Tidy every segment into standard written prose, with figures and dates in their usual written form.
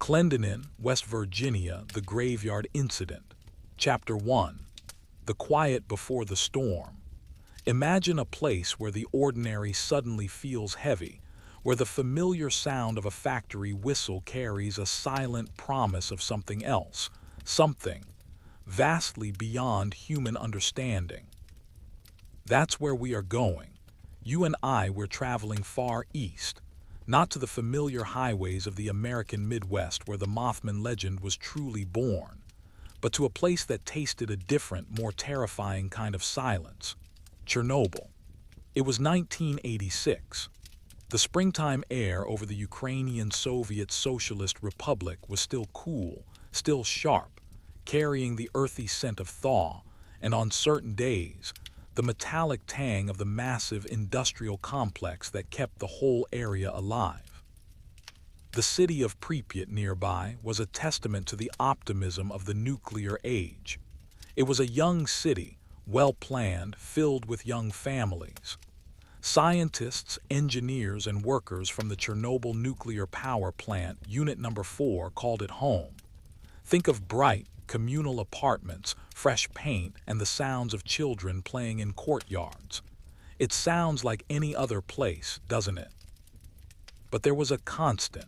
Clendenin, West Virginia, The Graveyard Incident. Chapter 1. The Quiet Before the Storm. Imagine a place where the ordinary suddenly feels heavy, where the familiar sound of a factory whistle carries a silent promise of something else, something vastly beyond human understanding. That's where we are going. You and I were traveling far east, not to the familiar highways of the American Midwest where the Mothman legend was truly born, but to a place that tasted a different, more terrifying kind of silence: Chernobyl. It was 1986. The springtime air over the Ukrainian Soviet Socialist Republic was still cool, still sharp, carrying the earthy scent of thaw, and on certain days, the metallic tang of the massive industrial complex that kept the whole area alive. The city of Pripyat nearby was a testament to the optimism of the nuclear age. It was a young city, well-planned, filled with young families. Scientists, engineers, and workers from the Chernobyl nuclear power plant, Unit Number 4, called it home. Think of bright, communal apartments, fresh paint, and the sounds of children playing in courtyards. It sounds like any other place, doesn't it? But there was a constant,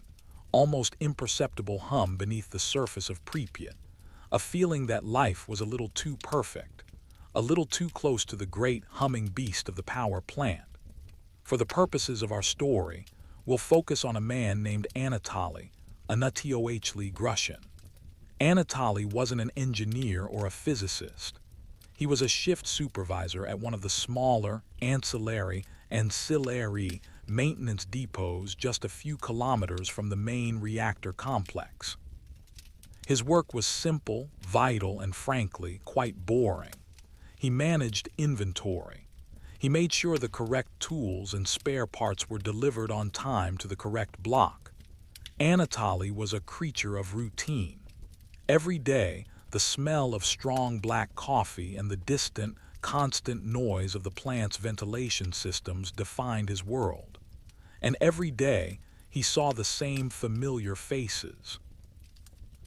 almost imperceptible hum beneath the surface of Pripyat, a feeling that life was a little too perfect, a little too close to the great humming beast of the power plant. For the purposes of our story, we'll focus on a man named Anatoly Grushin. Anatoly wasn't an engineer or a physicist. He was a shift supervisor at one of the smaller, ancillary maintenance depots just a few kilometers from the main reactor complex. His work was simple, vital, and frankly, quite boring. He managed inventory. He made sure the correct tools and spare parts were delivered on time to the correct block. Anatoly was a creature of routine. Every day, the smell of strong black coffee and the distant, constant noise of the plant's ventilation systems defined his world. And every day, he saw the same familiar faces.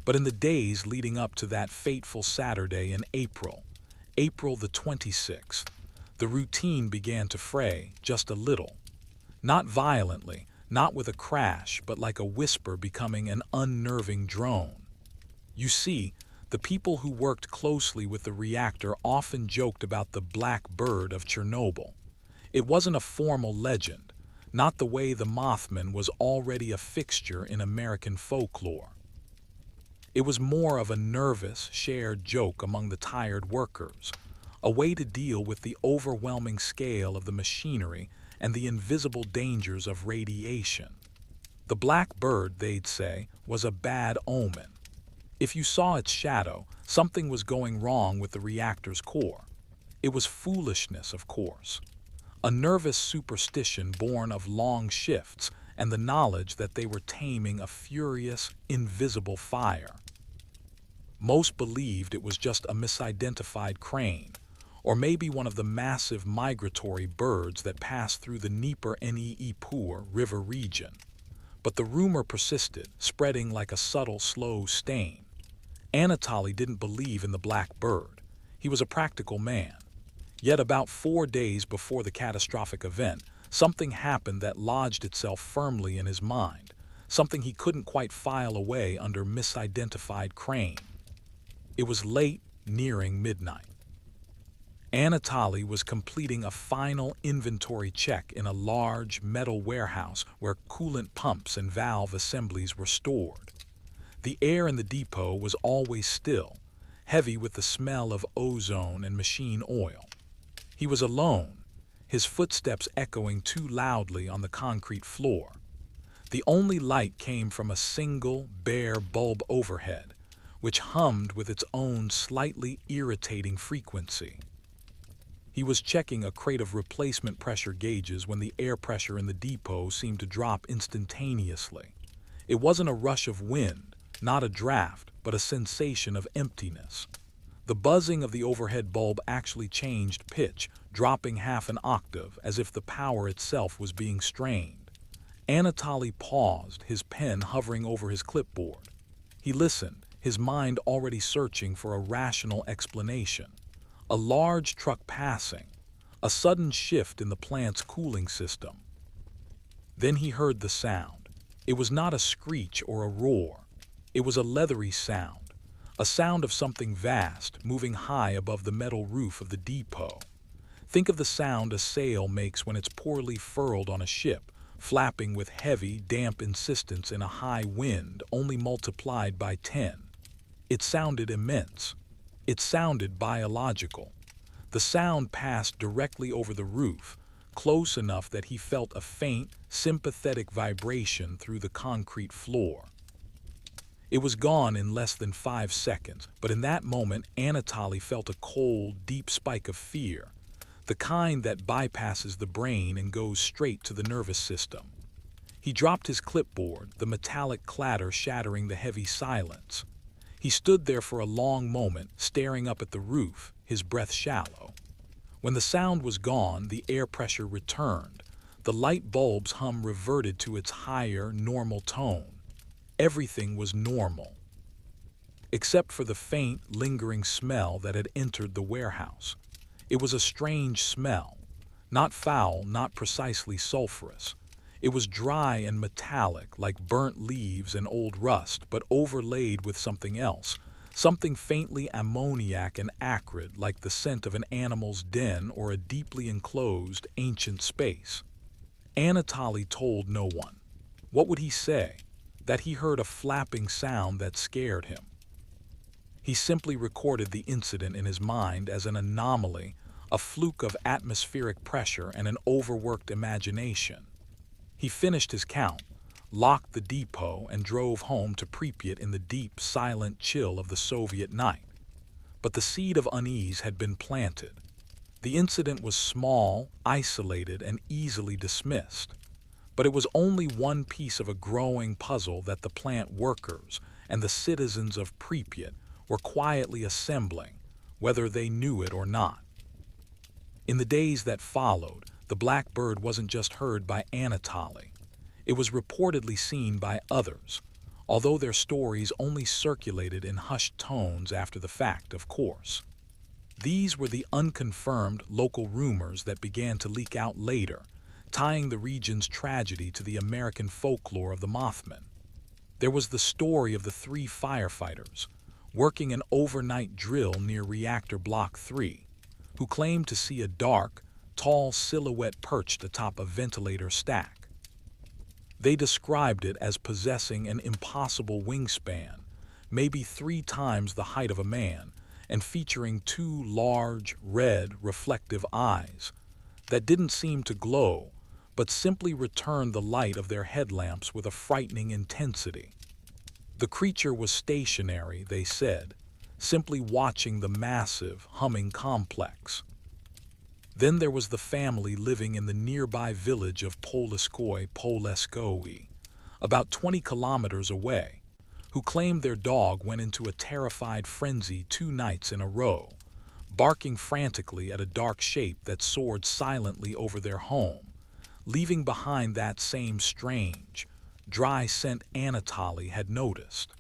But in the days leading up to that fateful Saturday in April the 26th, the routine began to fray just a little. Not violently, not with a crash, but like a whisper becoming an unnerving drone. You see, the people who worked closely with the reactor often joked about the Black Bird of Chernobyl. It wasn't a formal legend, not the way the Mothman was already a fixture in American folklore. It was more of a nervous, shared joke among the tired workers, a way to deal with the overwhelming scale of the machinery and the invisible dangers of radiation. The Black Bird, they'd say, was a bad omen. If you saw its shadow, something was going wrong with the reactor's core. It was foolishness, of course. A nervous superstition born of long shifts and the knowledge that they were taming a furious, invisible fire. Most believed it was just a misidentified crane, or maybe one of the massive migratory birds that pass through the Dnieper River region. But the rumor persisted, spreading like a subtle, slow stain. Anatoly didn't believe in the Black Bird. He was a practical man. Yet about 4 days before the catastrophic event, something happened that lodged itself firmly in his mind, something he couldn't quite file away under misidentified crane. It was late, nearing midnight. Anatoly was completing a final inventory check in a large metal warehouse where coolant pumps and valve assemblies were stored. The air in the depot was always still, heavy with the smell of ozone and machine oil. He was alone, his footsteps echoing too loudly on the concrete floor. The only light came from a single, bare bulb overhead, which hummed with its own slightly irritating frequency. He was checking a crate of replacement pressure gauges when the air pressure in the depot seemed to drop instantaneously. It wasn't a rush of wind, not a draft, but a sensation of emptiness. The buzzing of the overhead bulb actually changed pitch, dropping half an octave as if the power itself was being strained. Anatoly paused, his pen hovering over his clipboard. He listened, his mind already searching for a rational explanation. A large truck passing, a sudden shift in the plant's cooling system. Then he heard the sound. It was not a screech or a roar. It was a leathery sound, a sound of something vast moving high above the metal roof of the depot. Think of the sound a sail makes when it's poorly furled on a ship, flapping with heavy, damp insistence in a high wind, only multiplied by 10. It sounded immense. It sounded biological. The sound passed directly over the roof, close enough that he felt a faint, sympathetic vibration through the concrete floor. It was gone in less than 5 seconds, but in that moment Anatoly felt a cold, deep spike of fear, the kind that bypasses the brain and goes straight to the nervous system. He dropped his clipboard, the metallic clatter shattering the heavy silence. He stood there for a long moment, staring up at the roof, his breath shallow. When the sound was gone, the air pressure returned. The light bulb's hum reverted to its higher, normal tone. Everything was normal, except for the faint, lingering smell that had entered the warehouse. It was a strange smell, not foul, not precisely sulfurous. It was dry and metallic, like burnt leaves and old rust, but overlaid with something else, something faintly ammoniac and acrid, like the scent of an animal's den or a deeply enclosed, ancient space. Anatoly told no one. What would he say? That he heard a flapping sound that scared him. He simply recorded the incident in his mind as an anomaly, a fluke of atmospheric pressure and an overworked imagination. He finished his count, locked the depot, and drove home to Pripyat in the deep, silent chill of the Soviet night. But the seed of unease had been planted. The incident was small, isolated, and easily dismissed. But it was only one piece of a growing puzzle that the plant workers and the citizens of Pripyat were quietly assembling, whether they knew it or not. In the days that followed, the black bird wasn't just heard by Anatoly. It was reportedly seen by others, although their stories only circulated in hushed tones after the fact, of course. These were the unconfirmed local rumors that began to leak out later, tying the region's tragedy to the American folklore of the Mothman. There was the story of the 3 firefighters, working an overnight drill near Reactor Block 3, who claimed to see a dark, tall silhouette perched atop a ventilator stack. They described it as possessing an impossible wingspan, maybe 3 times the height of a man, and featuring 2 large, red, reflective eyes that didn't seem to glow, but simply returned the light of their headlamps with a frightening intensity. The creature was stationary, they said, simply watching the massive, humming complex. Then there was the family living in the nearby village of Poleskoi, about 20 kilometers away, who claimed their dog went into a terrified frenzy 2 nights in a row, barking frantically at a dark shape that soared silently over their home, leaving behind that same strange, dry scent Anatoly had noticed.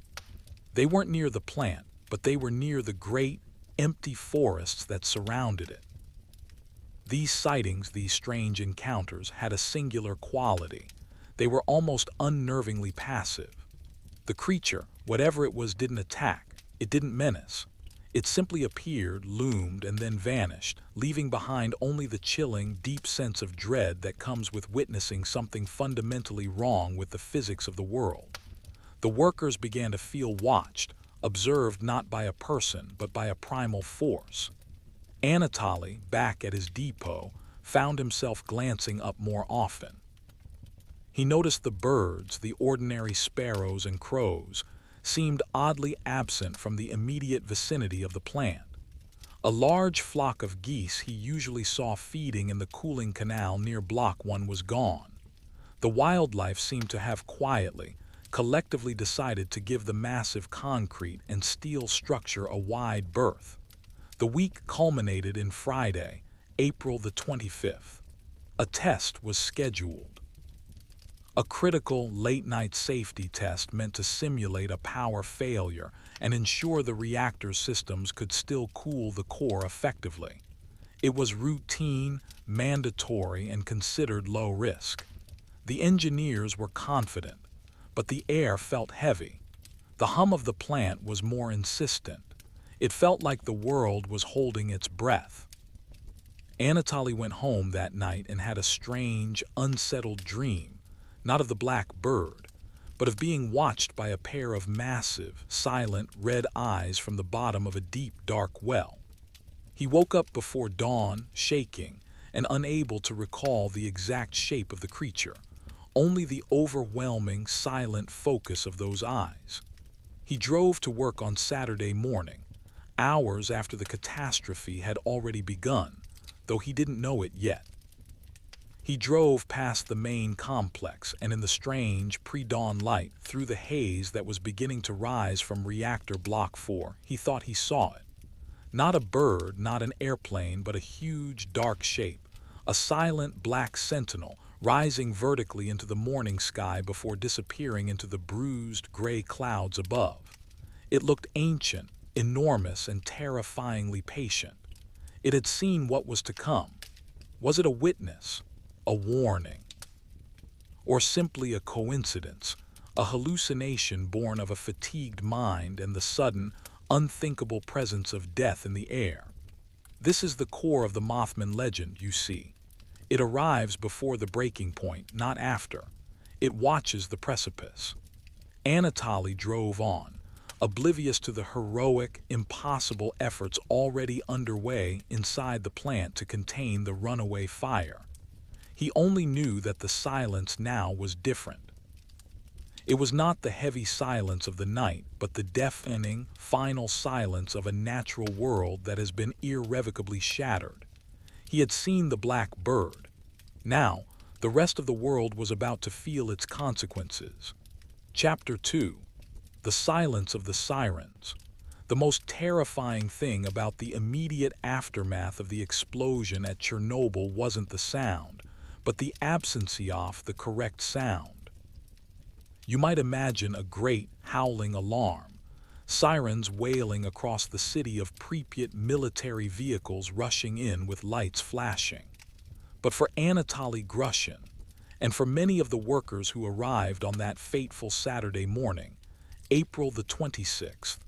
They weren't near the plant, but they were near the great, empty forests that surrounded it. These sightings, these strange encounters, had a singular quality. They were almost unnervingly passive. The creature, whatever it was, didn't attack. It didn't menace. It simply appeared, loomed, and then vanished, leaving behind only the chilling, deep sense of dread that comes with witnessing something fundamentally wrong with the physics of the world. The workers began to feel watched, observed not by a person, but by a primal force. Anatoly, back at his depot, found himself glancing up more often. He noticed the birds, the ordinary sparrows and crows, seemed oddly absent from the immediate vicinity of the plant. A large flock of geese he usually saw feeding in the cooling canal near Block 1 was gone. The wildlife seemed to have quietly, collectively decided to give the massive concrete and steel structure a wide berth. The week culminated in Friday, April the 25th. A test was scheduled. A critical late-night safety test meant to simulate a power failure and ensure the reactor systems could still cool the core effectively. It was routine, mandatory, and considered low risk. The engineers were confident, but the air felt heavy. The hum of the plant was more insistent. It felt like the world was holding its breath. Anatoly went home that night and had a strange, unsettled dream, not of the black bird, but of being watched by a pair of massive, silent, red eyes from the bottom of a deep, dark well. He woke up before dawn, shaking, and unable to recall the exact shape of the creature, only the overwhelming, silent focus of those eyes. He drove to work on Saturday morning, hours after the catastrophe had already begun, though he didn't know it yet. He drove past the main complex, and in the strange, pre-dawn light, through the haze that was beginning to rise from reactor block 4, he thought he saw it. Not a bird, not an airplane, but a huge, dark shape, a silent black sentinel rising vertically into the morning sky before disappearing into the bruised, gray clouds above. It looked ancient, enormous, and terrifyingly patient. It had seen what was to come. Was it a witness, a warning, or simply a coincidence, a hallucination born of a fatigued mind and the sudden, unthinkable presence of death in the air? This is the core of the Mothman legend, you see. It arrives before the breaking point, not after. It watches the precipice. Anatoly drove on, oblivious to the heroic, impossible efforts already underway inside the plant to contain the runaway fire. He only knew that the silence now was different. It was not the heavy silence of the night, but the deafening, final silence of a natural world that has been irrevocably shattered. He had seen the black bird. Now, the rest of the world was about to feel its consequences. Chapter 2. The Silence of the Sirens. The most terrifying thing about the immediate aftermath of the explosion at Chernobyl wasn't the sound, but the absence of the correct sound. You might imagine a great, howling alarm, sirens wailing across the city of Pripyat, military vehicles rushing in with lights flashing. But for Anatoly Grushin, and for many of the workers who arrived on that fateful Saturday morning, April the 26th,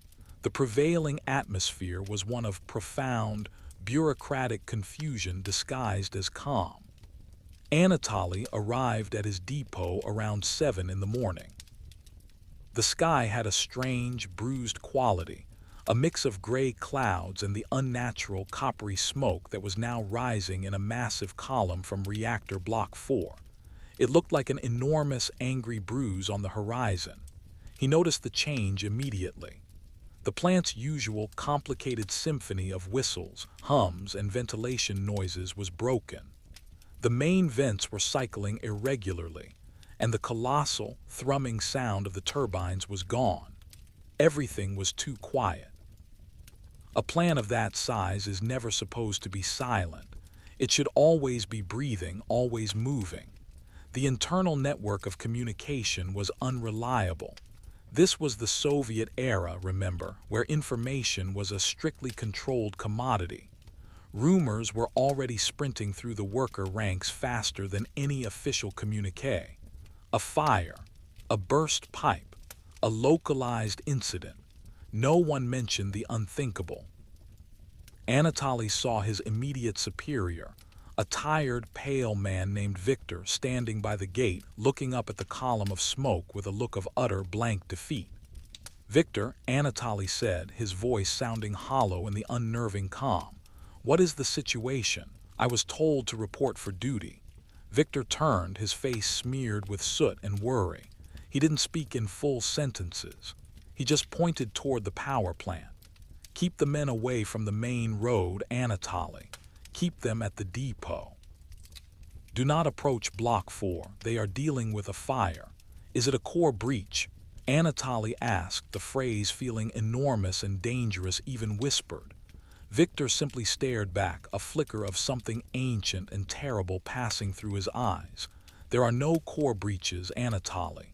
the prevailing atmosphere was one of profound, bureaucratic confusion disguised as calm. Anatoly arrived at his depot around 7 in the morning. The sky had a strange, bruised quality, a mix of gray clouds and the unnatural coppery smoke that was now rising in a massive column from reactor block 4. It looked like an enormous, angry bruise on the horizon. He noticed the change immediately. The plant's usual complicated symphony of whistles, hums, and ventilation noises was broken. The main vents were cycling irregularly, and the colossal, thrumming sound of the turbines was gone. Everything was too quiet. A plant of that size is never supposed to be silent. It should always be breathing, always moving. The internal network of communication was unreliable. This was the Soviet era, remember, where information was a strictly controlled commodity. Rumors were already sprinting through the worker ranks faster than any official communique. A fire, a burst pipe, a localized incident. No one mentioned the unthinkable. Anatoly saw his immediate superior, a tired, pale man named Victor, standing by the gate, looking up at the column of smoke with a look of utter blank defeat. "Victor," Anatoly said, his voice sounding hollow in the unnerving calm. "What is the situation? I was told to report for duty." Victor turned, his face smeared with soot and worry. He didn't speak in full sentences. He just pointed toward the power plant. "Keep the men away from the main road, Anatoly. Keep them at the depot. Do not approach Block 4. They are dealing with a fire." "Is it a core breach?" Anatoly asked, the phrase feeling enormous and dangerous, even whispered. Victor simply stared back, a flicker of something ancient and terrible passing through his eyes. There are no core breaches, Anatoly.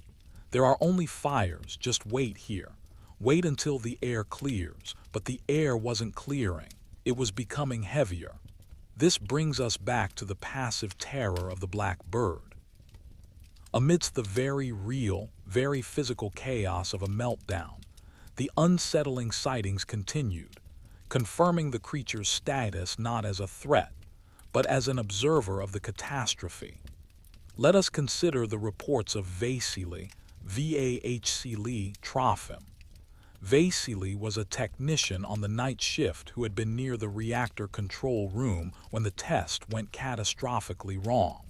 There are only fires, just wait here. Wait until the air clears, but the air wasn't clearing. It was becoming heavier. This brings us back to the passive terror of the black bird. Amidst the very real, very physical chaos of a meltdown, the unsettling sightings continued, confirming the creature's status not as a threat, but as an observer of the catastrophe. Let us consider the reports of Vasily, Vahcli Trofim. Vasily was a technician on the night shift who had been near the reactor control room when the test went catastrophically wrong.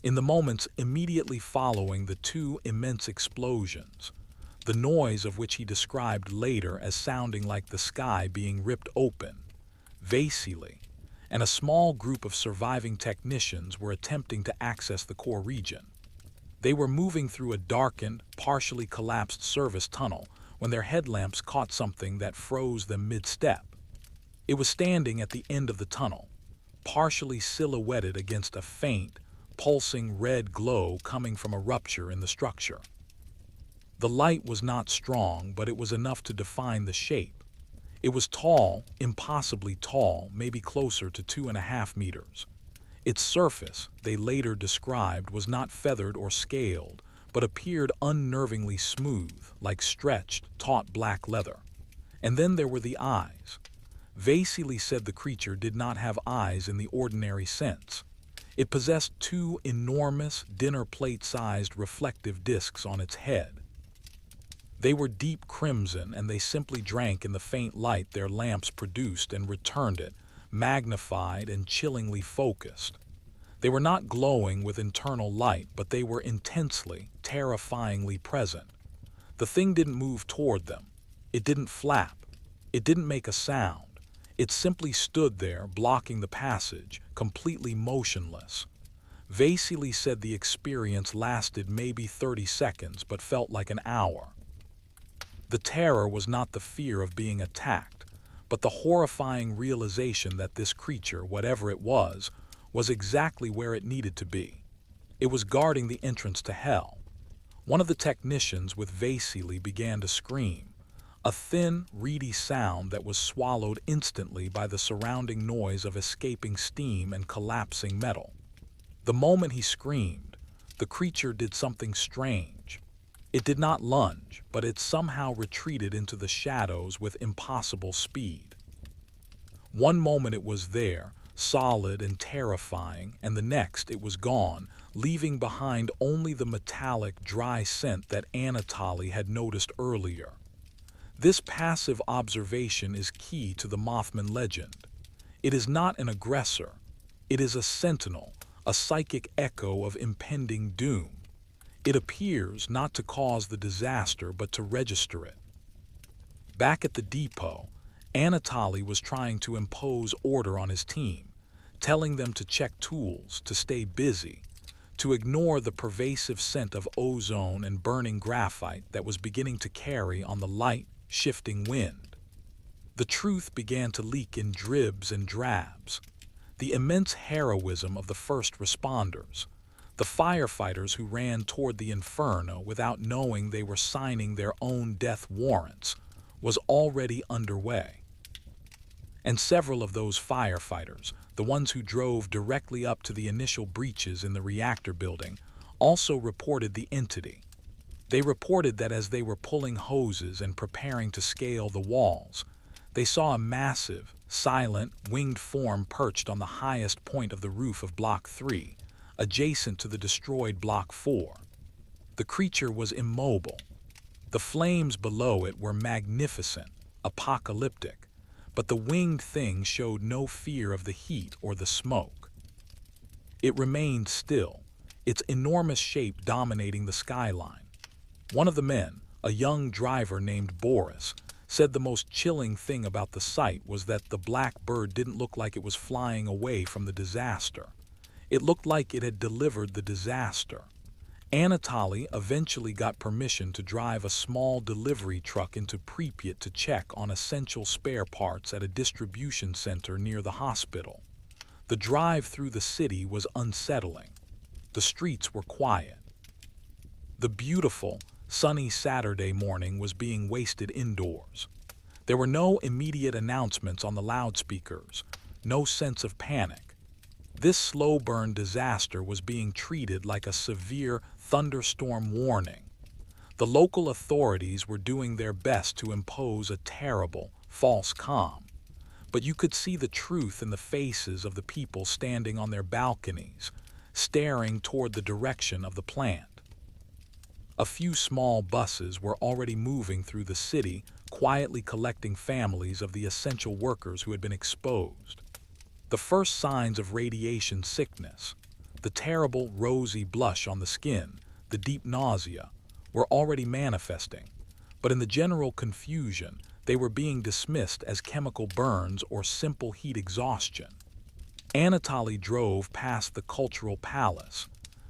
In the moments immediately following the two immense explosions, the noise of which he described later as sounding like the sky being ripped open, Vasily and a small group of surviving technicians were attempting to access the core region. They were moving through a darkened, partially collapsed service tunnel when their headlamps caught something that froze them mid-step. It was standing at the end of the tunnel, partially silhouetted against a faint, pulsing red glow coming from a rupture in the structure. The light was not strong, but it was enough to define the shape. It was tall, impossibly tall, maybe closer to 2.5 meters. Its surface, they later described, was not feathered or scaled, but appeared unnervingly smooth, like stretched, taut black leather. And then there were the eyes. Vasily said the creature did not have eyes in the ordinary sense. It possessed two enormous, dinner plate-sized reflective discs on its head. They were deep crimson, and they simply drank in the faint light their lamps produced and returned it, magnified and chillingly focused. They were not glowing with internal light, but they were intensely, terrifyingly present. The thing didn't move toward them. It didn't flap. It didn't make a sound. It simply stood there, blocking the passage, completely motionless. Vasily said the experience lasted maybe 30 seconds, but felt like an hour. The terror was not the fear of being attacked, but the horrifying realization that this creature, whatever it was exactly where it needed to be. It was guarding the entrance to hell. One of the technicians with Vasily began to scream, a thin, reedy sound that was swallowed instantly by the surrounding noise of escaping steam and collapsing metal. The moment he screamed, the creature did something strange. It did not lunge, but it somehow retreated into the shadows with impossible speed. One moment it was there, solid and terrifying, and the next it was gone, leaving behind only the metallic, dry scent that Anatoly had noticed earlier. This passive observation is key to the Mothman legend. It is not an aggressor. It is a sentinel, a psychic echo of impending doom. It appears not to cause the disaster, but to register it. Back at the depot, Anatoly was trying to impose order on his team, telling them to check tools, to stay busy, to ignore the pervasive scent of ozone and burning graphite that was beginning to carry on the light, shifting wind. The truth began to leak in dribs and drabs. The immense heroism of the first responders, the firefighters who ran toward the inferno without knowing they were signing their own death warrants, was already underway. And several of those firefighters, the ones who drove directly up to the initial breaches in the reactor building, also reported the entity. They reported that as they were pulling hoses and preparing to scale the walls, they saw a massive, silent, winged form perched on the highest point of the roof of Block 3, adjacent to the destroyed Block 4. The creature was immobile. The flames below it were magnificent, apocalyptic, but the winged thing showed no fear of the heat or the smoke. It remained still, its enormous shape dominating the skyline. One of the men, a young driver named Boris, said the most chilling thing about the sight was that the black bird didn't look like it was flying away from the disaster. It looked like it had delivered the disaster. Anatoly eventually got permission to drive a small delivery truck into Pripyat to check on essential spare parts at a distribution center near the hospital. The drive through the city was unsettling. The streets were quiet. The beautiful, sunny Saturday morning was being wasted indoors. There were no immediate announcements on the loudspeakers, no sense of panic. This slow-burn disaster was being treated like a severe thunderstorm warning. The local authorities were doing their best to impose a terrible, false calm. But you could see the truth in the faces of the people standing on their balconies, staring toward the direction of the plant. A few small buses were already moving through the city, quietly collecting families of the essential workers who had been exposed. The first signs of radiation sickness, the terrible rosy blush on the skin, the deep nausea, were already manifesting, but in the general confusion, they were being dismissed as chemical burns or simple heat exhaustion. Anatoly drove past the cultural palace,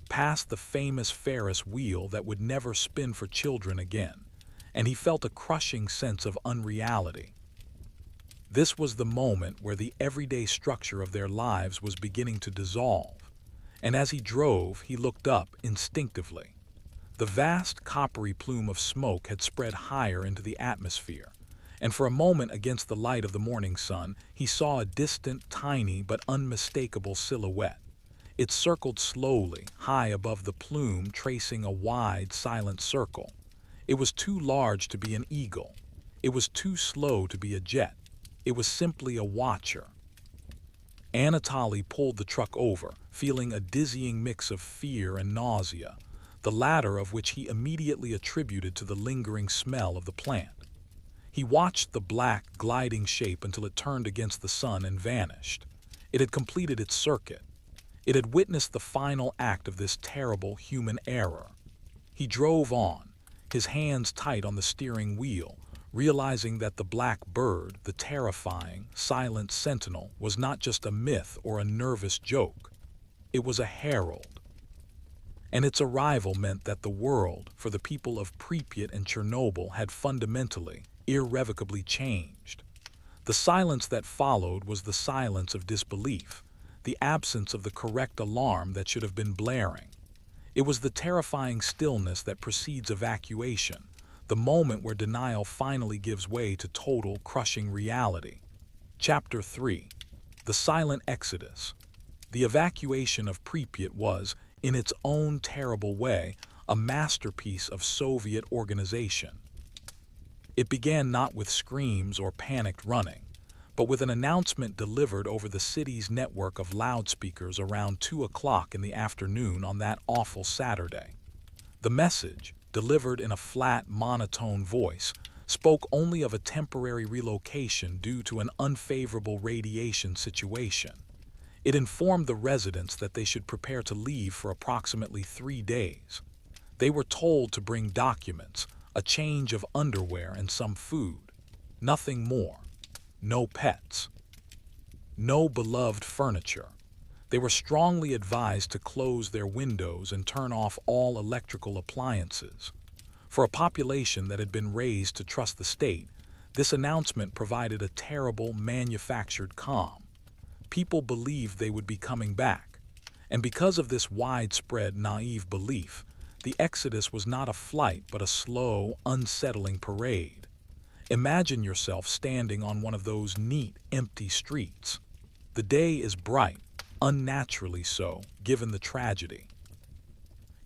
past the famous Ferris wheel that would never spin for children again, and he felt a crushing sense of unreality. This was the moment where the everyday structure of their lives was beginning to dissolve, and as he drove, he looked up instinctively. The vast coppery plume of smoke had spread higher into the atmosphere, and for a moment against the light of the morning sun, he saw a distant, tiny but unmistakable silhouette. It circled slowly, high above the plume, tracing a wide, silent circle. It was too large to be an eagle. It was too slow to be a jet. It was simply a watcher. Anatoly pulled the truck over, feeling a dizzying mix of fear and nausea, the latter of which he immediately attributed to the lingering smell of the plant. He watched the black, gliding shape until it turned against the sun and vanished. It had completed its circuit. It had witnessed the final act of this terrible human error. He drove on, his hands tight on the steering wheel, realizing that the black bird, the terrifying, silent sentinel, was not just a myth or a nervous joke. It was a herald. And its arrival meant that the world, for the people of Pripyat and Chernobyl, had fundamentally, irrevocably changed. The silence that followed was the silence of disbelief, the absence of the correct alarm that should have been blaring. It was the terrifying stillness that precedes evacuation, the moment where denial finally gives way to total, crushing reality. Chapter 3. The Silent Exodus. The evacuation of Pripyat was, in its own terrible way, a masterpiece of Soviet organization. It began not with screams or panicked running, but with an announcement delivered over the city's network of loudspeakers around 2 o'clock in the afternoon on that awful Saturday. The message, delivered in a flat, monotone voice, spoke only of a temporary relocation due to an unfavorable radiation situation. It informed the residents that they should prepare to leave for approximately 3 days. They were told to bring documents, a change of underwear, and some food. Nothing more. No pets. No beloved furniture. They were strongly advised to close their windows and turn off all electrical appliances. For a population that had been raised to trust the state, this announcement provided a terrible manufactured calm. People believed they would be coming back, and because of this widespread naive belief, the exodus was not a flight but a slow, unsettling parade. Imagine yourself standing on one of those neat, empty streets. The day is bright, unnaturally so, given the tragedy.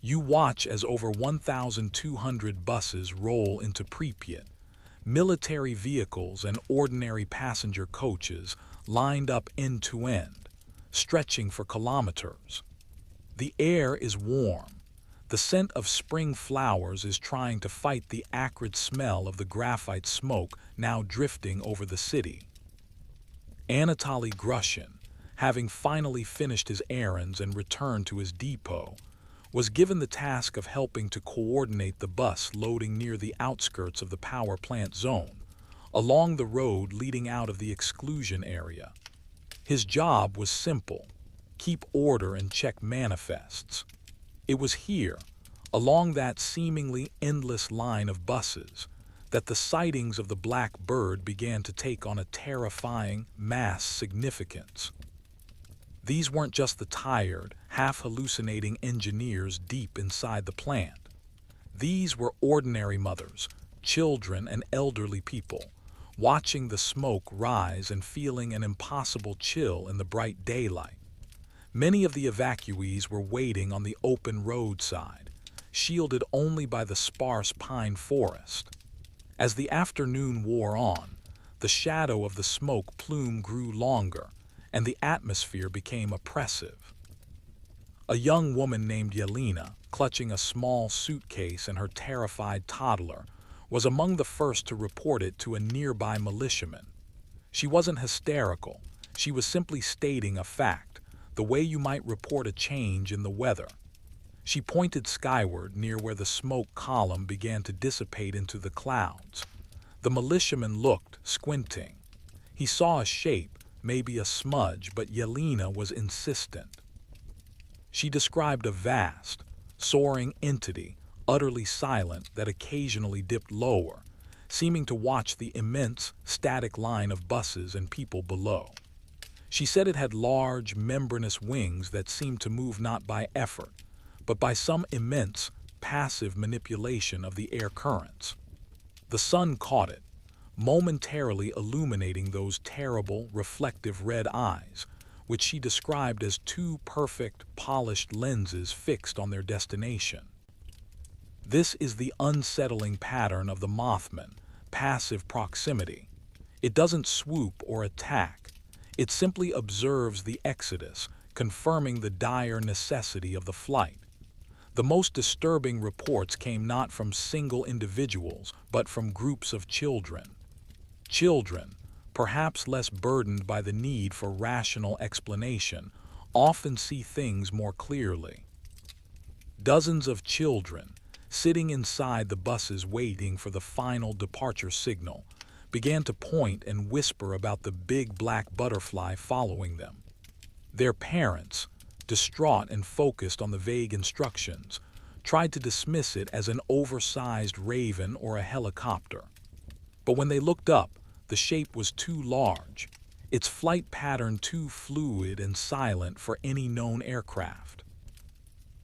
You watch as over 1,200 buses roll into Pripyat, military vehicles and ordinary passenger coaches lined up end to end, stretching for kilometers. The air is warm. The scent of spring flowers is trying to fight the acrid smell of the graphite smoke now drifting over the city. Anatoly Grushin, having finally finished his errands and returned to his depot, was given the task of helping to coordinate the bus loading near the outskirts of the power plant zone, along the road leading out of the exclusion area. His job was simple: keep order and check manifests. It was here, along that seemingly endless line of buses, that the sightings of the black bird began to take on a terrifying mass significance. These weren't just the tired, half-hallucinating engineers deep inside the plant. These were ordinary mothers, children, and elderly people, watching the smoke rise and feeling an impossible chill in the bright daylight. Many of the evacuees were waiting on the open roadside, shielded only by the sparse pine forest. As the afternoon wore on, the shadow of the smoke plume grew longer, and the atmosphere became oppressive. A young woman named Yelena, clutching a small suitcase and her terrified toddler, was among the first to report it to a nearby militiaman. She wasn't hysterical, she was simply stating a fact, the way you might report a change in the weather. She pointed skyward near where the smoke column began to dissipate into the clouds. The militiaman looked, squinting. He saw a shape, maybe a smudge, but Yelena was insistent. She described a vast, soaring entity, utterly silent, that occasionally dipped lower, seeming to watch the immense, static line of buses and people below. She said it had large, membranous wings that seemed to move not by effort, but by some immense, passive manipulation of the air currents. The sun caught it, momentarily illuminating those terrible, reflective red eyes, which she described as two perfect, polished lenses fixed on their destination. This is the unsettling pattern of the Mothman, passive proximity. It doesn't swoop or attack. It simply observes the exodus, confirming the dire necessity of the flight. The most disturbing reports came not from single individuals, but from groups of children. Children, perhaps less burdened by the need for rational explanation, often see things more clearly. Dozens of children, sitting inside the buses waiting for the final departure signal, began to point and whisper about the big black butterfly following them. Their parents, distraught and focused on the vague instructions, tried to dismiss it as an oversized raven or a helicopter. But when they looked up, the shape was too large, its flight pattern too fluid and silent for any known aircraft.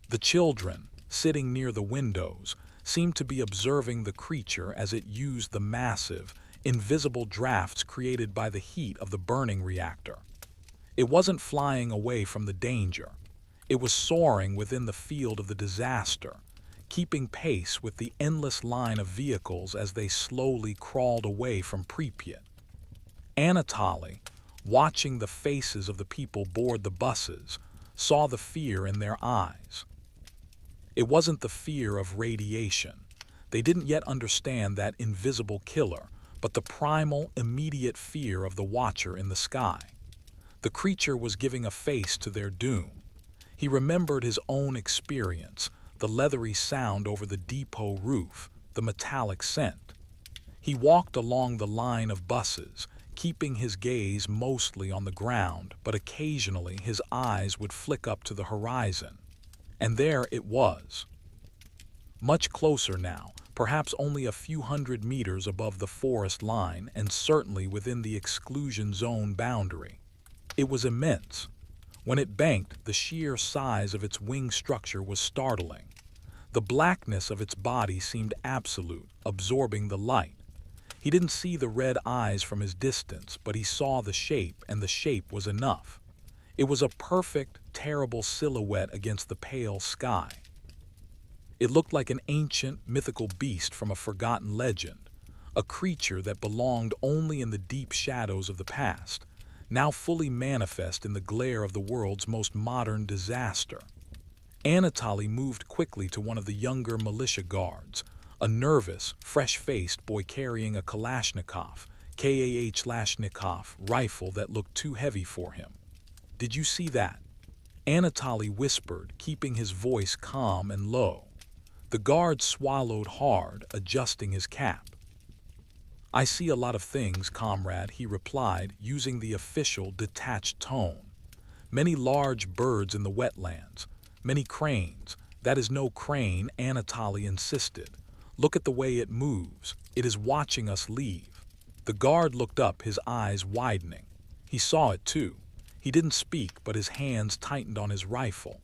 The children, sitting near the windows, seemed to be observing the creature as it used the massive, invisible drafts created by the heat of the burning reactor. It wasn't flying away from the danger. It was soaring within the field of the disaster, keeping pace with the endless line of vehicles as they slowly crawled away from Pripyat. Anatoly, watching the faces of the people board the buses, saw the fear in their eyes. It wasn't the fear of radiation. They didn't yet understand that invisible killer, but the primal, immediate fear of the watcher in the sky. The creature was giving a face to their doom. He remembered his own experience, the leathery sound over the depot roof, the metallic scent. He walked along the line of buses, keeping his gaze mostly on the ground, but occasionally his eyes would flick up to the horizon. And there it was. Much closer now, perhaps only a few hundred meters above the forest line and certainly within the exclusion zone boundary. It was immense. When it banked, the sheer size of its wing structure was startling. The blackness of its body seemed absolute, absorbing the light. He didn't see the red eyes from his distance, but he saw the shape, and the shape was enough. It was a perfect, terrible silhouette against the pale sky. It looked like an ancient, mythical beast from a forgotten legend, a creature that belonged only in the deep shadows of the past, now fully manifest in the glare of the world's most modern disaster. Anatoly moved quickly to one of the younger militia guards, a nervous, fresh-faced boy carrying a Kalashnikov, Kalashnikov rifle that looked too heavy for him. "Did you see that?" Anatoly whispered, keeping his voice calm and low. The guard swallowed hard, adjusting his cap. "I see a lot of things, comrade," he replied, using the official, detached tone. "Many large birds in the wetlands, many cranes." "That is no crane," Anatoly insisted. "Look at the way it moves. It is watching us leave." The guard looked up, his eyes widening. He saw it too. He didn't speak, but his hands tightened on his rifle.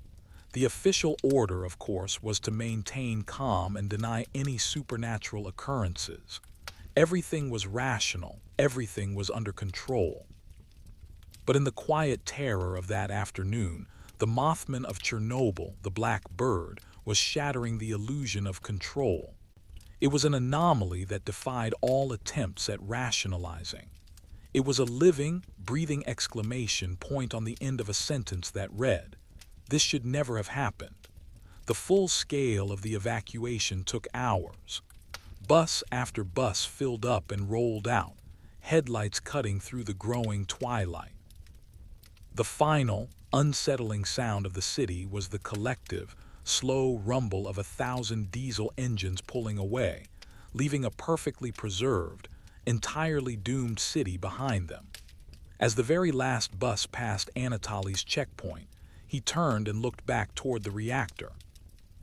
The official order, of course, was to maintain calm and deny any supernatural occurrences. Everything was rational, everything was under control. But in the quiet terror of that afternoon, the Mothman of Chernobyl, the black bird, was shattering the illusion of control. It was an anomaly that defied all attempts at rationalizing. It was a living, breathing exclamation point on the end of a sentence that read, "This should never have happened." The full scale of the evacuation took hours. Bus after bus filled up and rolled out, headlights cutting through the growing twilight. The final, unsettling sound of the city was the collective, slow rumble of 1,000 diesel engines pulling away, leaving a perfectly preserved, entirely doomed city behind them. As the very last bus passed Anatoly's checkpoint, he turned and looked back toward the reactor.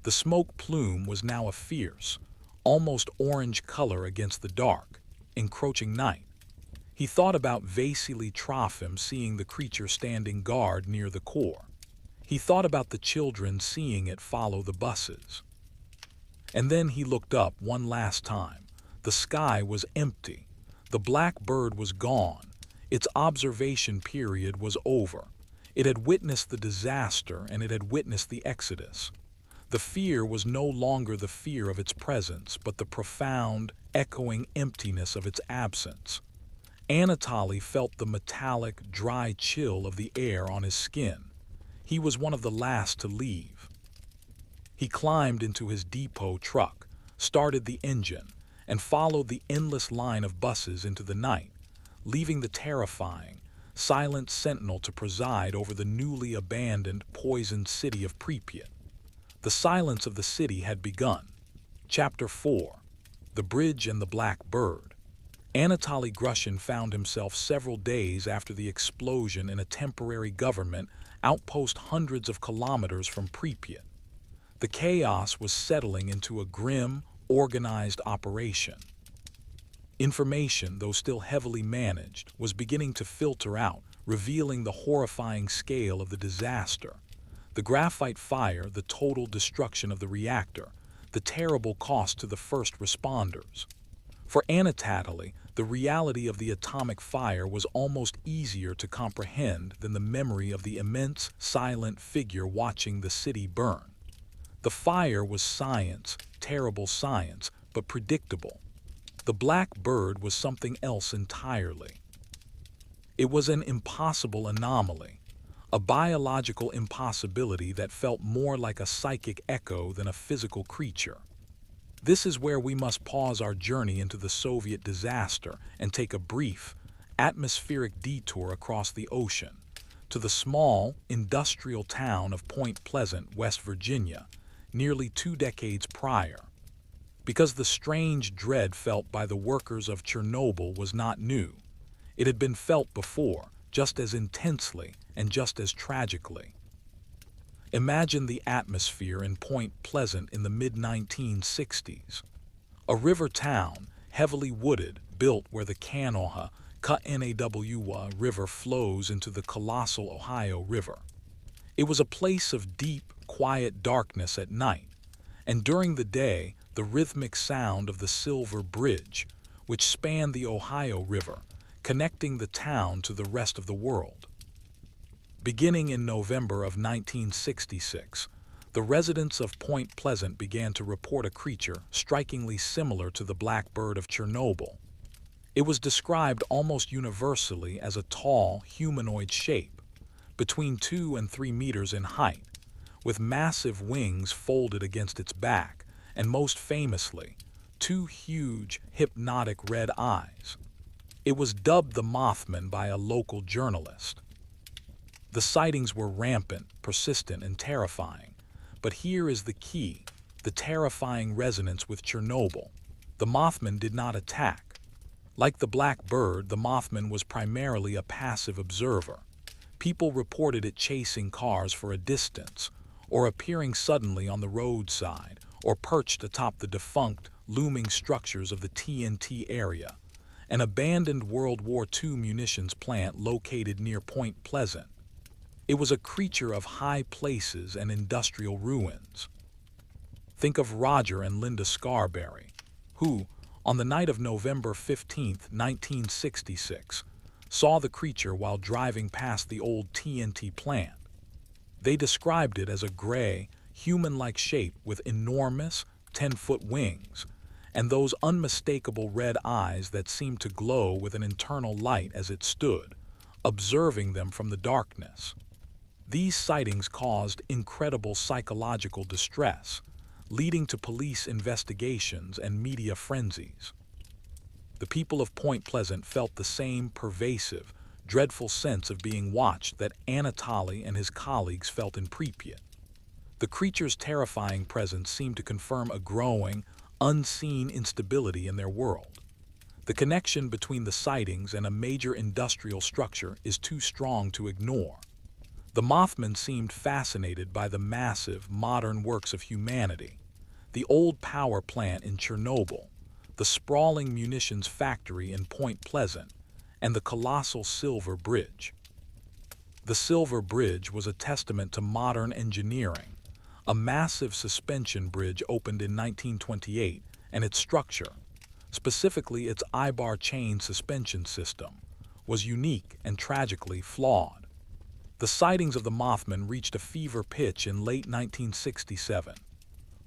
The smoke plume was now a fierce, almost orange color against the dark, encroaching night. He thought about Vasily Trofim seeing the creature standing guard near the core. He thought about the children seeing it follow the buses. And then he looked up one last time. The sky was empty. The black bird was gone. Its observation period was over. It had witnessed the disaster and it had witnessed the exodus. The fear was no longer the fear of its presence, but the profound, echoing emptiness of its absence. Anatoly felt the metallic, dry chill of the air on his skin. He was one of the last to leave. He climbed into his depot truck, started the engine, and followed the endless line of buses into the night, leaving the terrifying, silent sentinel to preside over the newly abandoned, poisoned city of Pripyat. The silence of the city had begun. Chapter 4. The Bridge and the Black Bird. Anatoly Grushin found himself several days after the explosion in a temporary government outpost hundreds of kilometers from Pripyat. The chaos was settling into a grim, organized operation. Information, though still heavily managed, was beginning to filter out, revealing the horrifying scale of the disaster. The graphite fire, the total destruction of the reactor, the terrible cost to the first responders. For Anatoly, the reality of the atomic fire was almost easier to comprehend than the memory of the immense, silent figure watching the city burn. The fire was science, terrible science, but predictable. The black bird was something else entirely. It was an impossible anomaly, a biological impossibility that felt more like a psychic echo than a physical creature. This is where we must pause our journey into the Soviet disaster and take a brief, atmospheric detour across the ocean to the small, industrial town of Point Pleasant, West Virginia, nearly 2 decades prior. Because the strange dread felt by the workers of Chernobyl was not new. It had been felt before, just as intensely and just as tragically. Imagine the atmosphere in Point Pleasant in the mid-1960s. A river town, heavily wooded, built where the Kanawha River flows into the colossal Ohio River. It was a place of deep, quiet darkness at night, and during the day, the rhythmic sound of the Silver Bridge, which spanned the Ohio River, connecting the town to the rest of the world. Beginning in November of 1966, the residents of Point Pleasant began to report a creature strikingly similar to the black bird of Chernobyl. It was described almost universally as a tall, humanoid shape, between 2 and 3 meters in height, with massive wings folded against its back, and most famously, 2 huge, hypnotic red eyes. It was dubbed the Mothman by a local journalist. The sightings were rampant, persistent, and terrifying. But here is the key, the terrifying resonance with Chernobyl. The Mothman did not attack. Like the black bird, the Mothman was primarily a passive observer. People reported it chasing cars for a distance, or appearing suddenly on the roadside, or perched atop the defunct, looming structures of the T.N.T area, an abandoned World War II munitions plant located near Point Pleasant. It was a creature of high places and industrial ruins. Think of Roger and Linda Scarberry, who, on the night of November 15, 1966, saw the creature while driving past the old T.N.T. plant. They described it as a gray, human-like shape with enormous, 10-foot wings, and those unmistakable red eyes that seemed to glow with an internal light as it stood, observing them from the darkness. These sightings caused incredible psychological distress, leading to police investigations and media frenzies. The people of Point Pleasant felt the same pervasive, dreadful sense of being watched that Anatoly and his colleagues felt in Pripyat. The creature's terrifying presence seemed to confirm a growing, unseen instability in their world. The connection between the sightings and a major industrial structure is too strong to ignore. The Mothman seemed fascinated by the massive, modern works of humanity: the old power plant in Chernobyl, the sprawling munitions factory in Point Pleasant, and the colossal Silver Bridge. The Silver Bridge was a testament to modern engineering. A massive suspension bridge opened in 1928, and its structure, specifically its I-bar chain suspension system, was unique and tragically flawed. The sightings of the Mothman reached a fever pitch in late 1967.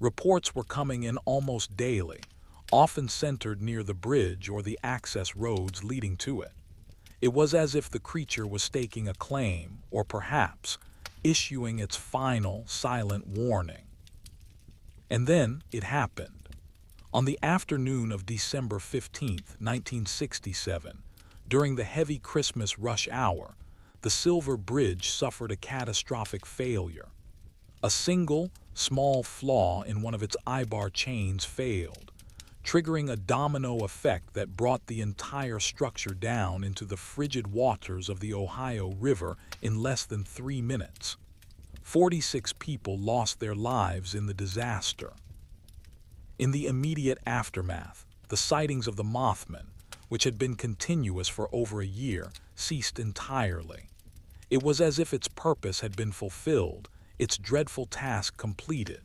Reports were coming in almost daily, often centered near the bridge or the access roads leading to it. It was as if the creature was staking a claim, or perhaps issuing its final, silent warning. And then it happened. On the afternoon of December 15, 1967, during the heavy Christmas rush hour, the Silver Bridge suffered a catastrophic failure. A single, small flaw in one of its I-bar chains failed, triggering a domino effect that brought the entire structure down into the frigid waters of the Ohio River in less than 3 minutes. 46 people lost their lives in the disaster. In the immediate aftermath, the sightings of the Mothman, which had been continuous for over a year, ceased entirely. It was as if its purpose had been fulfilled, its dreadful task completed.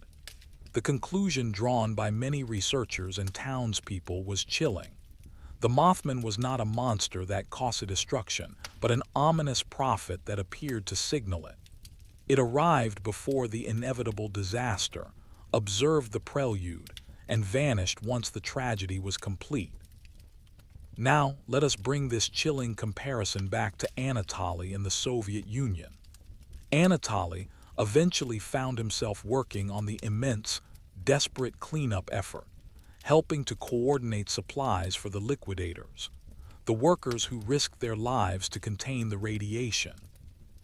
The conclusion drawn by many researchers and townspeople was chilling. The Mothman was not a monster that caused destruction, but an ominous prophet that appeared to signal it. It arrived before the inevitable disaster, observed the prelude, and vanished once the tragedy was complete. Now, let us bring this chilling comparison back to Anatoly in the Soviet Union. Anatoly eventually found himself working on the immense, desperate cleanup effort, helping to coordinate supplies for the liquidators, the workers who risked their lives to contain the radiation.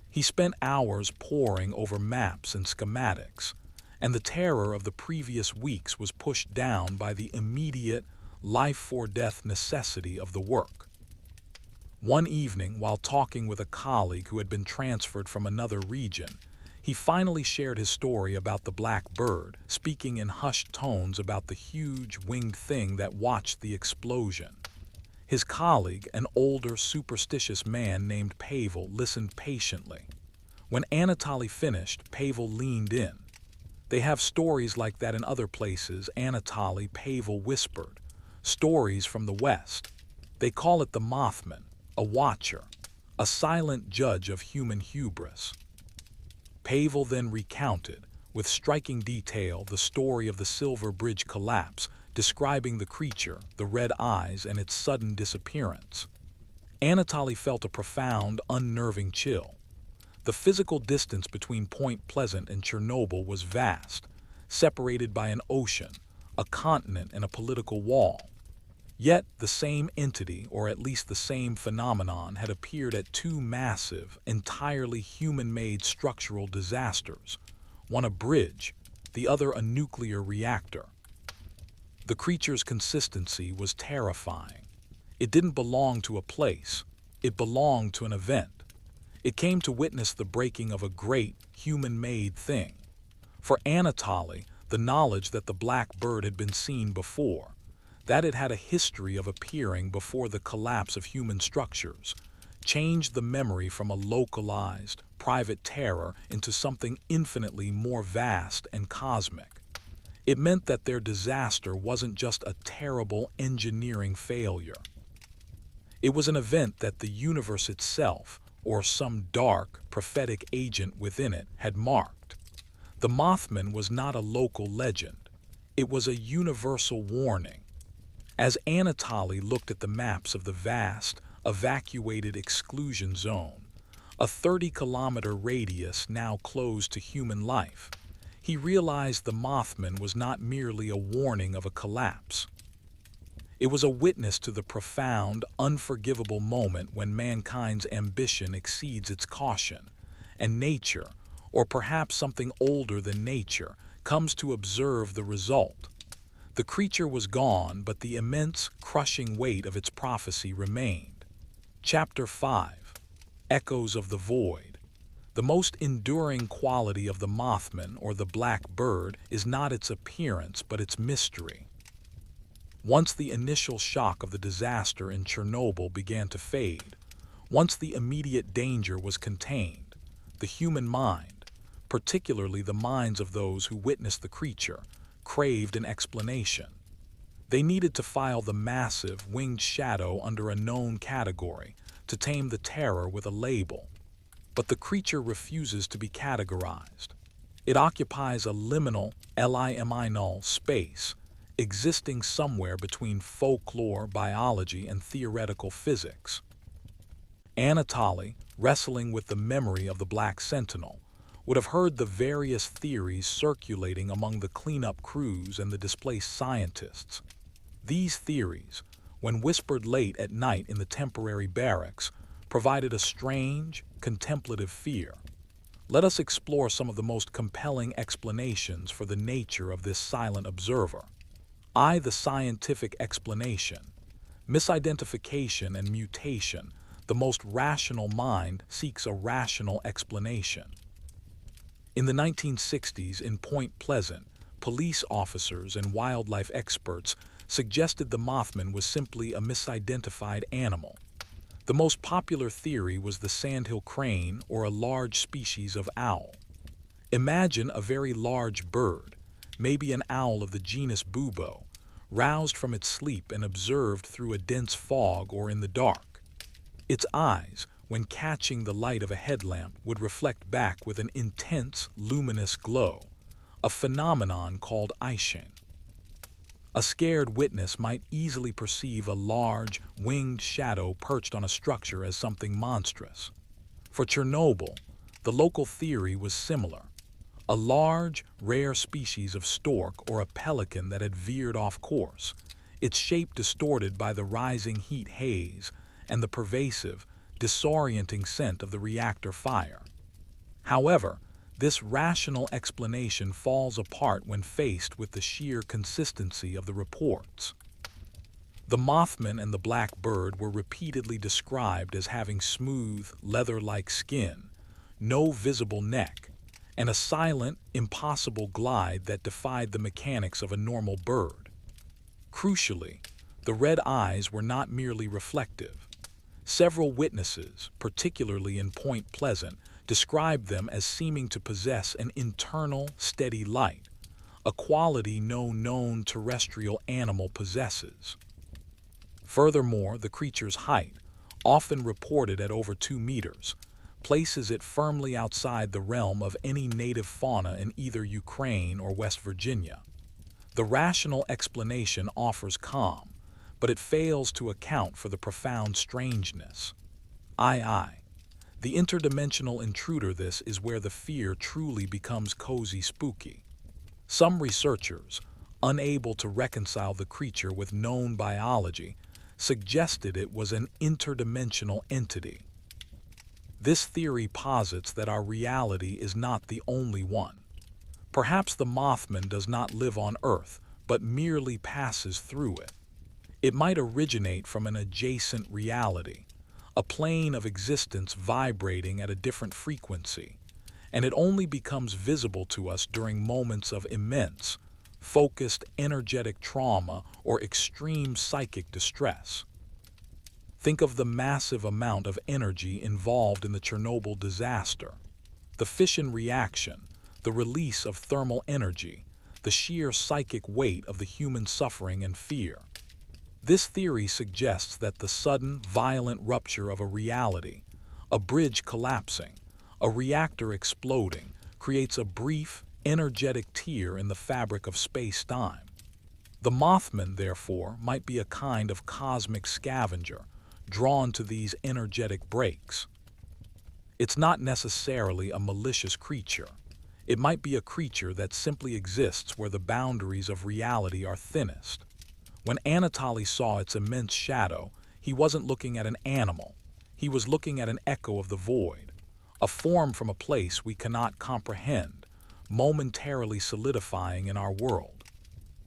He spent hours poring over maps and schematics, and the terror of the previous weeks was pushed down by the immediate, life-or-death necessity of the work. One evening, while talking with a colleague who had been transferred from another region, he finally shared his story about the black bird, speaking in hushed tones about the huge winged thing that watched the explosion. His colleague, an older, superstitious man named Pavel, listened patiently. When Anatoly finished, Pavel leaned in. "They have stories like that in other places," Anatoly, Pavel whispered. "Stories from the West. They call it the Mothman, a watcher, a silent judge of human hubris." Pavel then recounted, with striking detail, the story of the Silver Bridge collapse, describing the creature, the red eyes, and its sudden disappearance. Anatoly felt a profound, unnerving chill. The physical distance between Point Pleasant and Chernobyl was vast, separated by an ocean, a continent, and a political wall. Yet the same entity, or at least the same phenomenon, had appeared at two massive, entirely human-made structural disasters, one a bridge, the other a nuclear reactor. The creature's consistency was terrifying. It didn't belong to a place, it belonged to an event. It came to witness the breaking of a great, human-made thing. For Anatoly, the knowledge that the black bird had been seen before, that it had a history of appearing before the collapse of human structures, changed the memory from a localized, private terror into something infinitely more vast and cosmic. It meant that their disaster wasn't just a terrible engineering failure. It was an event that the universe itself, or some dark, prophetic agent within it, had marked. The Mothman was not a local legend. It was a universal warning. As Anatoly looked at the maps of the vast, evacuated exclusion zone, a 30-kilometer radius now closed to human life, he realized the Mothman was not merely a warning of a collapse. It was a witness to the profound, unforgivable moment when mankind's ambition exceeds its caution, and nature, or perhaps something older than nature, comes to observe the result. The creature was gone, but the immense, crushing weight of its prophecy remained. Chapter 5. Echoes of the Void. The most enduring quality of the Mothman, or the black bird, is not its appearance, but its mystery. Once the initial shock of the disaster in Chernobyl began to fade, once the immediate danger was contained, the human mind, particularly the minds of those who witnessed the creature, craved an explanation. They needed to file the massive, winged shadow under a known category, to tame the terror with a label. But the creature refuses to be categorized. It occupies a liminal space, existing somewhere between folklore, biology, and theoretical physics. Anatoly, wrestling with the memory of the Black Sentinel, would have heard the various theories circulating among the cleanup crews and the displaced scientists. These theories, when whispered late at night in the temporary barracks, provided a strange, contemplative fear. Let us explore some of the most compelling explanations for the nature of this silent observer. The scientific explanation. Misidentification and mutation. The most rational mind seeks a rational explanation. In the 1960s, in Point Pleasant, police officers and wildlife experts suggested the Mothman was simply a misidentified animal. The most popular theory was the sandhill crane, or a large species of owl. Imagine a very large bird, maybe an owl of the genus bubo, roused from its sleep and observed through a dense fog or in the dark. Its eyes, when catching the light of a headlamp, would reflect back with an intense, luminous glow, a phenomenon called Ishin. A scared witness might easily perceive a large, winged shadow perched on a structure as something monstrous. For Chernobyl, the local theory was similar. A large, rare species of stork or a pelican that had veered off course, its shape distorted by the rising heat haze and the pervasive, disorienting scent of the reactor fire. However, this rational explanation falls apart when faced with the sheer consistency of the reports. The Mothman and the black bird were repeatedly described as having smooth, leather-like skin, no visible neck, and a silent, impossible glide that defied the mechanics of a normal bird. Crucially, the red eyes were not merely reflective. Several witnesses, particularly in Point Pleasant, described them as seeming to possess an internal, steady light, a quality no known terrestrial animal possesses. Furthermore, the creature's height, often reported at over 2 meters, places it firmly outside the realm of any native fauna in either Ukraine or West Virginia. The rational explanation offers calm, but it fails to account for the profound strangeness. The interdimensional intruder. This is where the fear truly becomes cozy spooky. Some researchers, unable to reconcile the creature with known biology, suggested it was an interdimensional entity. This theory posits that our reality is not the only one. Perhaps the Mothman does not live on Earth, but merely passes through it. It might originate from an adjacent reality, a plane of existence vibrating at a different frequency, and it only becomes visible to us during moments of immense, focused energetic trauma or extreme psychic distress. Think of the massive amount of energy involved in the Chernobyl disaster. The fission reaction, the release of thermal energy, the sheer psychic weight of the human suffering and fear. This theory suggests that the sudden, violent rupture of a reality, a bridge collapsing, a reactor exploding, creates a brief, energetic tear in the fabric of space-time. The Mothman, therefore, might be a kind of cosmic scavenger, drawn to these energetic breaks. It's not necessarily a malicious creature. It might be a creature that simply exists where the boundaries of reality are thinnest. When Anatoly saw its immense shadow, he wasn't looking at an animal. He was looking at an echo of the void, a form from a place we cannot comprehend, momentarily solidifying in our world.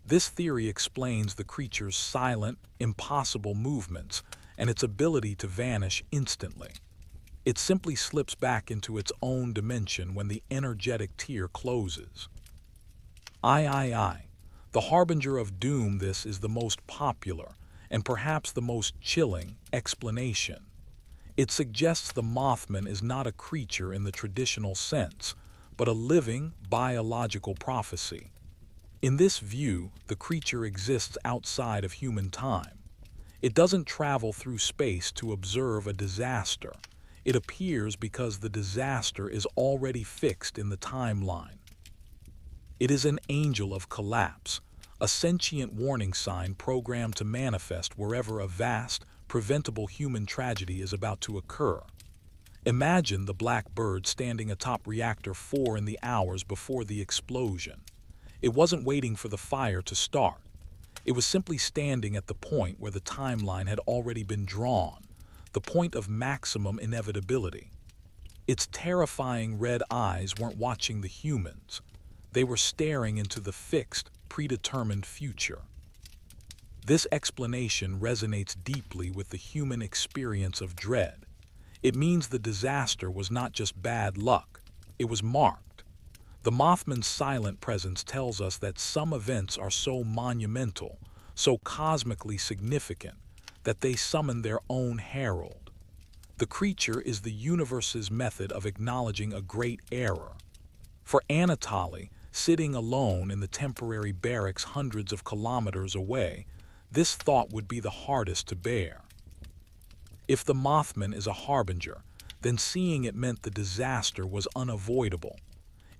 This theory explains the creature's silent, impossible movements and its ability to vanish instantly. It simply slips back into its own dimension when the energetic tear closes. The harbinger of doom. This is the most popular, and perhaps the most chilling, explanation. It suggests the Mothman is not a creature in the traditional sense, but a living, biological prophecy. In this view, the creature exists outside of human time. It doesn't travel through space to observe a disaster. It appears because the disaster is already fixed in the timeline. It is an angel of collapse, a sentient warning sign programmed to manifest wherever a vast, preventable human tragedy is about to occur. Imagine the black bird standing atop Reactor 4 in the hours before the explosion. It wasn't waiting for the fire to start. It was simply standing at the point where the timeline had already been drawn, the point of maximum inevitability. Its terrifying red eyes weren't watching the humans. They were staring into the fixed, predetermined future. This explanation resonates deeply with the human experience of dread. It means the disaster was not just bad luck, it was marked. The Mothman's silent presence tells us that some events are so monumental, so cosmically significant, that they summon their own herald. The creature is the universe's method of acknowledging a great error. For Anatoly, sitting alone in the temporary barracks hundreds of kilometers away, this thought would be the hardest to bear. If the Mothman is a harbinger, then seeing it meant the disaster was unavoidable.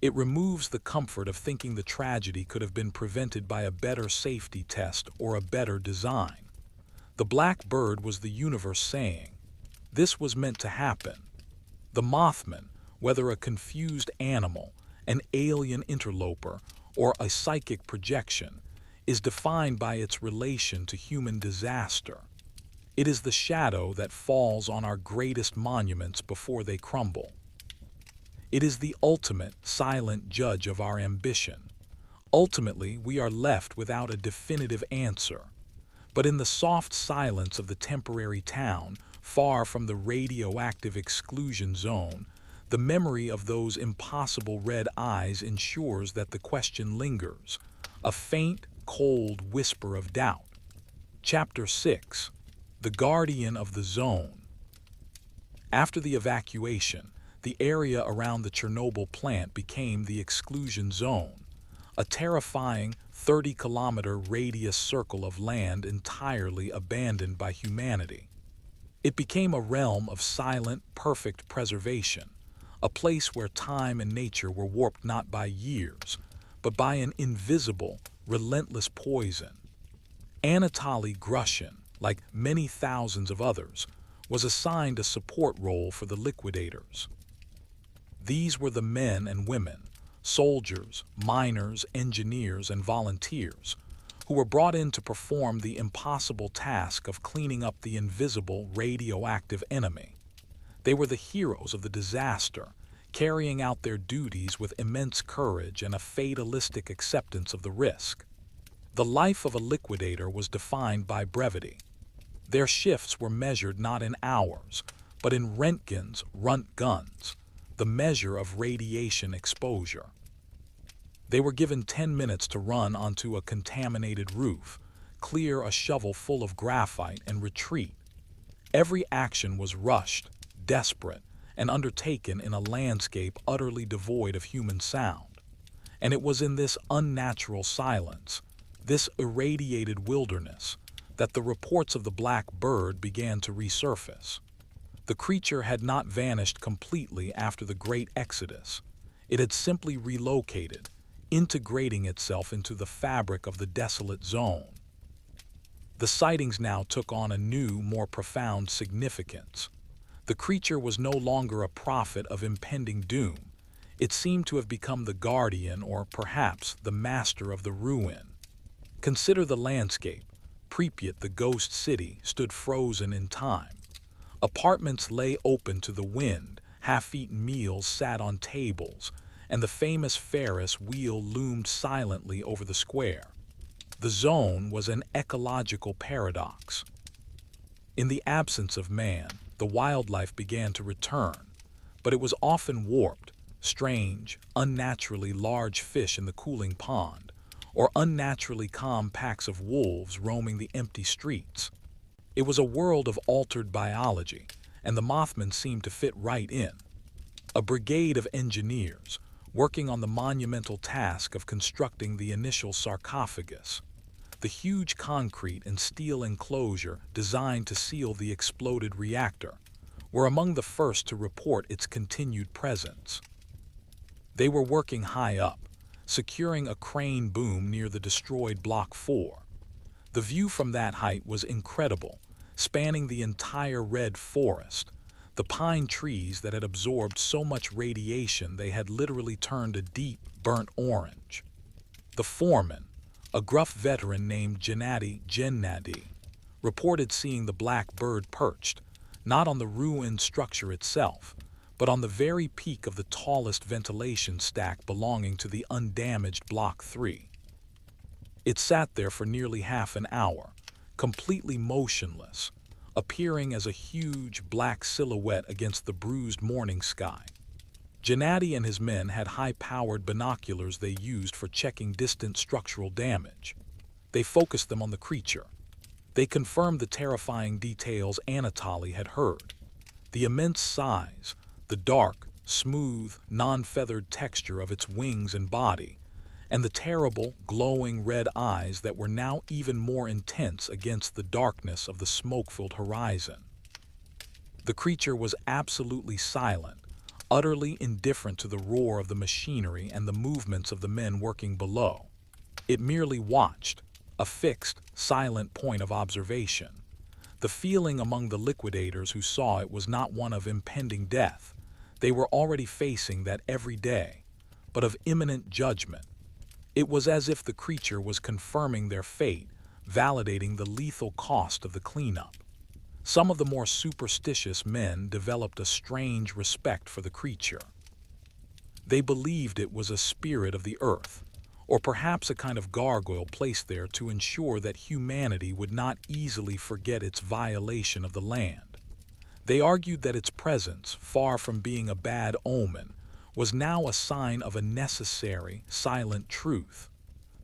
It removes the comfort of thinking the tragedy could have been prevented by a better safety test or a better design. The black bird was the universe saying, this was meant to happen. The Mothman, whether a confused animal, an alien interloper, or a psychic projection, is defined by its relation to human disaster. It is the shadow that falls on our greatest monuments before they crumble. It is the ultimate, silent judge of our ambition. Ultimately, we are left without a definitive answer. But in the soft silence of the temporary town, far from the radioactive exclusion zone, the memory of those impossible red eyes ensures that the question lingers, a faint, cold whisper of doubt. Chapter 6. The Guardian of the Zone. After the evacuation, the area around the Chernobyl plant became the exclusion zone, a terrifying 30-kilometer radius circle of land entirely abandoned by humanity. It became a realm of silent, perfect preservation, a place where time and nature were warped not by years, but by an invisible, relentless poison. Anatoly Grushin, like many thousands of others, was assigned a support role for the liquidators. These were the men and women, soldiers, miners, engineers, and volunteers, who were brought in to perform the impossible task of cleaning up the invisible radioactive enemy. They were the heroes of the disaster, carrying out their duties with immense courage and a fatalistic acceptance of the risk. The life of a liquidator was defined by brevity. Their shifts were measured not in hours, but in Röntgen's runt guns, the measure of radiation exposure. They were given 10 minutes to run onto a contaminated roof, clear a shovel full of graphite, and retreat. Every action was rushed, desperate, and undertaken in a landscape utterly devoid of human sound. And it was in this unnatural silence, this irradiated wilderness, that the reports of the black bird began to resurface. The creature had not vanished completely after the Great Exodus. It had simply relocated, integrating itself into the fabric of the desolate zone. The sightings now took on a new, more profound significance. The creature was no longer a prophet of impending doom. It seemed to have become the guardian, or perhaps the master of the ruin. Consider the landscape. Pripyat, the ghost city, stood frozen in time. Apartments lay open to the wind, half-eaten meals sat on tables, and the famous Ferris wheel loomed silently over the square. The zone was an ecological paradox. In the absence of man, the wildlife began to return, but it was often warped. Strange, unnaturally large fish in the cooling pond, or unnaturally calm packs of wolves roaming the empty streets. It was a world of altered biology, and the Mothman seemed to fit right in. A brigade of engineers, working on the monumental task of constructing the initial sarcophagus, the huge concrete and steel enclosure designed to seal the exploded reactor, were among the first to report its continued presence. They were working high up, securing a crane boom near the destroyed Block 4. The view from that height was incredible, spanning the entire red forest. The pine trees that had absorbed so much radiation they had literally turned a deep, burnt orange. The foreman, a gruff veteran named Gennady, reported seeing the black bird perched, not on the ruined structure itself, but on the very peak of the tallest ventilation stack belonging to the undamaged Block 3. It sat there for nearly half an hour, completely motionless, appearing as a huge black silhouette against the bruised morning sky. Gennady and his men had high-powered binoculars they used for checking distant structural damage. They focused them on the creature. They confirmed the terrifying details Anatoly had heard. The immense size, the dark, smooth, non-feathered texture of its wings and body, and the terrible, glowing red eyes that were now even more intense against the darkness of the smoke-filled horizon. The creature was absolutely silent, utterly indifferent to the roar of the machinery and the movements of the men working below. It merely watched, a fixed, silent point of observation. The feeling among the liquidators who saw it was not one of impending death. They were already facing that every day, but of imminent judgment. It was as if the creature was confirming their fate, validating the lethal cost of the cleanup. Some of the more superstitious men developed a strange respect for the creature. They believed it was a spirit of the earth, or perhaps a kind of gargoyle placed there to ensure that humanity would not easily forget its violation of the land. They argued that its presence, far from being a bad omen, was now a sign of a necessary, silent truth.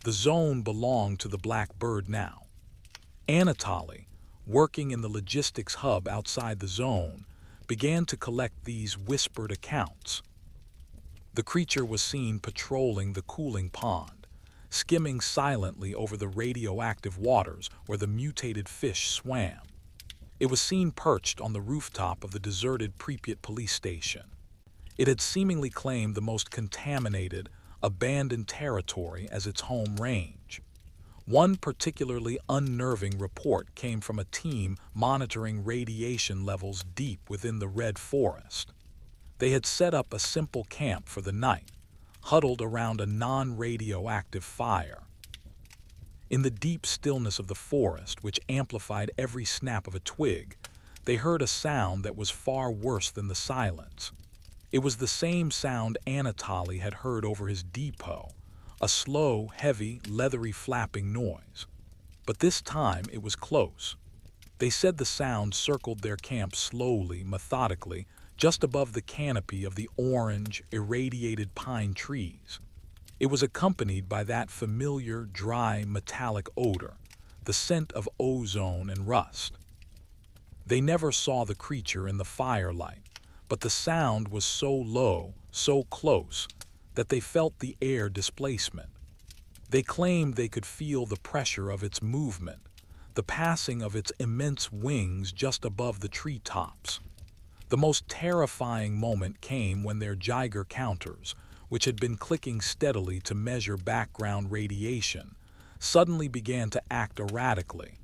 The zone belonged to the black bird now. Anatoly, working in the logistics hub outside the zone, began to collect these whispered accounts. The creature was seen patrolling the cooling pond, skimming silently over the radioactive waters where the mutated fish swam. It was seen perched on the rooftop of the deserted Pripyat police station. It had seemingly claimed the most contaminated, abandoned territory as its home range. One particularly unnerving report came from a team monitoring radiation levels deep within the red forest. They had set up a simple camp for the night, huddled around a non-radioactive fire. In the deep stillness of the forest, which amplified every snap of a twig, they heard a sound that was far worse than the silence. It was the same sound Anatoly had heard over his depot, a slow, heavy, leathery flapping noise. But this time it was close. They said the sound circled their camp slowly, methodically, just above the canopy of the orange, irradiated pine trees. It was accompanied by that familiar, dry, metallic odor, the scent of ozone and rust. They never saw the creature in the firelight, but the sound was so low, so close, that they felt the air displacement. They claimed they could feel the pressure of its movement, the passing of its immense wings just above the treetops. The most terrifying moment came when their Geiger counters, which had been clicking steadily to measure background radiation, suddenly began to act erratically.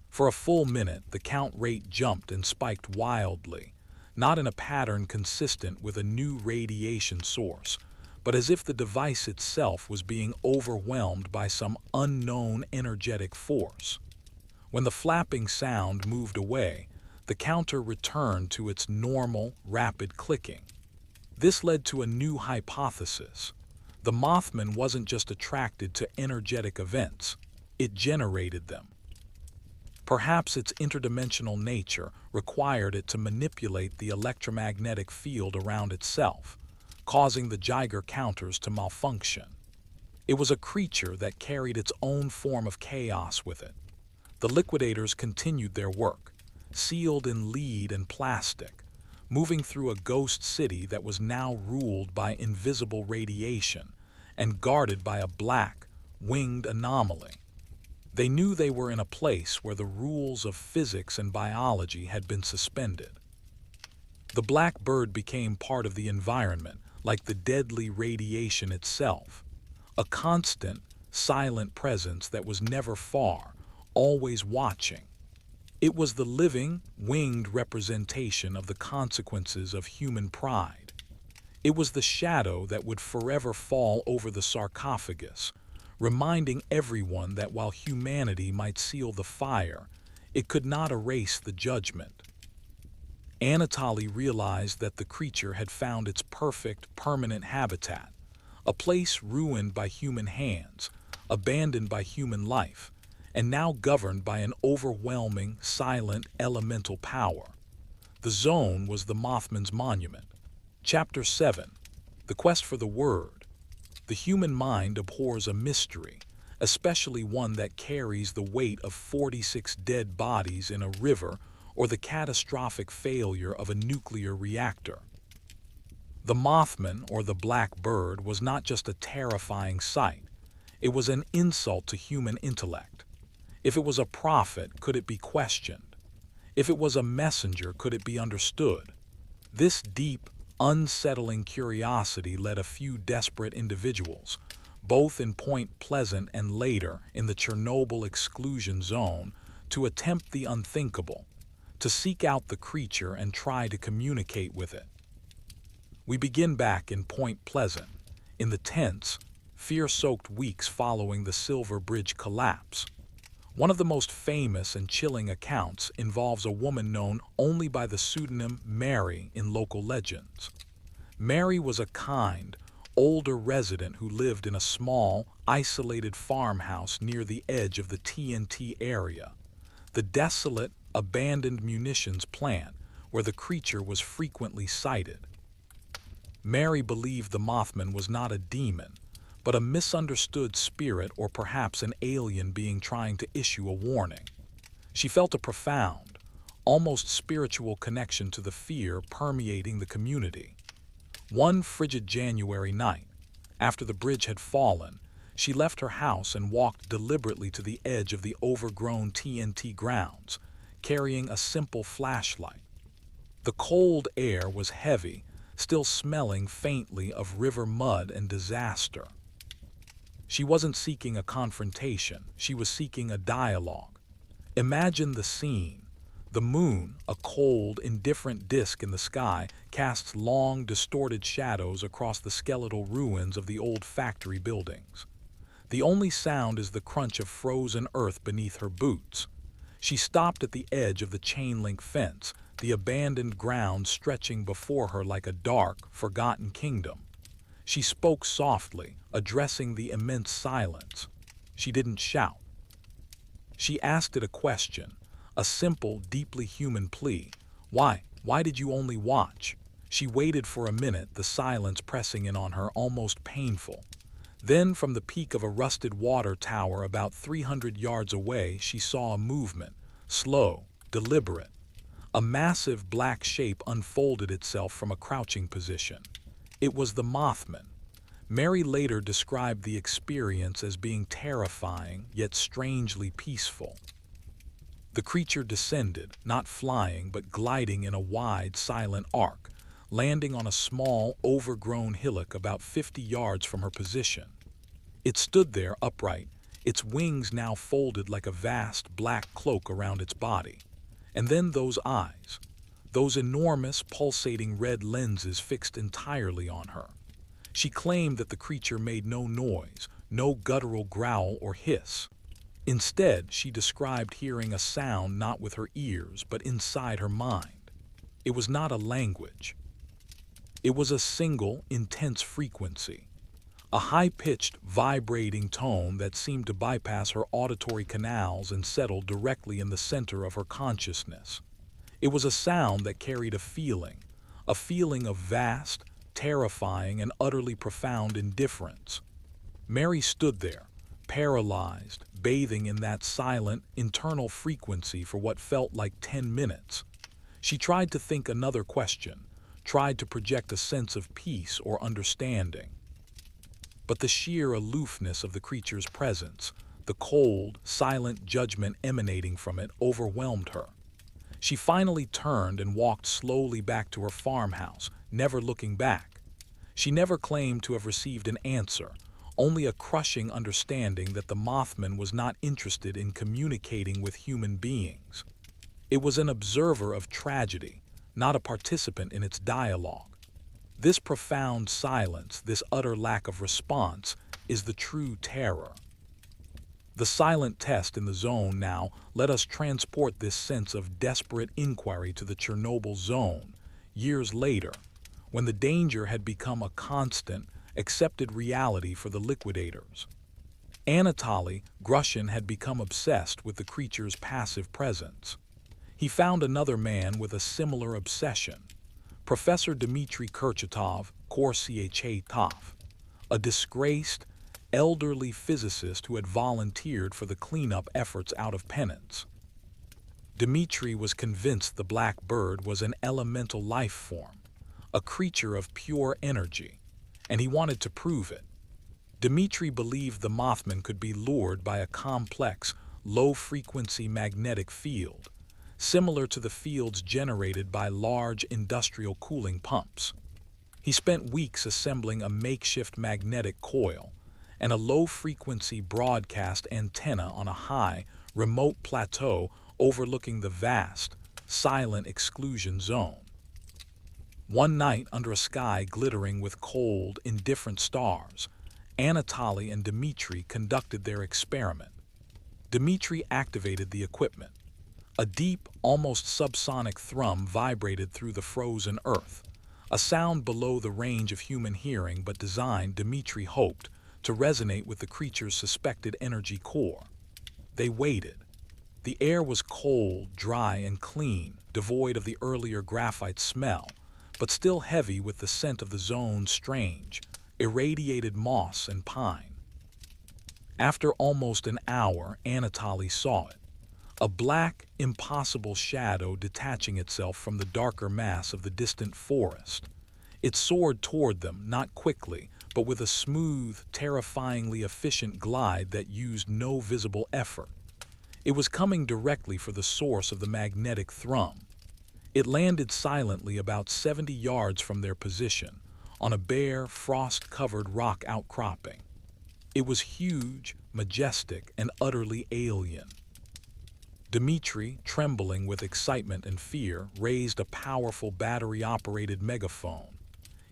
For a full minute, the count rate jumped and spiked wildly, not in a pattern consistent with a new radiation source, but as if the device itself was being overwhelmed by some unknown energetic force. When the flapping sound moved away, the counter returned to its normal, rapid clicking. This led to a new hypothesis. The Mothman wasn't just attracted to energetic events, it generated them. Perhaps its interdimensional nature required it to manipulate the electromagnetic field around itself, causing the Geiger counters to malfunction. It was a creature that carried its own form of chaos with it. The liquidators continued their work, sealed in lead and plastic, moving through a ghost city that was now ruled by invisible radiation and guarded by a black, winged anomaly. They knew they were in a place where the rules of physics and biology had been suspended. The black bird became part of the environment, like the deadly radiation itself, a constant, silent presence that was never far, always watching. It was the living, winged representation of the consequences of human pride. It was the shadow that would forever fall over the sarcophagus, reminding everyone that while humanity might seal the fire, it could not erase the judgment. Anatoly realized that the creature had found its perfect, permanent habitat, a place ruined by human hands, abandoned by human life, and now governed by an overwhelming, silent, elemental power. The zone was the Mothman's monument. Chapter 7. The Quest for the Word. The human mind abhors a mystery, especially one that carries the weight of 46 dead bodies in a river or the catastrophic failure of a nuclear reactor. The Mothman, or the Black Bird, was not just a terrifying sight. It was an insult to human intellect. If it was a prophet, could it be questioned? If it was a messenger, could it be understood? This deep, unsettling curiosity led a few desperate individuals, both in Point Pleasant and later in the Chernobyl exclusion zone, to attempt the unthinkable, to seek out the creature and try to communicate with it. We begin back in Point Pleasant, in the tense, fear-soaked weeks following the Silver Bridge collapse. One of the most famous and chilling accounts involves a woman known only by the pseudonym Mary in local legends. Mary was a kind, older resident who lived in a small, isolated farmhouse near the edge of the T.N.T. area, the desolate, abandoned munitions plant where the creature was frequently sighted. Mary believed the Mothman was not a demon, but a misunderstood spirit or perhaps an alien being trying to issue a warning. She felt a profound, almost spiritual connection to the fear permeating the community. One frigid January night, after the bridge had fallen, she left her house and walked deliberately to the edge of the overgrown T.N.T. grounds, carrying a simple flashlight. The cold air was heavy, still smelling faintly of river mud and disaster. She wasn't seeking a confrontation, she was seeking a dialogue. Imagine the scene. The moon, a cold, indifferent disk in the sky, casts long, distorted shadows across the skeletal ruins of the old factory buildings. The only sound is the crunch of frozen earth beneath her boots. She stopped at the edge of the chain-link fence, the abandoned ground stretching before her like a dark, forgotten kingdom. She spoke softly, addressing the immense silence. She didn't shout. She asked it a question, a simple, deeply human plea. Why did you only watch? She waited for a minute, the silence pressing in on her, almost painful. Then, from the peak of a rusted water tower about 300 yards away, she saw a movement, slow, deliberate. A massive black shape unfolded itself from a crouching position. It was the Mothman. Mary later described the experience as being terrifying yet strangely peaceful. The creature descended, not flying but gliding in a wide, silent arc, landing on a small, overgrown hillock about 50 yards from her position. It stood there upright, its wings now folded like a vast black cloak around its body. And then those eyes, those enormous, pulsating red lenses fixed entirely on her. She claimed that the creature made no noise, no guttural growl or hiss. Instead, she described hearing a sound not with her ears but inside her mind. It was not a language. It was a single, intense frequency. A high-pitched, vibrating tone that seemed to bypass her auditory canals and settle directly in the center of her consciousness. It was a sound that carried a feeling of vast, terrifying, and utterly profound indifference. Mary stood there, paralyzed, bathing in that silent, internal frequency for what felt like 10 minutes. She tried to think another question, tried to project a sense of peace or understanding. But the sheer aloofness of the creature's presence, the cold, silent judgment emanating from it, overwhelmed her. She finally turned and walked slowly back to her farmhouse, never looking back. She never claimed to have received an answer, only a crushing understanding that the Mothman was not interested in communicating with human beings. It was an observer of tragedy, not a participant in its dialogue. This profound silence, this utter lack of response, is the true terror. The silent test in the zone now let us transport this sense of desperate inquiry to the Chernobyl zone, years later, when the danger had become a constant, accepted reality for the liquidators. Anatoly Grushin had become obsessed with the creature's passive presence. He found another man with a similar obsession, Professor Dmitry Kurchatov, Korchatov, a disgraced, elderly physicist who had volunteered for the cleanup efforts out of penance. Dmitry was convinced the black bird was an elemental life form, a creature of pure energy, and he wanted to prove it. Dmitry believed the Mothman could be lured by a complex, low-frequency magnetic field, similar to the fields generated by large industrial cooling pumps. He spent weeks assembling a makeshift magnetic coil and a low-frequency broadcast antenna on a high, remote plateau overlooking the vast, silent exclusion zone. One night, under a sky glittering with cold, indifferent stars, Anatoly and Dmitry conducted their experiment. Dmitry activated the equipment. A deep, almost subsonic thrum vibrated through the frozen earth, a sound below the range of human hearing but designed, Dmitry hoped, to resonate with the creature's suspected energy core. They waited. The air was cold, dry, and clean, devoid of the earlier graphite smell, but still heavy with the scent of the zone's strange, irradiated moss and pine. After almost an hour, Anatoly saw it. A black, impossible shadow detaching itself from the darker mass of the distant forest. It soared toward them, not quickly, but with a smooth, terrifyingly efficient glide that used no visible effort. It was coming directly for the source of the magnetic thrum. It landed silently about 70 yards from their position, on a bare, frost-covered rock outcropping. It was huge, majestic, and utterly alien. Dmitry, trembling with excitement and fear, raised a powerful battery-operated megaphone.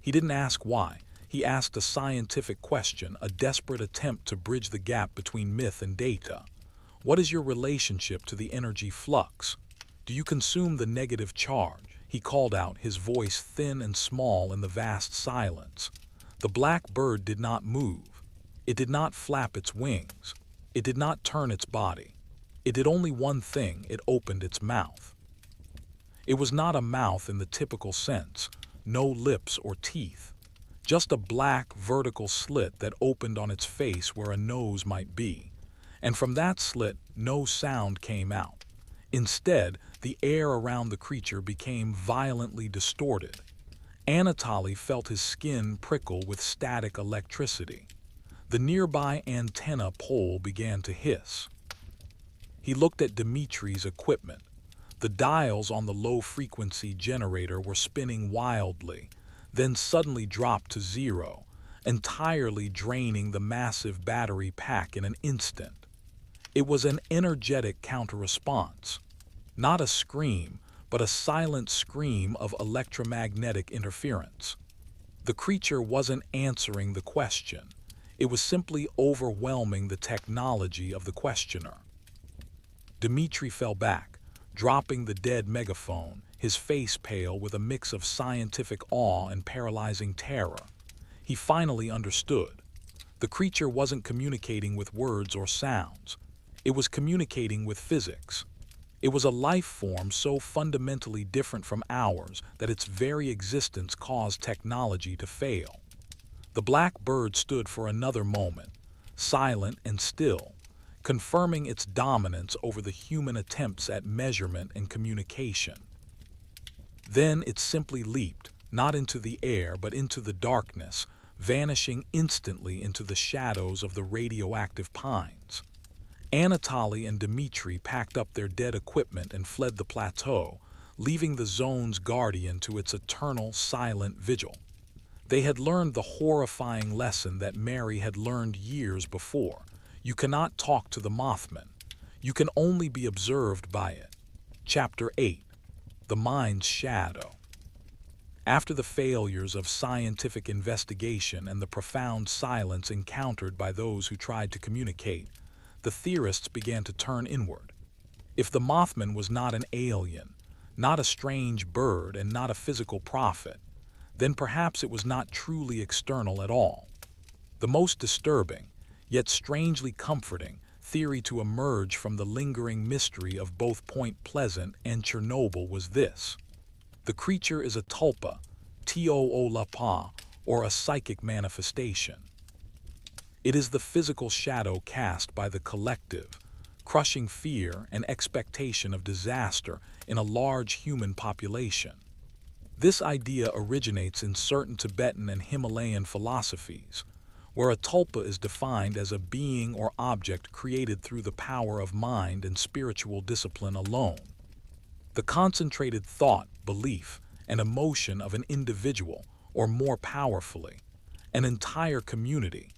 He didn't ask why. He asked a scientific question, a desperate attempt to bridge the gap between myth and data. What is your relationship to the energy flux? Do you consume the negative charge? He called out, his voice thin and small in the vast silence. The black bird did not move. It did not flap its wings. It did not turn its body. It did only one thing: it opened its mouth. It was not a mouth in the typical sense, no lips or teeth, just a black vertical slit that opened on its face where a nose might be. And from that slit, no sound came out. Instead, the air around the creature became violently distorted. Anatoly felt his skin prickle with static electricity. The nearby antenna pole began to hiss. He looked at Dmitri's equipment. The dials on the low-frequency generator were spinning wildly, then suddenly dropped to zero, entirely draining the massive battery pack in an instant. It was an energetic counter-response. Not a scream, but a silent scream of electromagnetic interference. The creature wasn't answering the question. It was simply overwhelming the technology of the questioner. Dmitri fell back, dropping the dead megaphone, his face pale with a mix of scientific awe and paralyzing terror. He finally understood. The creature wasn't communicating with words or sounds. It was communicating with physics. It was a life form so fundamentally different from ours that its very existence caused technology to fail. The black bird stood for another moment, silent and still, confirming its dominance over the human attempts at measurement and communication. Then it simply leaped, not into the air but into the darkness, vanishing instantly into the shadows of the radioactive pines. Anatoly and Dmitri packed up their dead equipment and fled the plateau, leaving the zone's guardian to its eternal silent vigil. They had learned the horrifying lesson that Mary had learned years before. You cannot talk to the Mothman. You can only be observed by it. Chapter 8. The Mind's Shadow. After the failures of scientific investigation and the profound silence encountered by those who tried to communicate, the theorists began to turn inward. If the Mothman was not an alien, not a strange bird, and not a physical prophet, then perhaps it was not truly external at all. The most disturbing, yet strangely comforting, theory to emerge from the lingering mystery of both Point Pleasant and Chernobyl was this. The creature is a tulpa, T-O-O-L-A-P-A, or a psychic manifestation. It is the physical shadow cast by the collective, crushing fear and expectation of disaster in a large human population. This idea originates in certain Tibetan and Himalayan philosophies, where a tulpa is defined as a being or object created through the power of mind and spiritual discipline alone. The concentrated thought, belief, and emotion of an individual, or more powerfully, an entire community,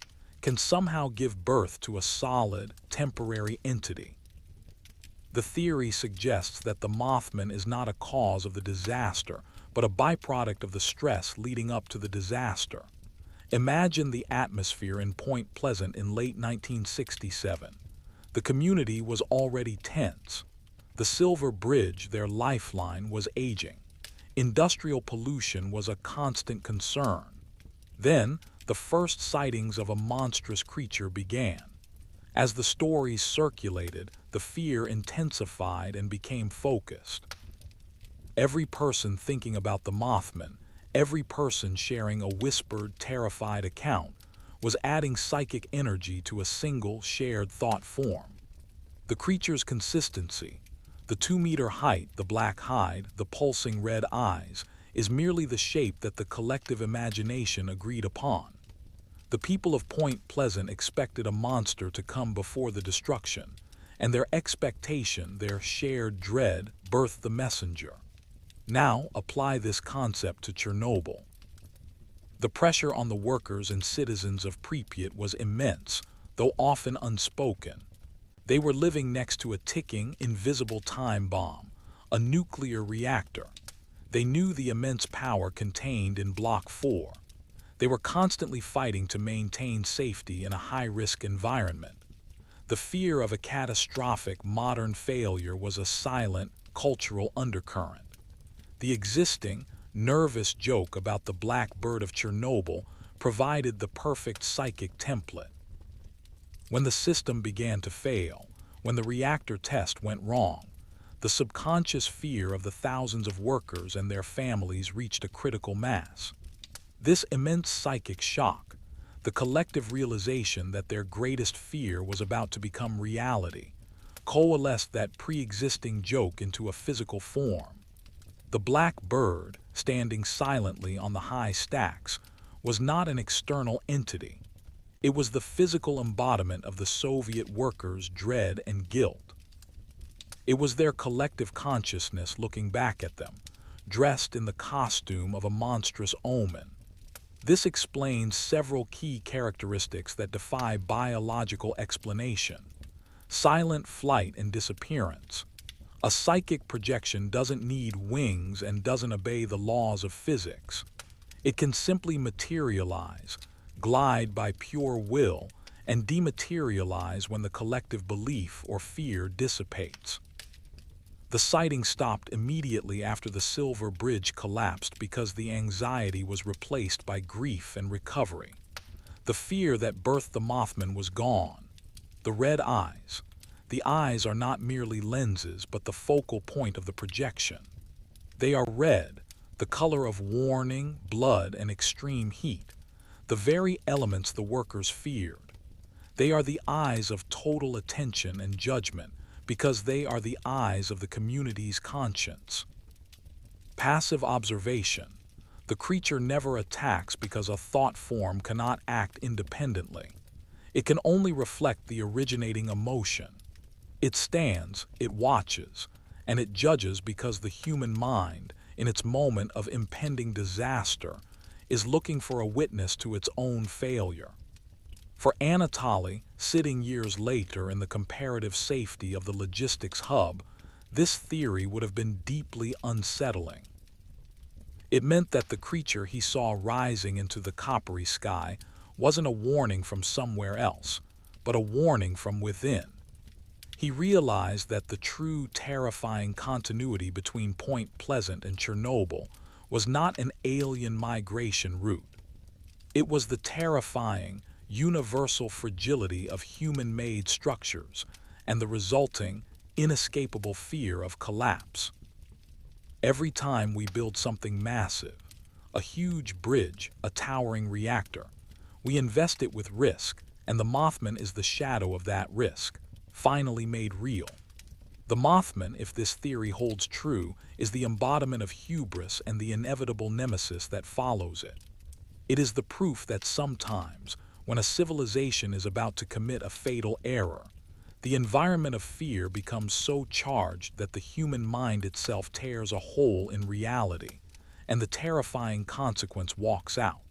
can somehow give birth to a solid, temporary entity. The theory suggests that the Mothman is not a cause of the disaster, but a byproduct of the stress leading up to the disaster. Imagine the atmosphere in Point Pleasant in late 1967. The community was already tense. The Silver Bridge, their lifeline, was aging. Industrial pollution was a constant concern. Then, the first sightings of a monstrous creature began. As the stories circulated, the fear intensified and became focused. Every person thinking about the Mothman, every person sharing a whispered, terrified account, was adding psychic energy to a single, shared thought form. The creature's consistency, the 2-meter height, the black hide, the pulsing red eyes, is merely the shape that the collective imagination agreed upon. The people of Point Pleasant expected a monster to come before the destruction, and their expectation, their shared dread, birthed the messenger. Now apply this concept to Chernobyl. The pressure on the workers and citizens of Pripyat was immense, though often unspoken. They were living next to a ticking, invisible time bomb, a nuclear reactor. They knew the immense power contained in Block 4. They were constantly fighting to maintain safety in a high-risk environment. The fear of a catastrophic modern failure was a silent, cultural undercurrent. The existing, nervous joke about the black bird of Chernobyl provided the perfect psychic template. When the system began to fail, when the reactor test went wrong, the subconscious fear of the thousands of workers and their families reached a critical mass. This immense psychic shock, the collective realization that their greatest fear was about to become reality, coalesced that pre-existing joke into a physical form. The black bird, standing silently on the high stacks, was not an external entity. It was the physical embodiment of the Soviet workers' dread and guilt. It was their collective consciousness looking back at them, dressed in the costume of a monstrous omen. This explains several key characteristics that defy biological explanation. Silent flight and disappearance. A psychic projection doesn't need wings and doesn't obey the laws of physics. It can simply materialize, glide by pure will, and dematerialize when the collective belief or fear dissipates. The sighting stopped immediately after the Silver Bridge collapsed because the anxiety was replaced by grief and recovery. The fear that birthed the Mothman was gone. The red eyes. The eyes are not merely lenses but the focal point of the projection. They are red, the color of warning, blood, and extreme heat, the very elements the workers feared. They are the eyes of total attention and judgment because they are the eyes of the community's conscience. Passive observation. The creature never attacks because a thought form cannot act independently. It can only reflect the originating emotion. It stands, it watches, and it judges because the human mind, in its moment of impending disaster, is looking for a witness to its own failure. For Anatoly, sitting years later in the comparative safety of the logistics hub, this theory would have been deeply unsettling. It meant that the creature he saw rising into the coppery sky wasn't a warning from somewhere else, but a warning from within. He realized that the true terrifying continuity between Point Pleasant and Chernobyl was not an alien migration route. It was the terrifying, universal fragility of human-made structures and the resulting, inescapable fear of collapse. Every time we build something massive, a huge bridge, a towering reactor, we invest it with risk, and the Mothman is the shadow of that risk, finally made real. The Mothman, if this theory holds true, is the embodiment of hubris and the inevitable nemesis that follows it. It is the proof that sometimes, when a civilization is about to commit a fatal error, the environment of fear becomes so charged that the human mind itself tears a hole in reality, and the terrifying consequence walks out.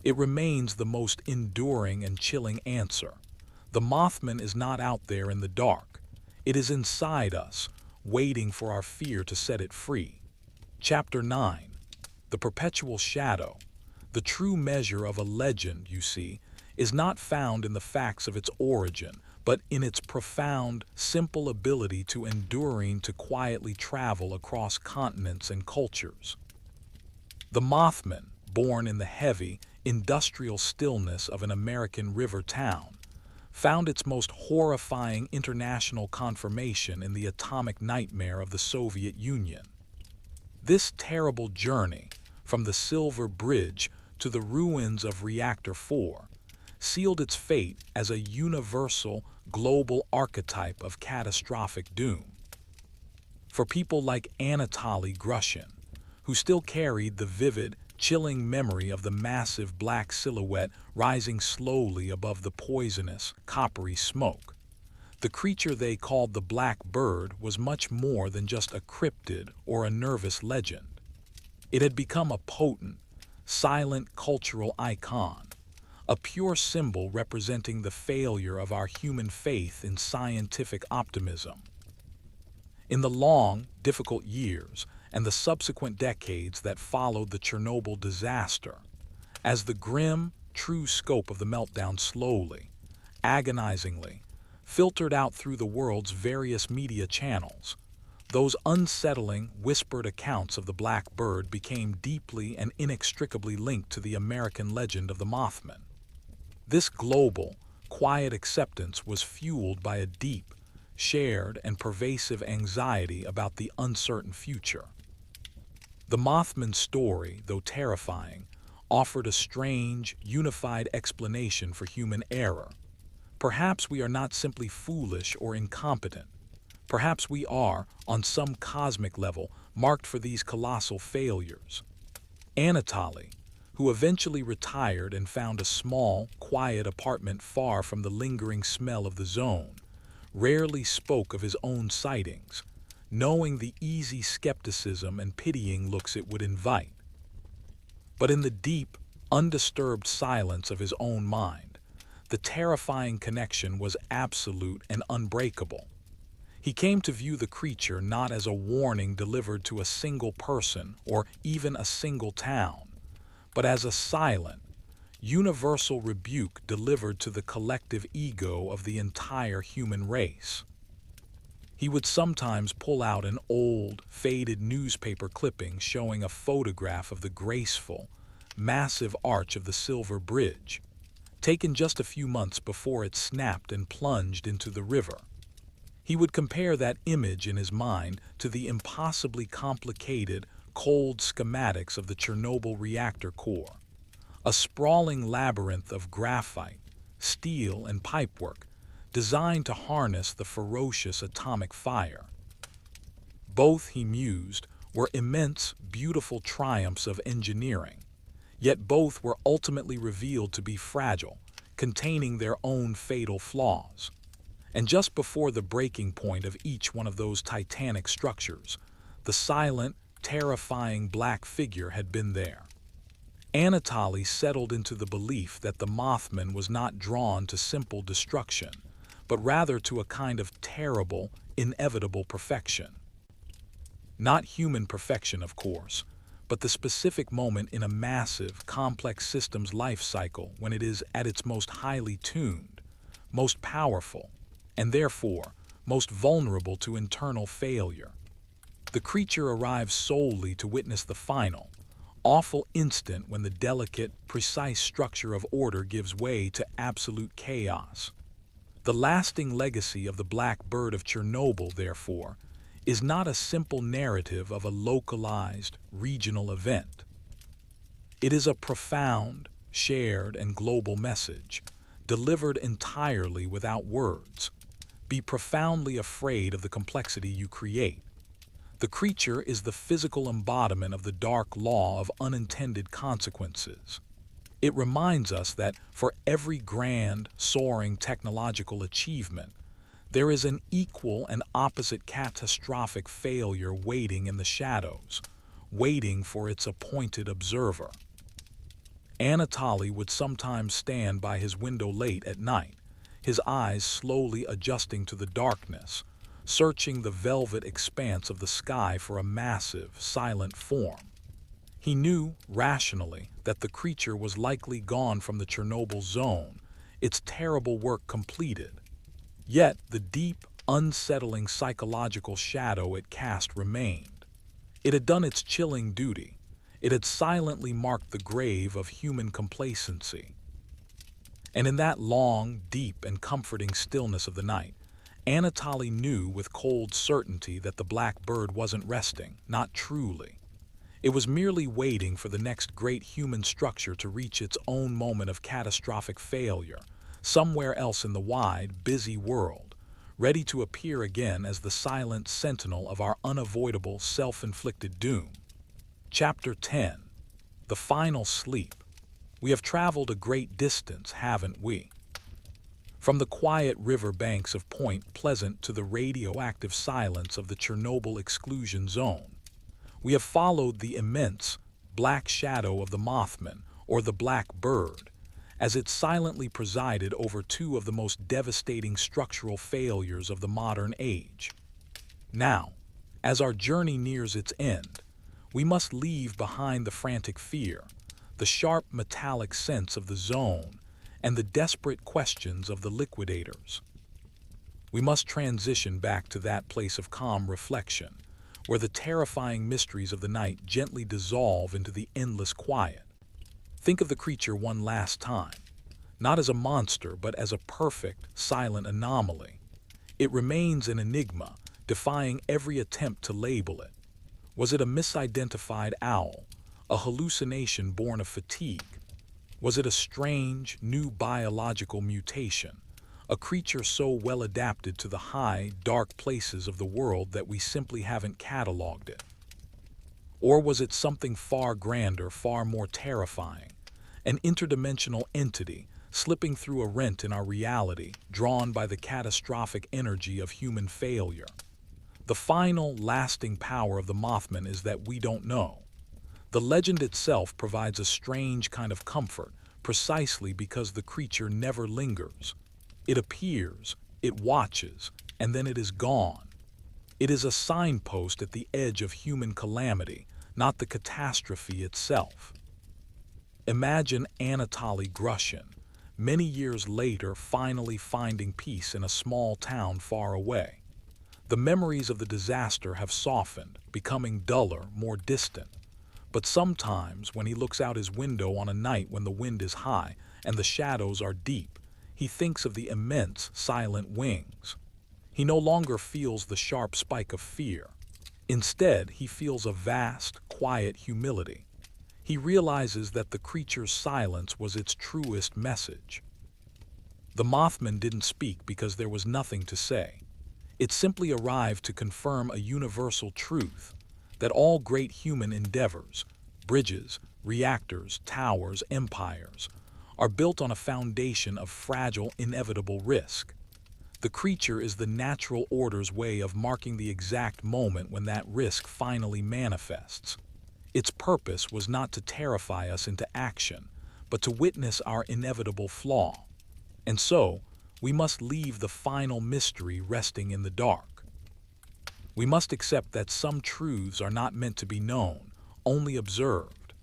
It remains the most enduring and chilling answer. The Mothman is not out there in the dark. It is inside us, waiting for our fear to set it free. Chapter 9. The Perpetual Shadow. The true measure of a legend, you see, is not found in the facts of its origin, but in its profound, simple ability to enduring to quietly travel across continents and cultures. The Mothman, born in the heavy, industrial stillness of an American river town, found its most horrifying international confirmation in the atomic nightmare of the Soviet Union. This terrible journey, from the Silver Bridge to the ruins of Reactor 4, sealed its fate as a universal, global archetype of catastrophic doom. For people like Anatoly Grushin, who still carried the vivid, chilling memory of the massive black silhouette rising slowly above the poisonous, coppery smoke, the creature they called the Black Bird was much more than just a cryptid or a nervous legend. It had become a potent, silent cultural icon, a pure symbol representing the failure of our human faith in scientific optimism. In the long, difficult years and the subsequent decades that followed the Chernobyl disaster, as the grim, true scope of the meltdown slowly, agonizingly, filtered out through the world's various media channels, those unsettling, whispered accounts of the Black Bird became deeply and inextricably linked to the American legend of the Mothman. This global, quiet acceptance was fueled by a deep, shared, and pervasive anxiety about the uncertain future. The Mothman story, though terrifying, offered a strange, unified explanation for human error. Perhaps we are not simply foolish or incompetent. Perhaps we are, on some cosmic level, marked for these colossal failures. Anatoly, who eventually retired and found a small, quiet apartment far from the lingering smell of the zone, rarely spoke of his own sightings, knowing the easy skepticism and pitying looks it would invite. But in the deep, undisturbed silence of his own mind, the terrifying connection was absolute and unbreakable. He came to view the creature not as a warning delivered to a single person or even a single town, but as a silent, universal rebuke delivered to the collective ego of the entire human race. He would sometimes pull out an old, faded newspaper clipping showing a photograph of the graceful, massive arch of the Silver Bridge, taken just a few months before it snapped and plunged into the river. He would compare that image in his mind to the impossibly complicated, cold schematics of the Chernobyl reactor core, a sprawling labyrinth of graphite, steel, and pipework designed to harness the ferocious atomic fire. Both, he mused, were immense, beautiful triumphs of engineering, yet both were ultimately revealed to be fragile, containing their own fatal flaws. And just before the breaking point of each one of those titanic structures, the silent, terrifying black figure had been there. Anatoly settled into the belief that the Mothman was not drawn to simple destruction, but rather to a kind of terrible, inevitable perfection. Not human perfection, of course, but the specific moment in a massive, complex system's life cycle when it is at its most highly tuned, most powerful, and therefore most vulnerable to internal failure. The creature arrives solely to witness the final, awful instant when the delicate, precise structure of order gives way to absolute chaos. The lasting legacy of the Black Bird of Chernobyl, therefore, is not a simple narrative of a localized, regional event. It is a profound, shared, and global message, delivered entirely without words. Be profoundly afraid of the complexity you create. The creature is the physical embodiment of the dark law of unintended consequences. It reminds us that for every grand, soaring technological achievement, there is an equal and opposite catastrophic failure waiting in the shadows, waiting for its appointed observer. Anatoly would sometimes stand by his window late at night, his eyes slowly adjusting to the darkness, searching the velvet expanse of the sky for a massive, silent form. He knew, rationally, that the creature was likely gone from the Chernobyl zone, its terrible work completed. Yet the deep, unsettling psychological shadow it cast remained. It had done its chilling duty. It had silently marked the grave of human complacency. And in that long, deep, and comforting stillness of the night, Anatoly knew with cold certainty that the Black Bird wasn't resting, not truly. It was merely waiting for the next great human structure to reach its own moment of catastrophic failure, somewhere else in the wide, busy world, ready to appear again as the silent sentinel of our unavoidable, self-inflicted doom. Chapter 10. The Final Sleep. We have traveled a great distance, haven't we? From the quiet river banks of Point Pleasant to the radioactive silence of the Chernobyl exclusion zone, we have followed the immense, black shadow of the Mothman, or the Black Bird, as it silently presided over two of the most devastating structural failures of the modern age. Now, as our journey nears its end, we must leave behind the frantic fear, the sharp metallic sense of the zone, and the desperate questions of the liquidators. We must transition back to that place of calm reflection, where the terrifying mysteries of the night gently dissolve into the endless quiet. Think of the creature one last time, not as a monster, but as a perfect, silent anomaly. It remains an enigma, defying every attempt to label it. Was it a misidentified owl, a hallucination born of fatigue? Was it a strange, new biological mutation, a creature so well adapted to the high, dark places of the world that we simply haven't cataloged it? Or was it something far grander, far more terrifying? An interdimensional entity slipping through a rent in our reality, drawn by the catastrophic energy of human failure. The final, lasting power of the Mothman is that we don't know. The legend itself provides a strange kind of comfort, precisely because the creature never lingers. It appears, it watches, and then it is gone. It is a signpost at the edge of human calamity, not the catastrophe itself. Imagine Anatoly Grushin, many years later finally finding peace in a small town far away. The memories of the disaster have softened, becoming duller, more distant. But sometimes, when he looks out his window on a night when the wind is high and the shadows are deep, he thinks of the immense, silent wings. He no longer feels the sharp spike of fear. Instead, he feels a vast, quiet humility. He realizes that the creature's silence was its truest message. The Mothman didn't speak because there was nothing to say. It simply arrived to confirm a universal truth, that all great human endeavors, bridges, reactors, towers, empires, are built on a foundation of fragile, inevitable risk. The creature is the natural order's way of marking the exact moment when that risk finally manifests. Its purpose was not to terrify us into action, but to witness our inevitable flaw. And so, we must leave the final mystery resting in the dark. We must accept that some truths are not meant to be known, only observed.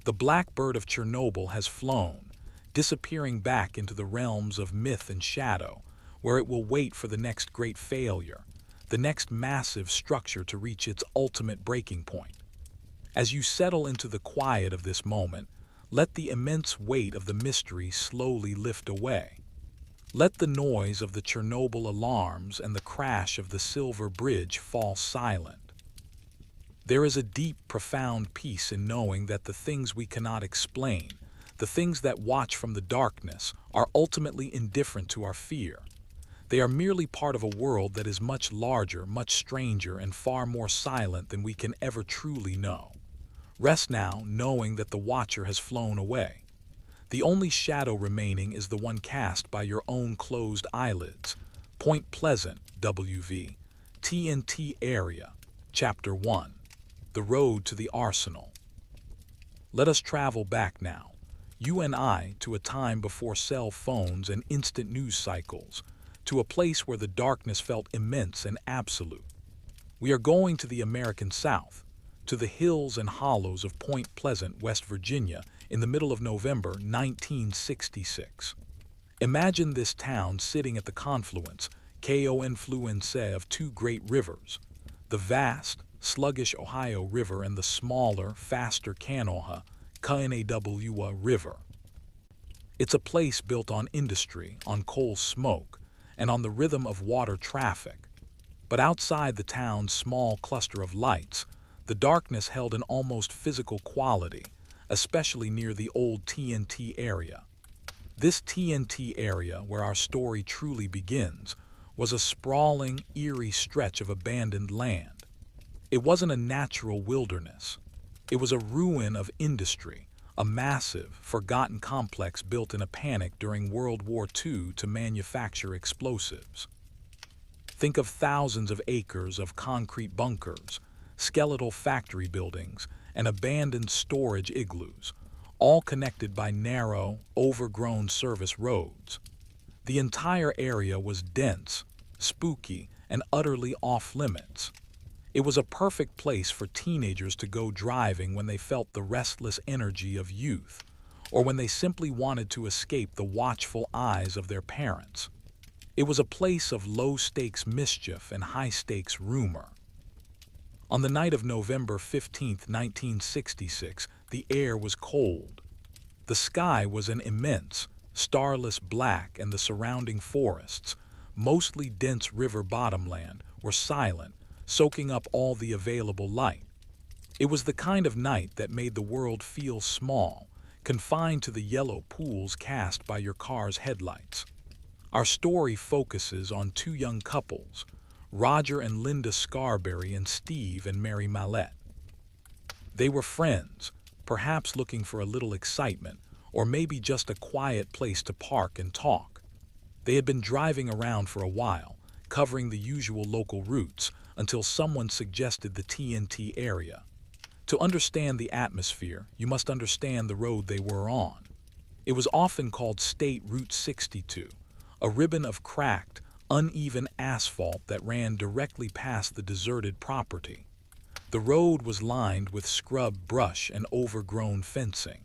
The black bird of Chernobyl has flown, disappearing back into the realms of myth and shadow, where it will wait for the next great failure, the next massive structure to reach its ultimate breaking point. As you settle into the quiet of this moment, let the immense weight of the mystery slowly lift away. Let the noise of the Chernobyl alarms and the crash of the Silver Bridge fall silent. There is a deep, profound peace in knowing that the things we cannot explain, the things that watch from the darkness, are ultimately indifferent to our fear. They are merely part of a world that is much larger, much stranger, and far more silent than we can ever truly know. Rest now, knowing that the Watcher has flown away. The only shadow remaining is the one cast by your own closed eyelids. Point Pleasant, WV. T.N.T. area. Chapter 1. The Road to the Arsenal. Let us travel back now, you and I, to a time before cell phones and instant news cycles, to a place where the darkness felt immense and absolute. We are going to the American South, to the hills and hollows of Point Pleasant, West Virginia, in the middle of November 1966. Imagine this town sitting at the confluence, confluence of two great rivers, the vast, sluggish Ohio River and the smaller, faster Kanawha River. It's a place built on industry, on coal smoke, and on the rhythm of water traffic. But outside the town's small cluster of lights, the darkness held an almost physical quality, especially near the old T.N.T. area. This T.N.T. area, where our story truly begins, was a sprawling, eerie stretch of abandoned land. It wasn't a natural wilderness. It was a ruin of industry, a massive, forgotten complex built in a panic during World War II to manufacture explosives. Think of thousands of acres of concrete bunkers, skeletal factory buildings, and abandoned storage igloos, all connected by narrow, overgrown service roads. The entire area was dense, spooky, and utterly off-limits. It was a perfect place for teenagers to go driving when they felt the restless energy of youth, or when they simply wanted to escape the watchful eyes of their parents. It was a place of low-stakes mischief and high-stakes rumor. On the night of November 15, 1966, the air was cold. The sky was an immense, starless black, and the surrounding forests, mostly dense river bottomland, were silent, soaking up all the available light. It was the kind of night that made the world feel small, confined to the yellow pools cast by your car's headlights. Our story focuses on two young couples, Roger and Linda Scarberry and Steve and Mary Mallette. They were friends, perhaps looking for a little excitement, or maybe just a quiet place to park and talk. They had been driving around for a while, covering the usual local routes, until someone suggested the T.N.T. area. To understand the atmosphere, you must understand the road they were on. It was often called State Route 62, a ribbon of cracked, uneven asphalt that ran directly past the deserted property. The road was lined with scrub brush and overgrown fencing.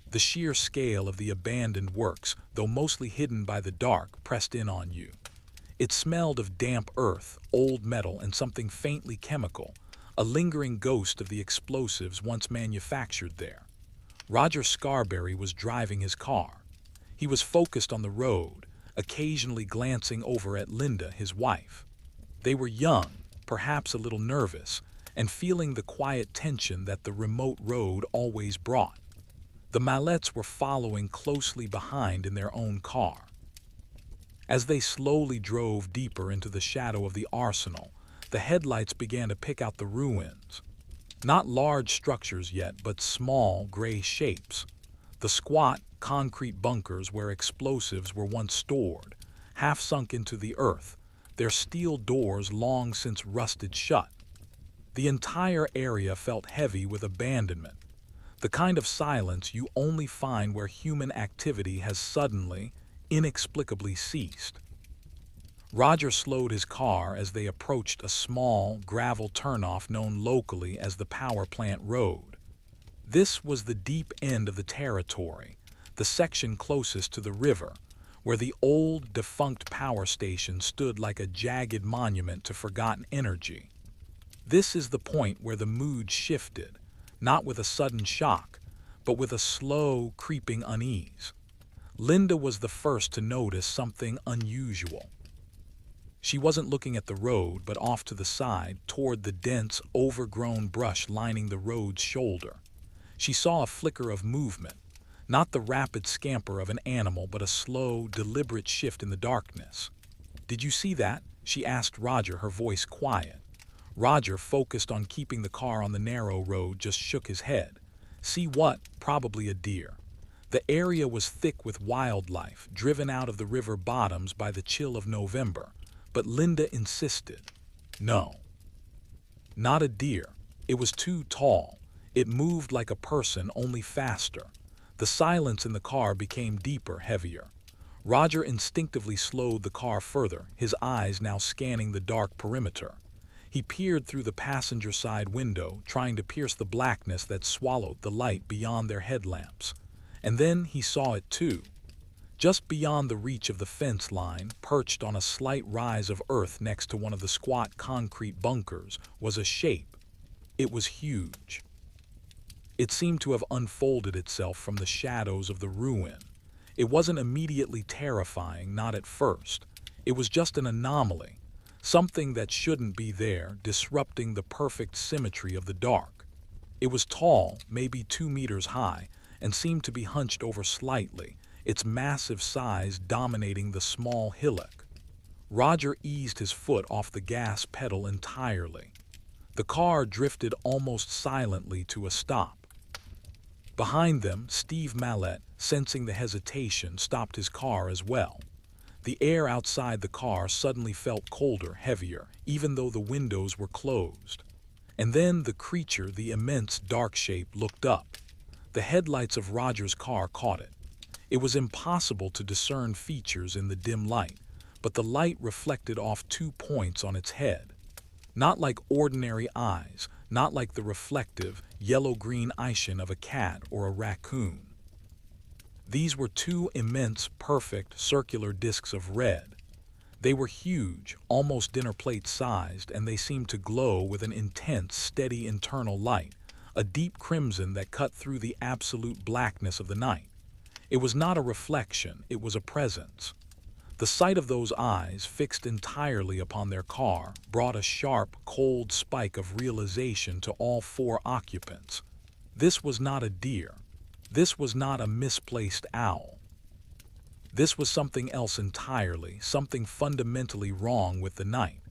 The sheer scale of the abandoned works, though mostly hidden by the dark, pressed in on you. It smelled of damp earth, old metal, and something faintly chemical, a lingering ghost of the explosives once manufactured there. Roger Scarberry was driving his car. He was focused on the road, occasionally glancing over at Linda, his wife. They were young, perhaps a little nervous, and feeling the quiet tension that the remote road always brought. The Mallettes were following closely behind in their own car. As they slowly drove deeper into the shadow of the arsenal, the headlights began to pick out the ruins. Not large structures yet, but small, gray shapes. The squat, concrete bunkers where explosives were once stored, half sunk into the earth, their steel doors long since rusted shut. The entire area felt heavy with abandonment, the kind of silence you only find where human activity has suddenly, inexplicably ceased. Roger slowed his car as they approached a small, gravel turnoff known locally as the Power Plant Road. This was the deep end of the territory, the section closest to the river, where the old, defunct power station stood like a jagged monument to forgotten energy. This is the point where the mood shifted, not with a sudden shock, but with a slow, creeping unease. Linda was the first to notice something unusual. She wasn't looking at the road, but off to the side, toward the dense, overgrown brush lining the road's shoulder. She saw a flicker of movement, not the rapid scamper of an animal, but a slow, deliberate shift in the darkness. "Did you see that?" she asked Roger, her voice quiet. Roger, focused on keeping the car on the narrow road, just shook his head. "See what? Probably a deer." The area was thick with wildlife, driven out of the river bottoms by the chill of November, but Linda insisted. No. Not a deer. It was too tall. It moved like a person, only faster. The silence in the car became deeper, heavier. Roger instinctively slowed the car further, his eyes now scanning the dark perimeter. He peered through the passenger side window, trying to pierce the blackness that swallowed the light beyond their headlamps. And then he saw it too. Just beyond the reach of the fence line, perched on a slight rise of earth next to one of the squat concrete bunkers, was a shape. It was huge. It seemed to have unfolded itself from the shadows of the ruin. It wasn't immediately terrifying, not at first. It was just an anomaly. Something that shouldn't be there, disrupting the perfect symmetry of the dark. It was tall, maybe 2 meters high, and seemed to be hunched over slightly, its massive size dominating the small hillock. Roger eased his foot off the gas pedal entirely. The car drifted almost silently to a stop. Behind them, Steve Mallette, sensing the hesitation, stopped his car as well. The air outside the car suddenly felt colder, heavier, even though the windows were closed. And then the creature, the immense dark shape, looked up. The headlights of Roger's car caught it. It was impossible to discern features in the dim light, but the light reflected off 2 points on its head. Not like ordinary eyes, not like the reflective, yellow-green eyeshin of a cat or a raccoon. These were 2 immense, perfect, circular discs of red. They were huge, almost dinner plate sized, and they seemed to glow with an intense, steady internal light, a deep crimson that cut through the absolute blackness of the night. It was not a reflection, it was a presence. The sight of those eyes, fixed entirely upon their car, brought a sharp, cold spike of realization to all 4 occupants. This was not a deer. This was not a misplaced owl. This was something else entirely, something fundamentally wrong with the night.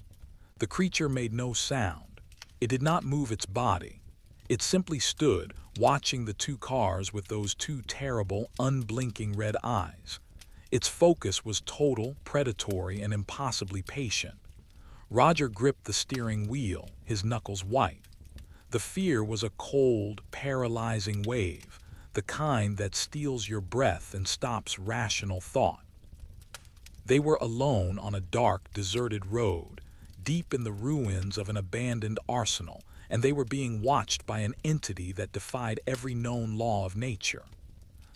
The creature made no sound. It did not move its body. It simply stood, watching the two cars with those two terrible, unblinking red eyes. Its focus was total, predatory, and impossibly patient. Roger gripped the steering wheel, his knuckles white. The fear was a cold, paralyzing wave, the kind that steals your breath and stops rational thought. They were alone on a dark, deserted road, deep in the ruins of an abandoned arsenal, and they were being watched by an entity that defied every known law of nature.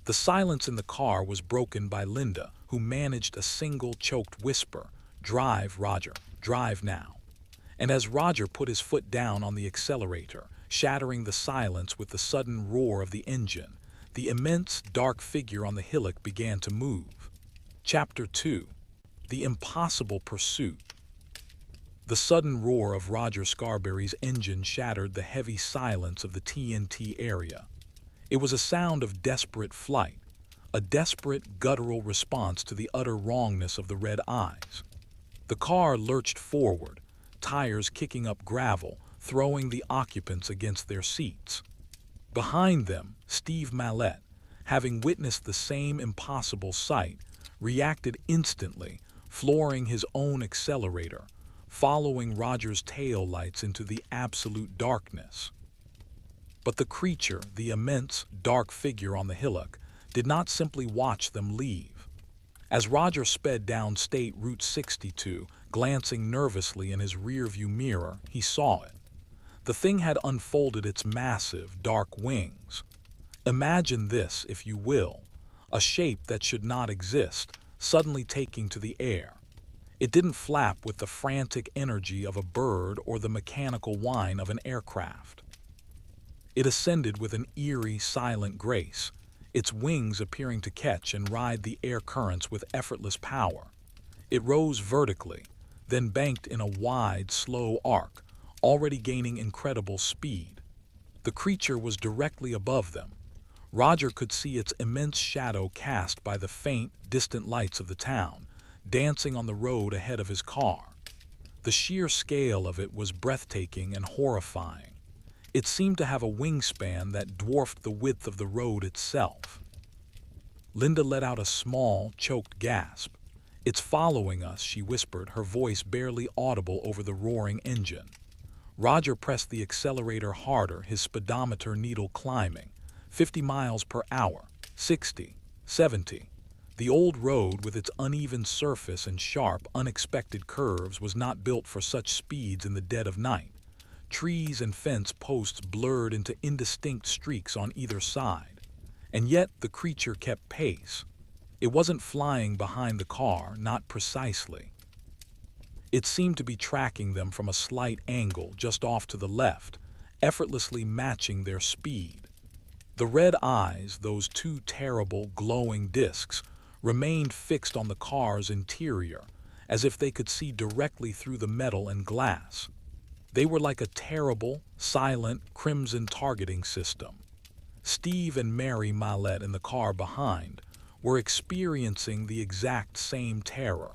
The silence in the car was broken by Linda, who managed a single choked whisper, "Drive, Roger, drive now." And as Roger put his foot down on the accelerator, shattering the silence with the sudden roar of the engine, the immense, dark figure on the hillock began to move. Chapter 2. The Impossible Pursuit. The sudden roar of Roger Scarberry's engine shattered the heavy silence of the T.N.T. area. It was a sound of desperate flight, a desperate, guttural response to the utter wrongness of the red eyes. The car lurched forward, tires kicking up gravel, throwing the occupants against their seats. Behind them, Steve Mallette, having witnessed the same impossible sight, reacted instantly, flooring his own accelerator, following Roger's taillights into the absolute darkness. But the creature, the immense, dark figure on the hillock, did not simply watch them leave. As Roger sped down State Route 62, glancing nervously in his rearview mirror, he saw it. The thing had unfolded its massive, dark wings. Imagine this, if you will, a shape that should not exist, suddenly taking to the air. It didn't flap with the frantic energy of a bird or the mechanical whine of an aircraft. It ascended with an eerie, silent grace, its wings appearing to catch and ride the air currents with effortless power. It rose vertically, then banked in a wide, slow arc, already gaining incredible speed. The creature was directly above them. Roger could see its immense shadow cast by the faint, distant lights of the town, dancing on the road ahead of his car. The sheer scale of it was breathtaking and horrifying. It seemed to have a wingspan that dwarfed the width of the road itself. Linda let out a small, choked gasp. "It's following us," she whispered, her voice barely audible over the roaring engine. Roger pressed the accelerator harder, his speedometer needle climbing. 50 miles per hour, 60, 70. The old road, with its uneven surface and sharp, unexpected curves, was not built for such speeds in the dead of night. Trees and fence posts blurred into indistinct streaks on either side. And yet the creature kept pace. It wasn't flying behind the car, not precisely. It seemed to be tracking them from a slight angle just off to the left, effortlessly matching their speed. The red eyes, those two terrible, glowing discs, remained fixed on the car's interior, as if they could see directly through the metal and glass. They were like a terrible, silent, crimson targeting system. Steve and Mary Mallette in the car behind were experiencing the exact same terror.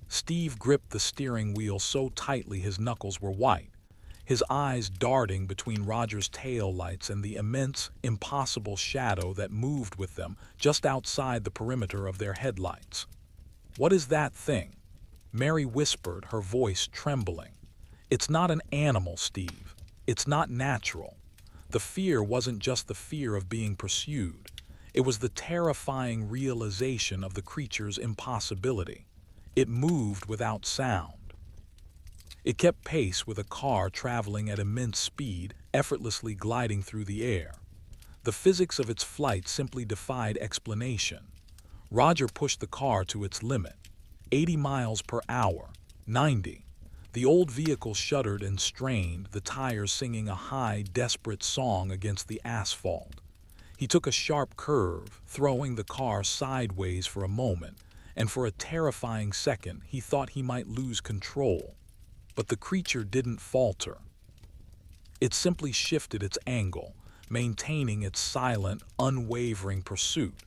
Steve gripped the steering wheel so tightly his knuckles were white, his eyes darting between Roger's taillights and the immense, impossible shadow that moved with them just outside the perimeter of their headlights. "What is that thing?" Mary whispered, her voice trembling. "It's not an animal, Steve. It's not natural." The fear wasn't just the fear of being pursued. It was the terrifying realization of the creature's impossibility. It moved without sound. It kept pace with a car traveling at immense speed, effortlessly gliding through the air. The physics of its flight simply defied explanation. Roger pushed the car to its limit. 80 miles per hour, 90. The old vehicle shuddered and strained, the tires singing a high, desperate song against the asphalt. He took a sharp curve, throwing the car sideways for a moment, and for a terrifying second he thought he might lose control. But the creature didn't falter. It simply shifted its angle, maintaining its silent, unwavering pursuit.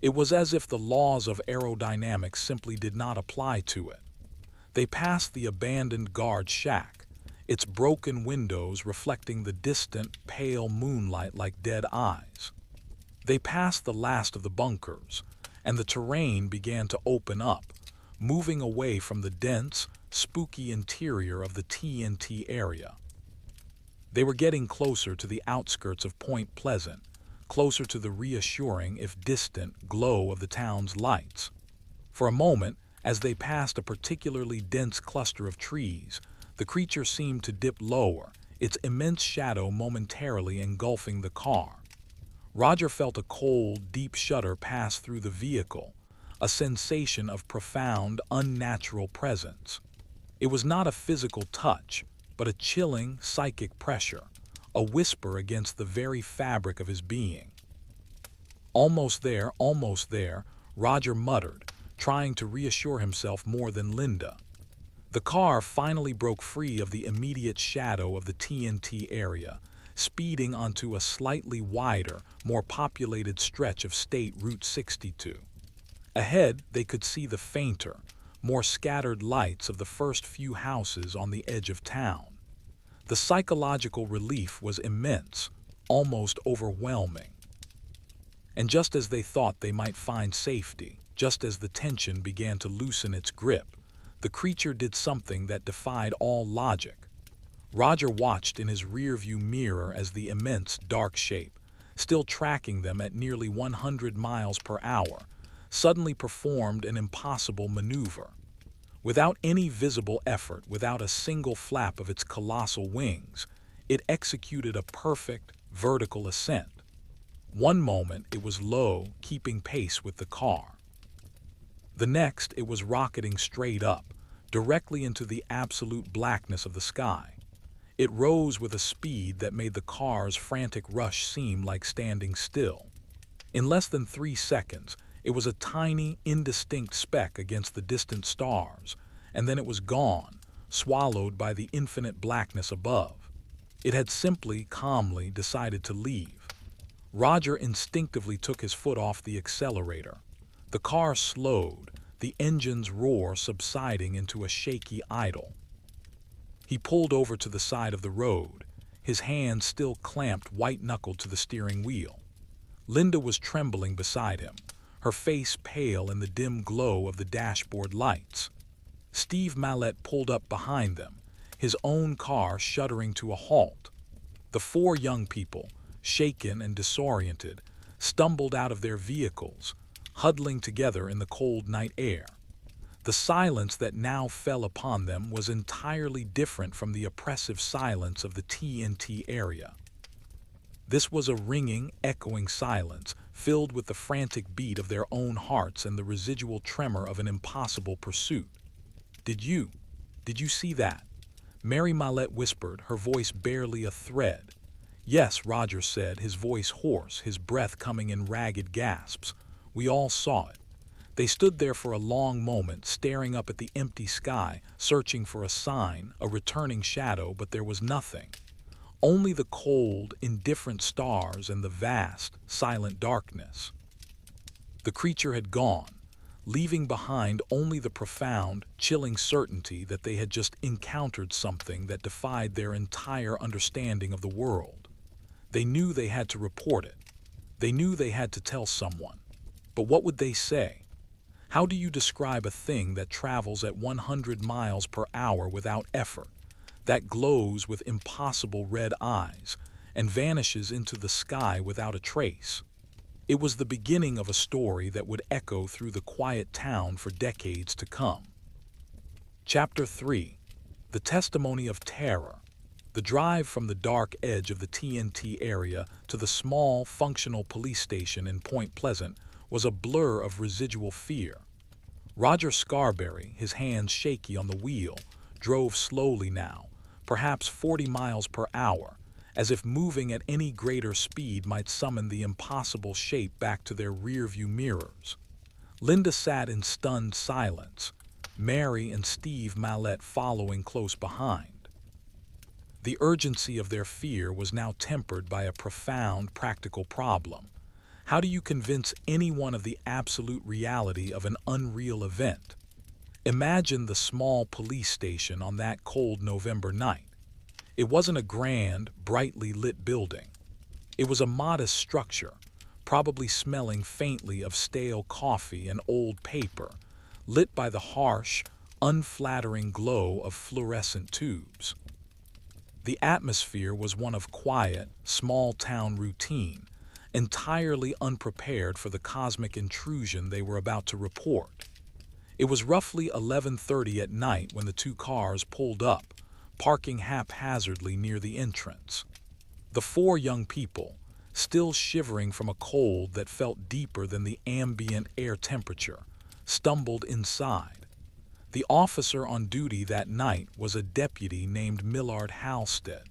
It was as if the laws of aerodynamics simply did not apply to it. They passed the abandoned guard shack, its broken windows reflecting the distant, pale moonlight like dead eyes. They passed the last of the bunkers, and the terrain began to open up, moving away from the dense, spooky interior of the T.N.T. area. They were getting closer to the outskirts of Point Pleasant, closer to the reassuring, if distant, glow of the town's lights. For a moment, as they passed a particularly dense cluster of trees, the creature seemed to dip lower, its immense shadow momentarily engulfing the car. Roger felt a cold, deep shudder pass through the vehicle, a sensation of profound, unnatural presence. It was not a physical touch, but a chilling, psychic pressure, a whisper against the very fabric of his being. Almost there, Roger muttered, trying to reassure himself more than Linda. The car finally broke free of the immediate shadow of the T.N.T. area, speeding onto a slightly wider, more populated stretch of State Route 62. Ahead, they could see the fainter, more scattered lights of the first few houses on the edge of town. The psychological relief was immense, almost overwhelming. And just as they thought they might find safety, just as the tension began to loosen its grip, the creature did something that defied all logic. Roger watched in his rearview mirror as the immense, dark shape, still tracking them at nearly 100 miles per hour, suddenly performed an impossible maneuver. Without any visible effort, without a single flap of its colossal wings, it executed a perfect, vertical ascent. One moment it was low, keeping pace with the car. The next it was rocketing straight up, directly into the absolute blackness of the sky. It rose with a speed that made the car's frantic rush seem like standing still. In less than 3 seconds, it was a tiny, indistinct speck against the distant stars, and then it was gone, swallowed by the infinite blackness above. It had simply, calmly decided to leave. Roger instinctively took his foot off the accelerator. The car slowed, the engine's roar subsiding into a shaky idle. He pulled over to the side of the road, his hand still clamped white-knuckled to the steering wheel. Linda was trembling beside him, her face pale in the dim glow of the dashboard lights. Steve Mallette pulled up behind them, his own car shuddering to a halt. The 4 young people, shaken and disoriented, stumbled out of their vehicles, huddling together in the cold night air. The silence that now fell upon them was entirely different from the oppressive silence of the T.N.T. area. This was a ringing, echoing silence, filled with the frantic beat of their own hearts and the residual tremor of an impossible pursuit. Did you see that?" Mary Mallette whispered, her voice barely a thread. "Yes," Roger said, his voice hoarse, his breath coming in ragged gasps. "We all saw it." They stood there for a long moment, staring up at the empty sky, searching for a sign, a returning shadow, but there was nothing. Only the cold, indifferent stars and the vast, silent darkness. The creature had gone, leaving behind only the profound, chilling certainty that they had just encountered something that defied their entire understanding of the world. They knew they had to report it. They knew they had to tell someone. But what would they say? How do you describe a thing that travels at 100 miles per hour without effort, that glows with impossible red eyes, and vanishes into the sky without a trace? It was the beginning of a story that would echo through the quiet town for decades to come. Chapter 3. The Testimony of Terror. The drive from the dark edge of the T.N.T. area to the small, functional police station in Point Pleasant was a blur of residual fear. Roger Scarberry, his hands shaky on the wheel, drove slowly now, perhaps 40 miles per hour, as if moving at any greater speed might summon the impossible shape back to their rearview mirrors. Linda sat in stunned silence, Mary and Steve Mallette following close behind. The urgency of their fear was now tempered by a profound practical problem. How do you convince anyone of the absolute reality of an unreal event? Imagine the small police station on that cold November night. It wasn't a grand, brightly lit building. It was a modest structure, probably smelling faintly of stale coffee and old paper, lit by the harsh, unflattering glow of fluorescent tubes. The atmosphere was one of quiet, small-town routine, entirely unprepared for the cosmic intrusion they were about to report. It was roughly 11:30 at night when the two cars pulled up, parking haphazardly near the entrance. The four young people, still shivering from a cold that felt deeper than the ambient air temperature, stumbled inside. The officer on duty that night was a deputy named Millard Halstead.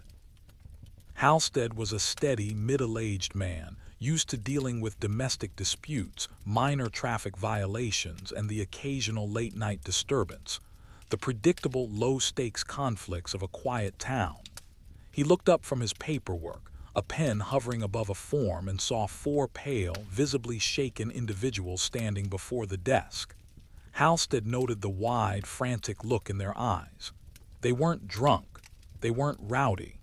Halstead was a steady, middle-aged man, used to dealing with domestic disputes, minor traffic violations, and the occasional late-night disturbance, the predictable low-stakes conflicts of a quiet town. He looked up from his paperwork, a pen hovering above a form, and saw four pale, visibly shaken individuals standing before the desk. Halstead noted the wide, frantic look in their eyes. They weren't drunk. They weren't rowdy.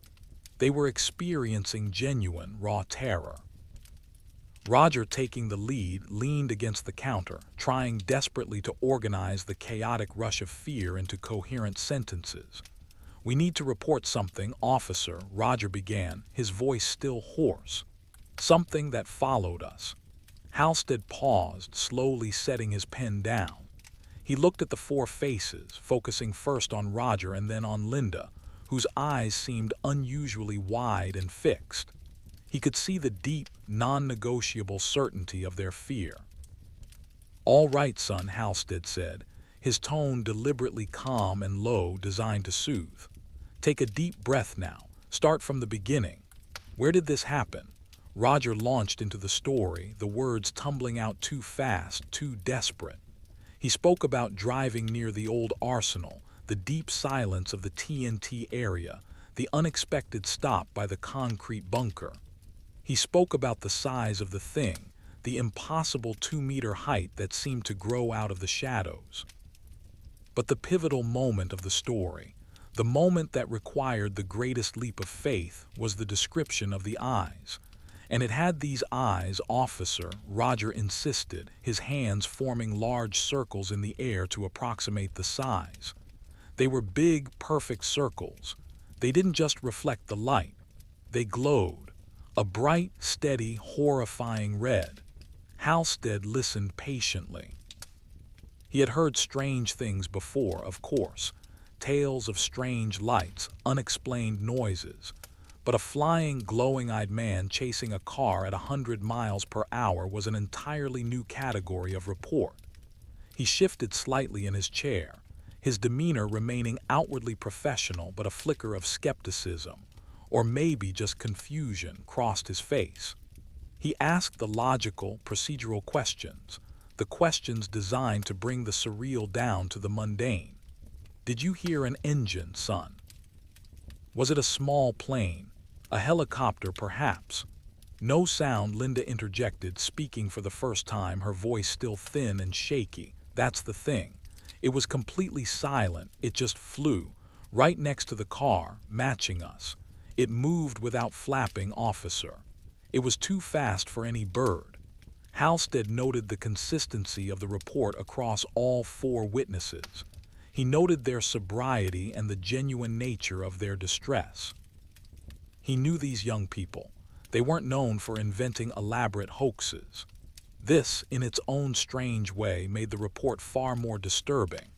They were experiencing genuine, raw terror. Roger, taking the lead, leaned against the counter, trying desperately to organize the chaotic rush of fear into coherent sentences. "We need to report something, officer," Roger began, his voice still hoarse. "Something that followed us." Halstead paused, slowly setting his pen down. He looked at the four faces, focusing first on Roger and then on Linda, whose eyes seemed unusually wide and fixed. He could see the deep, non-negotiable certainty of their fear. "All right, son," Halstead said, his tone deliberately calm and low, designed to soothe. "Take a deep breath now. Start from the beginning. Where did this happen?" Roger launched into the story, the words tumbling out too fast, too desperate. He spoke about driving near the old arsenal, the deep silence of the T.N.T. area, the unexpected stop by the concrete bunker. He spoke about the size of the thing, the impossible 2-meter height that seemed to grow out of the shadows. But the pivotal moment of the story, the moment that required the greatest leap of faith, was the description of the eyes. "And it had these eyes, officer," Roger insisted, his hands forming large circles in the air to approximate the size. "They were big, perfect circles. They didn't just reflect the light. They glowed. A bright, steady, horrifying red." Halstead listened patiently. He had heard strange things before, of course, tales of strange lights, unexplained noises. But a flying, glowing-eyed man chasing a car at 100 miles per hour was an entirely new category of report. He shifted slightly in his chair, his demeanor remaining outwardly professional, but a flicker of skepticism, or maybe just confusion, crossed his face. He asked the logical, procedural questions, the questions designed to bring the surreal down to the mundane. "Did you hear an engine, son? Was it a small plane? A helicopter, perhaps?" "No sound," Linda interjected, speaking for the first time, her voice still thin and shaky. "That's the thing. It was completely silent. It just flew, right next to the car, matching us. It moved without flapping, officer. It was too fast for any bird." Halstead noted the consistency of the report across all four witnesses. He noted their sobriety and the genuine nature of their distress. He knew these young people. They weren't known for inventing elaborate hoaxes. This, in its own strange way, made the report far more disturbing.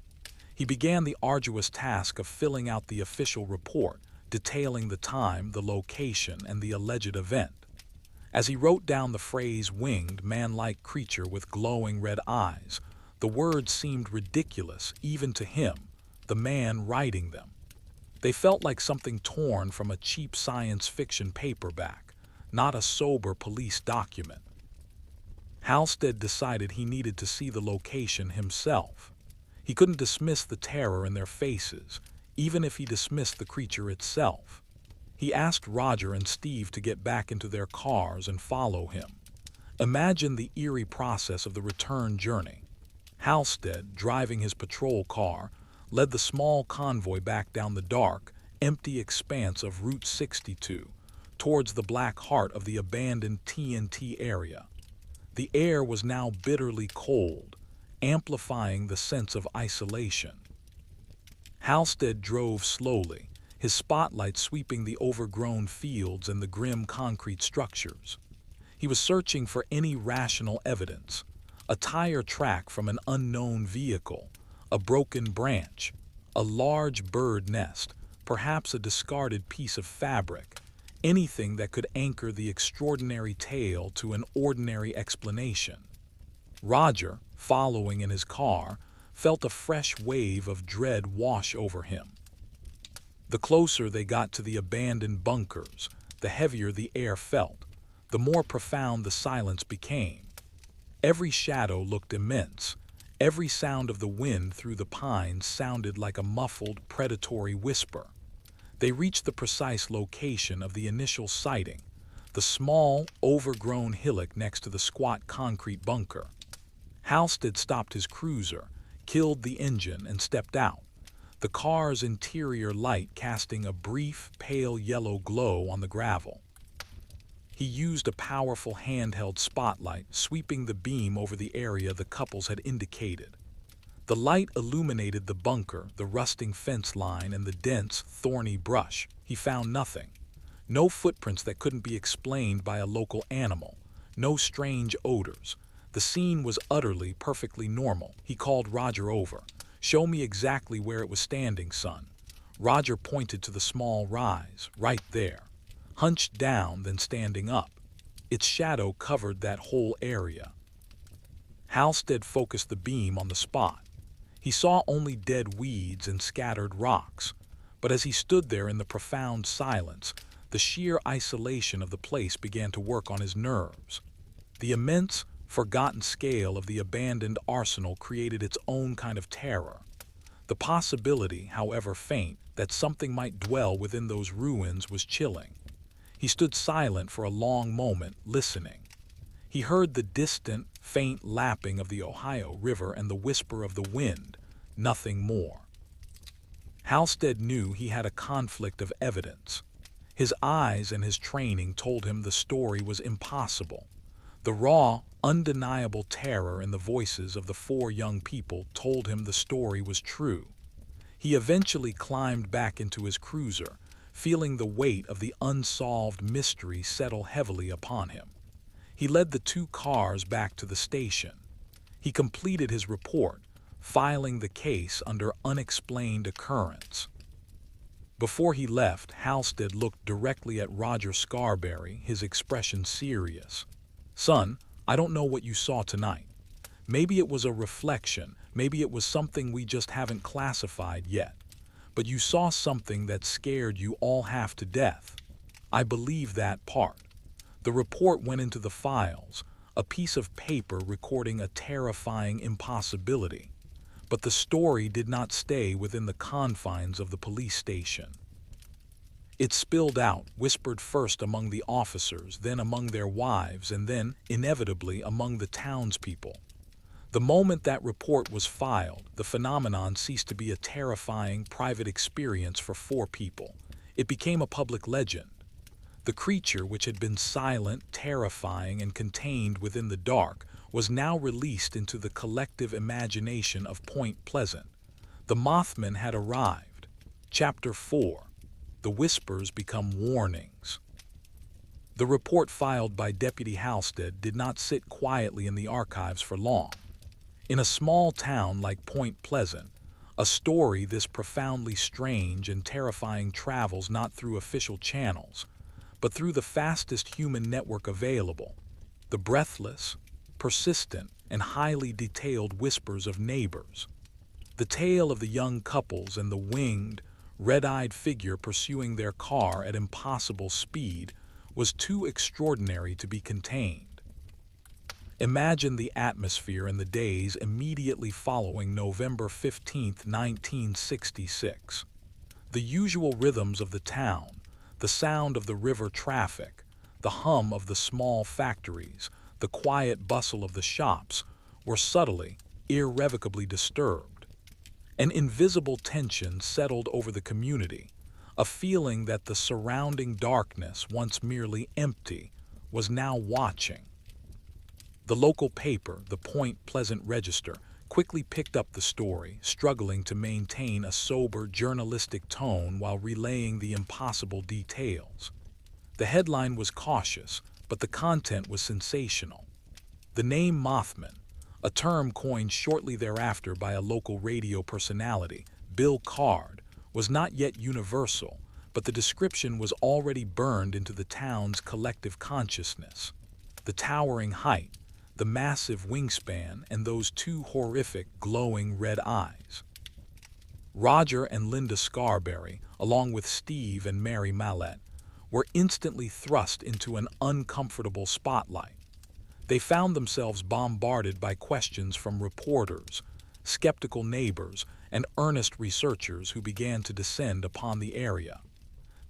He began the arduous task of filling out the official report, detailing the time, the location, and the alleged event. As he wrote down the phrase "winged, man-like creature with glowing red eyes," the words seemed ridiculous, even to him, the man writing them. They felt like something torn from a cheap science fiction paperback, not a sober police document. Halstead decided he needed to see the location himself. He couldn't dismiss the terror in their faces, even if he dismissed the creature itself. He asked Roger and Steve to get back into their cars and follow him. Imagine the eerie process of the return journey. Halstead, driving his patrol car, led the small convoy back down the dark, empty expanse of Route 62, towards the black heart of the abandoned T.N.T. area. The air was now bitterly cold, amplifying the sense of isolation. Halstead drove slowly, his spotlight sweeping the overgrown fields and the grim concrete structures. He was searching for any rational evidence: a tire track from an unknown vehicle, a broken branch, a large bird nest, perhaps a discarded piece of fabric, anything that could anchor the extraordinary tale to an ordinary explanation. Roger, following in his car, felt a fresh wave of dread wash over him. The closer they got to the abandoned bunkers, the heavier the air felt, the more profound the silence became. Every shadow looked immense. Every sound of the wind through the pines sounded like a muffled, predatory whisper. They reached the precise location of the initial sighting, the small, overgrown hillock next to the squat concrete bunker. Halstead stopped his cruiser, killed the engine, and stepped out, the car's interior light casting a brief, pale yellow glow on the gravel. He used a powerful handheld spotlight, sweeping the beam over the area the couples had indicated. The light illuminated the bunker, the rusting fence line, and the dense, thorny brush. He found nothing. No footprints that couldn't be explained by a local animal. No strange odors. The scene was utterly, perfectly normal. He called Roger over. "Show me exactly where it was standing, son." Roger pointed to the small rise, right there. Hunched down, then standing up. Its shadow covered that whole area. Halstead focused the beam on the spot. He saw only dead weeds and scattered rocks, but as he stood there in the profound silence, the sheer isolation of the place began to work on his nerves. The immense, forgotten scale of the abandoned arsenal created its own kind of terror. The possibility, however faint, that something might dwell within those ruins was chilling. He stood silent for a long moment, listening. He heard the distant, faint lapping of the Ohio River and the whisper of the wind, nothing more. Halstead knew he had a conflict of evidence. His eyes and his training told him the story was impossible. The raw, undeniable terror in the voices of the four young people told him the story was true. He eventually climbed back into his cruiser, feeling the weight of the unsolved mystery settle heavily upon him. He led the two cars back to the station. He completed his report, filing the case under unexplained occurrence. Before he left, Halstead looked directly at Roger Scarberry, his expression serious. "Son, I don't know what you saw tonight. Maybe it was a reflection, maybe it was something we just haven't classified yet. But you saw something that scared you all half to death. I believe that part." The report went into the files, a piece of paper recording a terrifying impossibility. But the story did not stay within the confines of the police station. It spilled out, whispered first among the officers, then among their wives, and then, inevitably, among the townspeople. The moment that report was filed, the phenomenon ceased to be a terrifying, private experience for four people. It became a public legend. The creature, which had been silent, terrifying, and contained within the dark, was now released into the collective imagination of Point Pleasant. The Mothman had arrived. Chapter 4. The Whispers Become Warnings. The report filed by Deputy Halstead did not sit quietly in the archives for long. In a small town like Point Pleasant, a story this profoundly strange and terrifying travels not through official channels, but through the fastest human network available, the breathless, persistent, and highly detailed whispers of neighbors. The tale of the young couples and the winged, red-eyed figure pursuing their car at impossible speed was too extraordinary to be contained. Imagine the atmosphere in the days immediately following November 15, 1966. The usual rhythms of the town, the sound of the river traffic, the hum of the small factories, the quiet bustle of the shops were subtly, irrevocably disturbed. An invisible tension settled over the community, a feeling that the surrounding darkness, once merely empty, was now watching. The local paper, the Point Pleasant Register, quickly picked up the story, struggling to maintain a sober journalistic tone while relaying the impossible details. The headline was cautious, but the content was sensational. The name Mothman, a term coined shortly thereafter by a local radio personality, Bill Card, was not yet universal, but the description was already burned into the town's collective consciousness. The towering height, the massive wingspan, and those two horrific, glowing red eyes. Roger and Linda Scarberry, along with Steve and Mary Mallette, were instantly thrust into an uncomfortable spotlight. They found themselves bombarded by questions from reporters, skeptical neighbors, and earnest researchers who began to descend upon the area.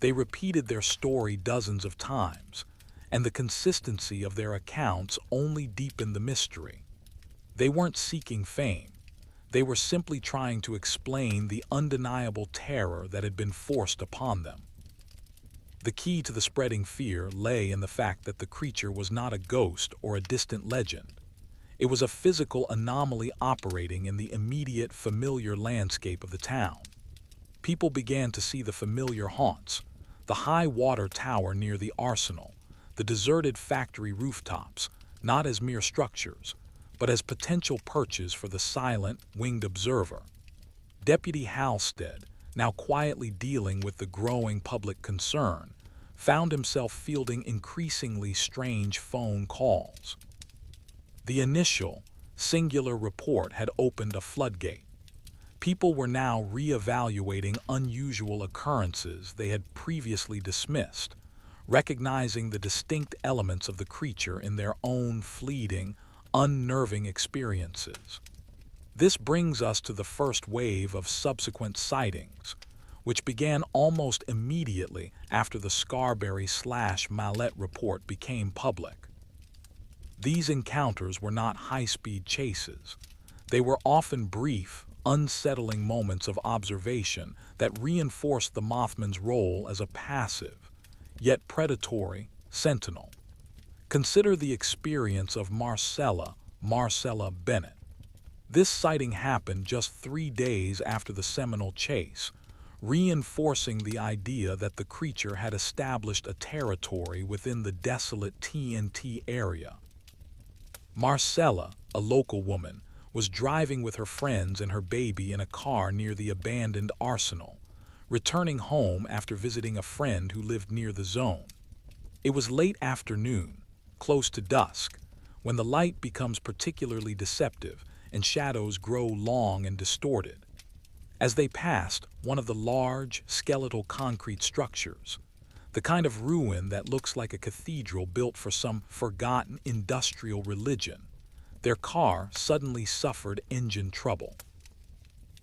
They repeated their story dozens of times, and the consistency of their accounts only deepened the mystery. They weren't seeking fame. They were simply trying to explain the undeniable terror that had been forced upon them. The key to the spreading fear lay in the fact that the creature was not a ghost or a distant legend. It was a physical anomaly operating in the immediate, familiar landscape of the town. People began to see the familiar haunts, the high water tower near the arsenal, the deserted factory rooftops, not as mere structures, but as potential perches for the silent, winged observer. Deputy Halstead, now quietly dealing with the growing public concern, found himself fielding increasingly strange phone calls. The initial, singular report had opened a floodgate. People were now re-evaluating unusual occurrences they had previously dismissed, recognizing the distinct elements of the creature in their own fleeting, unnerving experiences. This brings us to the first wave of subsequent sightings, which began almost immediately after the Scarberry/Mallette report became public. These encounters were not high-speed chases. They were often brief, unsettling moments of observation that reinforced the Mothman's role as a passive, yet predatory, sentinel. Consider the experience of Marcella Bennett. This sighting happened just 3 days after the Seminole chase, reinforcing the idea that the creature had established a territory within the desolate T.N.T. area. Marcella, a local woman, was driving with her friends and her baby in a car near the abandoned arsenal, returning home after visiting a friend who lived near the zone. It was late afternoon, close to dusk, when the light becomes particularly deceptive and shadows grow long and distorted. As they passed one of the large, skeletal concrete structures, the kind of ruin that looks like a cathedral built for some forgotten industrial religion, their car suddenly suffered engine trouble.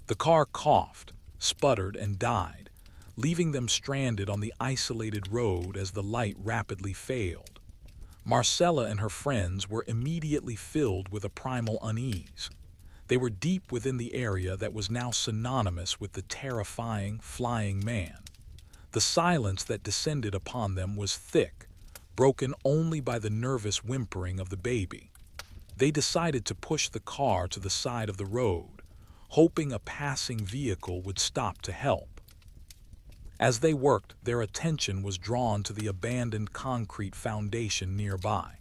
The car coughed, sputtered, and died, leaving them stranded on the isolated road as the light rapidly failed. Marcella and her friends were immediately filled with a primal unease. They were deep within the area that was now synonymous with the terrifying, flying man. The silence that descended upon them was thick, broken only by the nervous whimpering of the baby. They decided to push the car to the side of the road, hoping a passing vehicle would stop to help. As they worked, their attention was drawn to the abandoned concrete foundation nearby.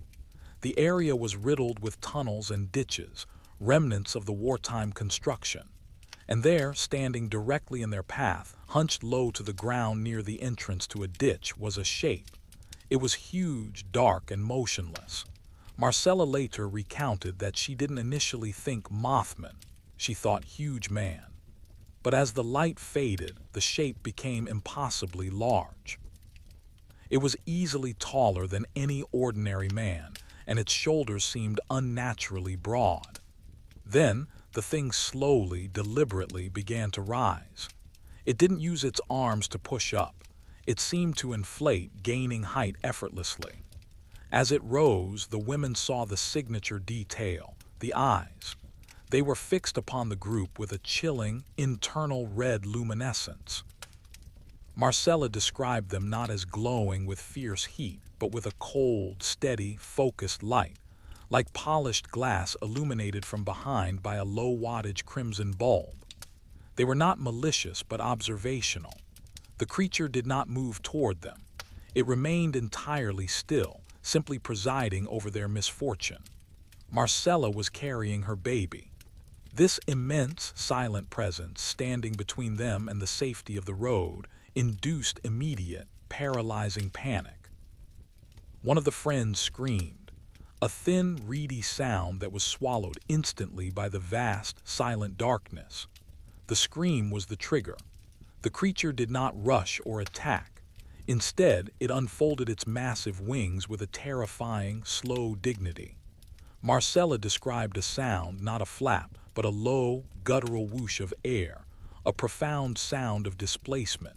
The area was riddled with tunnels and ditches, remnants of the wartime construction. And there, standing directly in their path, hunched low to the ground near the entrance to a ditch, was a shape. It was huge, dark, and motionless. Marcella later recounted that she didn't initially think Mothman, she thought huge man. But as the light faded, the shape became impossibly large. It was easily taller than any ordinary man, and its shoulders seemed unnaturally broad. Then, the thing slowly, deliberately began to rise. It didn't use its arms to push up. It seemed to inflate, gaining height effortlessly. As it rose, the women saw the signature detail, the eyes. They were fixed upon the group with a chilling, internal red luminescence. Marcella described them not as glowing with fierce heat, but with a cold, steady, focused light, like polished glass illuminated from behind by a low-wattage crimson bulb. They were not malicious but observational. The creature did not move toward them. It remained entirely still, simply presiding over their misfortune. Marcella was carrying her baby. This immense, silent presence, standing between them and the safety of the road, induced immediate, paralyzing panic. One of the friends screamed, a thin, reedy sound that was swallowed instantly by the vast, silent darkness. The scream was the trigger. The creature did not rush or attack. Instead, it unfolded its massive wings with a terrifying, slow dignity. Marcella described a sound, not a flap, but a low, guttural whoosh of air, a profound sound of displacement.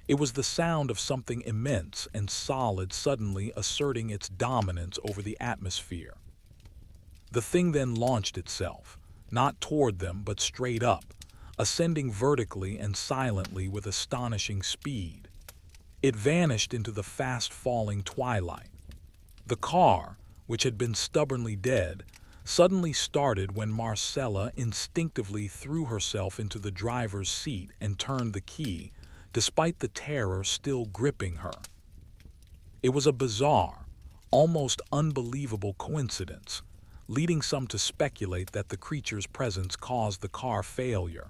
It was the sound of something immense and solid suddenly asserting its dominance over the atmosphere. The thing then launched itself, not toward them but straight up, ascending vertically and silently with astonishing speed. It vanished into the fast-falling twilight. The car, which had been stubbornly dead, suddenly started when Marcella instinctively threw herself into the driver's seat and turned the key, despite the terror still gripping her. It was a bizarre, almost unbelievable coincidence, leading some to speculate that the creature's presence caused the car failure,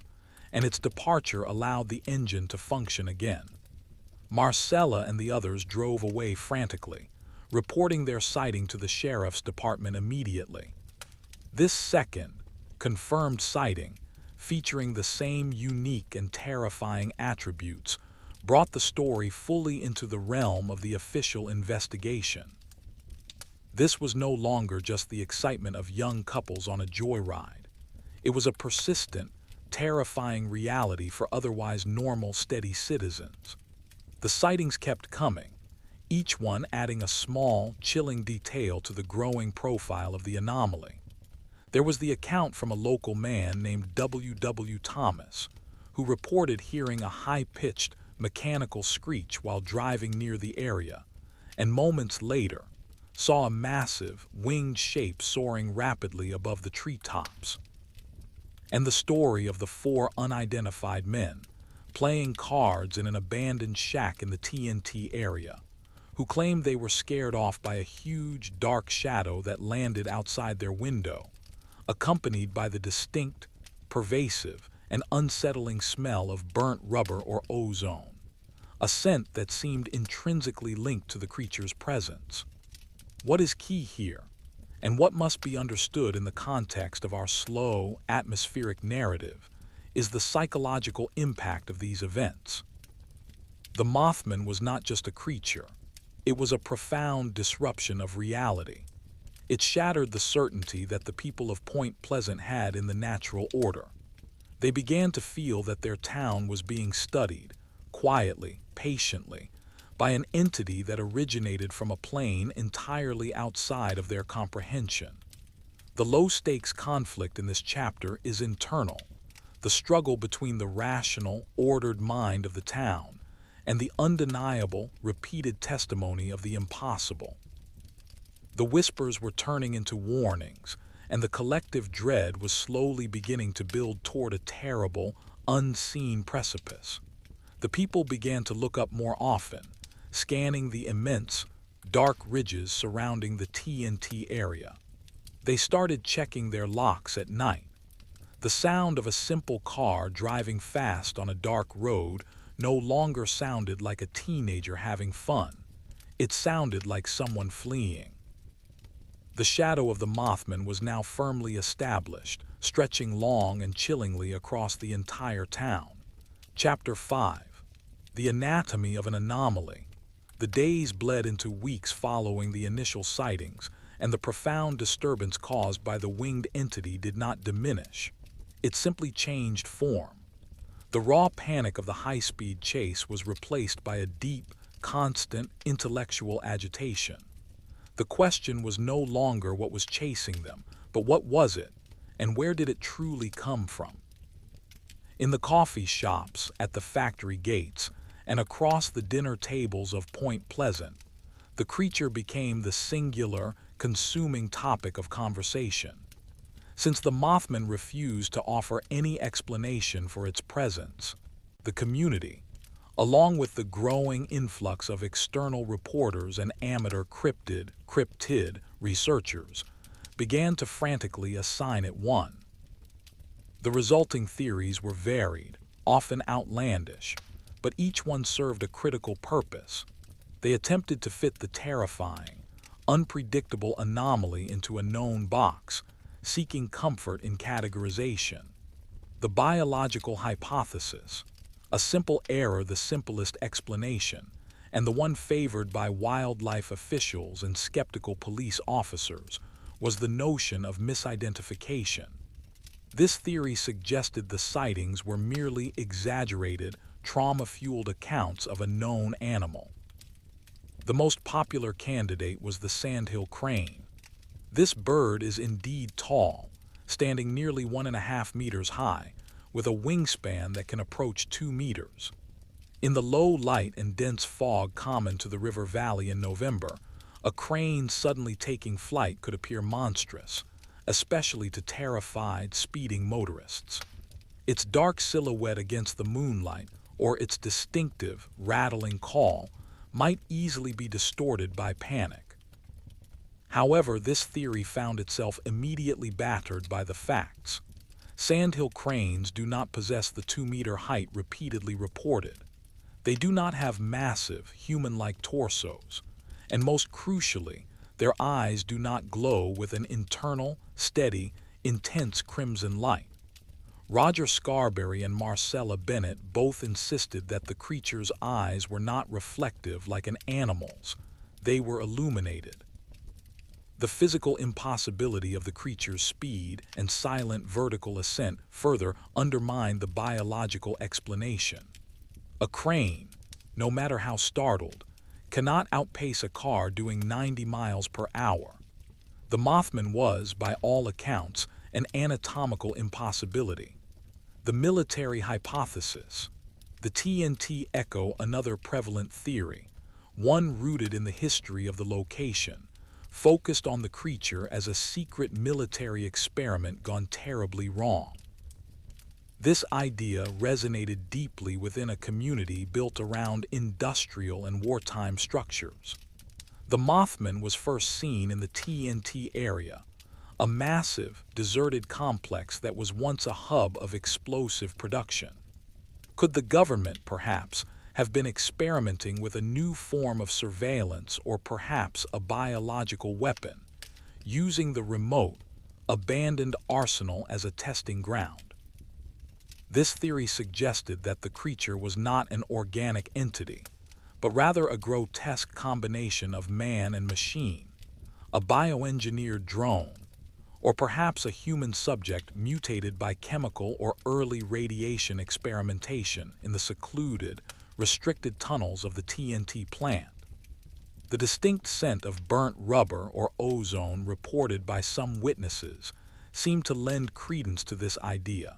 and its departure allowed the engine to function again. Marcella and the others drove away frantically, reporting their sighting to the sheriff's department immediately. This second, confirmed sighting, featuring the same unique and terrifying attributes, brought the story fully into the realm of the official investigation. This was no longer just the excitement of young couples on a joyride. It was a persistent, terrifying reality for otherwise normal, steady citizens. The sightings kept coming, each one adding a small, chilling detail to the growing profile of the anomaly. There was the account from a local man named W.W. Thomas, who reported hearing a high-pitched, mechanical screech while driving near the area, and moments later saw a massive, winged shape soaring rapidly above the treetops. And the story of the 4 unidentified men, playing cards in an abandoned shack in the T.N.T. area, who claimed they were scared off by a huge, dark shadow that landed outside their window, accompanied by the distinct, pervasive, and unsettling smell of burnt rubber or ozone, a scent that seemed intrinsically linked to the creature's presence. What is key here, and what must be understood in the context of our slow, atmospheric narrative, is the psychological impact of these events. The Mothman was not just a creature, it was a profound disruption of reality. It shattered the certainty that the people of Point Pleasant had in the natural order. They began to feel that their town was being studied, quietly, patiently, by an entity that originated from a plane entirely outside of their comprehension. The low-stakes conflict in this chapter is internal, the struggle between the rational, ordered mind of the town and the undeniable, repeated testimony of the impossible. The whispers were turning into warnings, and the collective dread was slowly beginning to build toward a terrible, unseen precipice. The people began to look up more often, scanning the immense, dark ridges surrounding the T.N.T. area. They started checking their locks at night. The sound of a simple car driving fast on a dark road no longer sounded like a teenager having fun. It sounded like someone fleeing. The shadow of the Mothman was now firmly established, stretching long and chillingly across the entire town. Chapter 5. The Anatomy of an Anomaly. The days bled into weeks following the initial sightings, and the profound disturbance caused by the winged entity did not diminish. It simply changed form. The raw panic of the high-speed chase was replaced by a deep, constant, intellectual agitation. The question was no longer what was chasing them, but what was it, and where did it truly come from? In the coffee shops, at the factory gates, and across the dinner tables of Point Pleasant, the creature became the singular, consuming topic of conversation. Since the Mothman refused to offer any explanation for its presence, the community, along with the growing influx of external reporters and amateur cryptid researchers, began to frantically assign it one. The resulting theories were varied, often outlandish, but each one served a critical purpose. They attempted to fit the terrifying, unpredictable anomaly into a known box, seeking comfort in categorization. The biological hypothesis, a simple error the simplest explanation, and the one favored by wildlife officials and skeptical police officers, was the notion of misidentification. This theory suggested the sightings were merely exaggerated, trauma-fueled accounts of a known animal. The most popular candidate was the sandhill crane. This bird is indeed tall, standing nearly 1.5 meters high, with a wingspan that can approach 2 meters. In the low light and dense fog common to the river valley in November, a crane suddenly taking flight could appear monstrous, especially to terrified, speeding motorists. Its dark silhouette against the moonlight, or its distinctive, rattling call, might easily be distorted by panic. However, this theory found itself immediately battered by the facts. Sandhill cranes do not possess the 2-meter height repeatedly reported. They do not have massive, human-like torsos, and most crucially, their eyes do not glow with an internal, steady, intense crimson light. Roger Scarberry and Marcella Bennett both insisted that the creature's eyes were not reflective like an animal's, they were illuminated. The physical impossibility of the creature's speed and silent vertical ascent further undermined the biological explanation. A crane, no matter how startled, cannot outpace a car doing 90 miles per hour. The Mothman was, by all accounts, an anatomical impossibility. The military hypothesis. The T.N.T. echo another prevalent theory, one rooted in the history of the location, focused on the creature as a secret military experiment gone terribly wrong. This idea resonated deeply within a community built around industrial and wartime structures. The Mothman was first seen in the T.N.T. area, a massive, deserted complex that was once a hub of explosive production. Could the government, perhaps, have been experimenting with a new form of surveillance or perhaps a biological weapon, using the remote, abandoned arsenal as a testing ground? This theory suggested that the creature was not an organic entity, but rather a grotesque combination of man and machine, a bioengineered drone, or perhaps a human subject mutated by chemical or early radiation experimentation in the secluded, restricted tunnels of the T.N.T. plant. The distinct scent of burnt rubber or ozone reported by some witnesses seemed to lend credence to this idea,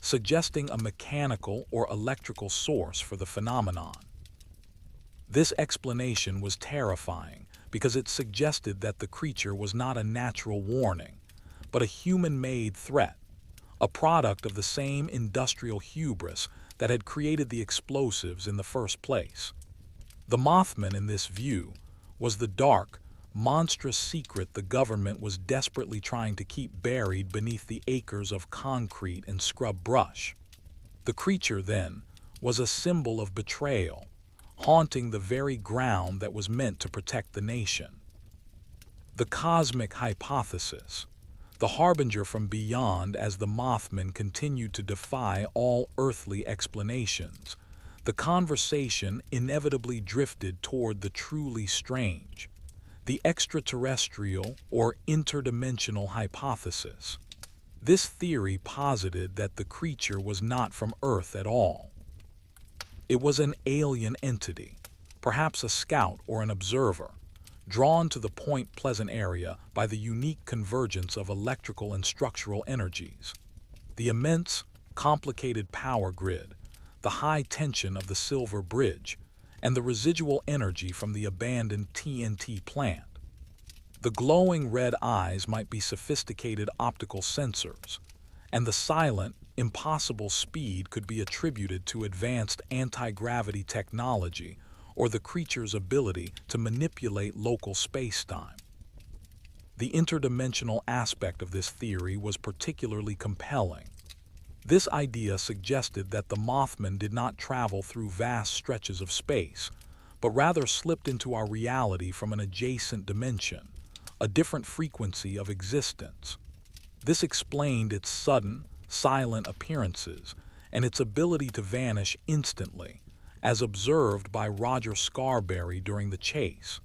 suggesting a mechanical or electrical source for the phenomenon. This explanation was terrifying because it suggested that the creature was not a natural warning, but a human-made threat, a product of the same industrial hubris that had created the explosives in the first place. The Mothman, in this view, was the dark, monstrous secret the government was desperately trying to keep buried beneath the acres of concrete and scrub brush. The creature, then, was a symbol of betrayal, haunting the very ground that was meant to protect the nation. The cosmic hypothesis, the harbinger from beyond as the Mothman continued to defy all earthly explanations, the conversation inevitably drifted toward the truly strange, the extraterrestrial or interdimensional hypothesis. This theory posited that the creature was not from Earth at all. It was an alien entity, perhaps a scout or an observer, drawn to the Point Pleasant area by the unique convergence of electrical and structural energies. The immense, complicated power grid, the high tension of the Silver Bridge, and the residual energy from the abandoned T.N.T. plant. The glowing red eyes might be sophisticated optical sensors, and the silent, impossible speed could be attributed to advanced anti-gravity technology or the creature's ability to manipulate local space-time. The interdimensional aspect of this theory was particularly compelling. This idea suggested that the Mothman did not travel through vast stretches of space, but rather slipped into our reality from an adjacent dimension, a different frequency of existence. This explained its sudden, silent appearances and its ability to vanish instantly, as observed by Roger Scarberry during the chase.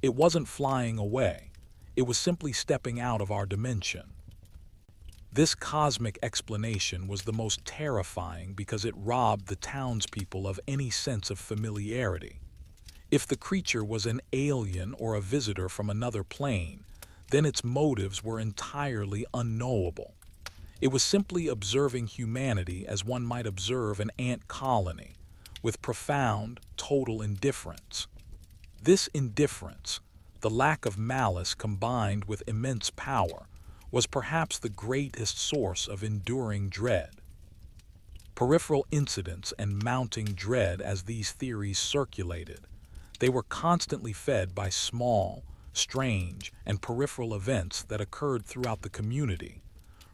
It wasn't flying away, it was simply stepping out of our dimension. This cosmic explanation was the most terrifying because it robbed the townspeople of any sense of familiarity. If the creature was an alien or a visitor from another plane, then its motives were entirely unknowable. It was simply observing humanity as one might observe an ant colony, with profound, total indifference. This indifference, the lack of malice combined with immense power, was perhaps the greatest source of enduring dread. Peripheral incidents and mounting dread as these theories circulated, they were constantly fed by small, strange, and peripheral events that occurred throughout the community,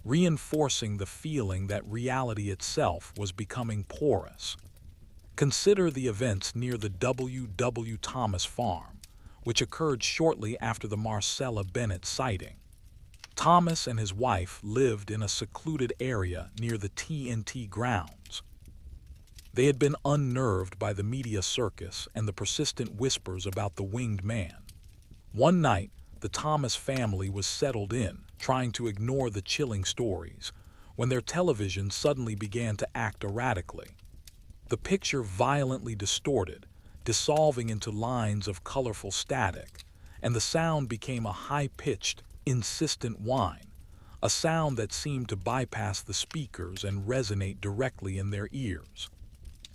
reinforcing the feeling that reality itself was becoming porous. Consider the events near the W. Thomas farm, which occurred shortly after the Marcella Bennett sighting. Thomas and his wife lived in a secluded area near the T.N.T. grounds. They had been unnerved by the media circus and the persistent whispers about the winged man. One night, the Thomas family was settled in, trying to ignore the chilling stories, when their television suddenly began to act erratically. The picture violently distorted, dissolving into lines of colorful static, and the sound became a high-pitched, insistent whine, a sound that seemed to bypass the speakers and resonate directly in their ears.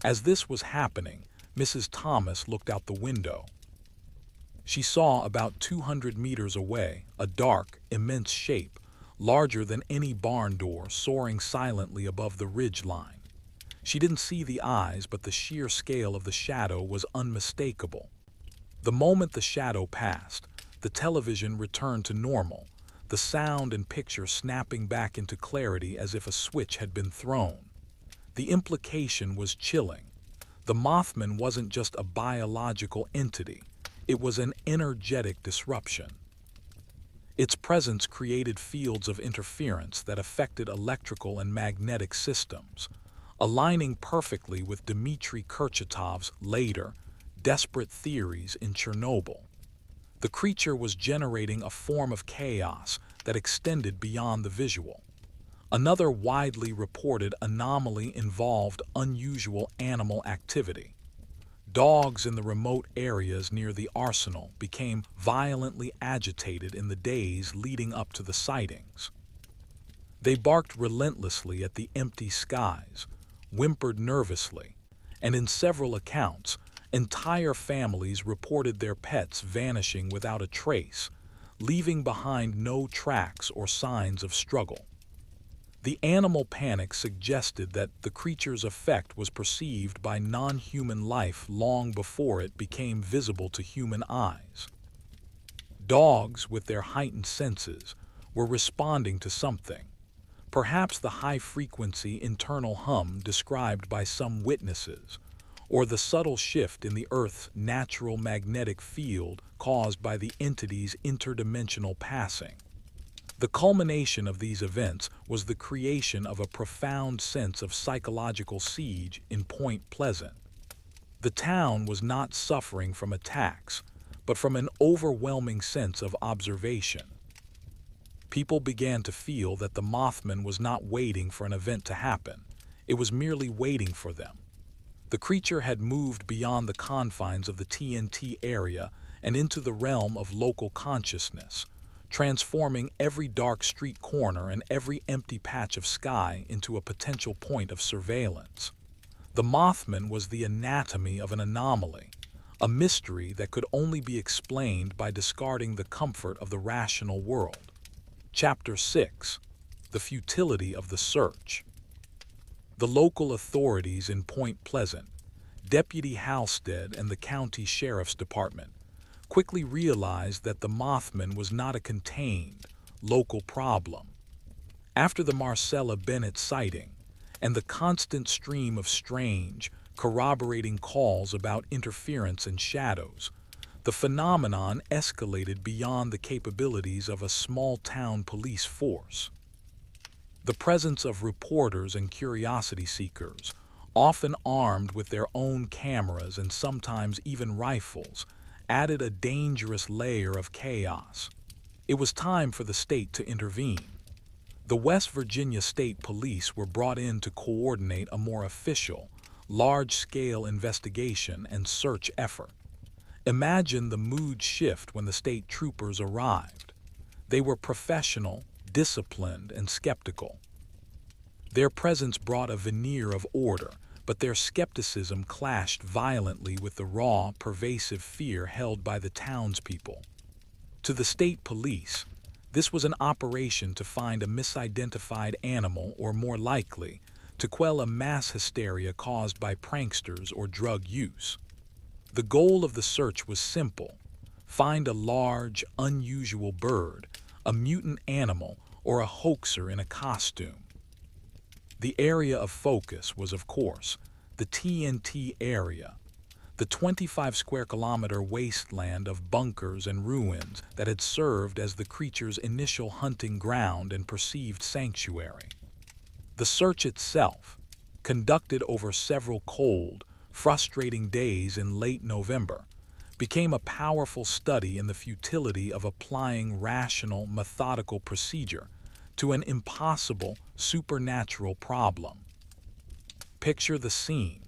As this was happening, Mrs. Thomas looked out the window. She saw about 200 meters away a dark, immense shape, larger than any barn door, soaring silently above the ridge line. She didn't see the eyes, but the sheer scale of the shadow was unmistakable. The moment the shadow passed, the television returned to normal, the sound and picture snapping back into clarity as if a switch had been thrown. The implication was chilling. The Mothman wasn't just a biological entity, it was an energetic disruption. Its presence created fields of interference that affected electrical and magnetic systems, aligning perfectly with Dmitry Kurchatov's later, desperate theories in Chernobyl. The creature was generating a form of chaos that extended beyond the visual. Another widely reported anomaly involved unusual animal activity. Dogs in the remote areas near the arsenal became violently agitated in the days leading up to the sightings. They barked relentlessly at the empty skies, whimpered nervously, and in several accounts, entire families reported their pets vanishing without a trace, leaving behind no tracks or signs of struggle. The animal panic suggested that the creature's effect was perceived by non-human life long before it became visible to human eyes. Dogs, with their heightened senses, were responding to something, perhaps the high-frequency internal hum described by some witnesses, or the subtle shift in the Earth's natural magnetic field caused by the entity's interdimensional passing. The culmination of these events was the creation of a profound sense of psychological siege in Point Pleasant. The town was not suffering from attacks, but from an overwhelming sense of observation. People began to feel that the Mothman was not waiting for an event to happen, it was merely waiting for them. The creature had moved beyond the confines of the T.N.T. area and into the realm of local consciousness, transforming every dark street corner and every empty patch of sky into a potential point of surveillance. The Mothman was the anatomy of an anomaly, a mystery that could only be explained by discarding the comfort of the rational world. Chapter 6: The Futility of the Search. The local authorities in Point Pleasant, Deputy Halstead and the county sheriff's department, quickly realized that the Mothman was not a contained, local problem. After the Marcella Bennett sighting and the constant stream of strange, corroborating calls about interference and shadows, the phenomenon escalated beyond the capabilities of a small-town police force. The presence of reporters and curiosity seekers, often armed with their own cameras and sometimes even rifles, added a dangerous layer of chaos. It was time for the state to intervene. The West Virginia State Police were brought in to coordinate a more official, large-scale investigation and search effort. Imagine the mood shift when the state troopers arrived. They were professional, disciplined, and skeptical. Their presence brought a veneer of order, but their skepticism clashed violently with the raw, pervasive fear held by the townspeople. To the state police, this was an operation to find a misidentified animal, or more likely, to quell a mass hysteria caused by pranksters or drug use. The goal of the search was simple: find a large, unusual bird, a mutant animal, or a hoaxer in a costume. The area of focus was, of course, the T.N.T. area, the 25-square-kilometer wasteland of bunkers and ruins that had served as the creature's initial hunting ground and perceived sanctuary. The search itself, conducted over several cold, frustrating days in late November, became a powerful study in the futility of applying rational, methodical procedure to an impossible, supernatural problem. Picture the scene.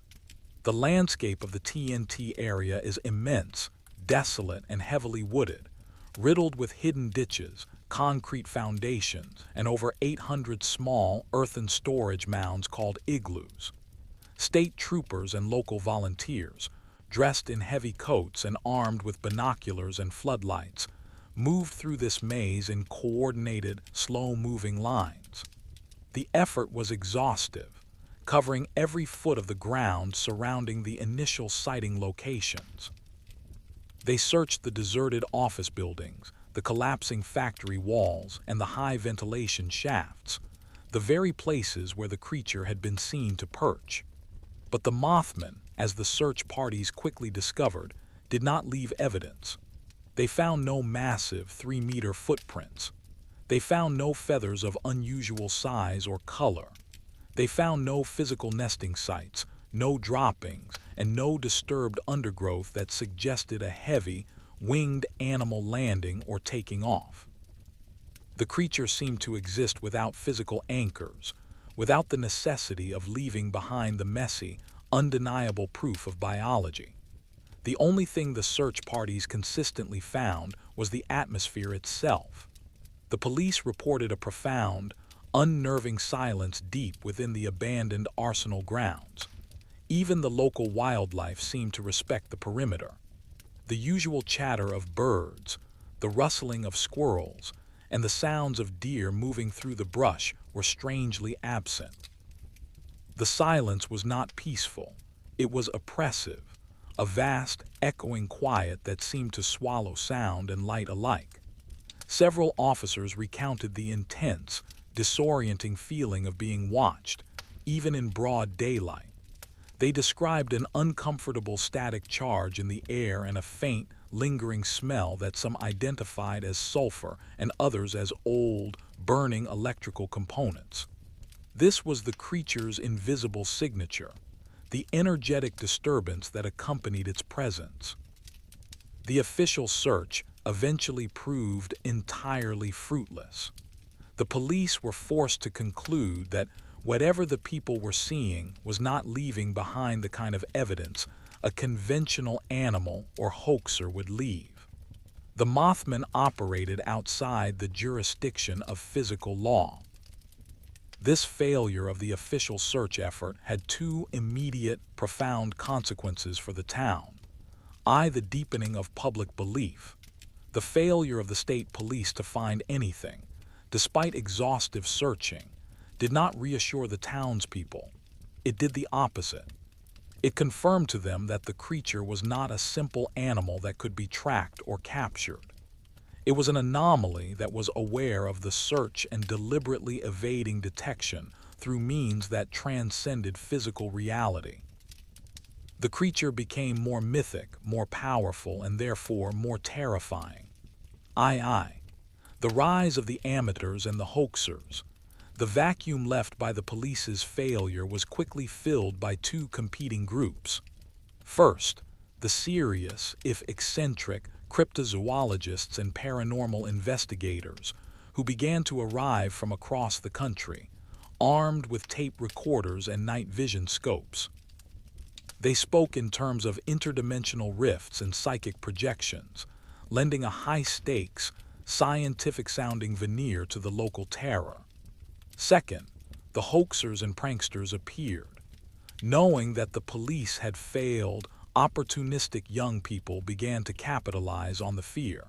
The landscape of the T.N.T. area is immense, desolate, and heavily wooded, riddled with hidden ditches, concrete foundations, and over 800 small earthen storage mounds called igloos. State troopers and local volunteers, dressed in heavy coats and armed with binoculars and floodlights, moved through this maze in coordinated, slow-moving lines. The effort was exhaustive, covering every foot of the ground surrounding the initial sighting locations. They searched the deserted office buildings, the collapsing factory walls, and the high ventilation shafts, the very places where the creature had been seen to perch. But the Mothman, as the search parties quickly discovered, did not leave evidence. They found no massive 3-meter footprints. They found no feathers of unusual size or color. They found no physical nesting sites, no droppings, and no disturbed undergrowth that suggested a heavy, winged animal landing or taking off. The creature seemed to exist without physical anchors, without the necessity of leaving behind the messy, undeniable proof of biology. The only thing the search parties consistently found was the atmosphere itself. The police reported a profound, unnerving silence deep within the abandoned arsenal grounds. Even the local wildlife seemed to respect the perimeter. The usual chatter of birds, the rustling of squirrels, and the sounds of deer moving through the brush were strangely absent. The silence was not peaceful. It was oppressive, a vast, echoing quiet that seemed to swallow sound and light alike. Several officers recounted the intense, disorienting feeling of being watched, even in broad daylight. They described an uncomfortable static charge in the air and a faint, lingering smell that some identified as sulfur and others as old, burning electrical components. This was the creature's invisible signature, the energetic disturbance that accompanied its presence. The official search eventually proved entirely fruitless. The police were forced to conclude that whatever the people were seeing was not leaving behind the kind of evidence a conventional animal or hoaxer would leave. The Mothman operated outside the jurisdiction of physical law. This failure of the official search effort had two immediate, profound consequences for the town. The deepening of public belief. The failure of the state police to find anything, despite exhaustive searching, did not reassure the townspeople. It did the opposite. It confirmed to them that the creature was not a simple animal that could be tracked or captured. It was an anomaly that was aware of the search and deliberately evading detection through means that transcended physical reality. The creature became more mythic, more powerful, and therefore more terrifying. The rise of the amateurs and the hoaxers. The vacuum left by the police's failure was quickly filled by two competing groups. First, the serious, if eccentric, cryptozoologists and paranormal investigators who began to arrive from across the country, armed with tape recorders and night vision scopes. They spoke in terms of interdimensional rifts and psychic projections, lending a high-stakes, scientific-sounding veneer to the local terror. Second, the hoaxers and pranksters appeared. Knowing that the police had failed, opportunistic young people began to capitalize on the fear.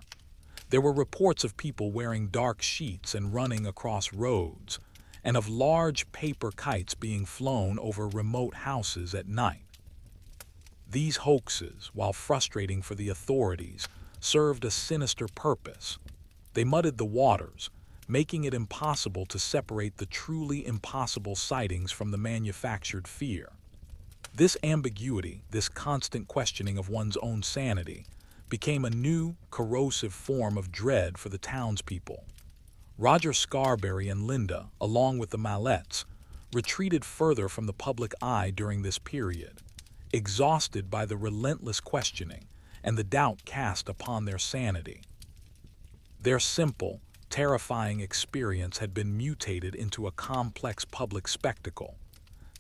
There were reports of people wearing dark sheets and running across roads, and of large paper kites being flown over remote houses at night. These hoaxes, while frustrating for the authorities, served a sinister purpose. They muddied the waters, making it impossible to separate the truly impossible sightings from the manufactured fear. This ambiguity, this constant questioning of one's own sanity, became a new, corrosive form of dread for the townspeople. Roger Scarberry and Linda, along with the Mallets, retreated further from the public eye during this period, exhausted by the relentless questioning and the doubt cast upon their sanity. Their simple, terrifying experience had been mutated into a complex public spectacle.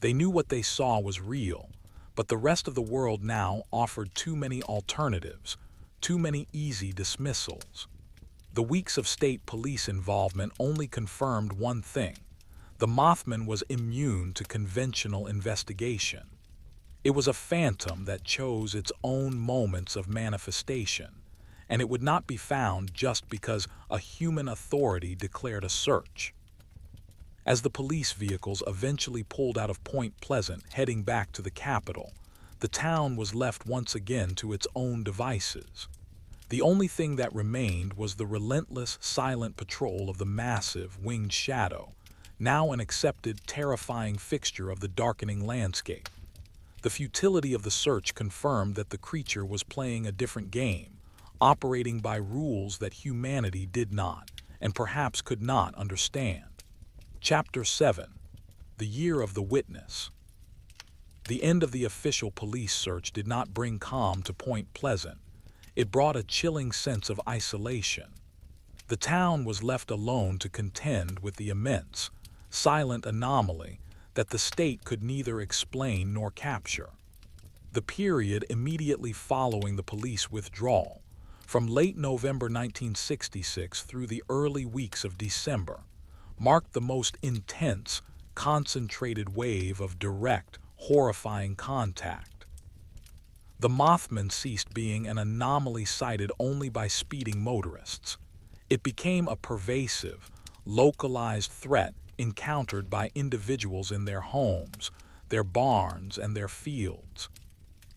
They knew what they saw was real, but the rest of the world now offered too many alternatives, too many easy dismissals. The weeks of state police involvement only confirmed one thing: the Mothman was immune to conventional investigation. It was a phantom that chose its own moments of manifestation, and it would not be found just because a human authority declared a search. As the police vehicles eventually pulled out of Point Pleasant, heading back to the capital, the town was left once again to its own devices. The only thing that remained was the relentless, silent patrol of the massive, winged shadow, now an accepted, terrifying fixture of the darkening landscape. The futility of the search confirmed that the creature was playing a different game, operating by rules that humanity did not, and perhaps could not, understand. Chapter 7. The Year of the Witness. The end of the official police search did not bring calm to Point Pleasant. It brought a chilling sense of isolation. The town was left alone to contend with the immense, silent anomaly that the state could neither explain nor capture. The period immediately following the police withdrawal, from late November 1966 through the early weeks of December, marked the most intense, concentrated wave of direct, horrifying contact. The Mothman ceased being an anomaly cited only by speeding motorists. It became a pervasive, localized threat encountered by individuals in their homes, their barns, and their fields.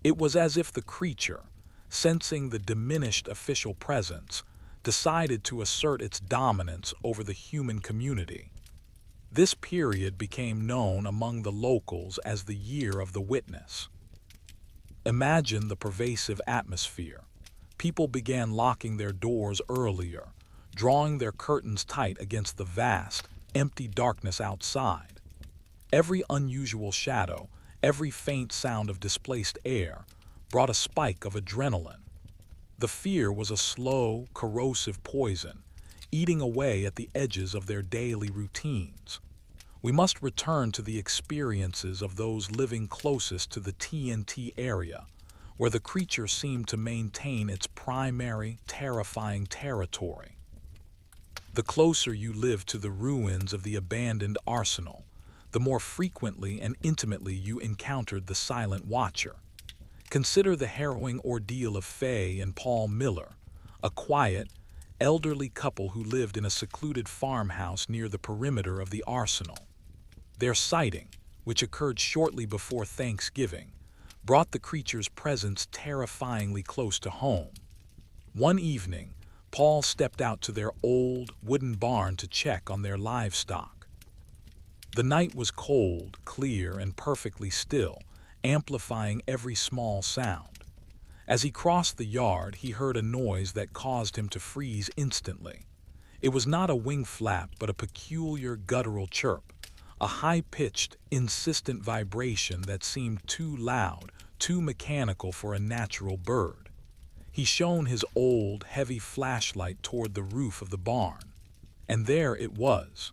It was as if the creature, sensing the diminished official presence, decided to assert its dominance over the human community. This period became known among the locals as the Year of the Witness. Imagine the pervasive atmosphere. People began locking their doors earlier, drawing their curtains tight against the vast, empty darkness outside. Every unusual shadow, every faint sound of displaced air, brought a spike of adrenaline. The fear was a slow, corrosive poison, eating away at the edges of their daily routines. We must return to the experiences of those living closest to the T.N.T area, where the creature seemed to maintain its primary, terrifying territory. The closer you lived to the ruins of the abandoned arsenal, the more frequently and intimately you encountered the silent watcher. Consider the harrowing ordeal of Faye and Paul Miller, a quiet, elderly couple who lived in a secluded farmhouse near the perimeter of the arsenal. Their sighting, which occurred shortly before Thanksgiving, brought the creature's presence terrifyingly close to home. One evening, Paul stepped out to their old, wooden barn to check on their livestock. The night was cold, clear, and perfectly still, amplifying every small sound. As he crossed the yard, he heard a noise that caused him to freeze instantly. It was not a wing flap, but a peculiar guttural chirp, a high-pitched, insistent vibration that seemed too loud, too mechanical for a natural bird. He shone his old, heavy flashlight toward the roof of the barn, and there it was.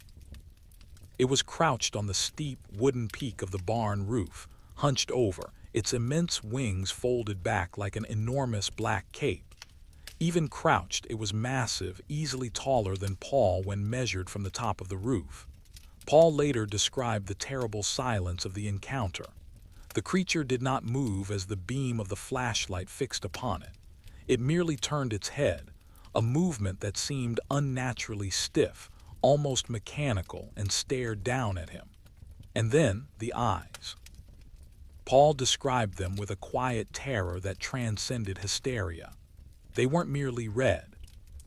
It was crouched on the steep, wooden peak of the barn roof, hunched over, its immense wings folded back like an enormous black cape. Even crouched, it was massive, easily taller than Paul when measured from the top of the roof. Paul later described the terrible silence of the encounter. The creature did not move as the beam of the flashlight fixed upon it. It merely turned its head, a movement that seemed unnaturally stiff, almost mechanical, and stared down at him. And then the eyes. Paul described them with a quiet terror that transcended hysteria. They weren't merely red.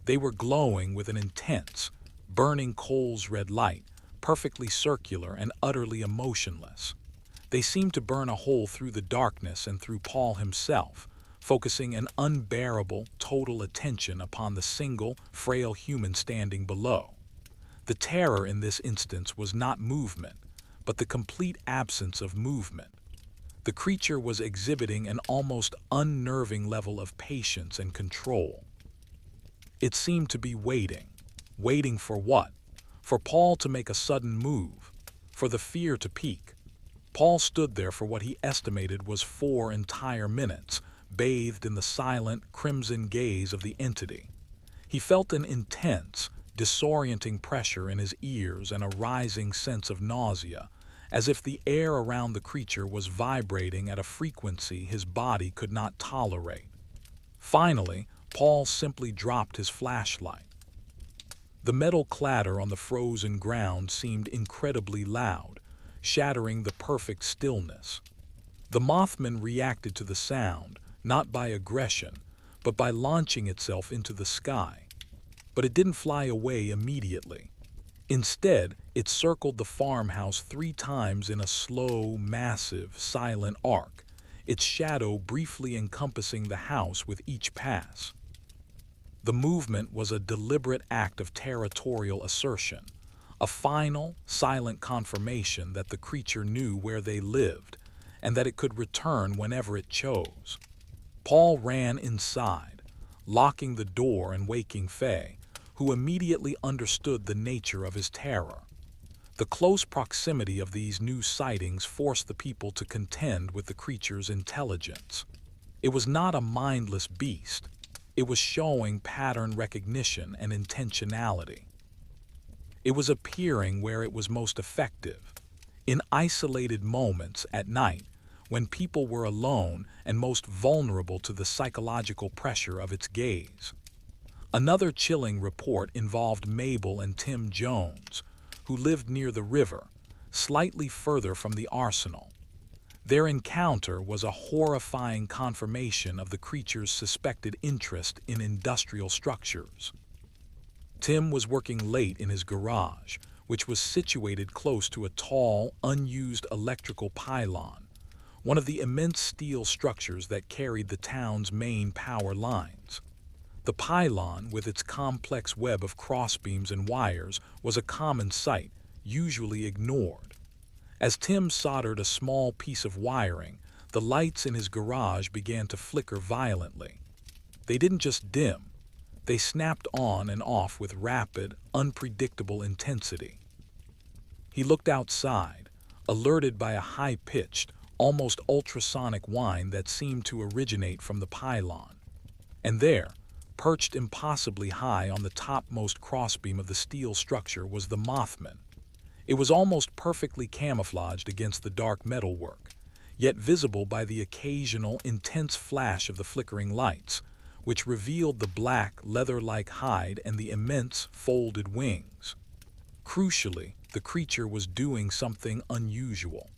They were glowing with an intense, burning coal's red light, perfectly circular and utterly emotionless. They seemed to burn a hole through the darkness and through Paul himself, focusing an unbearable, total attention upon the single, frail human standing below. The terror in this instance was not movement, but the complete absence of movement. The creature was exhibiting an almost unnerving level of patience and control. It seemed to be waiting. Waiting for what? For Paul to make a sudden move, for the fear to peak. Paul stood there for what he estimated was 4 entire minutes, bathed in the silent, crimson gaze of the entity. He felt an intense, disorienting pressure in his ears and a rising sense of nausea, as if the air around the creature was vibrating at a frequency his body could not tolerate. Finally, Paul simply dropped his flashlight. The metal clatter on the frozen ground seemed incredibly loud, shattering the perfect stillness. The Mothman reacted to the sound, not by aggression, but by launching itself into the sky. But it didn't fly away immediately. Instead, it circled the farmhouse 3 times in a slow, massive, silent arc, its shadow briefly encompassing the house with each pass. The movement was a deliberate act of territorial assertion, a final, silent confirmation that the creature knew where they lived and that it could return whenever it chose. Paul ran inside, locking the door and waking Faye, who immediately understood the nature of his terror. The close proximity of these new sightings forced the people to contend with the creature's intelligence. It was not a mindless beast. It was showing pattern recognition and intentionality. It was appearing where it was most effective, in isolated moments at night when people were alone and most vulnerable to the psychological pressure of its gaze. Another chilling report involved Mabel and Tim Jones, who lived near the river, slightly further from the arsenal. Their encounter was a horrifying confirmation of the creature's suspected interest in industrial structures. Tim was working late in his garage, which was situated close to a tall, unused electrical pylon, one of the immense steel structures that carried the town's main power lines. The pylon, with its complex web of crossbeams and wires, was a common sight, usually ignored. As Tim soldered a small piece of wiring, the lights in his garage began to flicker violently. They didn't just dim. They snapped on and off with rapid, unpredictable intensity. He looked outside, alerted by a high-pitched, almost ultrasonic whine that seemed to originate from the pylon. And there, perched impossibly high on the topmost crossbeam of the steel structure, was the Mothman. It was almost perfectly camouflaged against the dark metalwork, yet visible by the occasional intense flash of the flickering lights, which revealed the black, leather-like hide and the immense, folded wings. Crucially, the creature was doing something unusual.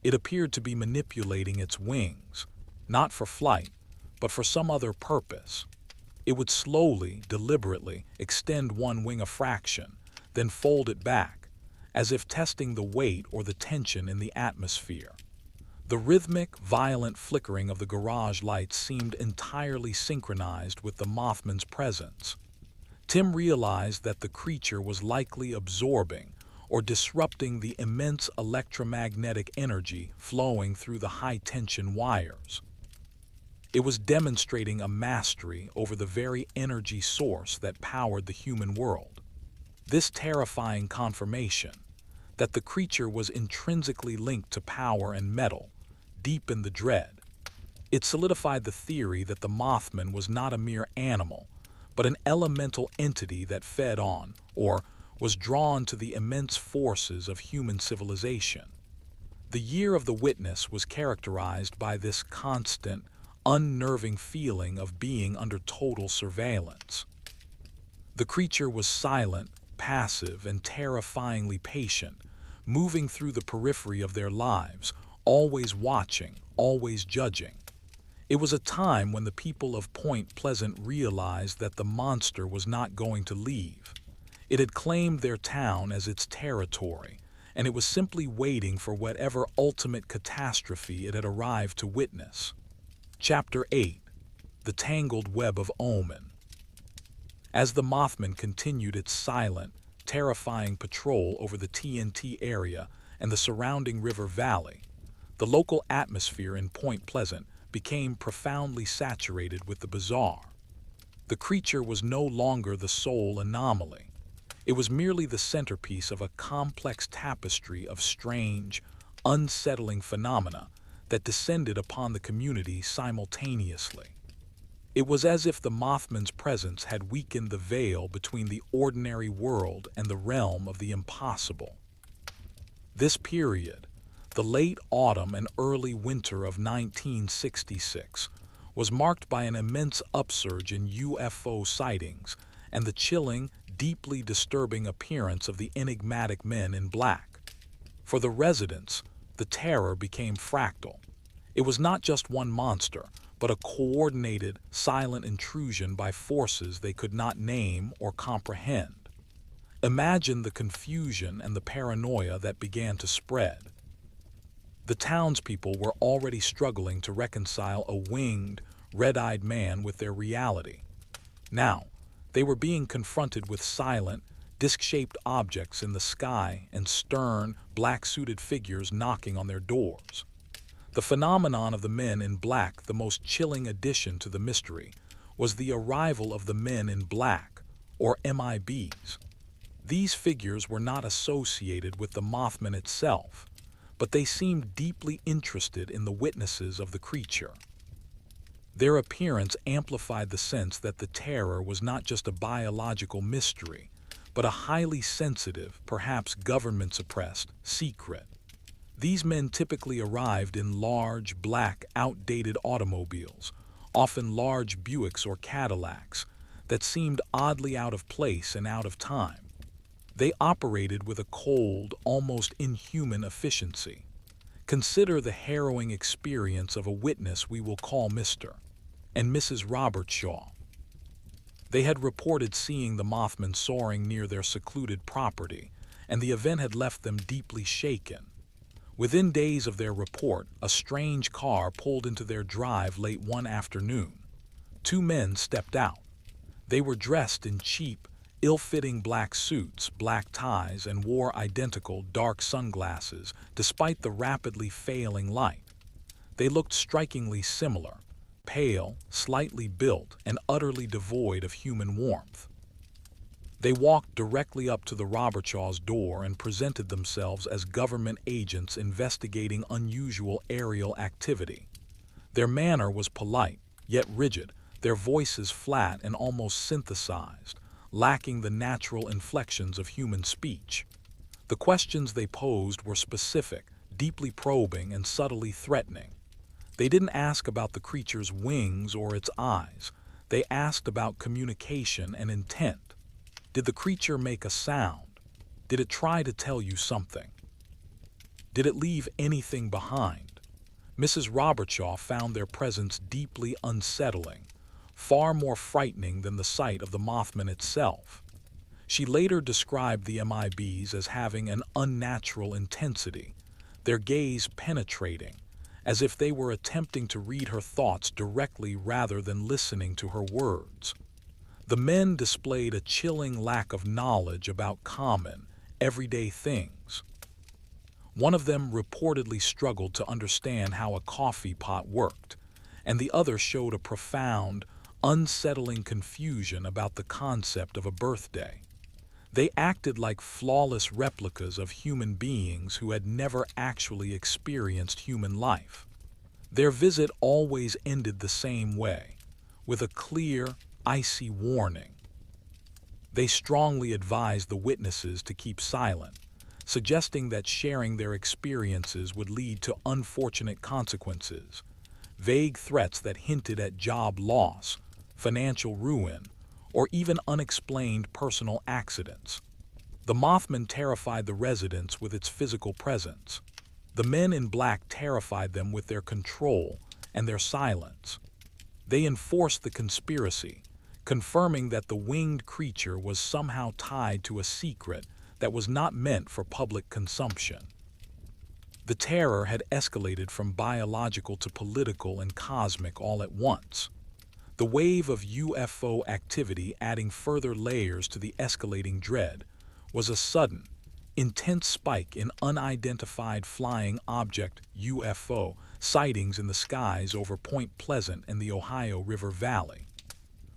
It appeared to be manipulating its wings, not for flight, but for some other purpose. It would slowly, deliberately extend one wing a fraction, then fold it back, as if testing the weight or the tension in the atmosphere. The rhythmic, violent flickering of the garage lights seemed entirely synchronized with the Mothman's presence. Tim realized that the creature was likely absorbing or disrupting the immense electromagnetic energy flowing through the high-tension wires. It was demonstrating a mastery over the very energy source that powered the human world. This terrifying confirmation that the creature was intrinsically linked to power and metal deepened the dread. It solidified the theory that the Mothman was not a mere animal, but an elemental entity that fed on, or was drawn to the immense forces of human civilization. The year of the witness was characterized by this constant, unnerving feeling of being under total surveillance. The creature was silent, passive, and terrifyingly patient, moving through the periphery of their lives, always watching, always judging. It was a time when the people of Point Pleasant realized that the monster was not going to leave. It had claimed their town as its territory, and it was simply waiting for whatever ultimate catastrophe it had arrived to witness. Chapter 8: The Tangled Web of Omen. As the Mothman continued its silent, terrifying patrol over the T.N.T. area and the surrounding river valley, the local atmosphere in Point Pleasant became profoundly saturated with the bizarre. The creature was no longer the sole anomaly. It was merely the centerpiece of a complex tapestry of strange, unsettling phenomena that descended upon the community simultaneously. It was as if the Mothman's presence had weakened the veil between the ordinary world and the realm of the impossible. This period, the late autumn and early winter of 1966, was marked by an immense upsurge in UFO sightings and the chilling, deeply disturbing appearance of the enigmatic men in black. For the residents, the terror became fractal. It was not just one monster, but a coordinated, silent intrusion by forces they could not name or comprehend. Imagine the confusion and the paranoia that began to spread. The townspeople were already struggling to reconcile a winged, red-eyed man with their reality. Now, they were being confronted with silent, disc-shaped objects in the sky and stern, black-suited figures knocking on their doors. The phenomenon of the men in black, the most chilling addition to the mystery, was the arrival of the men in black, or MIBs. These figures were not associated with the Mothman itself, but they seemed deeply interested in the witnesses of the creature. Their appearance amplified the sense that the terror was not just a biological mystery, but a highly sensitive, perhaps government-suppressed, secret. These men typically arrived in large, black, outdated automobiles, often large Buicks or Cadillacs, that seemed oddly out of place and out of time. They operated with a cold, almost inhuman efficiency. Consider the harrowing experience of a witness we will call Mr. and Mrs. Robert Shaw. They had reported seeing the Mothman soaring near their secluded property, and the event had left them deeply shaken. Within days of their report, a strange car pulled into their drive late one afternoon. Two men stepped out. They were dressed in cheap, ill-fitting black suits, black ties, and wore identical dark sunglasses despite the rapidly failing light. They looked strikingly similar, pale, slightly built, and utterly devoid of human warmth. They walked directly up to the Robertshaw's door and presented themselves as government agents investigating unusual aerial activity. Their manner was polite, yet rigid, their voices flat and almost synthesized, lacking the natural inflections of human speech. The questions they posed were specific, deeply probing, and subtly threatening. They didn't ask about the creature's wings or its eyes. They asked about communication and intent. Did the creature make a sound? Did it try to tell you something? Did it leave anything behind? Mrs. Robertshaw found their presence deeply unsettling, far more frightening than the sight of the Mothman itself. She later described the MIBs as having an unnatural intensity, their gaze penetrating, as if they were attempting to read her thoughts directly rather than listening to her words. The men displayed a chilling lack of knowledge about common, everyday things. One of them reportedly struggled to understand how a coffee pot worked, and the other showed a profound, unsettling confusion about the concept of a birthday. They acted like flawless replicas of human beings who had never actually experienced human life. Their visit always ended the same way, with a clear, icy warning. They strongly advised the witnesses to keep silent, suggesting that sharing their experiences would lead to unfortunate consequences, vague threats that hinted at job loss, financial ruin, or even unexplained personal accidents. The Mothman terrified the residents with its physical presence. The men in black terrified them with their control and their silence. They enforced the conspiracy, confirming that the winged creature was somehow tied to a secret that was not meant for public consumption. The terror had escalated from biological to political and cosmic all at once. The wave of UFO activity, adding further layers to the escalating dread, was a sudden, intense spike in unidentified flying object UFO sightings in the skies over Point Pleasant and the Ohio River Valley.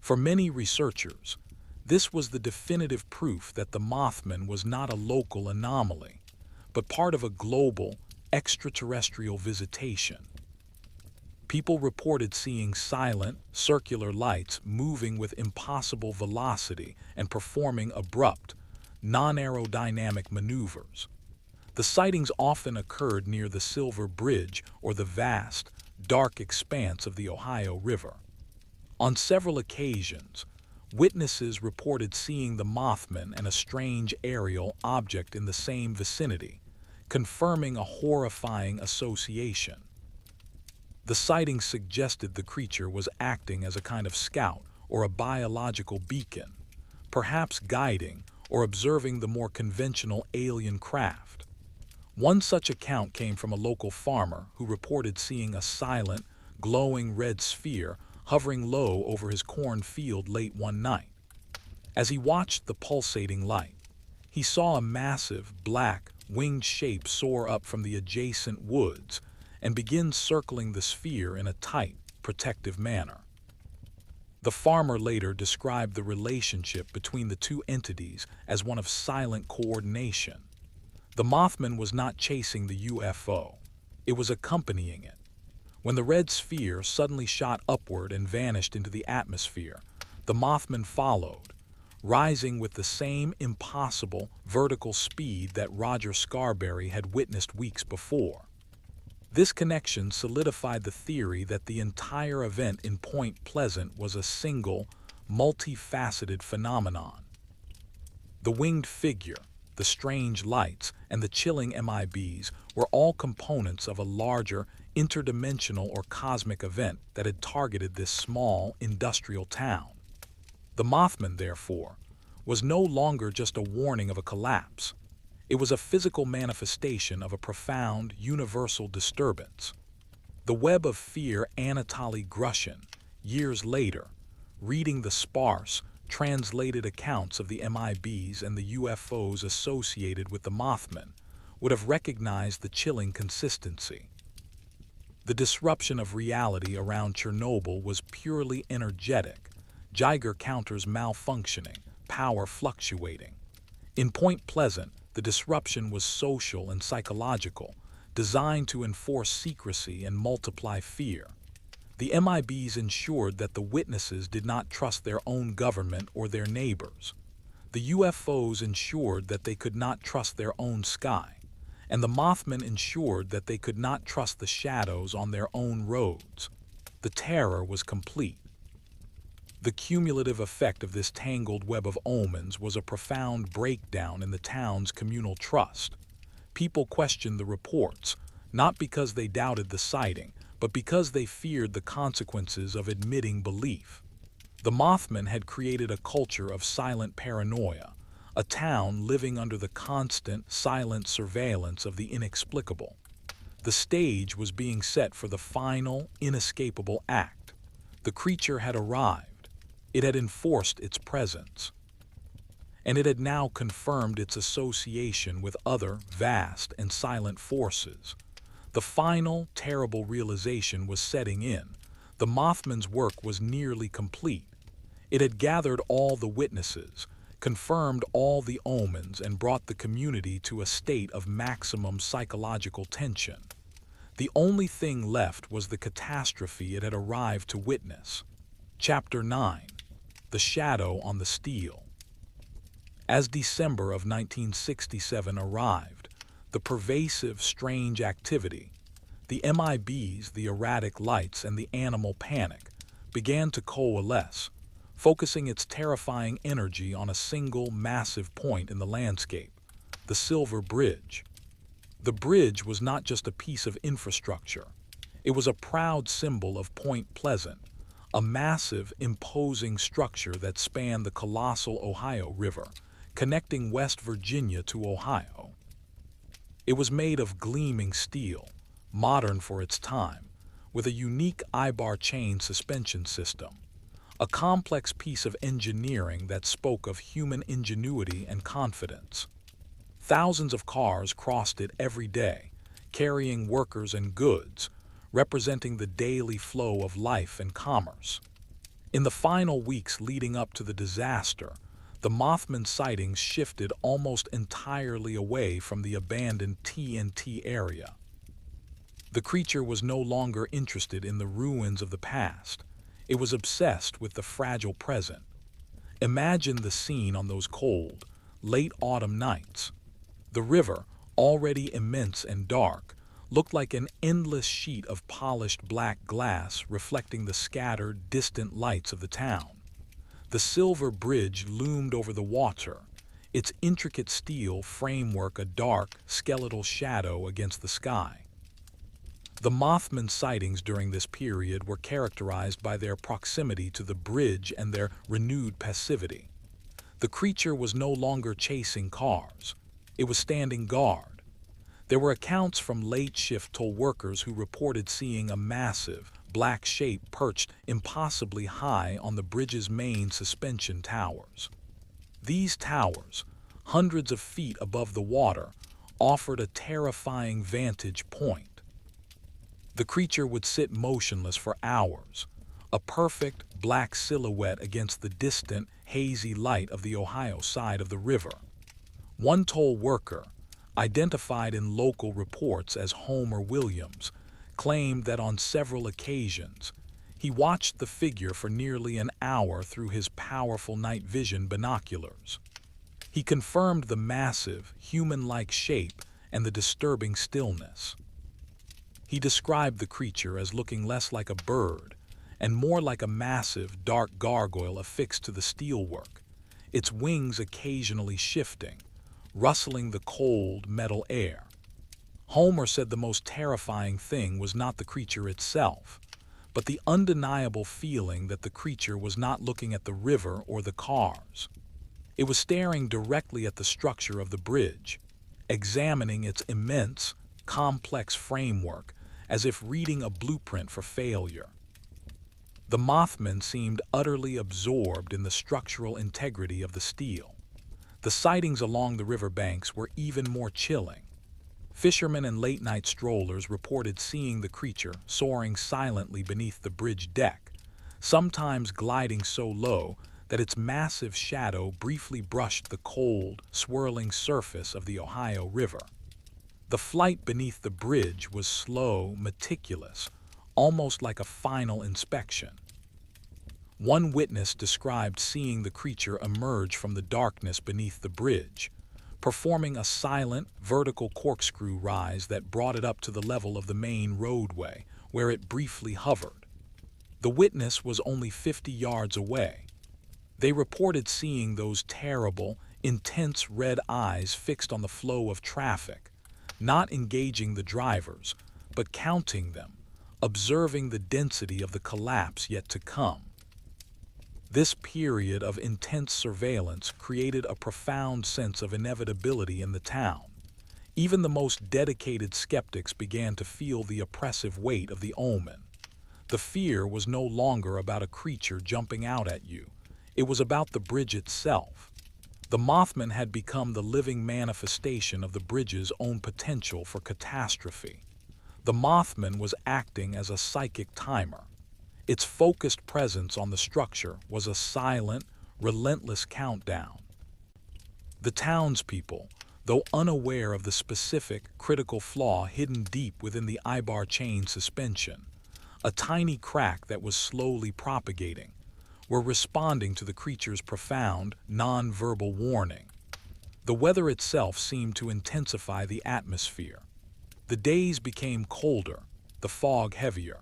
For many researchers, this was the definitive proof that the Mothman was not a local anomaly, but part of a global, extraterrestrial visitation. People reported seeing silent, circular lights moving with impossible velocity and performing abrupt, non-aerodynamic maneuvers. The sightings often occurred near the Silver Bridge or the vast, dark expanse of the Ohio River. On several occasions, witnesses reported seeing the Mothman and a strange aerial object in the same vicinity, confirming a horrifying association. The sightings suggested the creature was acting as a kind of scout or a biological beacon, perhaps guiding or observing the more conventional alien craft. One such account came from a local farmer who reported seeing a silent, glowing red sphere hovering low over his cornfield late one night. As he watched the pulsating light, he saw a massive, black, winged shape soar up from the adjacent woods and begin circling the sphere in a tight, protective manner. The farmer later described the relationship between the two entities as one of silent coordination. The Mothman was not chasing the UFO, it was accompanying it. When the red sphere suddenly shot upward and vanished into the atmosphere, the Mothman followed, rising with the same impossible vertical speed that Roger Scarberry had witnessed weeks before. This connection solidified the theory that the entire event in Point Pleasant was a single, multifaceted phenomenon. The winged figure, the strange lights, and the chilling MIBs were all components of a larger, interdimensional or cosmic event that had targeted this small, industrial town. The Mothman, therefore, was no longer just a warning of a collapse. It was a physical manifestation of a profound, universal disturbance. The web of fear Anatoly Grushin, years later, reading the sparse, translated accounts of the MIBs and the UFOs associated with the Mothman, would have recognized the chilling consistency. The disruption of reality around Chernobyl was purely energetic, Geiger counters malfunctioning, power fluctuating. In Point Pleasant, the disruption was social and psychological, designed to enforce secrecy and multiply fear. The MIBs ensured that the witnesses did not trust their own government or their neighbors. The UFOs ensured that they could not trust their own sky, and the Mothman ensured that they could not trust the shadows on their own roads. The terror was complete. The cumulative effect of this tangled web of omens was a profound breakdown in the town's communal trust. People questioned the reports, not because they doubted the sighting, but because they feared the consequences of admitting belief. The Mothman had created a culture of silent paranoia, a town living under the constant, silent surveillance of the inexplicable. The stage was being set for the final, inescapable act. The creature had arrived. It had enforced its presence. And it had now confirmed its association with other vast and silent forces. The final, terrible realization was setting in. The Mothman's work was nearly complete. It had gathered all the witnesses, confirmed all the omens, and brought the community to a state of maximum psychological tension. The only thing left was the catastrophe it had arrived to witness. Chapter 9. The Shadow on the Steel. As December of 1967 arrived, the pervasive, strange activity, the MIBs, the erratic lights, and the animal panic began to coalesce, focusing its terrifying energy on a single massive point in the landscape, the Silver Bridge. The bridge was not just a piece of infrastructure. It was a proud symbol of Point Pleasant, a massive, imposing structure that spanned the colossal Ohio River, connecting West Virginia to Ohio. It was made of gleaming steel, modern for its time, with a unique I-bar chain suspension system, a complex piece of engineering that spoke of human ingenuity and confidence. Thousands of cars crossed it every day, carrying workers and goods, representing the daily flow of life and commerce. In the final weeks leading up to the disaster, the Mothman sightings shifted almost entirely away from the abandoned T.N.T. area. The creature was no longer interested in the ruins of the past. It was obsessed with the fragile present. Imagine the scene on those cold, late autumn nights. The river, already immense and dark, looked like an endless sheet of polished black glass reflecting the scattered, distant lights of the town. The Silver Bridge loomed over the water, its intricate steel framework a dark, skeletal shadow against the sky. The Mothman sightings during this period were characterized by their proximity to the bridge and their renewed passivity. The creature was no longer chasing cars. It was standing guard. There were accounts from late-shift toll workers who reported seeing a massive, black shape perched impossibly high on the bridge's main suspension towers. These towers, hundreds of feet above the water, offered a terrifying vantage point. The creature would sit motionless for hours, a perfect black silhouette against the distant, hazy light of the Ohio side of the river. One toll worker, identified in local reports as Homer Williams, claimed that on several occasions he watched the figure for nearly an hour through his powerful night vision binoculars. He confirmed the massive, human-like shape and the disturbing stillness. He described the creature as looking less like a bird and more like a massive, dark gargoyle affixed to the steelwork, its wings occasionally shifting, rustling the cold metal air. Homer said the most terrifying thing was not the creature itself, but the undeniable feeling that the creature was not looking at the river or the cars. It was staring directly at the structure of the bridge, examining its immense, complex framework as if reading a blueprint for failure. The Mothman seemed utterly absorbed in the structural integrity of the steel. The sightings along the riverbanks were even more chilling. Fishermen and late-night strollers reported seeing the creature soaring silently beneath the bridge deck, sometimes gliding so low that its massive shadow briefly brushed the cold, swirling surface of the Ohio River. The flight beneath the bridge was slow, meticulous, almost like a final inspection. One witness described seeing the creature emerge from the darkness beneath the bridge, performing a silent, vertical corkscrew rise that brought it up to the level of the main roadway, where it briefly hovered. The witness was only 50 yards away. They reported seeing those terrible, intense red eyes fixed on the flow of traffic, not engaging the drivers, but counting them, observing the density of the collapse yet to come. This period of intense surveillance created a profound sense of inevitability in the town. Even the most dedicated skeptics began to feel the oppressive weight of the omen. The fear was no longer about a creature jumping out at you. It was about the bridge itself. The Mothman had become the living manifestation of the bridge's own potential for catastrophe. The Mothman was acting as a psychic timer. Its focused presence on the structure was a silent, relentless countdown. The townspeople, though unaware of the specific, critical flaw hidden deep within the eyebar chain suspension, a tiny crack that was slowly propagating, were responding to the creature's profound, non-verbal warning. The weather itself seemed to intensify the atmosphere. The days became colder, the fog heavier.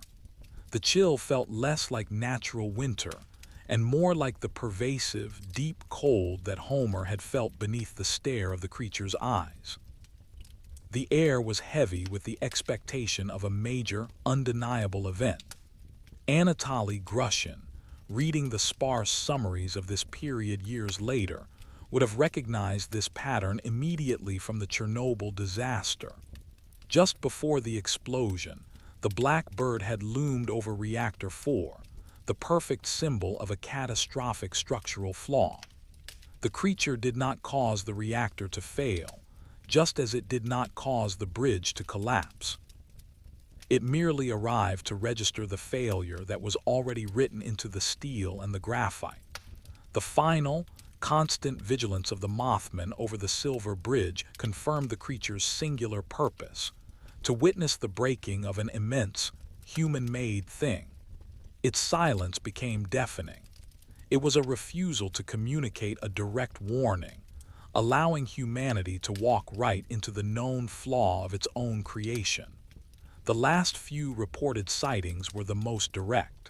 The chill felt less like natural winter and more like the pervasive, deep cold that Homer had felt beneath the stare of the creature's eyes. The air was heavy with the expectation of a major, undeniable event. Anatoly Grushin, reading the sparse summaries of this period years later, would have recognized this pattern immediately from the Chernobyl disaster. Just before the explosion, the black bird had loomed over Reactor 4, the perfect symbol of a catastrophic structural flaw. The creature did not cause the reactor to fail, just as it did not cause the bridge to collapse. It merely arrived to register the failure that was already written into the steel and the graphite. The final, constant vigilance of the Mothman over the Silver Bridge confirmed the creature's singular purpose: to witness the breaking of an immense, human-made thing. Its silence became deafening. It was a refusal to communicate a direct warning, allowing humanity to walk right into the known flaw of its own creation. The last few reported sightings were the most direct.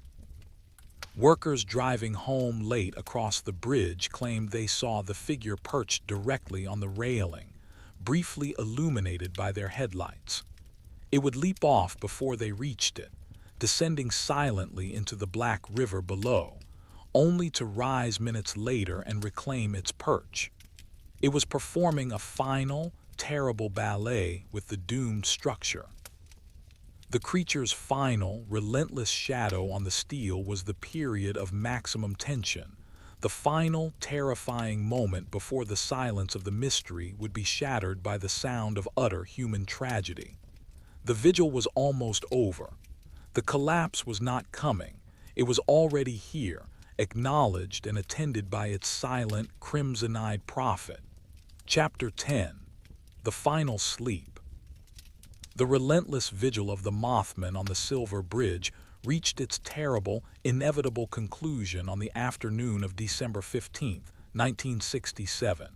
Workers driving home late across the bridge claimed they saw the figure perched directly on the railing, briefly illuminated by their headlights. It would leap off before they reached it, descending silently into the black river below, only to rise minutes later and reclaim its perch. It was performing a final, terrible ballet with the doomed structure. The creature's final, relentless shadow on the steel was the period of maximum tension, the final, terrifying moment before the silence of the mystery would be shattered by the sound of utter human tragedy. The vigil was almost over. The collapse was not coming. It was already here, acknowledged and attended by its silent, crimson-eyed prophet. Chapter 10. The Final Sleep. The relentless vigil of the Mothman on the Silver Bridge reached its terrible, inevitable conclusion on the afternoon of December 15, 1967.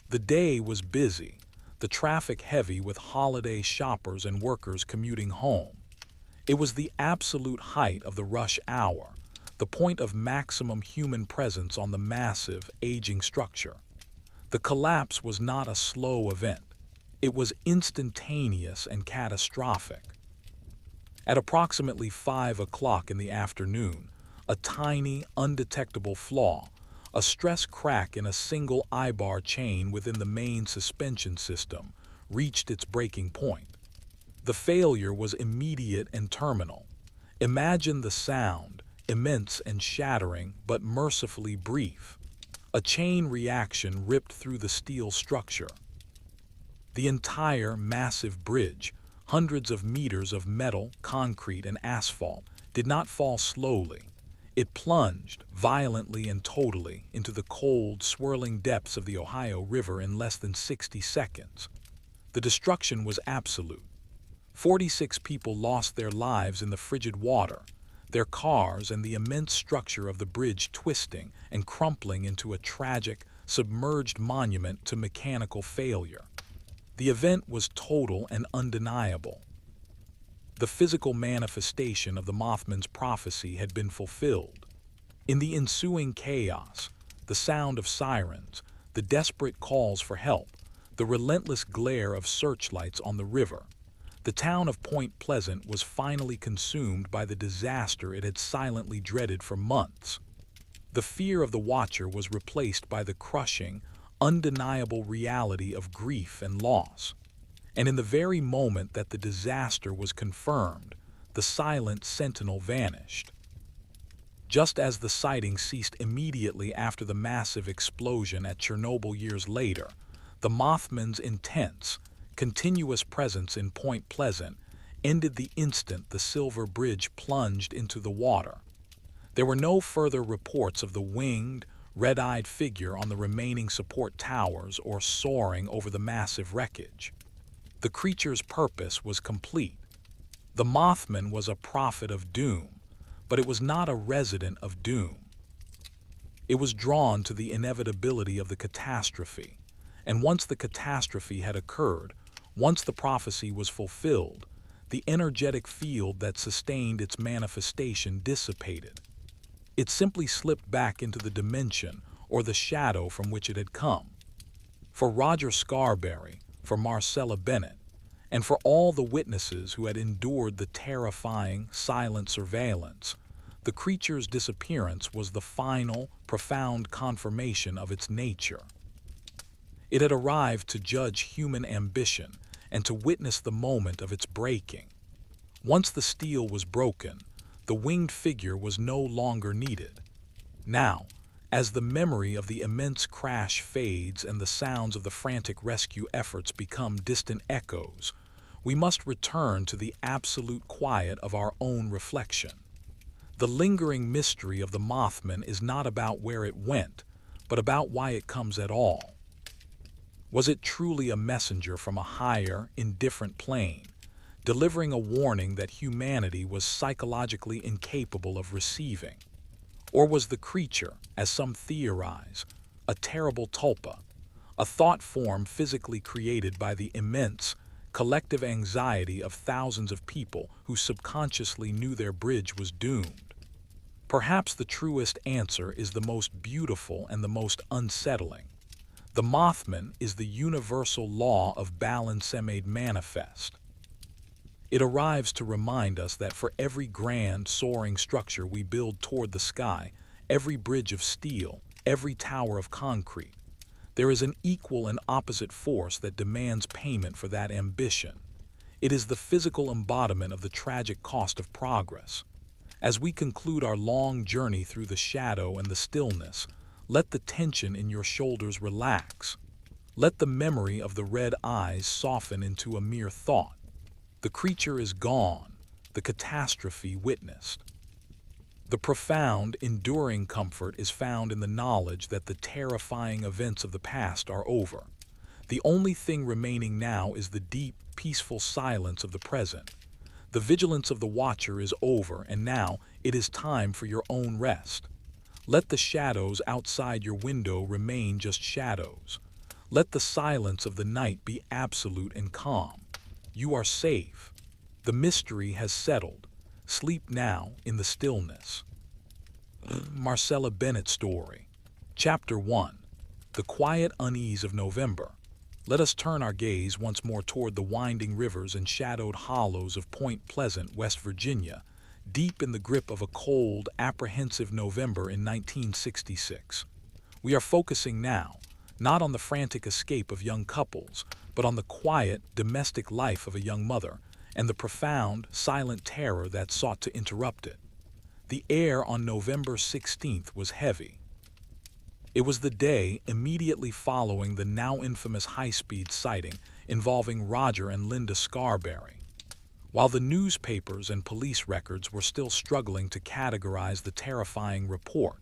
The day was busy, the traffic heavy with holiday shoppers and workers commuting home. It was the absolute height of the rush hour, the point of maximum human presence on the massive, aging structure. The collapse was not a slow event. It was instantaneous and catastrophic. At approximately 5 o'clock in the afternoon, a tiny, undetectable flaw, a stress crack in a single eyebar chain within the main suspension system, reached its breaking point. The failure was immediate and terminal. Imagine the sound, immense and shattering, but mercifully brief. A chain reaction ripped through the steel structure. The entire massive bridge, hundreds of meters of metal, concrete, and asphalt, did not fall slowly. It plunged, violently and totally, into the cold, swirling depths of the Ohio River in less than 60 seconds. The destruction was absolute. 46 people lost their lives in the frigid water, their cars and the immense structure of the bridge twisting and crumpling into a tragic, submerged monument to mechanical failure. The event was total and undeniable. The physical manifestation of the Mothman's prophecy had been fulfilled. In the ensuing chaos, the sound of sirens, the desperate calls for help, the relentless glare of searchlights on the river, the town of Point Pleasant was finally consumed by the disaster it had silently dreaded for months. The fear of the watcher was replaced by the crushing, undeniable reality of grief and loss. And in the very moment that the disaster was confirmed, the silent sentinel vanished. Just as the sighting ceased immediately after the massive explosion at Chernobyl years later, the Mothman's intense, continuous presence in Point Pleasant ended the instant the Silver Bridge plunged into the water. There were no further reports of the winged, red-eyed figure on the remaining support towers or soaring over the massive wreckage. The creature's purpose was complete. The Mothman was a prophet of doom, but it was not a resident of doom. It was drawn to the inevitability of the catastrophe, and once the catastrophe had occurred, once the prophecy was fulfilled, the energetic field that sustained its manifestation dissipated. It simply slipped back into the dimension or the shadow from which it had come. For Roger Scarberry, for Marcella Bennett, and for all the witnesses who had endured the terrifying, silent surveillance, the creature's disappearance was the final, profound confirmation of its nature. It had arrived to judge human ambition and to witness the moment of its breaking. Once the steel was broken, the winged figure was no longer needed. Now, as the memory of the immense crash fades and the sounds of the frantic rescue efforts become distant echoes, we must return to the absolute quiet of our own reflection. The lingering mystery of the Mothman is not about where it went, but about why it comes at all. Was it truly a messenger from a higher, indifferent plane, delivering a warning that humanity was psychologically incapable of receiving? Or was the creature, as some theorize, a terrible tulpa, a thought form physically created by the immense, collective anxiety of thousands of people who subconsciously knew their bridge was doomed? Perhaps the truest answer is the most beautiful and the most unsettling. The Mothman is the universal law of balance made manifest. It arrives to remind us that for every grand, soaring structure we build toward the sky, every bridge of steel, every tower of concrete, there is an equal and opposite force that demands payment for that ambition. It is the physical embodiment of the tragic cost of progress. As we conclude our long journey through the shadow and the stillness, let the tension in your shoulders relax. Let the memory of the red eyes soften into a mere thought. The creature is gone, the catastrophe witnessed. The profound, enduring comfort is found in the knowledge that the terrifying events of the past are over. The only thing remaining now is the deep, peaceful silence of the present. The vigilance of the watcher is over, and now it is time for your own rest. Let the shadows outside your window remain just shadows. Let the silence of the night be absolute and calm. You are safe. The mystery has settled. Sleep now in the stillness. Marcella Bennett Story. Chapter 1. The Quiet Unease of November. Let us turn our gaze once more toward the winding rivers and shadowed hollows of Point Pleasant, West Virginia, deep in the grip of a cold, apprehensive November in 1966. We are focusing now, not on the frantic escape of young couples, but on the quiet, domestic life of a young mother, and the profound, silent terror that sought to interrupt it. The air on November 16th was heavy. It was the day immediately following the now infamous high-speed sighting involving Roger and Linda Scarberry. While the newspapers and police records were still struggling to categorize the terrifying report,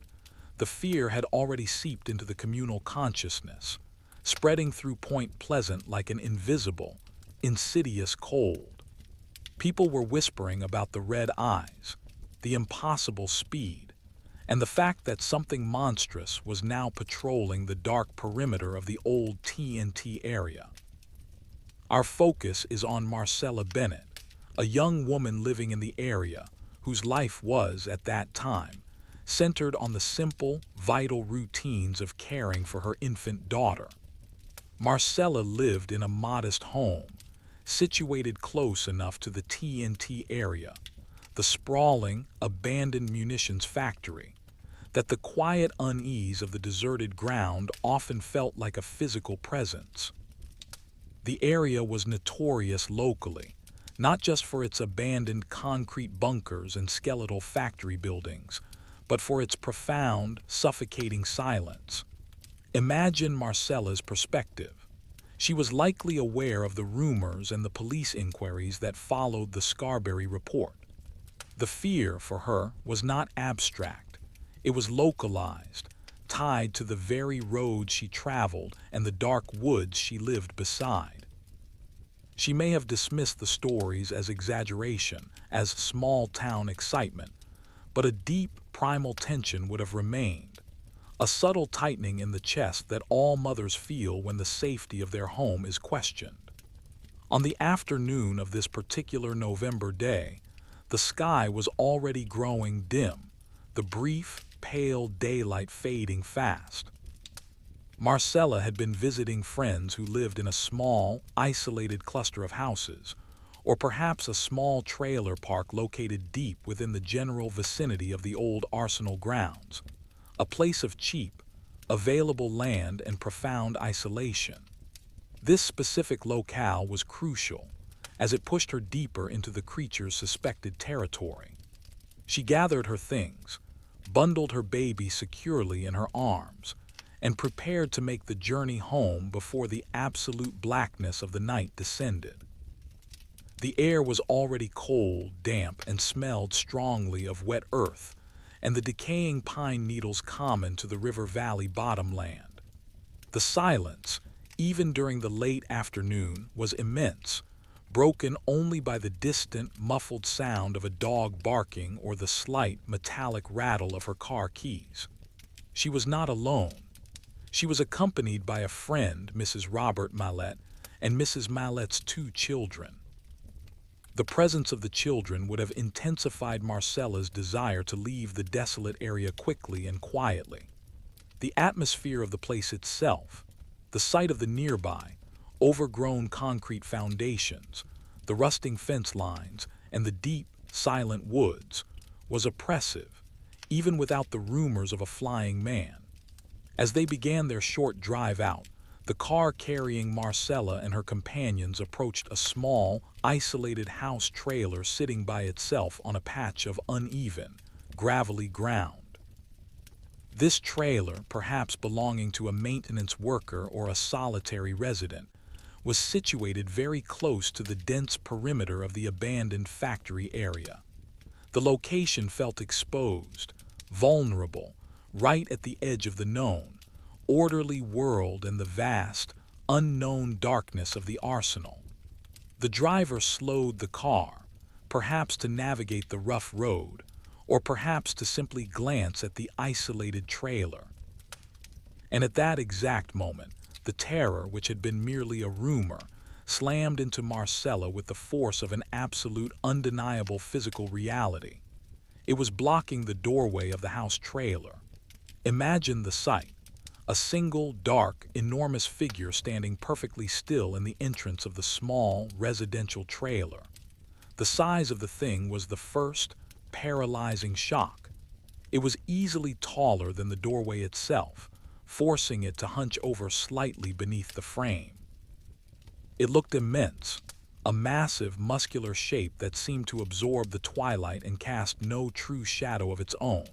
the fear had already seeped into the communal consciousness, spreading through Point Pleasant like an invisible, insidious cold. People were whispering about the red eyes, the impossible speed, and the fact that something monstrous was now patrolling the dark perimeter of the old T.N.T. area. Our focus is on Marcella Bennett, a young woman living in the area whose life was, at that time, centered on the simple, vital routines of caring for her infant daughter. Marcella lived in a modest home, situated close enough to the T.N.T. area, the sprawling, abandoned munitions factory, that the quiet unease of the deserted ground often felt like a physical presence. The area was notorious locally, not just for its abandoned concrete bunkers and skeletal factory buildings, but for its profound, suffocating silence. Imagine Marcella's perspective. She was likely aware of the rumors and the police inquiries that followed the Scarberry report. The fear for her was not abstract. It was localized, tied to the very roads she traveled and the dark woods she lived beside. She may have dismissed the stories as exaggeration, as small-town excitement, but a deep, primal tension would have remained, a subtle tightening in the chest that all mothers feel when the safety of their home is questioned. On the afternoon of this particular November day, the sky was already growing dim, the brief, pale daylight fading fast. Marcella had been visiting friends who lived in a small, isolated cluster of houses, or perhaps a small trailer park located deep within the general vicinity of the old Arsenal grounds, a place of cheap, available land and profound isolation. This specific locale was crucial, as it pushed her deeper into the creature's suspected territory. She gathered her things, bundled her baby securely in her arms, and prepared to make the journey home before the absolute blackness of the night descended. The air was already cold, damp, and smelled strongly of wet earth and the decaying pine needles common to the river valley bottomland. The silence, even during the late afternoon, was immense, broken only by the distant, muffled sound of a dog barking or the slight, metallic rattle of her car keys. She was not alone. She was accompanied by a friend, Mrs. Robert Mallette, and Mrs. Mallette's 2 children. The presence of the children would have intensified Marcella's desire to leave the desolate area quickly and quietly. The atmosphere of the place itself, the sight of the nearby, overgrown concrete foundations, the rusting fence lines, and the deep, silent woods, was oppressive, even without the rumors of a flying man. As they began their short drive out, the car carrying Marcella and her companions approached a small, isolated house trailer sitting by itself on a patch of uneven, gravelly ground. This trailer, perhaps belonging to a maintenance worker or a solitary resident, was situated very close to the dense perimeter of the abandoned factory area. The location felt exposed, vulnerable, right at the edge of the known, orderly world and the vast, unknown darkness of the arsenal. The driver slowed the car, perhaps to navigate the rough road, or perhaps to simply glance at the isolated trailer. And at that exact moment, the terror, which had been merely a rumor, slammed into Marcella with the force of an absolute, undeniable physical reality. It was blocking the doorway of the house trailer. Imagine the sight. A single, dark, enormous figure standing perfectly still in the entrance of the small, residential trailer. The size of the thing was the first, paralyzing shock. It was easily taller than the doorway itself, forcing it to hunch over slightly beneath the frame. It looked immense, a massive, muscular shape that seemed to absorb the twilight and cast no true shadow of its own.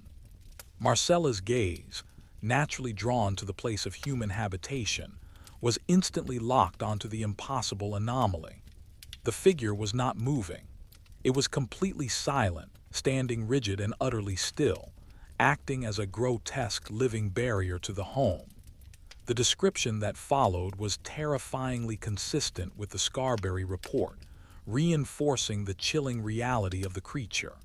Marcella's gaze, naturally drawn to the place of human habitation, was instantly locked onto the impossible anomaly. The figure was not moving. It was completely silent, standing rigid and utterly still, acting as a grotesque living barrier to the home. The description that followed was terrifyingly consistent with the Scarberry report, reinforcing the chilling reality of the creature.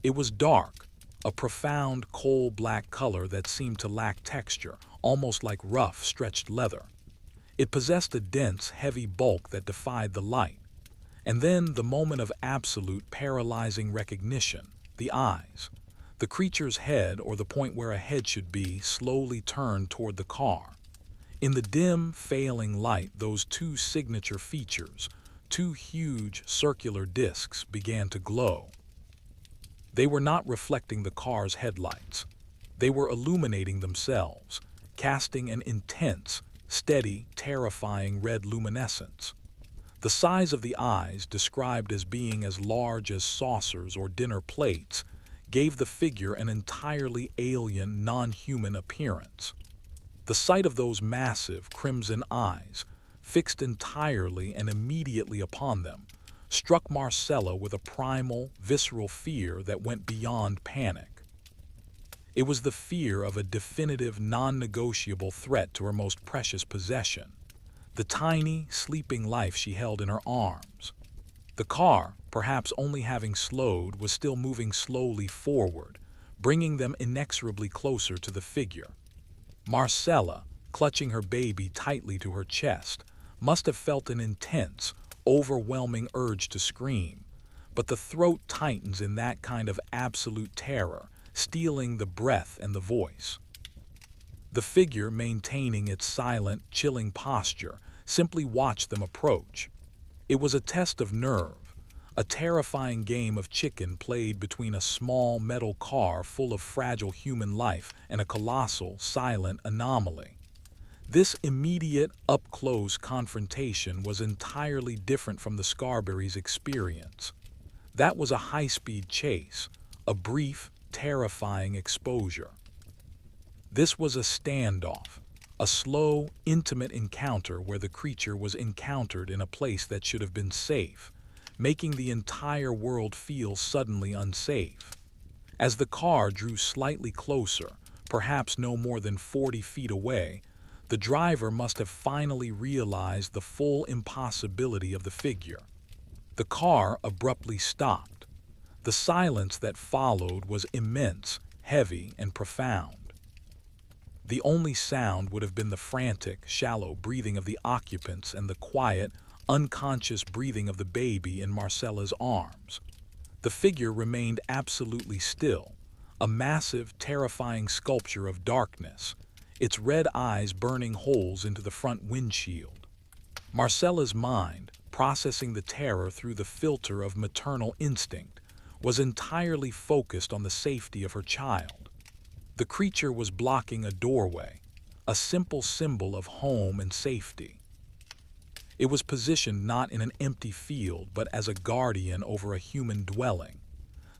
It was dark, a profound coal-black color that seemed to lack texture, almost like rough, stretched leather. It possessed a dense, heavy bulk that defied the light. And then the moment of absolute, paralyzing recognition, the eyes. The creature's head, or the point where a head should be, slowly turned toward the car. In the dim, failing light, those two signature features, two huge, circular discs, began to glow. They were not reflecting the car's headlights. They were illuminating themselves, casting an intense, steady, terrifying red luminescence. The size of the eyes, described as being as large as saucers or dinner plates, gave the figure an entirely alien, non-human appearance. The sight of those massive, crimson eyes, fixed entirely and immediately upon them, struck Marcella with a primal, visceral fear that went beyond panic. It was the fear of a definitive, non-negotiable threat to her most precious possession, the tiny, sleeping life she held in her arms. The car, perhaps only having slowed, was still moving slowly forward, bringing them inexorably closer to the figure. Marcella, clutching her baby tightly to her chest, must have felt an intense, overwhelming urge to scream, but the throat tightens in that kind of absolute terror, stealing the breath and the voice. The figure, maintaining its silent, chilling posture, simply watched them approach. It was a test of nerve, a terrifying game of chicken played between a small metal car full of fragile human life and a colossal, silent anomaly. This immediate, up-close confrontation was entirely different from the Scarberry's experience. That was a high-speed chase, a brief, terrifying exposure. This was a standoff, a slow, intimate encounter where the creature was encountered in a place that should have been safe, making the entire world feel suddenly unsafe. As the car drew slightly closer, perhaps no more than 40 feet away, the driver must have finally realized the full impossibility of the figure. The car abruptly stopped. The silence that followed was immense, heavy, and profound. The only sound would have been the frantic, shallow breathing of the occupants and the quiet, unconscious breathing of the baby in Marcella's arms. The figure remained absolutely still, a massive, terrifying sculpture of darkness, its red eyes burning holes into the front windshield. Marcella's mind, processing the terror through the filter of maternal instinct, was entirely focused on the safety of her child. The creature was blocking a doorway, a simple symbol of home and safety. It was positioned not in an empty field, but as a guardian over a human dwelling.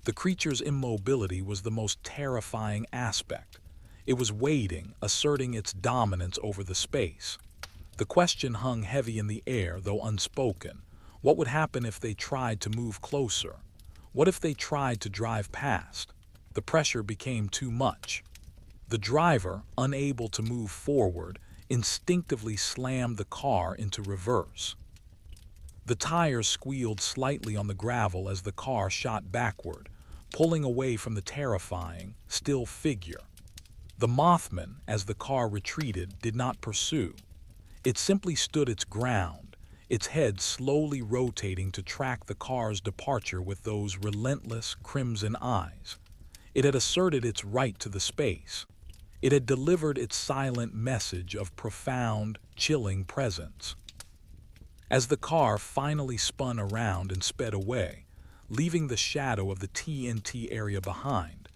The creature's immobility was the most terrifying aspect. It was waiting, asserting its dominance over the space. The question hung heavy in the air, though unspoken. What would happen if they tried to move closer? What if they tried to drive past? The pressure became too much. The driver, unable to move forward, instinctively slammed the car into reverse. The tires squealed slightly on the gravel as the car shot backward, pulling away from the terrifying, still figure. The Mothman, as the car retreated, did not pursue. It simply stood its ground, its head slowly rotating to track the car's departure with those relentless, crimson eyes. It had asserted its right to the space. It had delivered its silent message of profound, chilling presence. As the car finally spun around and sped away, leaving the shadow of the T.N.T. area behind,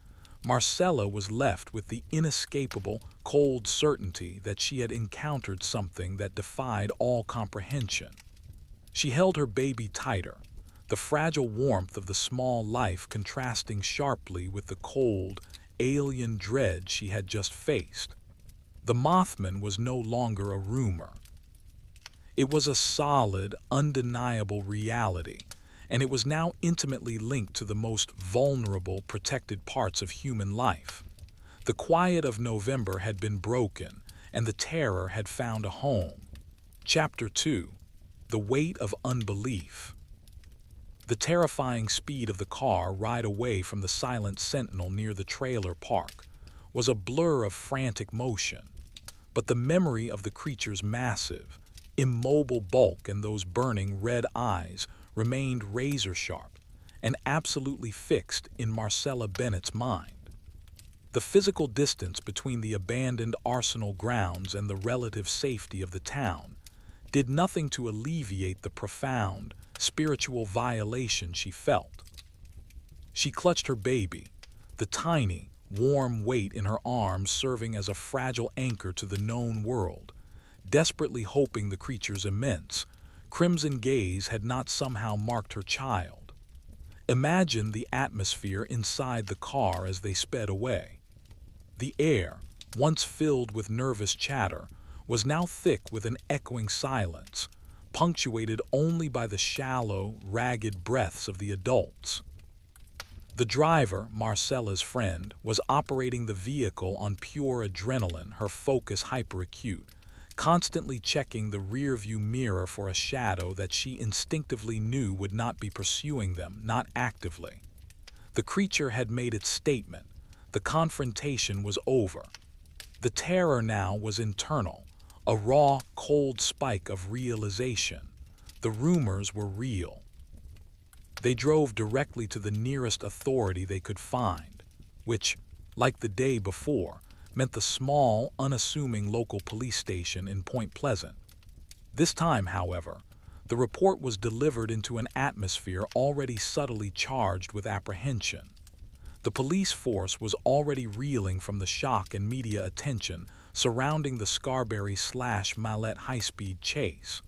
Marcella was left with the inescapable, cold certainty that she had encountered something that defied all comprehension. She held her baby tighter, the fragile warmth of the small life contrasting sharply with the cold, alien dread she had just faced. The Mothman was no longer a rumor. It was a solid, undeniable reality, and it was now intimately linked to the most vulnerable, protected parts of human life. The quiet of November had been broken, and the terror had found a home. Chapter 2. The Weight of Unbelief. The terrifying speed of the car ride away from the silent sentinel near the trailer park was a blur of frantic motion, but the memory of the creature's massive, immobile bulk and those burning red eyes remained razor-sharp and absolutely fixed in Marcella Bennett's mind. The physical distance between the abandoned arsenal grounds and the relative safety of the town did nothing to alleviate the profound, spiritual violation she felt. She clutched her baby, the tiny, warm weight in her arms serving as a fragile anchor to the known world, desperately hoping the creature's immense, crimson gaze had not somehow marked her child. Imagine the atmosphere inside the car as they sped away. The air, once filled with nervous chatter, was now thick with an echoing silence, punctuated only by the shallow, ragged breaths of the adults. The driver, Marcella's friend, was operating the vehicle on pure adrenaline, her focus hyperacute, constantly checking the rearview mirror for a shadow that she instinctively knew would not be pursuing them, not actively. The creature had made its statement. The confrontation was over. The terror now was internal, a raw, cold spike of realization. The rumors were real. They drove directly to the nearest authority they could find, which, like the day before, meant the small, unassuming local police station in Point Pleasant. This time, however, the report was delivered into an atmosphere already subtly charged with apprehension. The police force was already reeling from the shock and media attention surrounding the Scarberry/Mallette high-speed chase.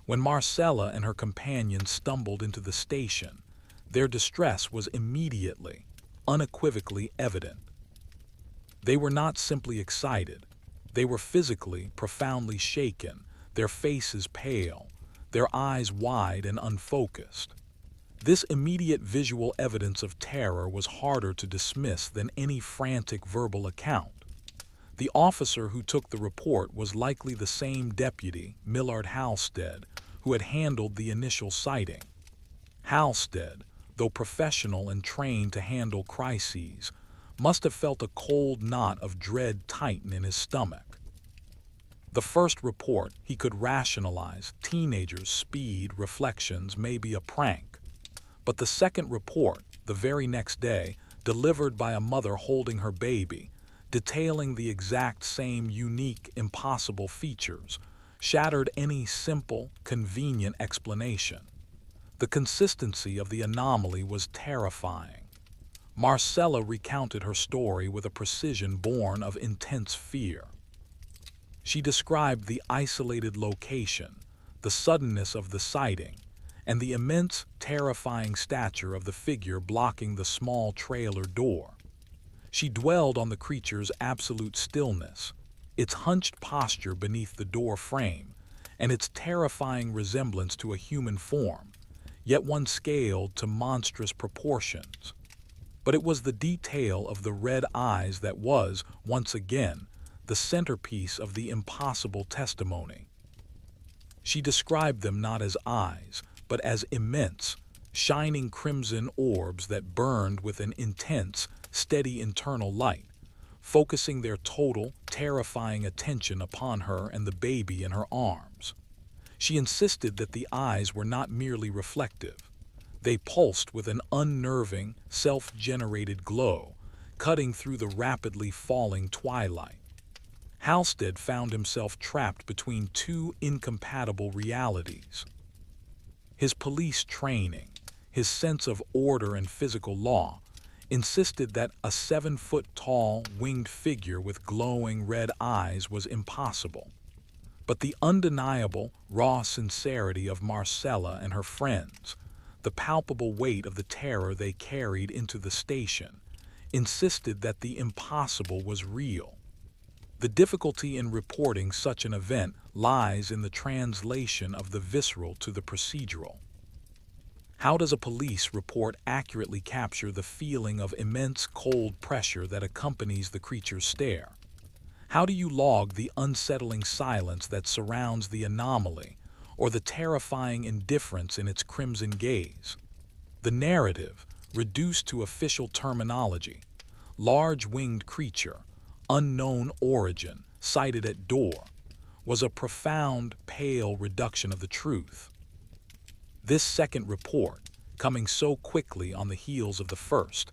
When Marcella and her companions stumbled into the station, their distress was immediately, unequivocally evident. They were not simply excited. They were physically, profoundly shaken, their faces pale, their eyes wide and unfocused. This immediate visual evidence of terror was harder to dismiss than any frantic verbal account. The officer who took the report was likely the same deputy, Millard Halstead, who had handled the initial sighting. Halstead, though professional and trained to handle crises, must have felt a cold knot of dread tighten in his stomach. The first report, he could rationalize, teenagers' speed, reflections, maybe a prank. But the second report, the very next day, delivered by a mother holding her baby, detailing the exact same unique, impossible features, shattered any simple, convenient explanation. The consistency of the anomaly was terrifying. Marcella recounted her story with a precision born of intense fear. She described the isolated location, the suddenness of the sighting, and the immense, terrifying stature of the figure blocking the small trailer door. She dwelled on the creature's absolute stillness, its hunched posture beneath the door frame, and its terrifying resemblance to a human form, yet one scaled to monstrous proportions. But it was the detail of the red eyes that was, once again, the centerpiece of the impossible testimony. She described them not as eyes, but as immense, shining crimson orbs that burned with an intense, steady internal light, focusing their total, terrifying attention upon her and the baby in her arms. She insisted that the eyes were not merely reflective. They pulsed with an unnerving, self-generated glow, cutting through the rapidly falling twilight. Halstead found himself trapped between two incompatible realities. His police training, his sense of order and physical law, insisted that a 7-foot-tall, winged figure with glowing red eyes was impossible. But the undeniable, raw sincerity of Marcella and her friends, the palpable weight of the terror they carried into the station, insisted that the impossible was real. The difficulty in reporting such an event lies in the translation of the visceral to the procedural. How does a police report accurately capture the feeling of immense cold pressure that accompanies the creature's stare? How do you log the unsettling silence that surrounds the anomaly, or the terrifying indifference in its crimson gaze? The narrative, reduced to official terminology, large-winged creature, unknown origin, sighted at door, was a profound, pale reduction of the truth. This second report, coming so quickly on the heels of the first,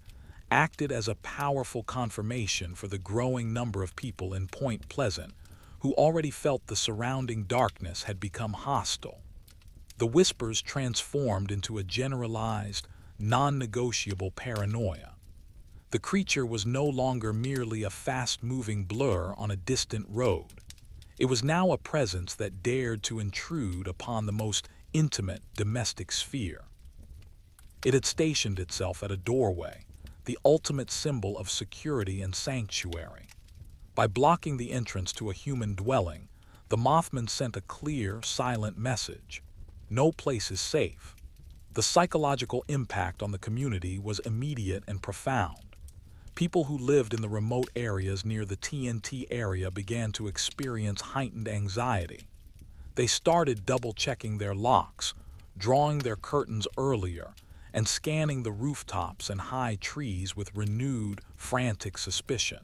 acted as a powerful confirmation for the growing number of people in Point Pleasant who already felt the surrounding darkness had become hostile. The whispers transformed into a generalized, non-negotiable paranoia. The creature was no longer merely a fast-moving blur on a distant road. It was now a presence that dared to intrude upon the most intimate domestic sphere. It had stationed itself at a doorway, the ultimate symbol of security and sanctuary. By blocking the entrance to a human dwelling, the Mothman sent a clear, silent message. No place is safe. The psychological impact on the community was immediate and profound. People who lived in the remote areas near the T.N.T. area began to experience heightened anxiety. They started double-checking their locks, drawing their curtains earlier, and scanning the rooftops and high trees with renewed, frantic suspicion.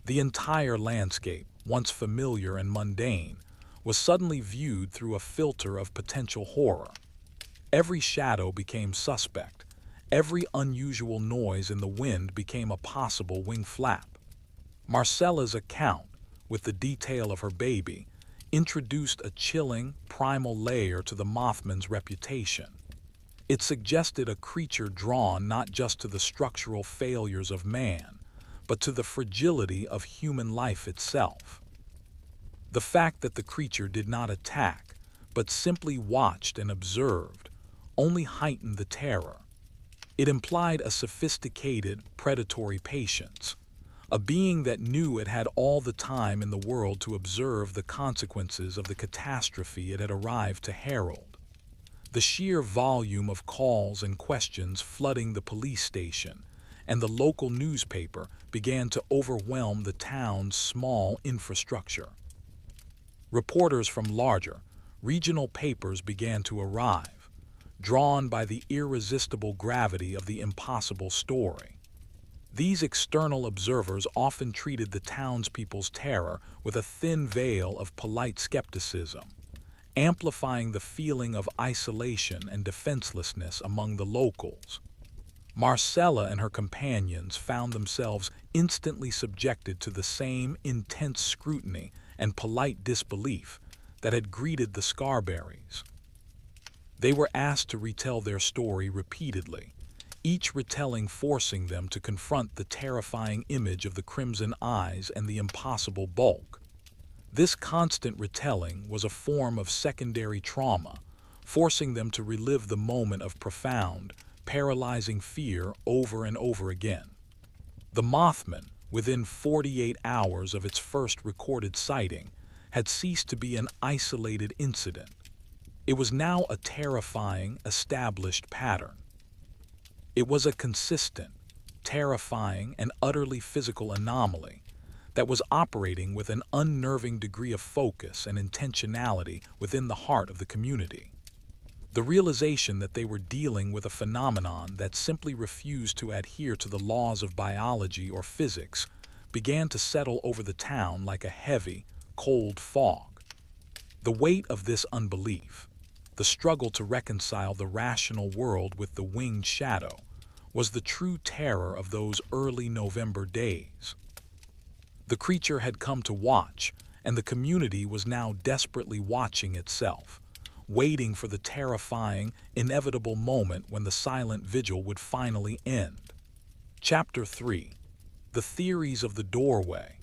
The entire landscape, once familiar and mundane, was suddenly viewed through a filter of potential horror. Every shadow became suspect. Every unusual noise in the wind became a possible wing flap. Marcella's account, with the detail of her baby, introduced a chilling, primal layer to the Mothman's reputation. It suggested a creature drawn not just to the structural failures of man, but to the fragility of human life itself. The fact that the creature did not attack, but simply watched and observed, only heightened the terror. It implied a sophisticated, predatory patience, a being that knew it had all the time in the world to observe the consequences of the catastrophe it had arrived to herald. The sheer volume of calls and questions flooding the police station and the local newspaper began to overwhelm the town's small infrastructure. Reporters from larger, regional papers began to arrive, drawn by the irresistible gravity of the impossible story. These external observers often treated the townspeople's terror with a thin veil of polite skepticism, amplifying the feeling of isolation and defenselessness among the locals. Marcella and her companions found themselves instantly subjected to the same intense scrutiny and polite disbelief that had greeted the Scarberrys. They were asked to retell their story repeatedly, each retelling forcing them to confront the terrifying image of the crimson eyes and the impossible bulk. This constant retelling was a form of secondary trauma, forcing them to relive the moment of profound, paralyzing fear over and over again. The Mothman, within 48 hours of its first recorded sighting, had ceased to be an isolated incident. It was now a terrifying, established pattern. It was a consistent, terrifying, and utterly physical anomaly that was operating with an unnerving degree of focus and intentionality within the heart of the community. The realization that they were dealing with a phenomenon that simply refused to adhere to the laws of biology or physics began to settle over the town like a heavy, cold fog. The weight of this unbelief, the struggle to reconcile the rational world with the winged shadow, was the true terror of those early November days. The creature had come to watch, and the community was now desperately watching itself, waiting for the terrifying, inevitable moment when the silent vigil would finally end. Chapter 3. The Theories of the Doorway.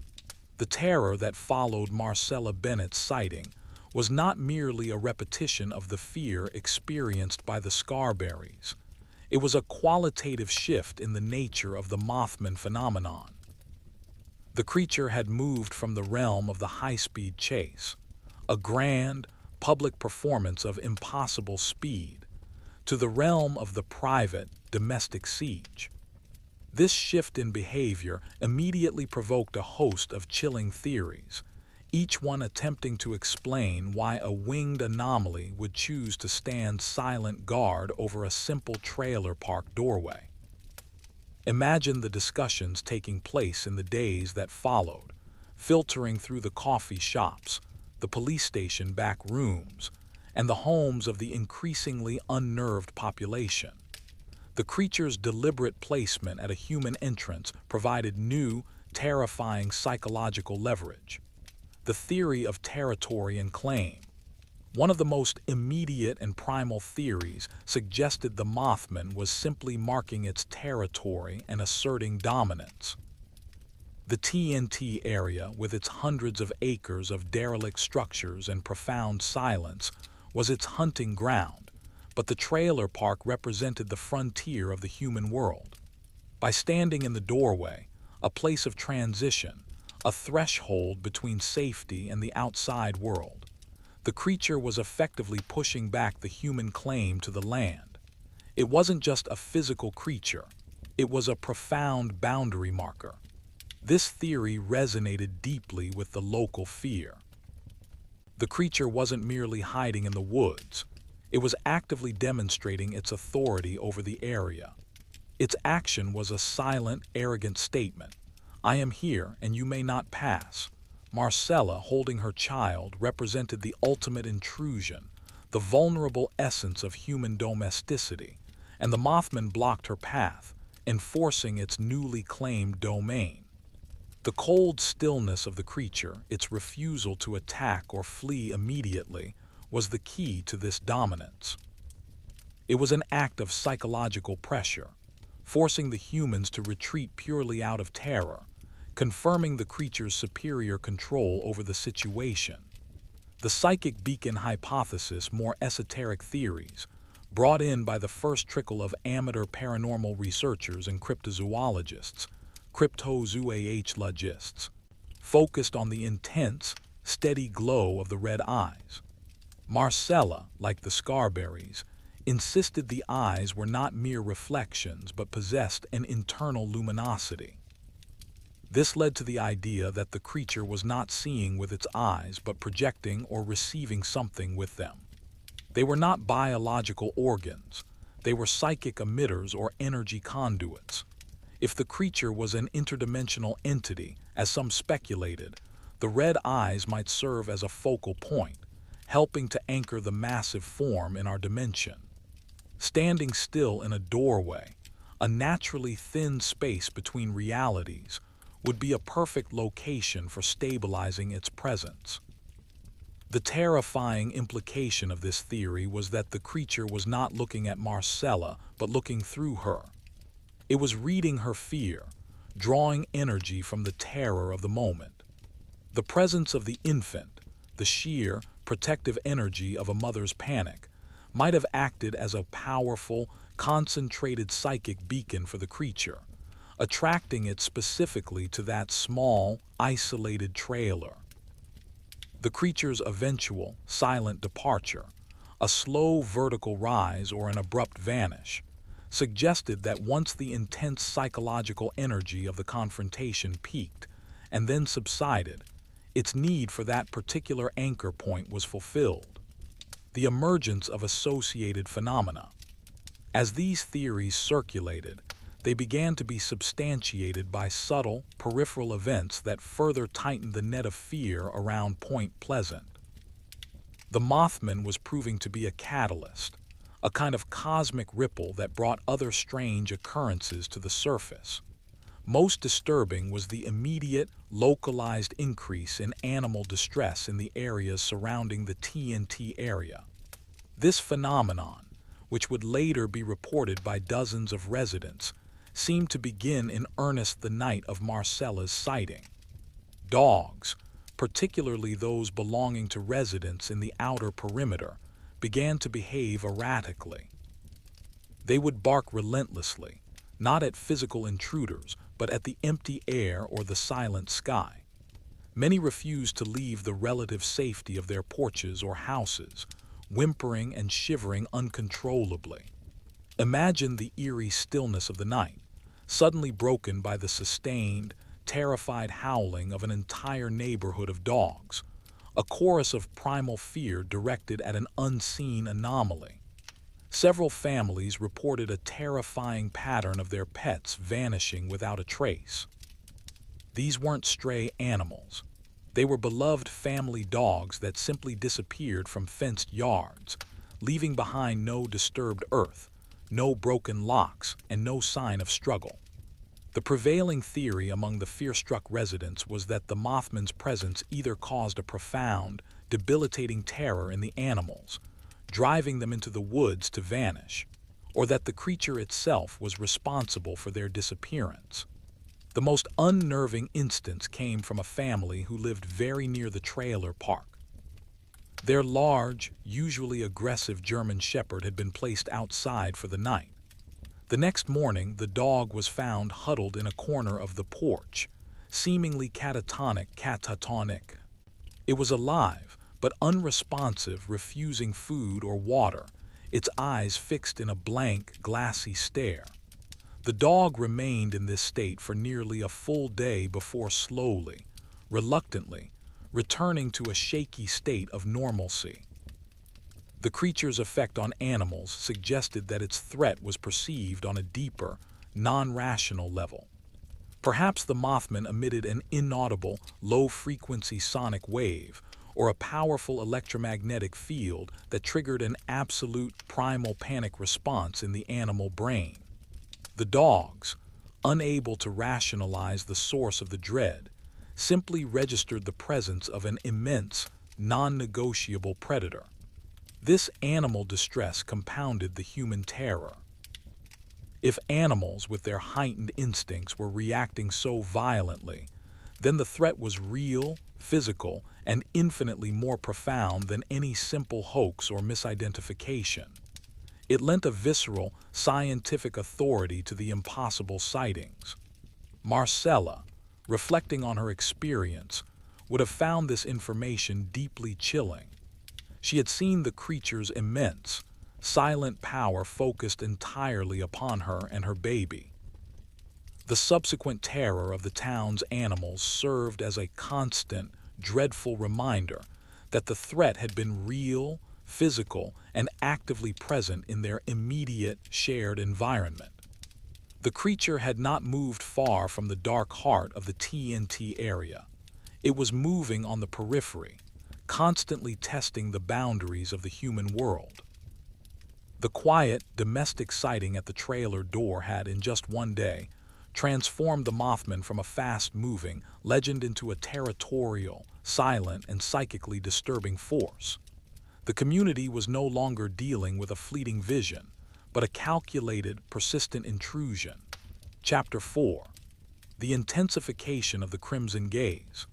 The terror that followed Marcella Bennett's sighting was not merely a repetition of the fear experienced by the Scarberrys. It was a qualitative shift in the nature of the Mothman phenomenon. The creature had moved from the realm of the high-speed chase, a grand, public performance of impossible speed, to the realm of the private, domestic siege. This shift in behavior immediately provoked a host of chilling theories, each one attempting to explain why a winged anomaly would choose to stand silent guard over a simple trailer park doorway. Imagine the discussions taking place in the days that followed, filtering through the coffee shops, the police station back rooms, and the homes of the increasingly unnerved population. The creature's deliberate placement at a human entrance provided new, terrifying psychological leverage. The theory of territory and claim. One of the most immediate and primal theories suggested the Mothman was simply marking its territory and asserting dominance. The T.N.T. area, with its hundreds of acres of derelict structures and profound silence, was its hunting ground, but the trailer park represented the frontier of the human world. By standing in the doorway, a place of transition, a threshold between safety and the outside world, the creature was effectively pushing back the human claim to the land. It wasn't just a physical creature, it was a profound boundary marker. This theory resonated deeply with the local fear. The creature wasn't merely hiding in the woods, it was actively demonstrating its authority over the area. Its action was a silent, arrogant statement. I am here and you may not pass. Marcella, holding her child, represented the ultimate intrusion, the vulnerable essence of human domesticity, and the Mothman blocked her path, enforcing its newly claimed domain. The cold stillness of the creature, its refusal to attack or flee immediately, was the key to this dominance. It was an act of psychological pressure, forcing the humans to retreat purely out of terror, confirming the creature's superior control over the situation. The psychic beacon hypothesis, more esoteric theories, brought in by the first trickle of amateur paranormal researchers and cryptozoologists, cryptozoologists, focused on the intense, steady glow of the red eyes. Marcella, like the Scarberries, insisted the eyes were not mere reflections but possessed an internal luminosity. This led to the idea that the creature was not seeing with its eyes but projecting or receiving something with them. They were not biological organs, they were psychic emitters or energy conduits. If the creature was an interdimensional entity, as some speculated, the red eyes might serve as a focal point, helping to anchor the massive form in our dimension. Standing still in a doorway, a naturally thin space between realities, would be a perfect location for stabilizing its presence. The terrifying implication of this theory was that the creature was not looking at Marcella, but looking through her. It was reading her fear, drawing energy from the terror of the moment. The presence of the infant, the sheer, protective energy of a mother's panic, might have acted as a powerful, concentrated psychic beacon for the creature, attracting it specifically to that small, isolated trailer. The creature's eventual, silent departure, a slow vertical rise or an abrupt vanish, suggested that once the intense psychological energy of the confrontation peaked and then subsided, its need for that particular anchor point was fulfilled. The emergence of associated phenomena. As these theories circulated, they began to be substantiated by subtle, peripheral events that further tightened the net of fear around Point Pleasant. The Mothman was proving to be a catalyst, a kind of cosmic ripple that brought other strange occurrences to the surface. Most disturbing was the immediate, localized increase in animal distress in the areas surrounding the T.N.T. area. This phenomenon, which would later be reported by dozens of residents, seemed to begin in earnest the night of Marcella's sighting. Dogs, particularly those belonging to residents in the outer perimeter, began to behave erratically. They would bark relentlessly, not at physical intruders, but at the empty air or the silent sky. Many refused to leave the relative safety of their porches or houses, whimpering and shivering uncontrollably. Imagine the eerie stillness of the night, suddenly broken by the sustained, terrified howling of an entire neighborhood of dogs, a chorus of primal fear directed at an unseen anomaly. Several families reported a terrifying pattern of their pets vanishing without a trace. These weren't stray animals. They were beloved family dogs that simply disappeared from fenced yards, leaving behind no disturbed earth, no broken locks, and no sign of struggle. The prevailing theory among the fear-struck residents was that the Mothman's presence either caused a profound, debilitating terror in the animals, driving them into the woods to vanish, or that the creature itself was responsible for their disappearance. The most unnerving instance came from a family who lived very near the trailer park. Their large, usually aggressive German Shepherd had been placed outside for the night. The next morning, the dog was found huddled in a corner of the porch, seemingly catatonic. It was alive, but unresponsive, refusing food or water, its eyes fixed in a blank, glassy stare. The dog remained in this state for nearly a full day before slowly, reluctantly, returning to a shaky state of normalcy. The creature's effect on animals suggested that its threat was perceived on a deeper, non-rational level. Perhaps the Mothman emitted an inaudible, low-frequency sonic wave, or a powerful electromagnetic field that triggered an absolute primal panic response in the animal brain. The dogs, unable to rationalize the source of the dread, simply registered the presence of an immense, non-negotiable predator. This animal distress compounded the human terror. If animals with their heightened instincts were reacting so violently, then the threat was real, physical, and infinitely more profound than any simple hoax or misidentification. It lent a visceral, scientific authority to the impossible sightings. Marcella, reflecting on her experience, would have found this information deeply chilling. She had seen the creature's immense, silent power focused entirely upon her and her baby. The subsequent terror of the town's animals served as a constant, dreadful reminder that the threat had been real, physical, and actively present in their immediate, shared environment. The creature had not moved far from the dark heart of the T.N.T. area. It was moving on the periphery, constantly testing the boundaries of the human world. The quiet, domestic sighting at the trailer door had, in just one day, transformed the Mothman from a fast-moving legend into a territorial, silent, and psychically disturbing force. The community was no longer dealing with a fleeting vision, but a calculated, persistent intrusion. Chapter 4. The intensification of the Crimson Gaze.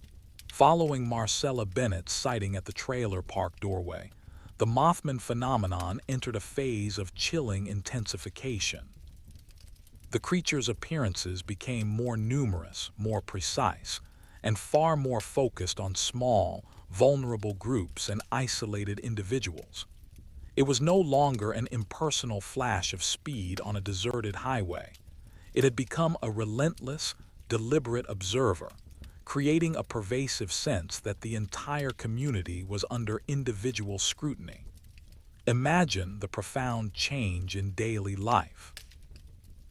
Following Marcella Bennett's sighting at the trailer park doorway, the Mothman phenomenon entered a phase of chilling intensification. The creature's appearances became more numerous, more precise, and far more focused on small, vulnerable groups and isolated individuals. It was no longer an impersonal flash of speed on a deserted highway. It had become a relentless, deliberate observer, creating a pervasive sense that the entire community was under individual scrutiny. Imagine the profound change in daily life.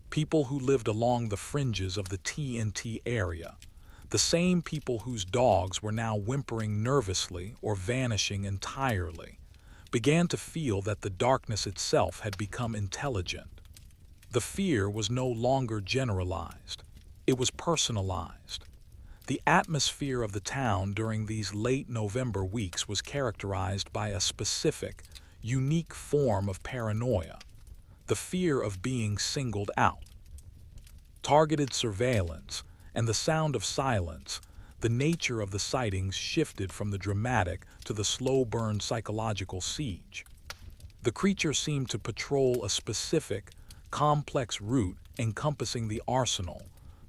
People who lived along the fringes of the T.N.T. area, the same people whose dogs were now whimpering nervously or vanishing entirely, began to feel that the darkness itself had become intelligent. The fear was no longer generalized. It was personalized. The atmosphere of the town during these late November weeks was characterized by a specific, unique form of paranoia, the fear of being singled out. Targeted surveillance and the sound of silence, the nature of the sightings shifted from the dramatic to the slow-burn psychological siege. The creature seemed to patrol a specific, complex route encompassing the arsenal,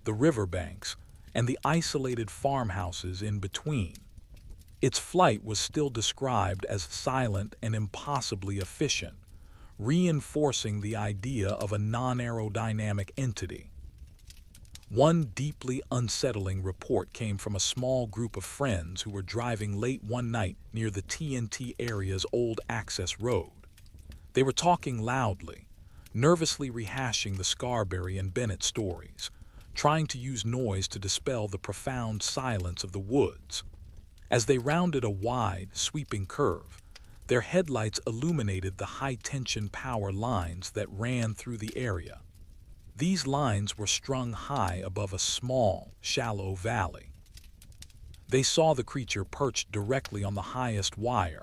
the riverbanks, and the isolated farmhouses in between. Its flight was still described as silent and impossibly efficient, reinforcing the idea of a non-aerodynamic entity. One deeply unsettling report came from a small group of friends who were driving late one night near the T.N.T. area's old access road. They were talking loudly, nervously rehashing the Scarberry and Bennett stories, trying to use noise to dispel the profound silence of the woods. As they rounded a wide, sweeping curve, their headlights illuminated the high-tension power lines that ran through the area. These lines were strung high above a small, shallow valley. They saw the creature perched directly on the highest wire,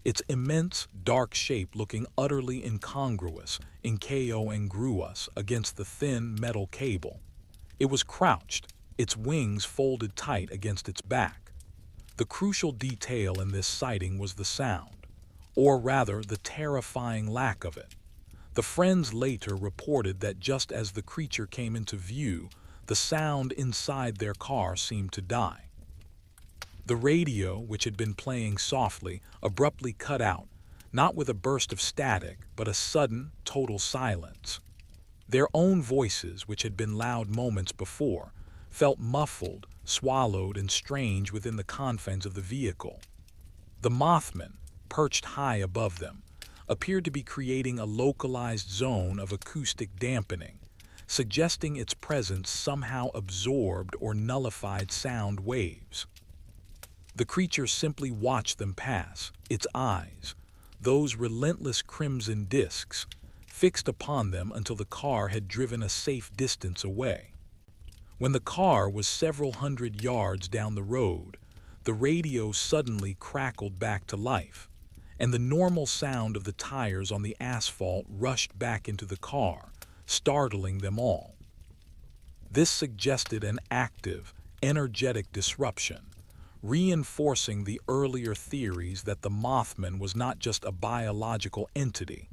its immense, dark shape looking utterly incongruous against the thin metal cable. It was crouched, its wings folded tight against its back. The crucial detail in this sighting was the sound, or rather the terrifying lack of it. The friends later reported that just as the creature came into view, the sound inside their car seemed to die. The radio, which had been playing softly, abruptly cut out, not with a burst of static, but a sudden, total silence. Their own voices, which had been loud moments before, felt muffled, swallowed, and strange within the confines of the vehicle. The Mothman, perched high above them, appeared to be creating a localized zone of acoustic dampening, suggesting its presence somehow absorbed or nullified sound waves. The creature simply watched them pass, its eyes, those relentless crimson discs, fixed upon them until the car had driven a safe distance away. When the car was several hundred yards down the road, the radio suddenly crackled back to life, and the normal sound of the tires on the asphalt rushed back into the car, startling them all. This suggested an active, energetic disruption, reinforcing the earlier theories that the Mothman was not just a biological entity,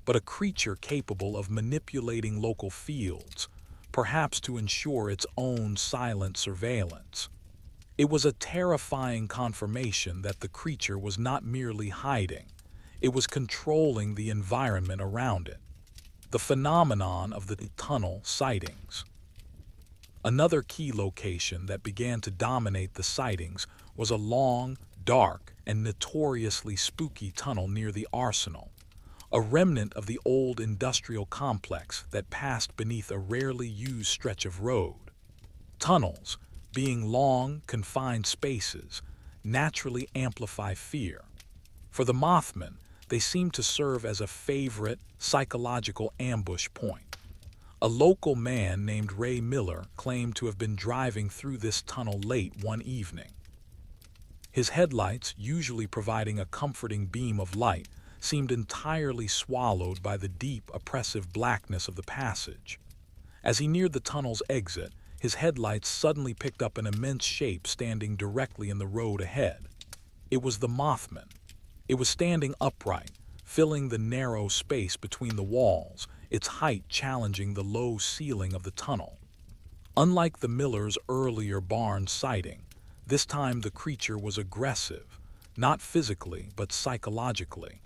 but a creature capable of manipulating local fields, perhaps to ensure its own silent surveillance. It was a terrifying confirmation that the creature was not merely hiding, it was controlling the environment around it. The phenomenon of the tunnel sightings. Another key location that began to dominate the sightings was a long, dark, and notoriously spooky tunnel near the arsenal, a remnant of the old industrial complex that passed beneath a rarely used stretch of road. Tunnels, being long, confined spaces, naturally amplify fear. For the Mothman, they seem to serve as a favorite psychological ambush point. A local man named Ray Miller claimed to have been driving through this tunnel late one evening. His headlights, usually providing a comforting beam of light, seemed entirely swallowed by the deep, oppressive blackness of the passage. As he neared the tunnel's exit, his headlights suddenly picked up an immense shape standing directly in the road ahead. It was the Mothman. It was standing upright, filling the narrow space between the walls, its height challenging the low ceiling of the tunnel. Unlike the Millers' earlier barn sighting, this time the creature was aggressive, not physically but psychologically.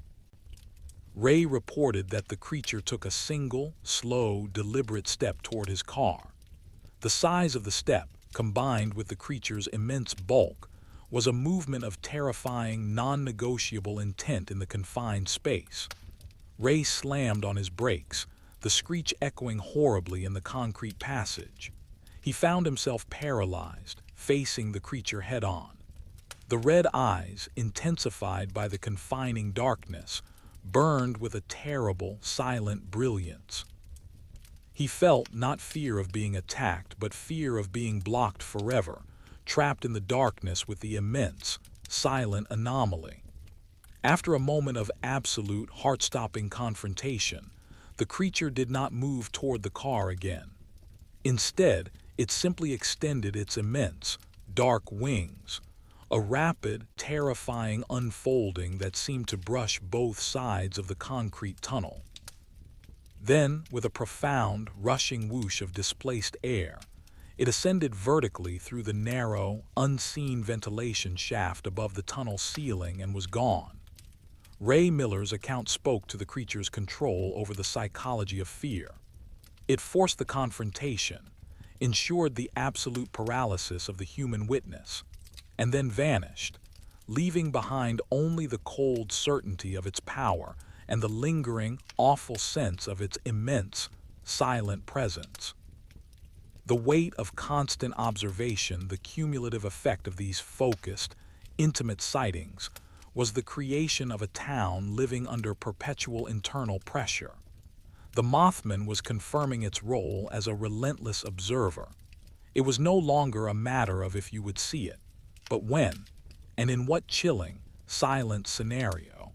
Ray reported that the creature took a single, slow, deliberate step toward his car. The size of the step, combined with the creature's immense bulk, was a movement of terrifying, non-negotiable intent in the confined space. Ray slammed on his brakes, the screech echoing horribly in the concrete passage. He found himself paralyzed, facing the creature head-on. The red eyes, intensified by the confining darkness, burned with a terrible, silent brilliance. He felt not fear of being attacked, but fear of being blocked forever, trapped in the darkness with the immense, silent anomaly. After a moment of absolute, heart-stopping confrontation, the creature did not move toward the car again. Instead, it simply extended its immense, dark wings, a rapid, terrifying unfolding that seemed to brush both sides of the concrete tunnel. Then, with a profound, rushing whoosh of displaced air, it ascended vertically through the narrow, unseen ventilation shaft above the tunnel ceiling and was gone. Ray Miller's account spoke to the creature's control over the psychology of fear. It forced the confrontation, ensured the absolute paralysis of the human witness, and then vanished, leaving behind only the cold certainty of its power and the lingering, awful sense of its immense, silent presence. The weight of constant observation, the cumulative effect of these focused, intimate sightings, was the creation of a town living under perpetual internal pressure. The Mothman was confirming its role as a relentless observer. It was no longer a matter of if you would see it, but when, and in what chilling, silent scenario.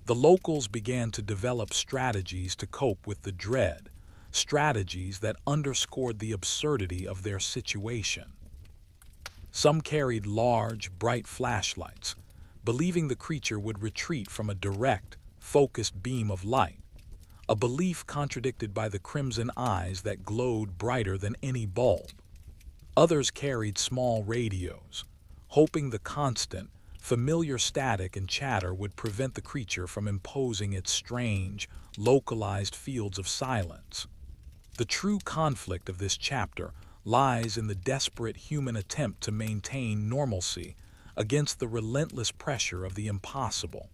The locals began to develop strategies to cope with the dread, strategies that underscored the absurdity of their situation. Some carried large, bright flashlights, believing the creature would retreat from a direct, focused beam of light, a belief contradicted by the crimson eyes that glowed brighter than any bulb. Others carried small radios, hoping the constant, familiar static and chatter would prevent the creature from imposing its strange, localized fields of silence. The true conflict of this chapter lies in the desperate human attempt to maintain normalcy against the relentless pressure of the impossible.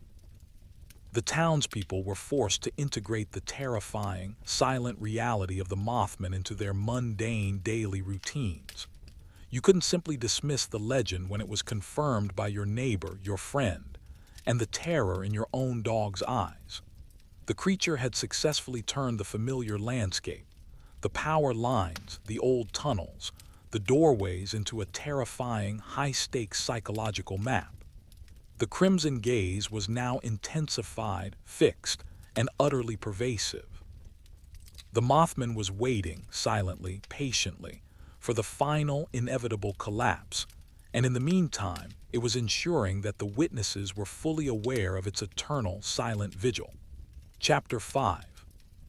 The townspeople were forced to integrate the terrifying, silent reality of the Mothman into their mundane daily routines. You couldn't simply dismiss the legend when it was confirmed by your neighbor, your friend, and the terror in your own dog's eyes. The creature had successfully turned the familiar landscape, the power lines, the old tunnels, the doorways into a terrifying, high-stakes psychological map. The crimson gaze was now intensified, fixed, and utterly pervasive. The Mothman was waiting, silently, patiently, for the final, inevitable collapse, and in the meantime, it was ensuring that the witnesses were fully aware of its eternal, silent vigil. Chapter 5.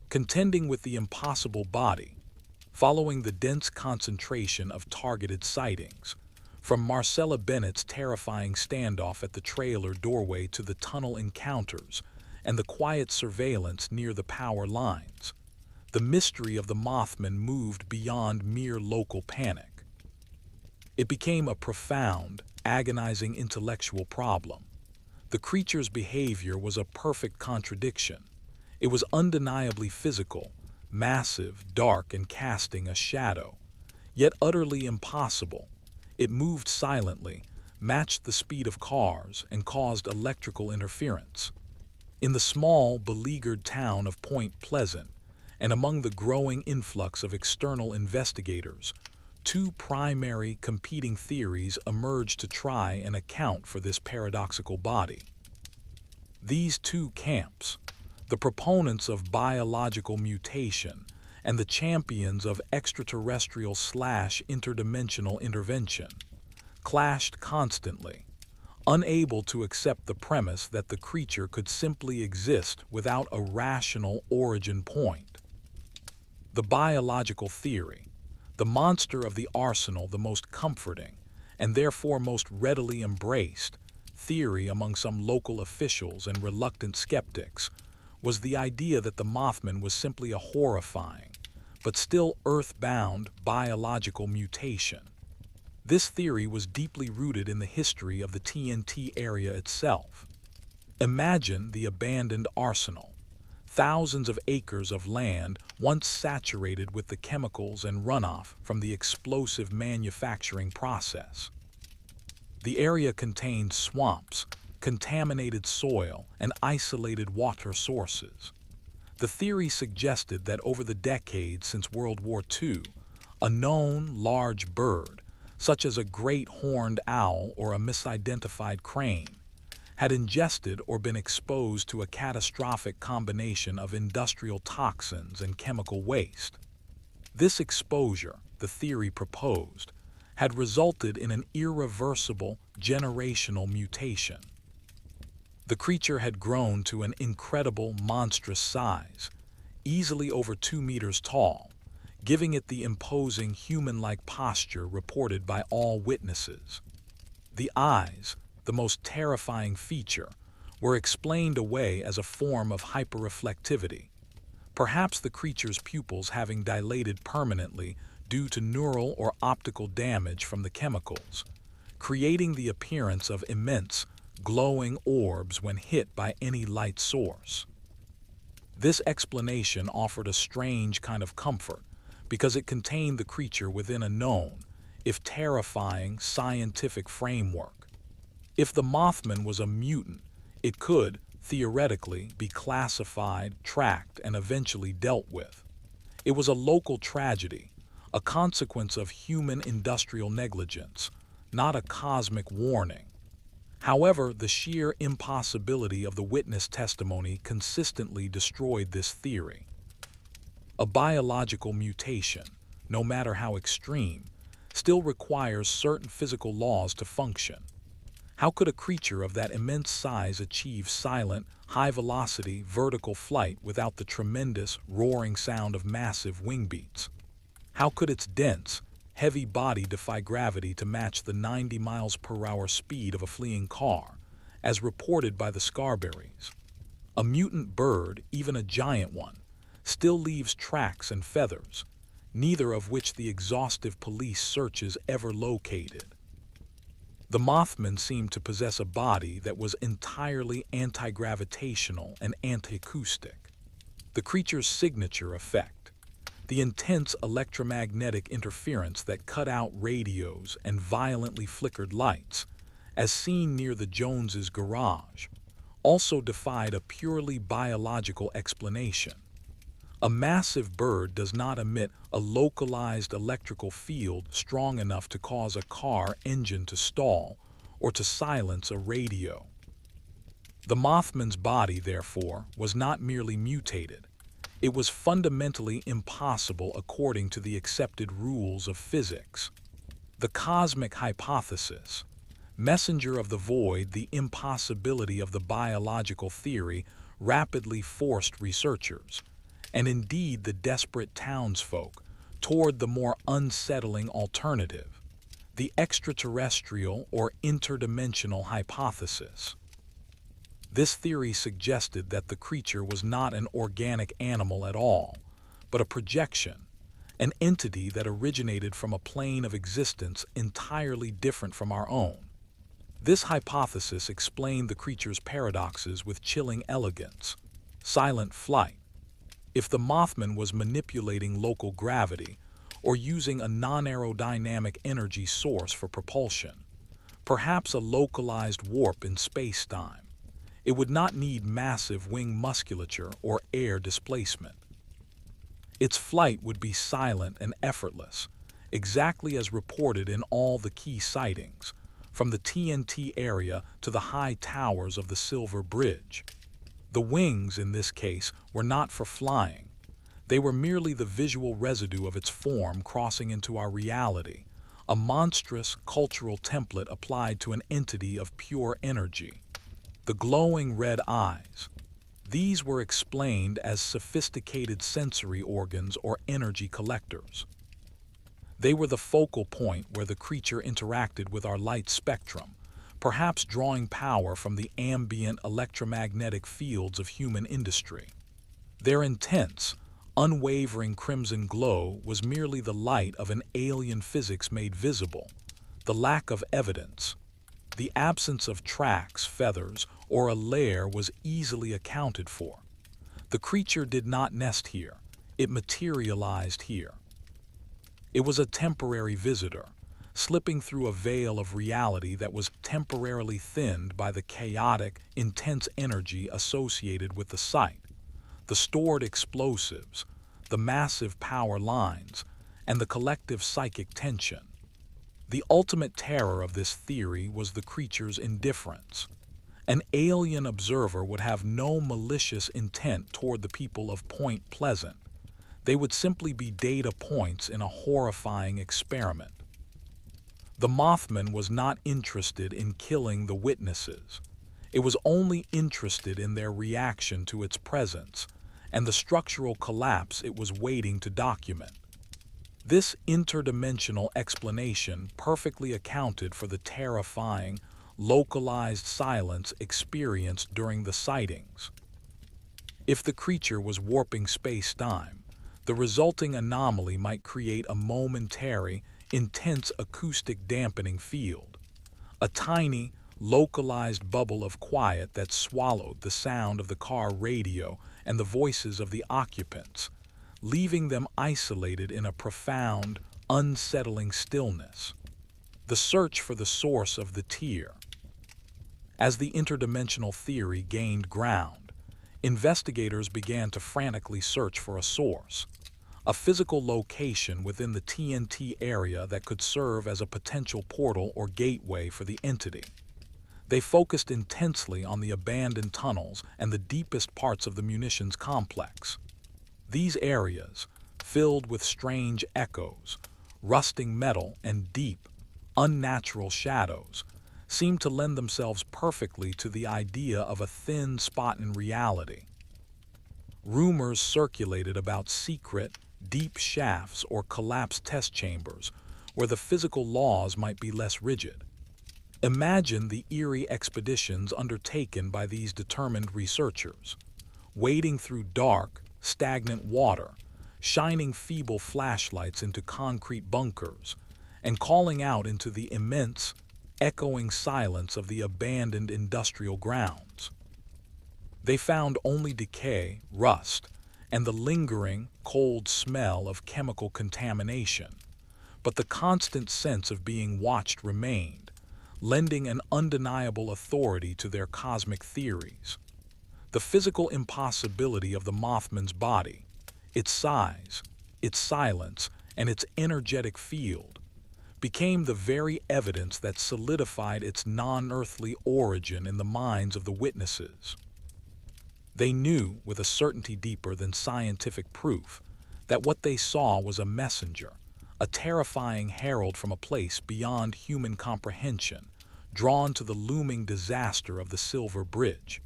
Contending with the impossible body. Following the dense concentration of targeted sightings, from Marcella Bennett's terrifying standoff at the trailer doorway to the tunnel encounters and the quiet surveillance near the power lines, the mystery of the Mothman moved beyond mere local panic. It became a profound, agonizing intellectual problem. The creature's behavior was a perfect contradiction. It was undeniably physical, massive, dark, and casting a shadow, yet utterly impossible. It moved silently, matched the speed of cars, and caused electrical interference. In the small, beleaguered town of Point Pleasant, and among the growing influx of external investigators, two primary competing theories emerged to try and account for this paradoxical body. These two camps, the proponents of biological mutation and the champions of extraterrestrial/interdimensional intervention, clashed constantly, unable to accept the premise that the creature could simply exist without a rational origin point. The biological theory, the monster of the arsenal, the most comforting, and therefore most readily embraced, theory among some local officials and reluctant skeptics, was the idea that the Mothman was simply a horrifying, but still earth-bound biological mutation. This theory was deeply rooted in the history of the T.N.T. area itself. Imagine the abandoned arsenal, thousands of acres of land once saturated with the chemicals and runoff from the explosive manufacturing process. The area contained swamps, contaminated soil, and isolated water sources. The theory suggested that over the decades since World War II, a known large bird, such as a great horned owl or a misidentified crane, had ingested or been exposed to a catastrophic combination of industrial toxins and chemical waste. This exposure, the theory proposed, had resulted in an irreversible generational mutation. The creature had grown to an incredible, monstrous size, easily over 2 meters tall, giving it the imposing human-like posture reported by all witnesses. The eyes, the most terrifying feature, were explained away as a form of hyperreflectivity, perhaps the creature's pupils having dilated permanently due to neural or optical damage from the chemicals, creating the appearance of immense, glowing orbs when hit by any light source. This explanation offered a strange kind of comfort because it contained the creature within a known, if terrifying, scientific framework. If the Mothman was a mutant, it could, theoretically, be classified, tracked, and eventually dealt with. It was a local tragedy, a consequence of human industrial negligence, not a cosmic warning. However, the sheer impossibility of the witness testimony consistently destroyed this theory. A biological mutation, no matter how extreme, still requires certain physical laws to function. How could a creature of that immense size achieve silent, high-velocity, vertical flight without the tremendous, roaring sound of massive wing beats? How could its dense, heavy body defy gravity to match the 90 miles per hour speed of a fleeing car, as reported by the Scarberries? A mutant bird, even a giant one, still leaves tracks and feathers, neither of which the exhaustive police searches ever located. The Mothman seemed to possess a body that was entirely anti-gravitational and anti-acoustic. The creature's signature effect, the intense electromagnetic interference that cut out radios and violently flickered lights, as seen near the Joneses' garage, also defied a purely biological explanation. A massive bird does not emit a localized electrical field strong enough to cause a car engine to stall or to silence a radio. The Mothman's body, therefore, was not merely mutated. It was fundamentally impossible according to the accepted rules of physics. The cosmic hypothesis, messenger of the void, the impossibility of the biological theory, rapidly forced researchers, and indeed the desperate townsfolk, toward the more unsettling alternative, the extraterrestrial or interdimensional hypothesis. This theory suggested that the creature was not an organic animal at all, but a projection, an entity that originated from a plane of existence entirely different from our own. This hypothesis explained the creature's paradoxes with chilling elegance. Silent flight. If the Mothman was manipulating local gravity or using a non-aerodynamic energy source for propulsion, perhaps a localized warp in space-time, it would not need massive wing musculature or air displacement. Its flight would be silent and effortless, exactly as reported in all the key sightings, from the T.N.T. area to the high towers of the Silver Bridge. The wings, in this case, were not for flying. They were merely the visual residue of its form crossing into our reality, a monstrous cultural template applied to an entity of pure energy. The glowing red eyes. These were explained as sophisticated sensory organs or energy collectors. They were the focal point where the creature interacted with our light spectrum, perhaps drawing power from the ambient electromagnetic fields of human industry. Their intense, unwavering crimson glow was merely the light of an alien physics made visible, the lack of evidence. The absence of tracks, feathers, or a lair was easily accounted for. The creature did not nest here, it materialized here. It was a temporary visitor, slipping through a veil of reality that was temporarily thinned by the chaotic, intense energy associated with the site, the stored explosives, the massive power lines, and the collective psychic tension. The ultimate terror of this theory was the creature's indifference. An alien observer would have no malicious intent toward the people of Point Pleasant. They would simply be data points in a horrifying experiment. The Mothman was not interested in killing the witnesses. It was only interested in their reaction to its presence and the structural collapse it was waiting to document. This interdimensional explanation perfectly accounted for the terrifying, localized silence experienced during the sightings. If the creature was warping space-time, the resulting anomaly might create a momentary, intense acoustic dampening field, a tiny, localized bubble of quiet that swallowed the sound of the car radio and the voices of the occupants, leaving them isolated in a profound, unsettling stillness. The search for the source of the tear. As the interdimensional theory gained ground, investigators began to frantically search for a source, a physical location within the T.N.T area that could serve as a potential portal or gateway for the entity. They focused intensely on the abandoned tunnels and the deepest parts of the munitions complex. These areas, filled with strange echoes, rusting metal, and deep, unnatural shadows, seemed to lend themselves perfectly to the idea of a thin spot in reality. Rumors circulated about secret, deep shafts or collapsed test chambers where the physical laws might be less rigid. Imagine the eerie expeditions undertaken by these determined researchers, wading through dark, stagnant water, shining feeble flashlights into concrete bunkers, and calling out into the immense, echoing silence of the abandoned industrial grounds. They found only decay, rust, and the lingering, cold smell of chemical contamination, but the constant sense of being watched remained, lending an undeniable authority to their cosmic theories. The physical impossibility of the Mothman's body, its size, its silence, and its energetic field, became the very evidence that solidified its non-earthly origin in the minds of the witnesses. They knew, with a certainty deeper than scientific proof, that what they saw was a messenger, a terrifying herald from a place beyond human comprehension, drawn to the looming disaster of the Silver Bridge.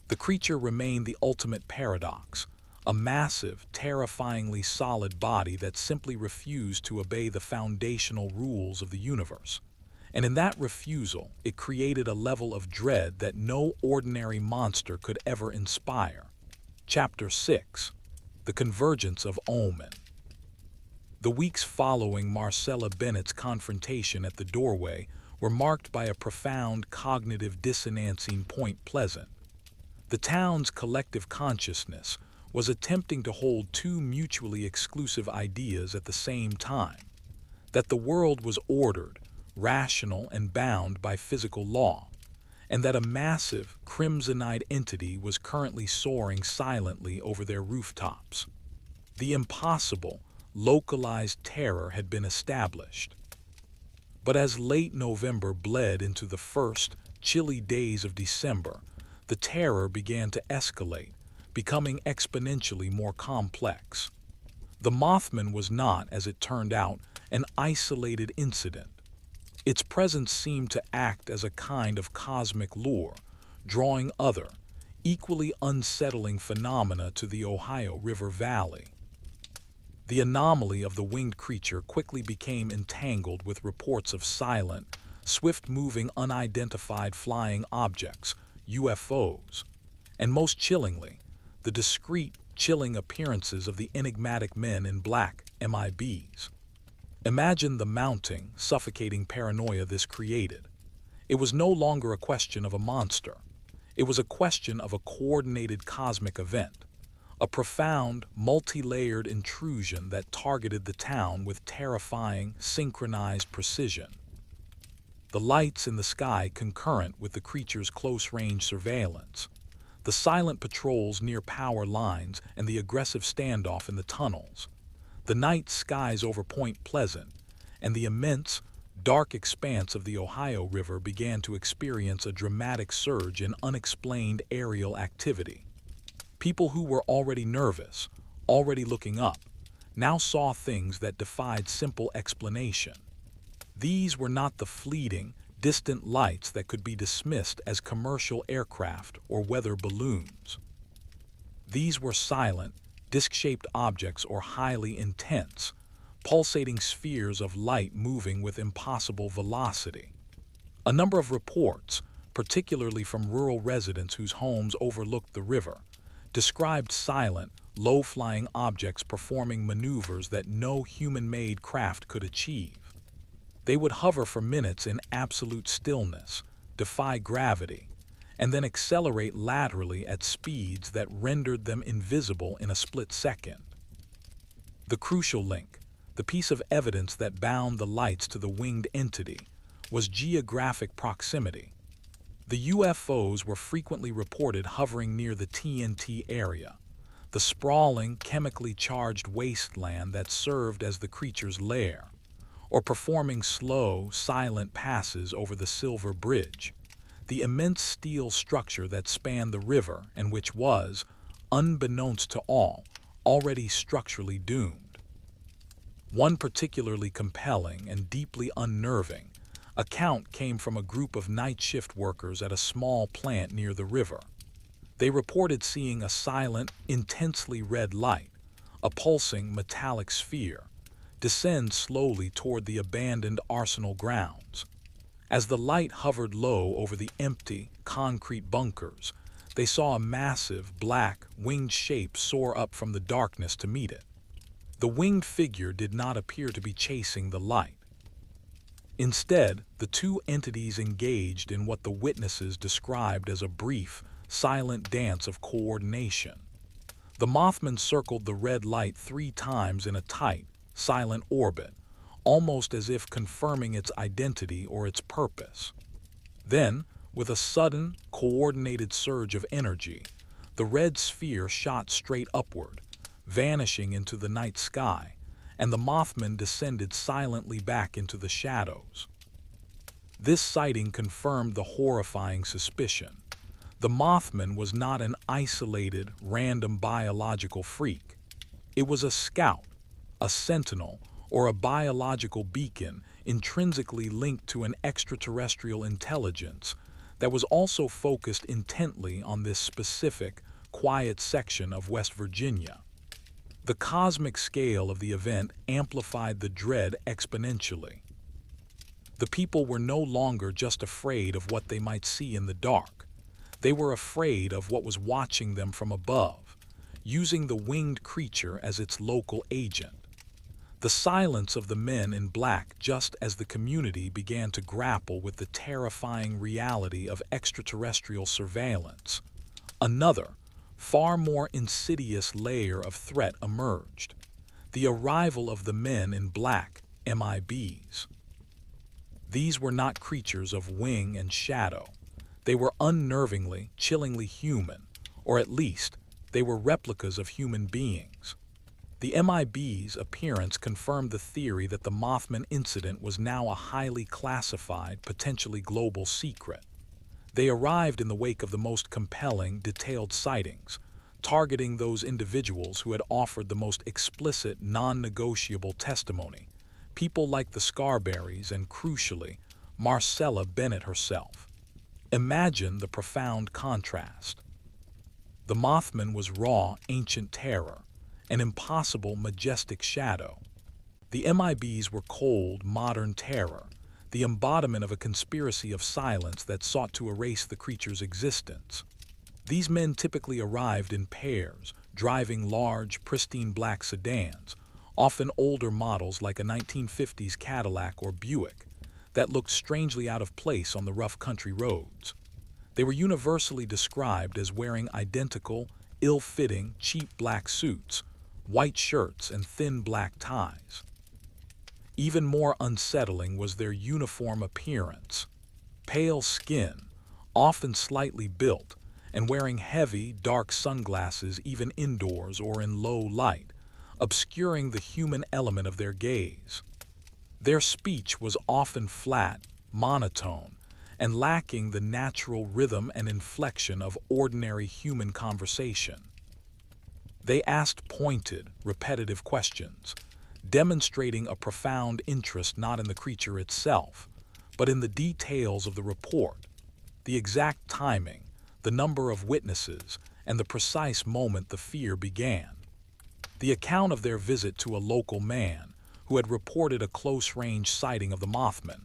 The creature remained the ultimate paradox, a massive, terrifyingly solid body that simply refused to obey the foundational rules of the universe. And in that refusal, it created a level of dread that no ordinary monster could ever inspire. Chapter 6. The Convergence of Omen. The weeks following Marcella Bennett's confrontation at the doorway were marked by a profound cognitive dissonance in Point Pleasant. The town's collective consciousness was attempting to hold two mutually exclusive ideas at the same time: that the world was ordered, rational, and bound by physical law, and that a massive, crimson-eyed entity was currently soaring silently over their rooftops. The impossible, localized terror had been established. But as late November bled into the first, chilly days of December, the terror began to escalate, becoming exponentially more complex. The Mothman was not, as it turned out, an isolated incident. Its presence seemed to act as a kind of cosmic lure, drawing other, equally unsettling phenomena to the Ohio River Valley. The anomaly of the winged creature quickly became entangled with reports of silent, swift-moving unidentified flying objects, UFOs, and most chillingly, the discreet, chilling appearances of the enigmatic men in black, MIBs. Imagine the mounting, suffocating paranoia this created. It was no longer a question of a monster. It was a question of a coordinated cosmic event, a profound, multi-layered intrusion that targeted the town with terrifying, synchronized precision. The lights in the sky concurrent with the creature's close-range surveillance, the silent patrols near power lines, and the aggressive standoff in the tunnels, the night skies over Point Pleasant, and the immense, dark expanse of the Ohio River began to experience a dramatic surge in unexplained aerial activity. People who were already nervous, already looking up, now saw things that defied simple explanation. These were not the fleeting, distant lights that could be dismissed as commercial aircraft or weather balloons. These were silent, disc-shaped objects or highly intense, pulsating spheres of light moving with impossible velocity. A number of reports, particularly from rural residents whose homes overlooked the river, described silent, low-flying objects performing maneuvers that no human-made craft could achieve. They would hover for minutes in absolute stillness, defy gravity, and then accelerate laterally at speeds that rendered them invisible in a split second. The crucial link, the piece of evidence that bound the lights to the winged entity, was geographic proximity. The UFOs were frequently reported hovering near the T.N.T. area, the sprawling, chemically charged wasteland that served as the creature's lair, or performing slow, silent passes over the Silver Bridge, the immense steel structure that spanned the river and which was, unbeknownst to all, already structurally doomed. One particularly compelling and deeply unnerving account came from a group of night shift workers at a small plant near the river. They reported seeing a silent, intensely red light, a pulsing metallic sphere, descend slowly toward the abandoned arsenal grounds. As the light hovered low over the empty, concrete bunkers, they saw a massive, black, winged shape soar up from the darkness to meet it. The winged figure did not appear to be chasing the light. Instead, the two entities engaged in what the witnesses described as a brief, silent dance of coordination. The Mothman circled the red light 3 times in a tight, silent orbit, almost as if confirming its identity or its purpose. Then, with a sudden, coordinated surge of energy, the red sphere shot straight upward, vanishing into the night sky, and the Mothman descended silently back into the shadows. This sighting confirmed the horrifying suspicion. The Mothman was not an isolated, random biological freak. It was a scout, a sentinel, or a biological beacon intrinsically linked to an extraterrestrial intelligence that was also focused intently on this specific, quiet section of West Virginia. The cosmic scale of the event amplified the dread exponentially. The people were no longer just afraid of what they might see in the dark. They were afraid of what was watching them from above, using the winged creature as its local agent. The silence of the men in black just as the community began to grapple with the terrifying reality of extraterrestrial surveillance. Another, far more insidious layer of threat emerged: the arrival of the men in black, MIBs. These were not creatures of wing and shadow. They were unnervingly, chillingly human, or at least, they were replicas of human beings. The MIB's appearance confirmed the theory that the Mothman incident was now a highly classified, potentially global secret. They arrived in the wake of the most compelling, detailed sightings, targeting those individuals who had offered the most explicit, non-negotiable testimony, people like the Scarberrys and, crucially, Marcella Bennett herself. Imagine the profound contrast. The Mothman was raw, ancient terror, an impossible, majestic shadow. The MIBs were cold, modern terror, the embodiment of a conspiracy of silence that sought to erase the creature's existence. These men typically arrived in pairs, driving large, pristine black sedans, often older models like a 1950s Cadillac or Buick, that looked strangely out of place on the rough country roads. They were universally described as wearing identical, ill-fitting, cheap black suits, white shirts, and thin black ties. Even more unsettling was their uniform appearance. Pale skin, often slightly built, and wearing heavy, dark sunglasses even indoors or in low light, obscuring the human element of their gaze. Their speech was often flat, monotone, and lacking the natural rhythm and inflection of ordinary human conversation. They asked pointed, repetitive questions, demonstrating a profound interest not in the creature itself, but in the details of the report, the exact timing, the number of witnesses, and the precise moment the fear began. The account of their visit to a local man, who had reported a close-range sighting of the Mothman,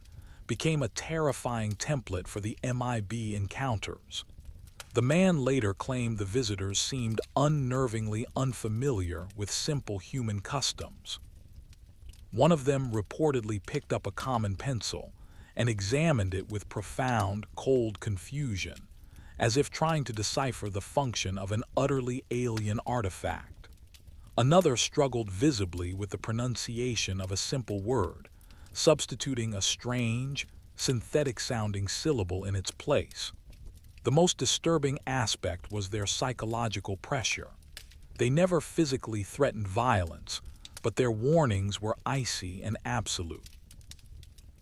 became a terrifying template for the MIB encounters. The man later claimed the visitors seemed unnervingly unfamiliar with simple human customs. One of them reportedly picked up a common pencil and examined it with profound, cold confusion, as if trying to decipher the function of an utterly alien artifact. Another struggled visibly with the pronunciation of a simple word, substituting a strange, synthetic-sounding syllable in its place. The most disturbing aspect was their psychological pressure. They never physically threatened violence, but their warnings were icy and absolute.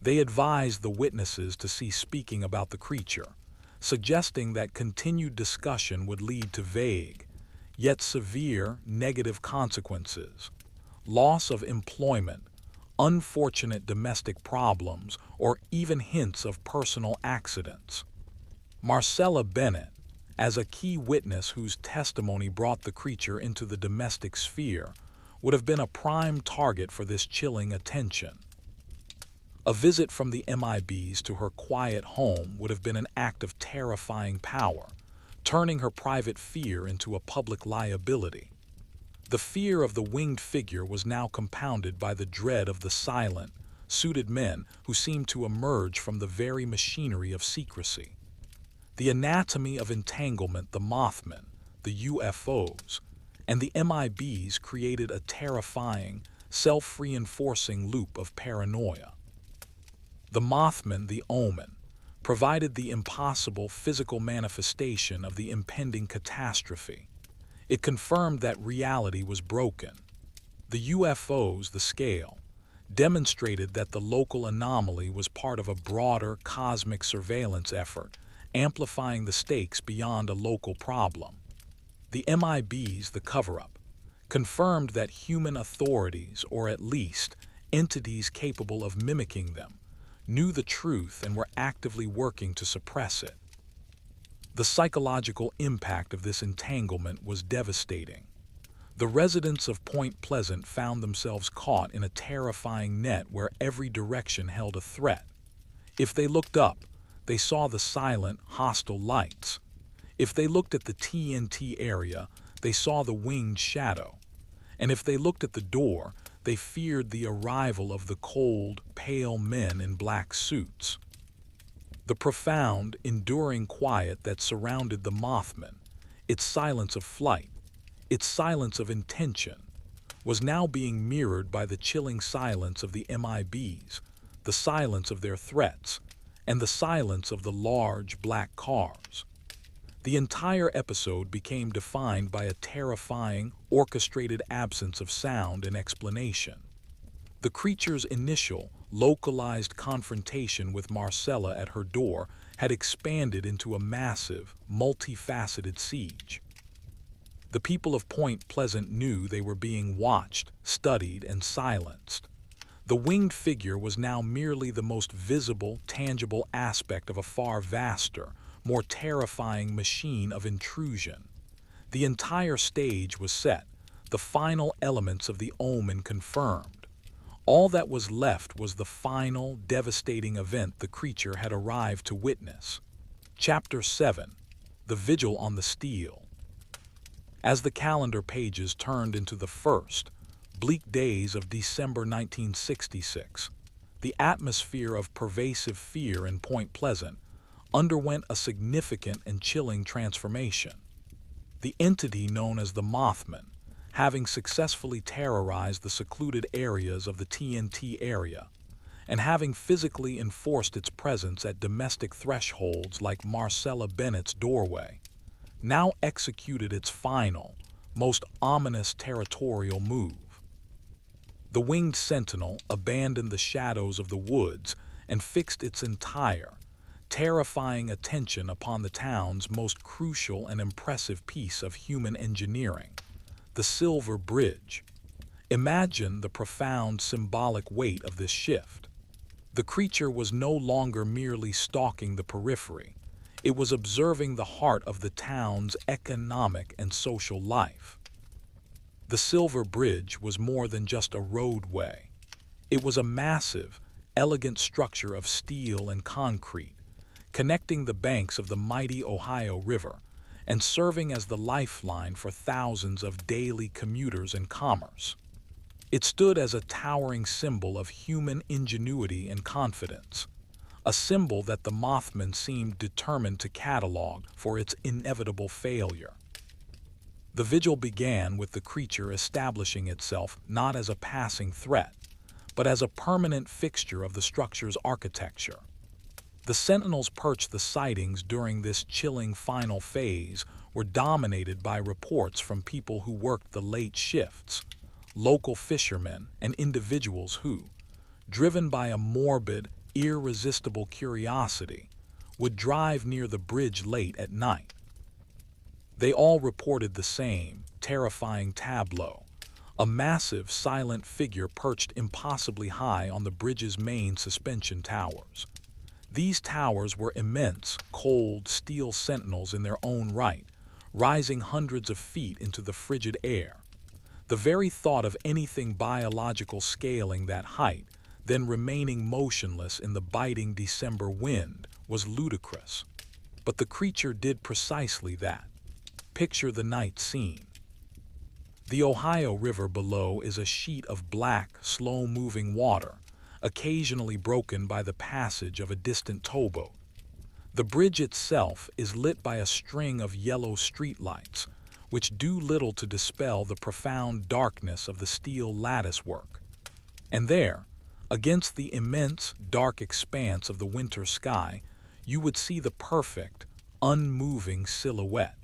They advised the witnesses to cease speaking about the creature, suggesting that continued discussion would lead to vague, yet severe, negative consequences: loss of employment, unfortunate domestic problems, or even hints of personal accidents. Marcella Bennett, as a key witness whose testimony brought the creature into the domestic sphere, would have been a prime target for this chilling attention. A visit from the MIBs to her quiet home would have been an act of terrifying power, turning her private fear into a public liability. The fear of the winged figure was now compounded by the dread of the silent, suited men who seemed to emerge from the very machinery of secrecy. The anatomy of entanglement, the Mothman, the UFOs, and the MIBs created a terrifying, self-reinforcing loop of paranoia. The Mothman, the omen, provided the impossible physical manifestation of the impending catastrophe. It confirmed that reality was broken. The UFOs, the scale, demonstrated that the local anomaly was part of a broader cosmic surveillance effort, amplifying the stakes beyond a local problem. The MIBs, the cover-up, confirmed that human authorities, or at least entities capable of mimicking them, knew the truth and were actively working to suppress it. The psychological impact of this entanglement was devastating. The residents of Point Pleasant found themselves caught in a terrifying net where every direction held a threat. If they looked up, they saw the silent, hostile lights. If they looked at the T.N.T. area, they saw the winged shadow. And if they looked at the door, they feared the arrival of the cold, pale men in black suits. The profound, enduring quiet that surrounded the Mothman, its silence of flight, its silence of intention, was now being mirrored by the chilling silence of the MIBs, the silence of their threats, and the silence of the large black cars. The entire episode became defined by a terrifying, orchestrated absence of sound and explanation. The creature's initial, localized confrontation with Marcella at her door had expanded into a massive, multifaceted siege. The people of Point Pleasant knew they were being watched, studied, and silenced. The winged figure was now merely the most visible, tangible aspect of a far vaster, more terrifying machine of intrusion. The entire stage was set, the final elements of the omen confirmed. All that was left was the final, devastating event the creature had arrived to witness. Chapter 7: The Vigil on the Steel. As the calendar pages turned into the first, bleak days of December 1966, the atmosphere of pervasive fear in Point Pleasant underwent a significant and chilling transformation. The entity known as the Mothman, having successfully terrorized the secluded areas of the T.N.T. area, and having physically enforced its presence at domestic thresholds like Marcella Bennett's doorway, now executed its final, most ominous territorial move. The winged sentinel abandoned the shadows of the woods and fixed its entire, terrifying attention upon the town's most crucial and impressive piece of human engineering: the Silver Bridge. Imagine the profound symbolic weight of this shift. The creature was no longer merely stalking the periphery. It was observing the heart of the town's economic and social life. The Silver Bridge was more than just a roadway. It was a massive, elegant structure of steel and concrete, connecting the banks of the mighty Ohio River and serving as the lifeline for thousands of daily commuters and commerce. It stood as a towering symbol of human ingenuity and confidence, a symbol that the Mothman seemed determined to catalog for its inevitable failure. The vigil began with the creature establishing itself not as a passing threat, but as a permanent fixture of the structure's architecture. The sentinels perched the sightings during this chilling final phase were dominated by reports from people who worked the late shifts, local fishermen, and individuals who, driven by a morbid, irresistible curiosity, would drive near the bridge late at night. They all reported the same terrifying tableau, a massive, silent figure perched impossibly high on the bridge's main suspension towers. These towers were immense, cold, steel sentinels in their own right, rising hundreds of feet into the frigid air. The very thought of anything biological scaling that height, then remaining motionless in the biting December wind, was ludicrous. But the creature did precisely that. Picture the night scene. The Ohio River below is a sheet of black, slow-moving water, occasionally broken by the passage of a distant towboat. The bridge itself is lit by a string of yellow streetlights, which do little to dispel the profound darkness of the steel latticework. And there, against the immense, dark expanse of the winter sky, you would see the perfect, unmoving silhouette.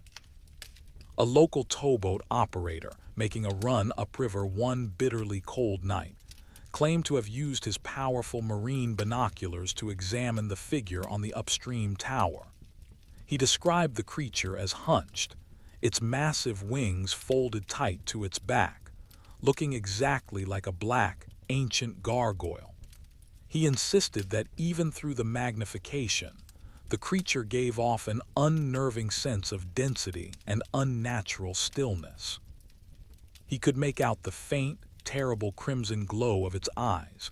A local towboat operator, making a run upriver one bitterly cold night, claimed to have used his powerful marine binoculars to examine the figure on the upstream tower. He described the creature as hunched, its massive wings folded tight to its back, looking exactly like a black, ancient gargoyle. He insisted that even through the magnification, the creature gave off an unnerving sense of density and unnatural stillness. He could make out the faint, terrible crimson glow of its eyes,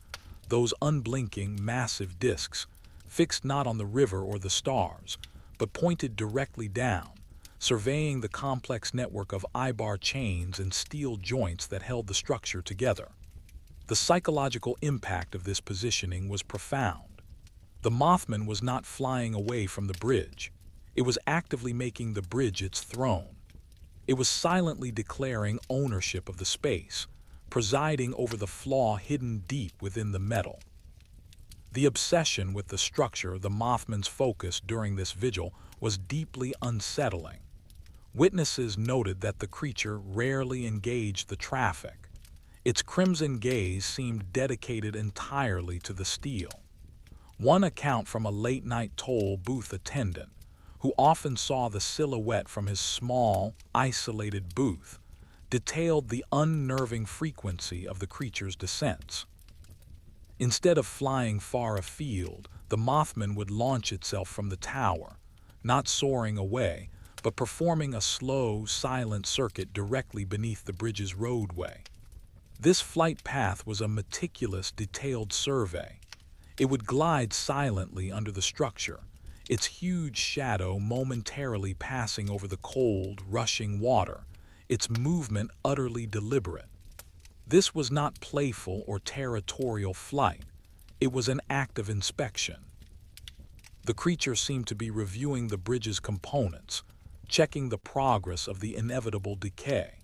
those unblinking, massive discs, fixed not on the river or the stars, but pointed directly down, surveying the complex network of eyebar chains and steel joints that held the structure together. The psychological impact of this positioning was profound. The Mothman was not flying away from the bridge. It was actively making the bridge its throne. It was silently declaring ownership of the space, presiding over the flaw hidden deep within the metal. The obsession with the structure of the Mothman's focus during this vigil was deeply unsettling. Witnesses noted that the creature rarely engaged the traffic. Its crimson gaze seemed dedicated entirely to the steel. One account from a late-night toll booth attendant, who often saw the silhouette from his small, isolated booth, detailed the unnerving frequency of the creature's descents. Instead of flying far afield, the Mothman would launch itself from the tower, not soaring away, but performing a slow, silent circuit directly beneath the bridge's roadway. This flight path was a meticulous, detailed survey. It would glide silently under the structure, its huge shadow momentarily passing over the cold, rushing water, its movement utterly deliberate. This was not playful or territorial flight. It was an act of inspection. The creature seemed to be reviewing the bridge's components, checking the progress of the inevitable decay.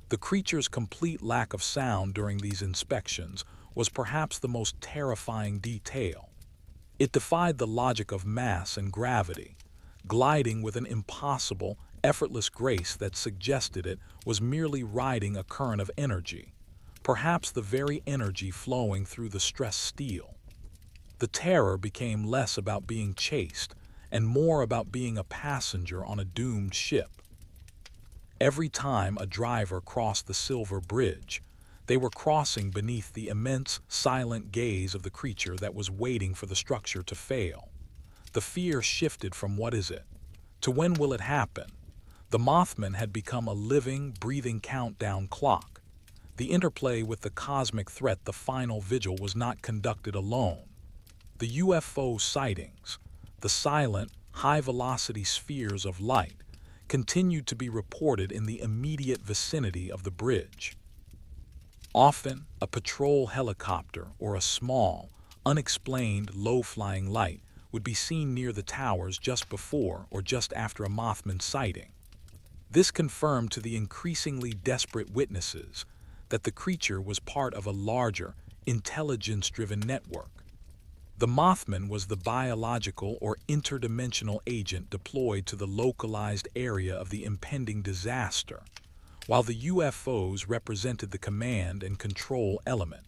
The creature's complete lack of sound during these inspections was perhaps the most terrifying detail. It defied the logic of mass and gravity, gliding with an impossible, effortless grace that suggested it was merely riding a current of energy, perhaps the very energy flowing through the stressed steel. The terror became less about being chased and more about being a passenger on a doomed ship. Every time a driver crossed the silver bridge, they were crossing beneath the immense, silent gaze of the creature that was waiting for the structure to fail. The fear shifted from "what is it?" to "when will it happen?" The Mothman had become a living, breathing countdown clock. The interplay with the cosmic threat, the final vigil, was not conducted alone. The UFO sightings, the silent, high-velocity spheres of light, continued to be reported in the immediate vicinity of the bridge. Often, a patrol helicopter or a small, unexplained low-flying light would be seen near the towers just before or just after a Mothman sighting. This confirmed to the increasingly desperate witnesses that the creature was part of a larger, intelligence-driven network. The Mothman was the biological or interdimensional agent deployed to the localized area of the impending disaster, while the UFOs represented the command and control element,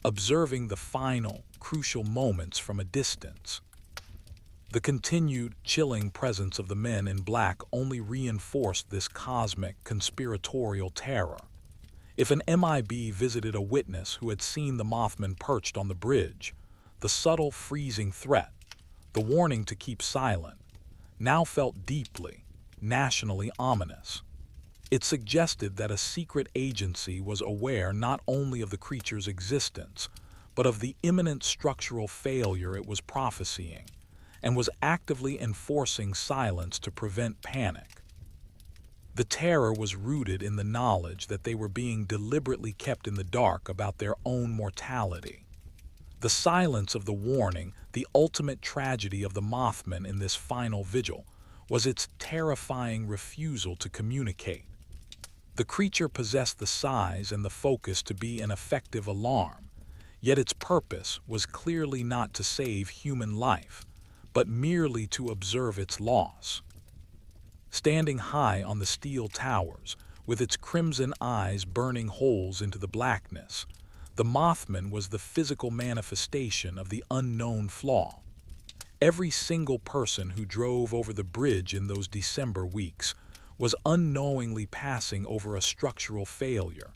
observing the final, crucial moments from a distance. The continued, chilling presence of the men in black only reinforced this cosmic, conspiratorial terror. If an MIB visited a witness who had seen the Mothman perched on the bridge, the subtle freezing threat, the warning to keep silent, now felt deeply, nationally ominous. It suggested that a secret agency was aware not only of the creature's existence, but of the imminent structural failure it was prophesying, and was actively enforcing silence to prevent panic. The terror was rooted in the knowledge that they were being deliberately kept in the dark about their own mortality. The silence of the warning, the ultimate tragedy of the Mothman in this final vigil, was its terrifying refusal to communicate. The creature possessed the size and the focus to be an effective alarm, yet its purpose was clearly not to save human life, but merely to observe its loss. Standing high on the steel towers, with its crimson eyes burning holes into the blackness, the Mothman was the physical manifestation of the unknown flaw. Every single person who drove over the bridge in those December weeks was unknowingly passing over a structural failure,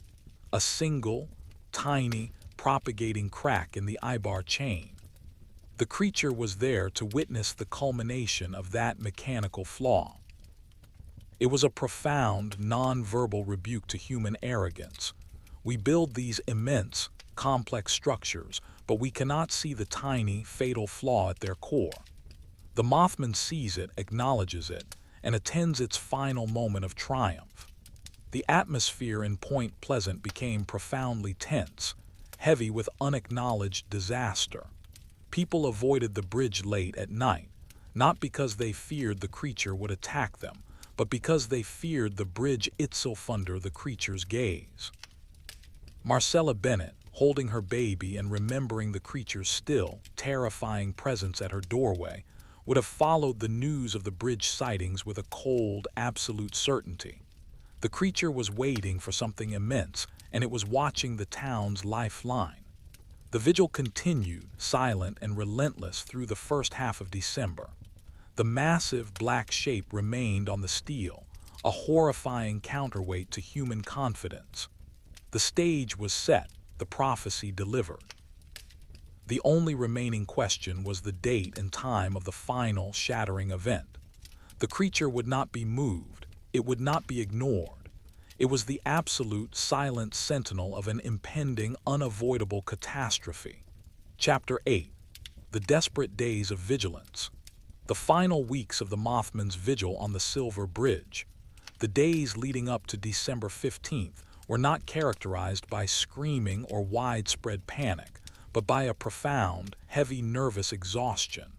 a single, tiny, propagating crack in the I-bar chain. The creature was there to witness the culmination of that mechanical flaw. It was a profound, non-verbal rebuke to human arrogance. We build these immense, complex structures, but we cannot see the tiny, fatal flaw at their core. The Mothman sees it, acknowledges it, and attends its final moment of triumph. The atmosphere in Point Pleasant became profoundly tense, heavy with unacknowledged disaster. People avoided the bridge late at night, not because they feared the creature would attack them, but because they feared the bridge itself under the creature's gaze. Marcella Bennett, holding her baby and remembering the creature's still, terrifying presence at her doorway, would have followed the news of the bridge sightings with a cold, absolute certainty. The creature was waiting for something immense, and it was watching the town's lifeline. The vigil continued, silent and relentless, through the first half of December. The massive black shape remained on the steel, a horrifying counterweight to human confidence. The stage was set, the prophecy delivered. The only remaining question was the date and time of the final, shattering event. The creature would not be moved, it would not be ignored. It was the absolute, silent sentinel of an impending, unavoidable catastrophe. Chapter 8. The Desperate Days of Vigilance. The final weeks of the Mothman's vigil on the Silver Bridge, the days leading up to December 15th, were not characterized by screaming or widespread panic, but by a profound, heavy nervous exhaustion.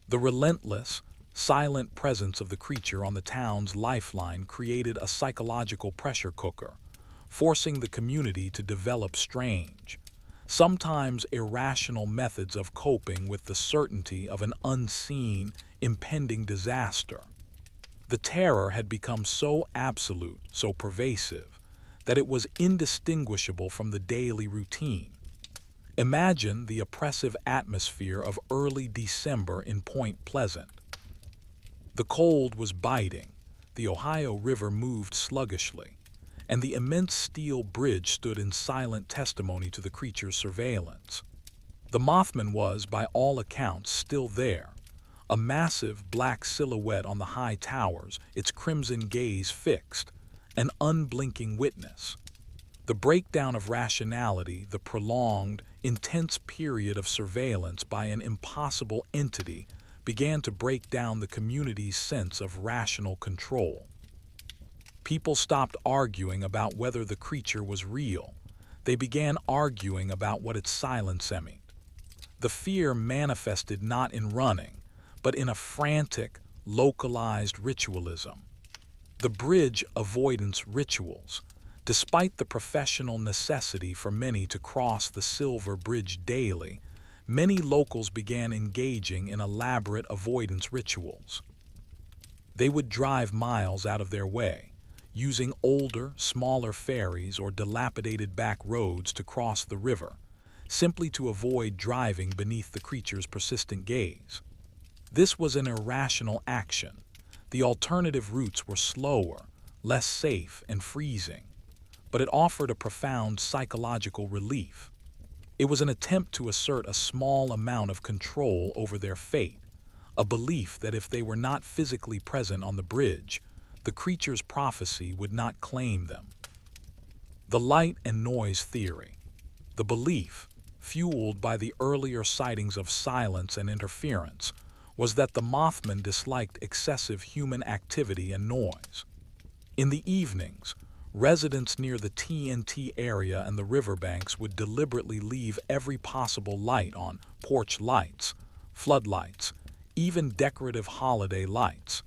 The relentless, silent presence of the creature on the town's lifeline created a psychological pressure cooker, forcing the community to develop strange, sometimes irrational methods of coping with the certainty of an unseen, impending disaster. The terror had become so absolute, so pervasive, that it was indistinguishable from the daily routine. Imagine the oppressive atmosphere of early December in Point Pleasant. The cold was biting, the Ohio River moved sluggishly, and the immense steel bridge stood in silent testimony to the creature's surveillance. The Mothman was, by all accounts, still there, a massive black silhouette on the high towers, its crimson gaze fixed, an unblinking witness. The breakdown of rationality, the prolonged, intense period of surveillance by an impossible entity, began to break down the community's sense of rational control. People stopped arguing about whether the creature was real. They began arguing about what its silence emitted. The fear manifested not in running, but in a frantic, localized ritualism. The bridge avoidance rituals. Despite the professional necessity for many to cross the Silver Bridge daily, many locals began engaging in elaborate avoidance rituals. They would drive miles out of their way, using older, smaller ferries or dilapidated back roads to cross the river, simply to avoid driving beneath the creature's persistent gaze. This was an irrational action. The alternative routes were slower, less safe, and freezing, but it offered a profound psychological relief. It was an attempt to assert a small amount of control over their fate, a belief that if they were not physically present on the bridge, the creature's prophecy would not claim them. The light and noise theory. The belief, fueled by the earlier sightings of silence and interference, was that the Mothman disliked excessive human activity and noise. In the evenings, residents near the T.N.T. area and the riverbanks would deliberately leave every possible light on: porch lights, floodlights, even decorative holiday lights,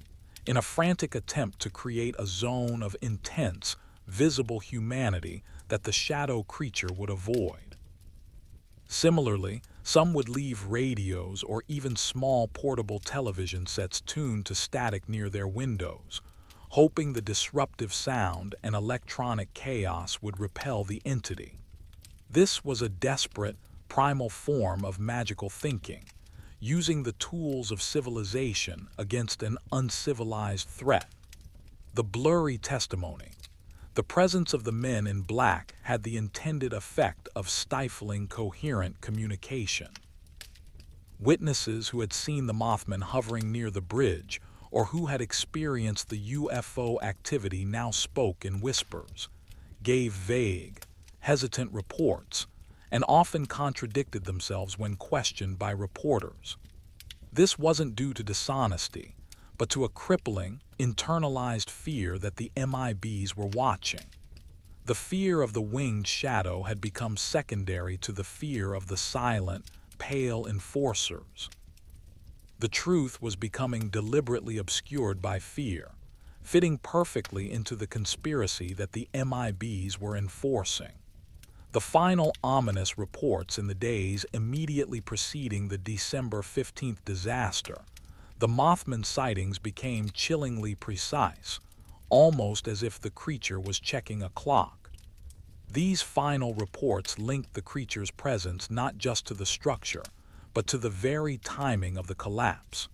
in a frantic attempt to create a zone of intense, visible humanity that the shadow creature would avoid. Similarly, some would leave radios or even small portable television sets tuned to static near their windows, hoping the disruptive sound and electronic chaos would repel the entity. This was a desperate, primal form of magical thinking, using the tools of civilization against an uncivilized threat. The blurry testimony. The presence of the men in black had the intended effect of stifling coherent communication. Witnesses who had seen the Mothman hovering near the bridge or who had experienced the UFO activity now spoke in whispers, gave vague, hesitant reports, and often contradicted themselves when questioned by reporters. This wasn't due to dishonesty, but to a crippling, internalized fear that the MIBs were watching. The fear of the winged shadow had become secondary to the fear of the silent, pale enforcers. The truth was becoming deliberately obscured by fear, fitting perfectly into the conspiracy that the MIBs were enforcing. The final ominous reports in the days immediately preceding the December 15th disaster, the Mothman sightings became chillingly precise, almost as if the creature was checking a clock. These final reports linked the creature's presence not just to the structure, but to the very timing of the collapse.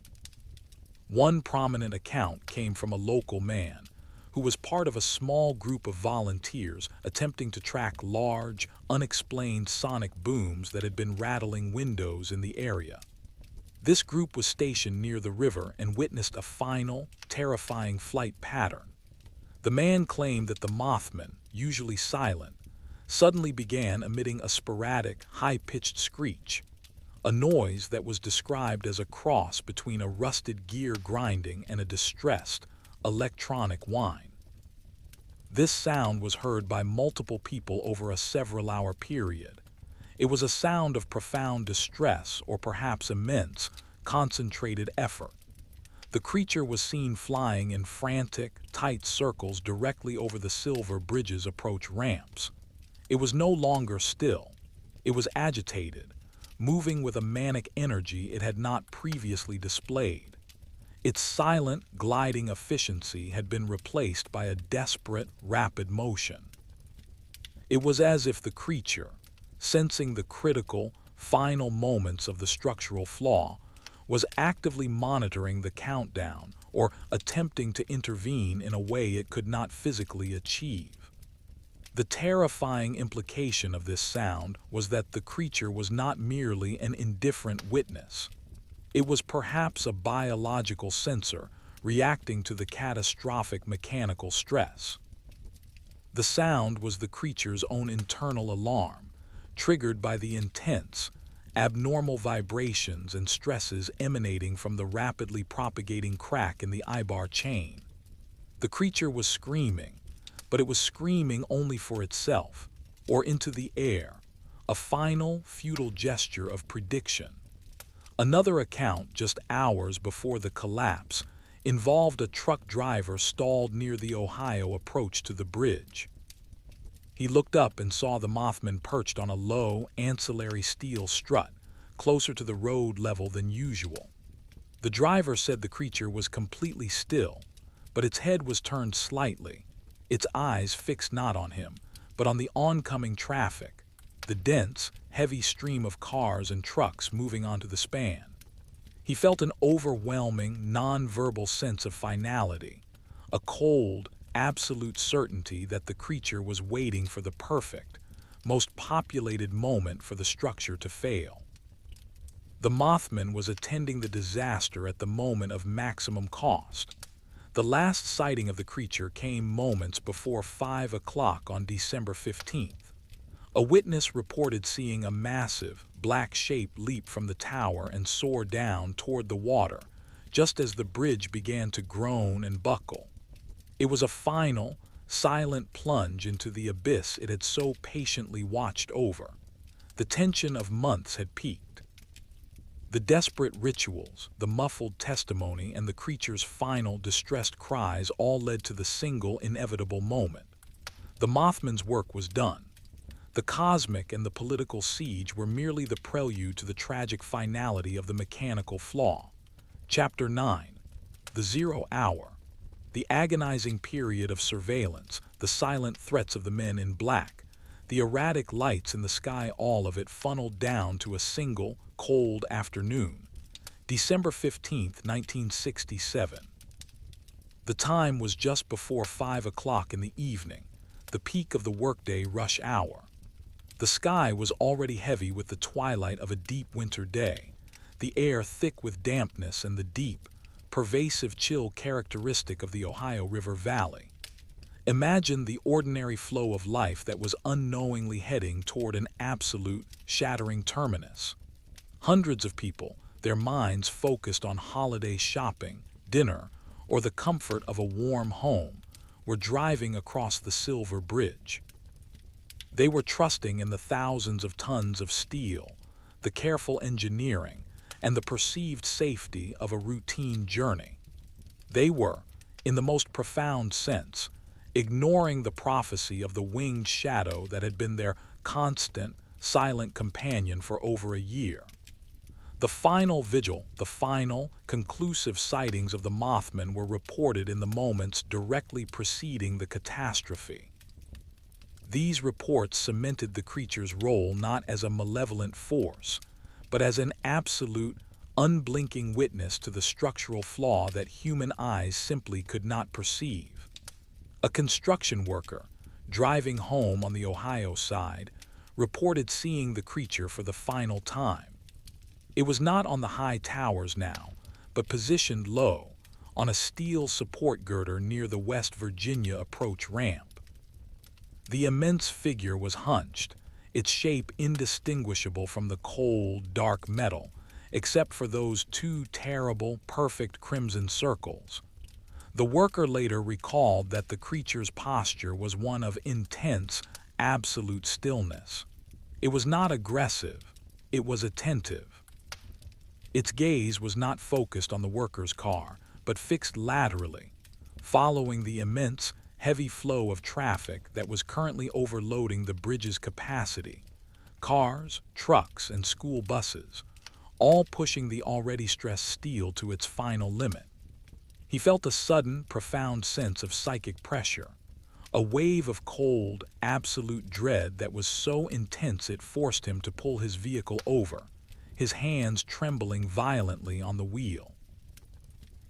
One prominent account came from a local man who was part of a small group of volunteers attempting to track large, unexplained sonic booms that had been rattling windows in the area. This group was stationed near the river and witnessed a final, terrifying flight pattern. The man claimed that the Mothman, usually silent, suddenly began emitting a sporadic, high-pitched screech, a noise that was described as a cross between a rusted gear grinding and a distressed, electronic whine. This sound was heard by multiple people over a several-hour period. It was a sound of profound distress or perhaps immense, concentrated effort. The creature was seen flying in frantic, tight circles directly over the Silver Bridge's approach ramps. It was no longer still. It was agitated, moving with a manic energy it had not previously displayed. Its silent, gliding efficiency had been replaced by a desperate, rapid motion. It was as if the creature, sensing the critical, final moments of the structural flaw, was actively monitoring the countdown or attempting to intervene in a way it could not physically achieve. The terrifying implication of this sound was that the creature was not merely an indifferent witness. It was perhaps a biological sensor reacting to the catastrophic mechanical stress. The sound was the creature's own internal alarm, triggered by the intense, abnormal vibrations and stresses emanating from the rapidly propagating crack in the eyebar chain. The creature was screaming, but it was screaming only for itself, or into the air, a final, futile gesture of prediction. Another account, just hours before the collapse, involved a truck driver stalled near the Ohio approach to the bridge. He looked up and saw the Mothman perched on a low, ancillary steel strut, closer to the road level than usual. The driver said the creature was completely still, but its head was turned slightly, its eyes fixed not on him, but on the oncoming traffic, the dense, heavy stream of cars and trucks moving onto the span. He felt an overwhelming, non-verbal sense of finality, a cold, absolute certainty that the creature was waiting for the perfect, most populated moment for the structure to fail. The Mothman was attending the disaster at the moment of maximum cost. The last sighting of the creature came moments before 5 o'clock on December 15th. A witness reported seeing a massive, black shape leap from the tower and soar down toward the water, just as the bridge began to groan and buckle. It was a final, silent plunge into the abyss it had so patiently watched over. The tension of months had peaked. The desperate rituals, the muffled testimony, and the creature's final, distressed cries all led to the single, inevitable moment. The Mothman's work was done. The cosmic and the political siege were merely the prelude to the tragic finality of the mechanical flaw. Chapter 9. The Zero Hour. The agonizing period of surveillance, the silent threats of the men in black, the erratic lights in the sky, all of it funneled down to a single, cold afternoon, December 15th, 1967. The time was just before 5 o'clock in the evening, the peak of the workday rush hour. The sky was already heavy with the twilight of a deep winter day, the air thick with dampness and the deep, pervasive chill characteristic of the Ohio River Valley. Imagine the ordinary flow of life that was unknowingly heading toward an absolute, shattering terminus. Hundreds of people, their minds focused on holiday shopping, dinner, or the comfort of a warm home, were driving across the Silver Bridge. They were trusting in the thousands of tons of steel, the careful engineering, and the perceived safety of a routine journey. They were, in the most profound sense, ignoring the prophecy of the winged shadow that had been their constant, silent companion for over a year. The final vigil, the final, conclusive sightings of the Mothman were reported in the moments directly preceding the catastrophe. These reports cemented the creature's role not as a malevolent force, but as an absolute, unblinking witness to the structural flaw that human eyes simply could not perceive. A construction worker, driving home on the Ohio side, reported seeing the creature for the final time. It was not on the high towers now, but positioned low, on a steel support girder near the West Virginia approach ramp. The immense figure was hunched, its shape indistinguishable from the cold, dark metal, except for those two terrible, perfect crimson circles. The worker later recalled that the creature's posture was one of intense, absolute stillness. It was not aggressive, it was attentive. Its gaze was not focused on the worker's car, but fixed laterally, following the immense, heavy flow of traffic that was currently overloading the bridge's capacity. Cars, trucks, and school buses, all pushing the already stressed steel to its final limit. He felt a sudden, profound sense of psychic pressure, a wave of cold, absolute dread that was so intense it forced him to pull his vehicle over, his hands trembling violently on the wheel.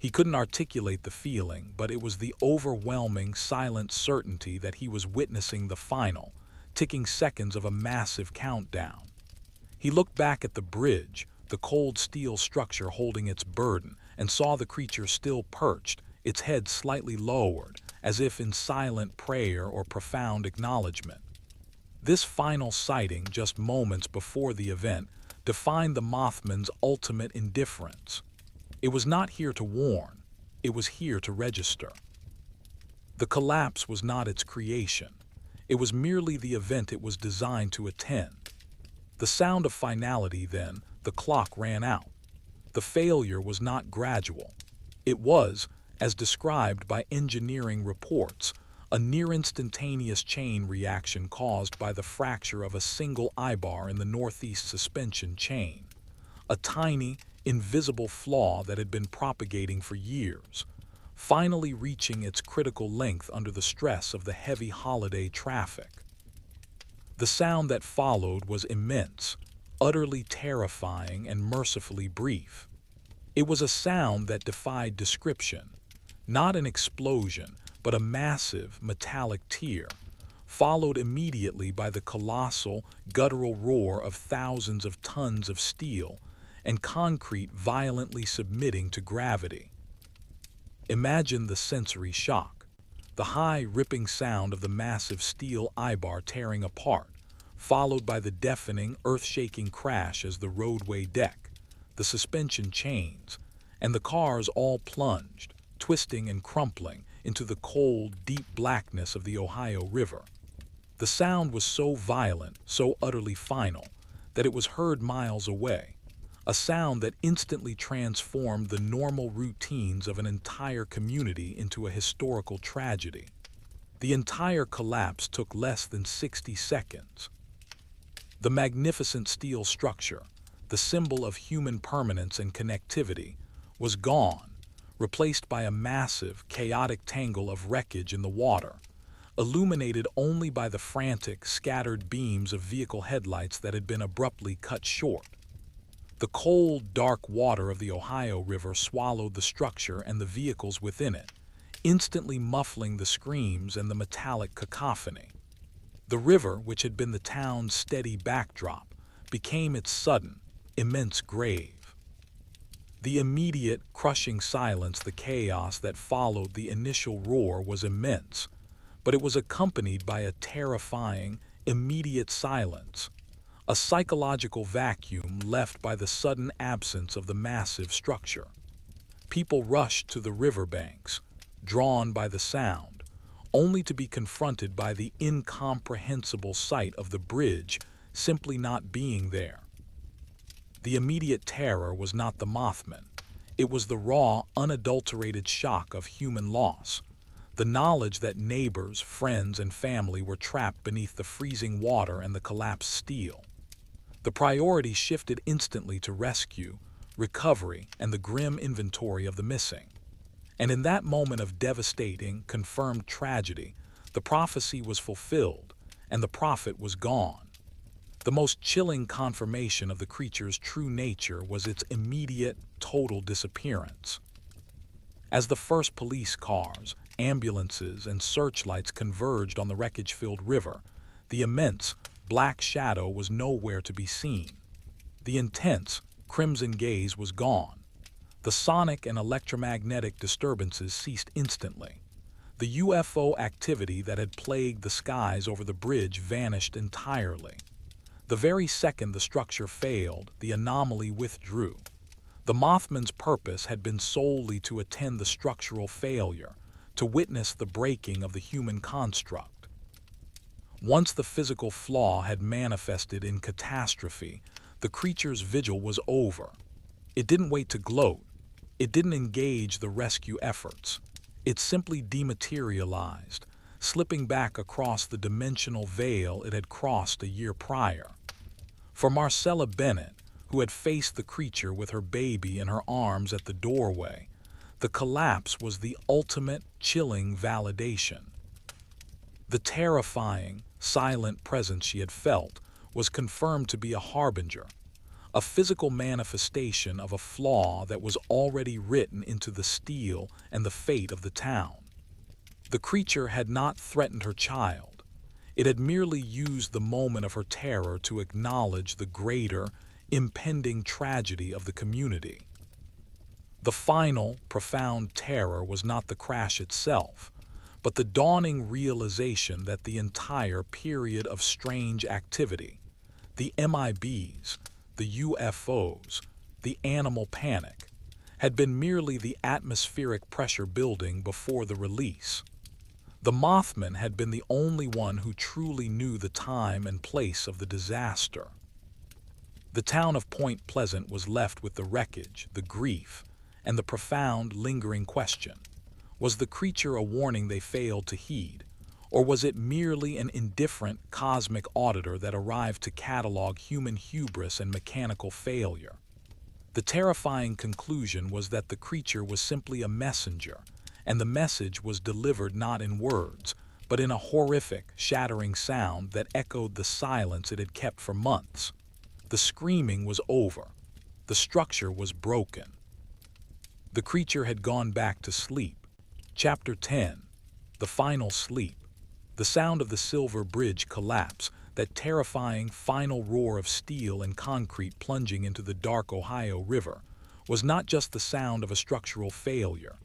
He couldn't articulate the feeling, but it was the overwhelming, silent certainty that he was witnessing the final, ticking seconds of a massive countdown. He looked back at the bridge, the cold steel structure holding its burden, and saw the creature still perched, its head slightly lowered, as if in silent prayer or profound acknowledgement. This final sighting, just moments before the event, defined the Mothman's ultimate indifference. It was not here to warn, it was here to register. The collapse was not its creation. It was merely the event it was designed to attend. The sound of finality then, the clock ran out. The failure was not gradual. It was, as described by engineering reports, a near-instantaneous chain reaction caused by the fracture of a single eyebar in the northeast suspension chain. A tiny, invisible flaw that had been propagating for years, finally reaching its critical length under the stress of the heavy holiday traffic. The sound that followed was immense, utterly terrifying and mercifully brief. It was a sound that defied description, not an explosion, but a massive, metallic tear, followed immediately by the colossal, guttural roar of thousands of tons of steel and concrete violently submitting to gravity. Imagine the sensory shock, the high, ripping sound of the massive steel eyebar tearing apart, followed by the deafening, earth-shaking crash as the roadway deck, the suspension chains, and the cars all plunged, twisting and crumpling, into the cold, deep blackness of the Ohio River. The sound was so violent, so utterly final, that it was heard miles away, a sound that instantly transformed the normal routines of an entire community into a historical tragedy. The entire collapse took less than 60 seconds. The magnificent steel structure, the symbol of human permanence and connectivity, was gone, replaced by a massive, chaotic tangle of wreckage in the water, illuminated only by the frantic, scattered beams of vehicle headlights that had been abruptly cut short. The cold, dark water of the Ohio River swallowed the structure and the vehicles within it, instantly muffling the screams and the metallic cacophony. The river, which had been the town's steady backdrop, became its sudden, immense grave. The immediate, crushing silence, the chaos that followed the initial roar was immense, but it was accompanied by a terrifying, immediate silence, a psychological vacuum left by the sudden absence of the massive structure. People rushed to the riverbanks, drawn by the sound, only to be confronted by the incomprehensible sight of the bridge simply not being there. The immediate terror was not the Mothman. It was the raw, unadulterated shock of human loss, the knowledge that neighbors, friends, and family were trapped beneath the freezing water and the collapsed steel. The priority shifted instantly to rescue, recovery, and the grim inventory of the missing. And in that moment of devastating, confirmed tragedy, the prophecy was fulfilled, and the prophet was gone. The most chilling confirmation of the creature's true nature was its immediate, total disappearance. As the first police cars, ambulances, and searchlights converged on the wreckage-filled river, the immense, black shadow was nowhere to be seen. The intense, crimson gaze was gone. The sonic and electromagnetic disturbances ceased instantly. The UFO activity that had plagued the skies over the bridge vanished entirely. The very second the structure failed, the anomaly withdrew. The Mothman's purpose had been solely to attend the structural failure, to witness the breaking of the human construct. Once the physical flaw had manifested in catastrophe, the creature's vigil was over. It didn't wait to gloat. It didn't engage the rescue efforts. It simply dematerialized, slipping back across the dimensional veil it had crossed a year prior. For Marcella Bennett, who had faced the creature with her baby in her arms at the doorway, the collapse was the ultimate chilling validation. The terrifying, silent presence she had felt was confirmed to be a harbinger, a physical manifestation of a flaw that was already written into the steel and the fate of the town. The creature had not threatened her child. It had merely used the moment of her terror to acknowledge the greater, impending tragedy of the community. The final, profound terror was not the crash itself, but the dawning realization that the entire period of strange activity, the MIBs, the UFOs, the animal panic, had been merely the atmospheric pressure building before the release. The Mothman had been the only one who truly knew the time and place of the disaster. The town of Point Pleasant was left with the wreckage, the grief, and the profound, lingering question: was the creature a warning they failed to heed, or was it merely an indifferent cosmic auditor that arrived to catalog human hubris and mechanical failure? The terrifying conclusion was that the creature was simply a messenger, and the message was delivered not in words, but in a horrific, shattering sound that echoed the silence it had kept for months. The screaming was over. The structure was broken. The creature had gone back to sleep. Chapter 10. The Final Sleep. The sound of the Silver Bridge collapse, that terrifying final roar of steel and concrete plunging into the dark Ohio River, was not just the sound of a structural failure.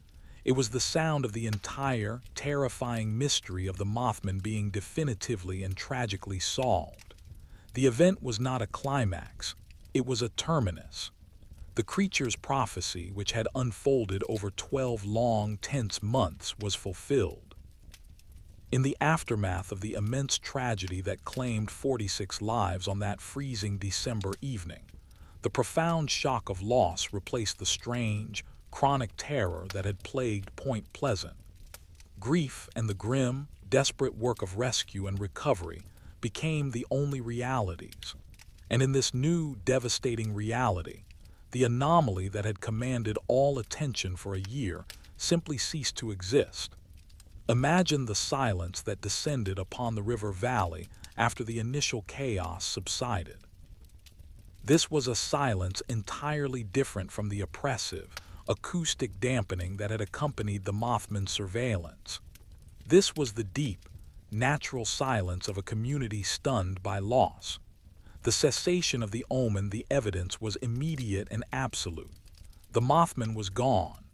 It was the sound of the entire, terrifying mystery of the Mothman being definitively and tragically solved. The event was not a climax. It was a terminus. The creature's prophecy, which had unfolded over 12 long, tense months, was fulfilled. In the aftermath of the immense tragedy that claimed 46 lives on that freezing December evening, the profound shock of loss replaced the strange, chronic terror that had plagued Point Pleasant. Grief and the grim, desperate work of rescue and recovery became the only realities. And in this new, devastating reality, the anomaly that had commanded all attention for a year simply ceased to exist. Imagine the silence that descended upon the river valley after the initial chaos subsided. This was a silence entirely different from the oppressive, acoustic dampening that had accompanied the Mothman's surveillance. This was the deep, natural silence of a community stunned by loss. The cessation of the omen, the evidence, was immediate and absolute. The Mothman was gone.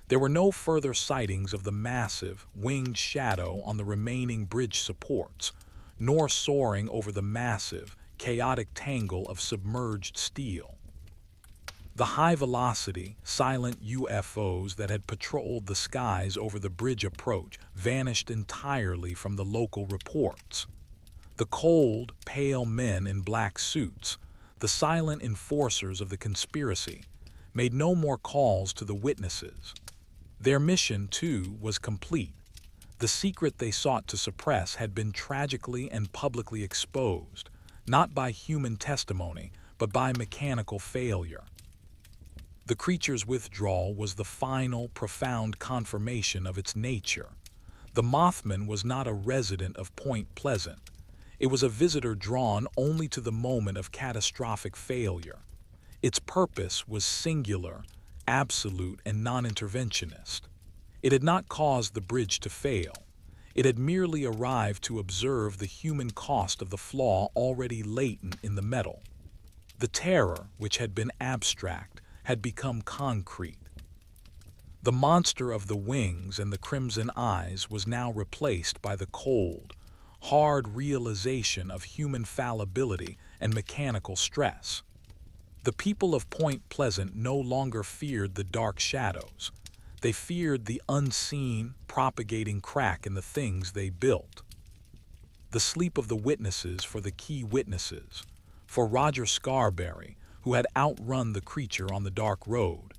There were no further sightings of the massive, winged shadow on the remaining bridge supports, nor soaring over the massive, chaotic tangle of submerged steel. The high-velocity, silent UFOs that had patrolled the skies over the bridge approach vanished entirely from the local reports. The cold, pale men in black suits, the silent enforcers of the conspiracy, made no more calls to the witnesses. Their mission, too, was complete. The secret they sought to suppress had been tragically and publicly exposed, not by human testimony, but by mechanical failure. The creature's withdrawal was the final, profound confirmation of its nature. The Mothman was not a resident of Point Pleasant. It was a visitor drawn only to the moment of catastrophic failure. Its purpose was singular, absolute, and non-interventionist. It had not caused the bridge to fail. It had merely arrived to observe the human cost of the flaw already latent in the metal. The terror, which had been abstract, had become concrete. The monster of the wings and the crimson eyes was now replaced by the cold, hard realization of human fallibility and mechanical stress. The people of Point Pleasant no longer feared the dark shadows. They feared the unseen, propagating crack in the things they built. The sleep of the witnesses for the key witnesses, for Roger Scarberry, who had outrun the creature on the dark road,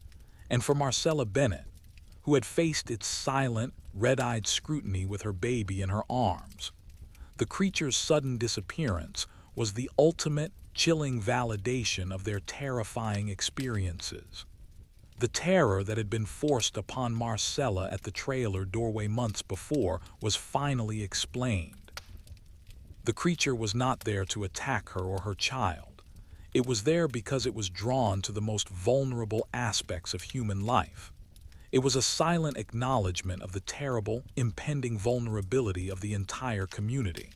and for Marcella Bennett, who had faced its silent, red-eyed scrutiny with her baby in her arms. The creature's sudden disappearance was the ultimate, chilling validation of their terrifying experiences. The terror that had been forced upon Marcella at the trailer doorway months before was finally explained. The creature was not there to attack her or her child. It was there because it was drawn to the most vulnerable aspects of human life. It was a silent acknowledgement of the terrible, impending vulnerability of the entire community.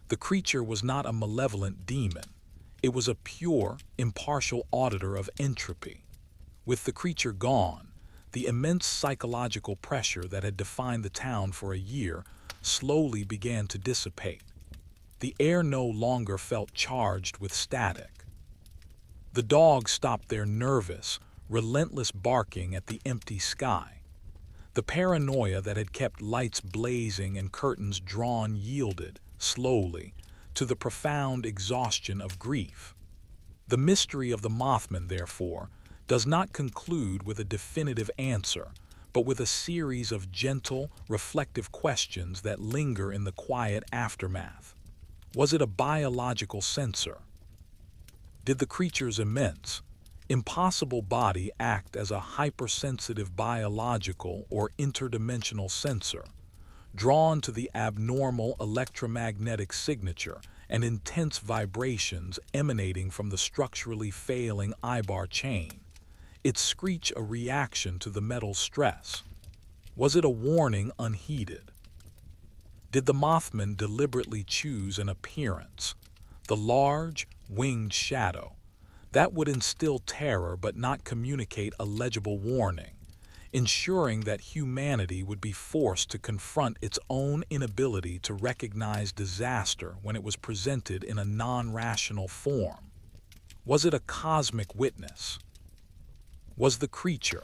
The creature was not a malevolent demon. It was a pure, impartial auditor of entropy. With the creature gone, The immense psychological pressure that had defined the town for a year slowly began to dissipate. The air no longer felt charged with static. The dogs stopped their nervous, relentless barking at the empty sky. The paranoia that had kept lights blazing and curtains drawn yielded, slowly, to the profound exhaustion of grief. The mystery of the Mothman, therefore, does not conclude with a definitive answer, but with a series of gentle, reflective questions that linger in the quiet aftermath. Was it a biological sensor? Did the creature's immense, impossible body act as a hypersensitive biological or interdimensional sensor, drawn to the abnormal electromagnetic signature and intense vibrations emanating from the structurally failing eyebar chain, its screech a reaction to the metal's stress? Was it a warning unheeded? Did the Mothman deliberately choose an appearance, the large, winged shadow, that would instill terror but not communicate a legible warning, ensuring that humanity would be forced to confront its own inability to recognize disaster when it was presented in a non-rational form? Was it a cosmic witness? Was the creature,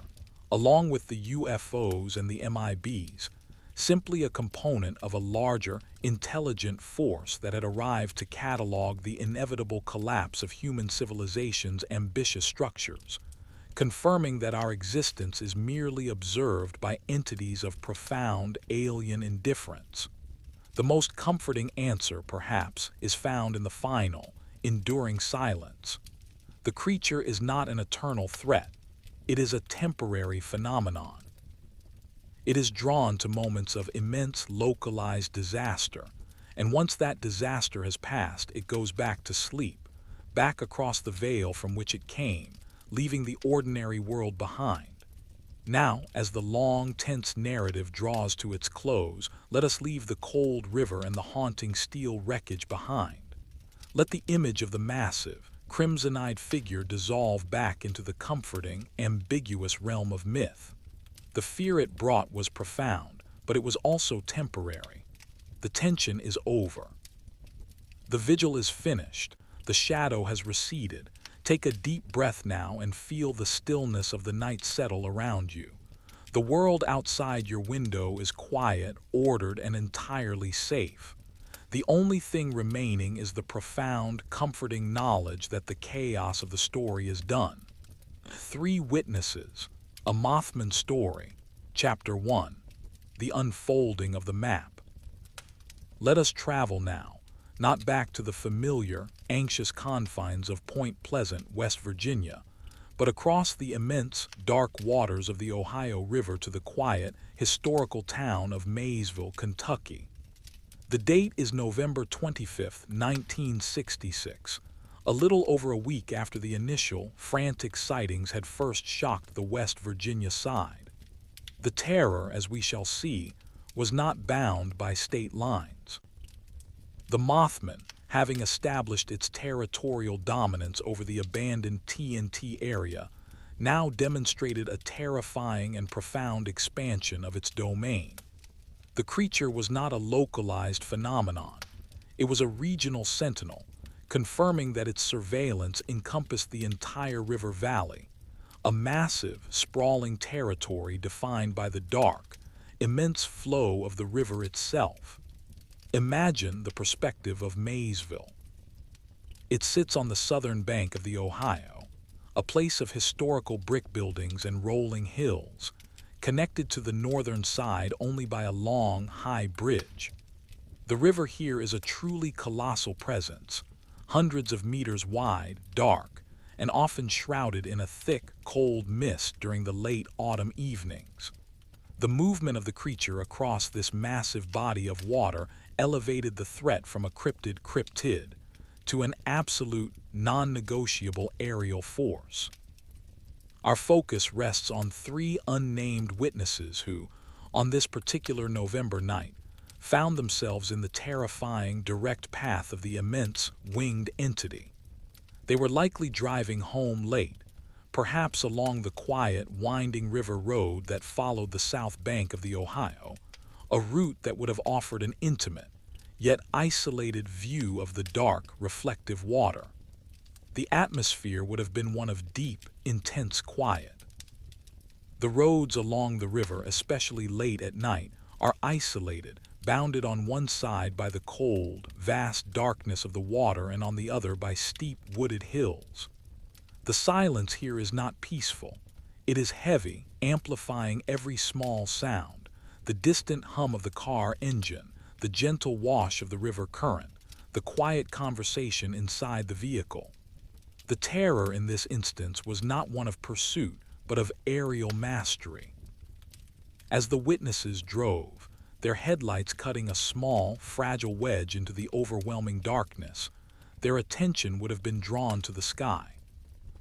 along with the UFOs and the MIBs, simply a component of a larger, intelligent force that had arrived to catalog the inevitable collapse of human civilization's ambitious structures, confirming that our existence is merely observed by entities of profound alien indifference? The most comforting answer, perhaps, is found in the final, enduring silence. The creature is not an eternal threat. It is a temporary phenomenon. It is drawn to moments of immense localized disaster, and once that disaster has passed, it goes back to sleep, back across the veil from which it came, leaving the ordinary world behind. Now, as the long, tense narrative draws to its close, let us leave the cold river and the haunting steel wreckage behind. Let the image of the massive, crimson-eyed figure dissolve back into the comforting, ambiguous realm of myth. The fear it brought was profound, but it was also temporary. The tension is over. The vigil is finished. The shadow has receded. Take a deep breath now and feel the stillness of the night settle around you. The world outside your window is quiet, ordered, and entirely safe. The only thing remaining is the profound, comforting knowledge that the chaos of the story is done. 3 witnesses. A Mothman Story, Chapter 1, The Unfolding of the Map. Let us travel now, not back to the familiar, anxious confines of Point Pleasant, West Virginia, but across the immense, dark waters of the Ohio River to the quiet, historical town of Maysville, Kentucky. The date is November 25, 1966. A little over a week after the initial, frantic sightings had first shocked the West Virginia side. The terror, as we shall see, was not bound by state lines. The Mothman, having established its territorial dominance over the abandoned T.N.T. area, now demonstrated a terrifying and profound expansion of its domain. The creature was not a localized phenomenon. It was a regional sentinel, confirming that its surveillance encompassed the entire river valley, a massive, sprawling territory defined by the dark, immense flow of the river itself. Imagine the perspective of Maysville. It sits on the southern bank of the Ohio, a place of historical brick buildings and rolling hills, connected to the northern side only by a long, high bridge. The river here is a truly colossal presence, hundreds of meters wide, dark, and often shrouded in a thick, cold mist during the late autumn evenings. The movement of the creature across this massive body of water elevated the threat from a cryptid to an absolute, non-negotiable aerial force. Our focus rests on 3 unnamed witnesses who, on this particular November night, found themselves in the terrifying, direct path of the immense, winged entity. They were likely driving home late, perhaps along the quiet, winding river road that followed the south bank of the Ohio, a route that would have offered an intimate, yet isolated view of the dark, reflective water. The atmosphere would have been one of deep, intense quiet. The roads along the river, especially late at night, are isolated, bounded on one side by the cold, vast darkness of the water and on the other by steep, wooded hills. The silence here is not peaceful. It is heavy, amplifying every small sound, the distant hum of the car engine, the gentle wash of the river current, the quiet conversation inside the vehicle. The terror in this instance was not one of pursuit, but of aerial mastery. As the witnesses drove, their headlights cutting a small, fragile wedge into the overwhelming darkness, their attention would have been drawn to the sky.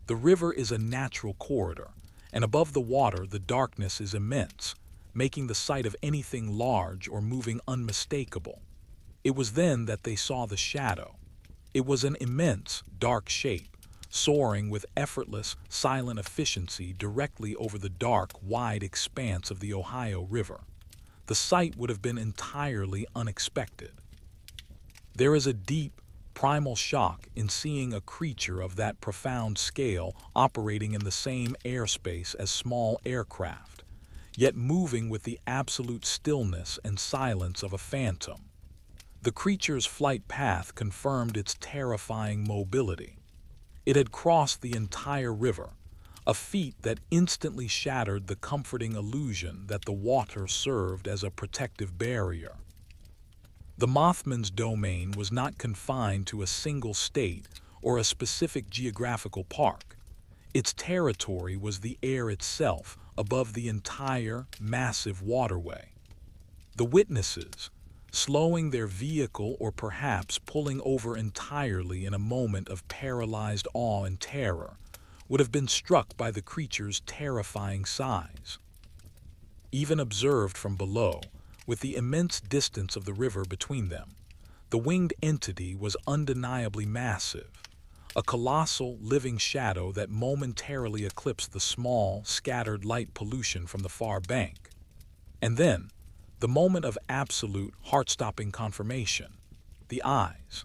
The river is a natural corridor, and above the water the darkness is immense, making the sight of anything large or moving unmistakable. It was then that they saw the shadow. It was an immense, dark shape, soaring with effortless, silent efficiency directly over the dark, wide expanse of the Ohio River. The sight would have been entirely unexpected. There is a deep, primal shock in seeing a creature of that profound scale operating in the same airspace as small aircraft, yet moving with the absolute stillness and silence of a phantom. The creature's flight path confirmed its terrifying mobility. It had crossed the entire river, a feat that instantly shattered the comforting illusion that the water served as a protective barrier. The Mothman's domain was not confined to a single state or a specific geographical park. Its territory was the air itself above the entire, massive waterway. The witnesses, slowing their vehicle or perhaps pulling over entirely in a moment of paralyzed awe and terror, would have been struck by the creature's terrifying size. Even observed from below, with the immense distance of the river between them, the winged entity was undeniably massive, a colossal living shadow that momentarily eclipsed the small, scattered light pollution from the far bank. And then, the moment of absolute, heart-stopping confirmation, the eyes.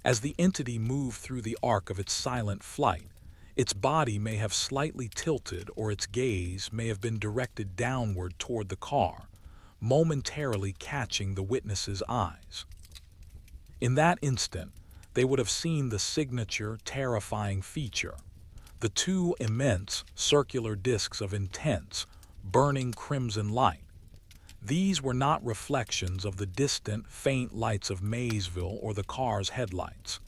As the entity moved through the arc of its silent flight, its body may have slightly tilted or its gaze may have been directed downward toward the car, momentarily catching the witness's eyes. In that instant, they would have seen the signature, terrifying feature, the two immense, circular discs of intense, burning crimson light. These were not reflections of the distant, faint lights of Maysville or the car's headlights.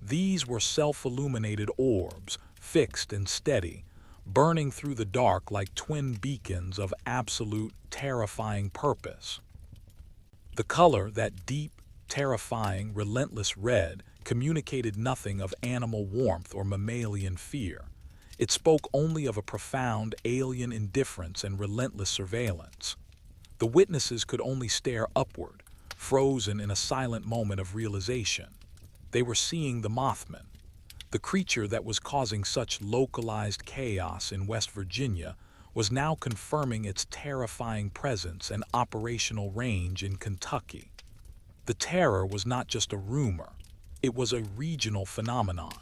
These were self-illuminated orbs, fixed and steady, burning through the dark like twin beacons of absolute, terrifying purpose. The color, that deep, terrifying, relentless red, communicated nothing of animal warmth or mammalian fear. It spoke only of a profound, alien indifference and relentless surveillance. The witnesses could only stare upward, frozen in a silent moment of realization. They were seeing the Mothman. The creature that was causing such localized chaos in West Virginia was now confirming its terrifying presence and operational range in Kentucky. The terror was not just a rumor, it was a regional phenomenon.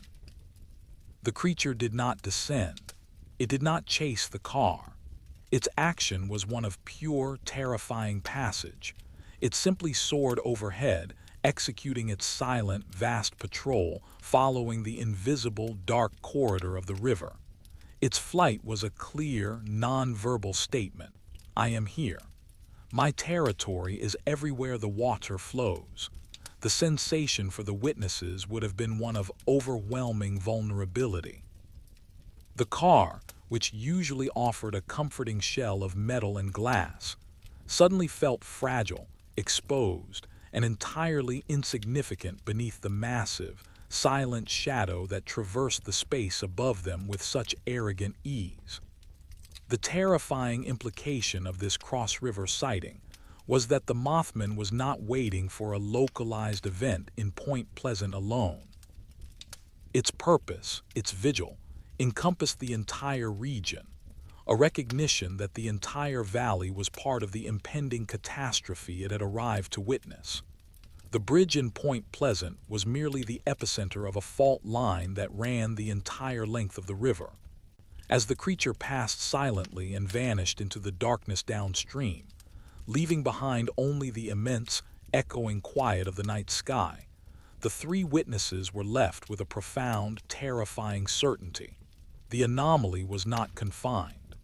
The creature did not descend. It did not chase the car. Its action was one of pure, terrifying passage. It simply soared overhead, executing its silent, vast patrol, following the invisible, dark corridor of the river. Its flight was a clear, non-verbal statement. I am here. My territory is everywhere the water flows. The sensation for the witnesses would have been one of overwhelming vulnerability. The car, which usually offered a comforting shell of metal and glass, suddenly felt fragile, exposed, and entirely insignificant beneath the massive, silent shadow that traversed the space above them with such arrogant ease. The terrifying implication of this cross-river sighting was that the Mothman was not waiting for a localized event in Point Pleasant alone. Its purpose, its vigil, encompassed the entire region, a recognition that the entire valley was part of the impending catastrophe it had arrived to witness. The bridge in Point Pleasant was merely the epicenter of a fault line that ran the entire length of the river. As the creature passed silently and vanished into the darkness downstream, leaving behind only the immense, echoing quiet of the night sky, the three witnesses were left with a profound, terrifying certainty. The anomaly was not confined.